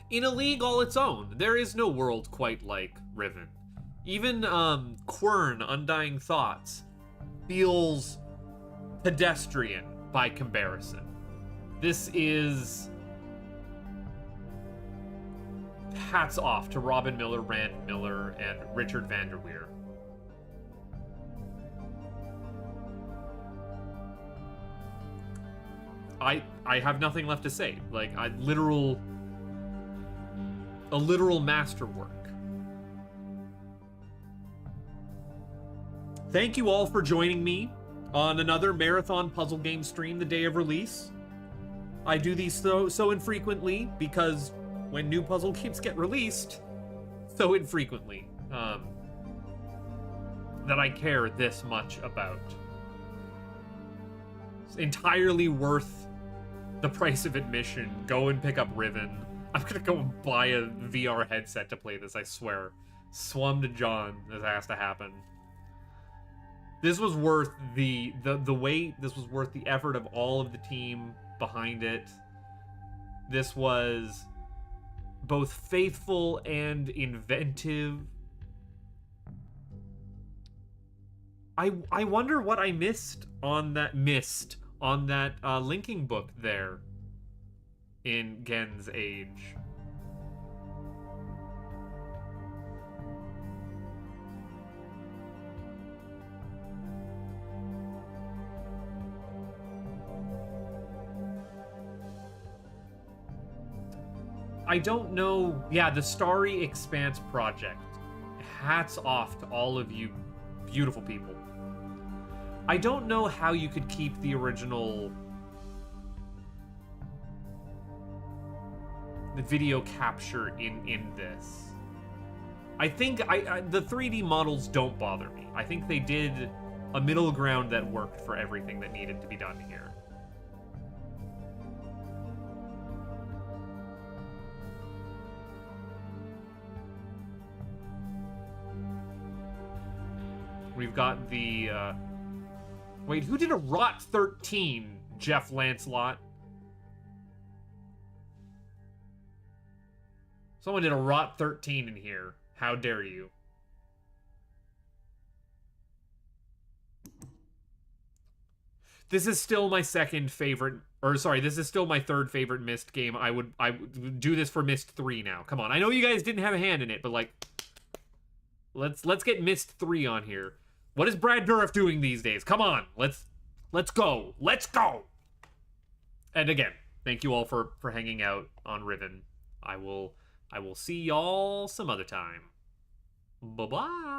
in a league all its own. There is no world quite like Riven. Even Quern, Undying Thoughts, feels pedestrian by comparison. This is hats off to Robin Miller, Rand Miller, and Richard Vanderweer. I have nothing left to say. Like, a literal masterwork. Thank you all for joining me on another marathon puzzle game stream the day of release. I do these so infrequently because when new puzzle games get released, so infrequently, that I care this much about. It's entirely worth the price of admission. Go and pick up Riven. I'm gonna go and buy a VR headset to play this, I swear. Swum to John. This has to happen. This was worth the wait. This was worth the effort of all of the team behind it. This was both faithful and inventive. I wonder what I missed on that linking book there in Gen's age. I don't know. Yeah, the Starry Expanse project. Hats off to all of you beautiful people. I don't know how you could keep the original video capture in this. I think the 3D models don't bother me. I think they did a middle ground that worked for everything that needed to be done here. We've got the, wait, who did a Rot 13, Jeff Lancelot? Someone did a Rot 13 in here. How dare you? This is still my second favorite, or sorry, this is still my third favorite Myst game. I would do this for Myst 3 now. Come on, I know you guys didn't have a hand in it, but like, let's get Myst 3 on here. What is Brad Dourif doing these days? Come on, let's go, let's go. And again, thank you all for hanging out on Riven. I will see y'all some other time. Bye bye.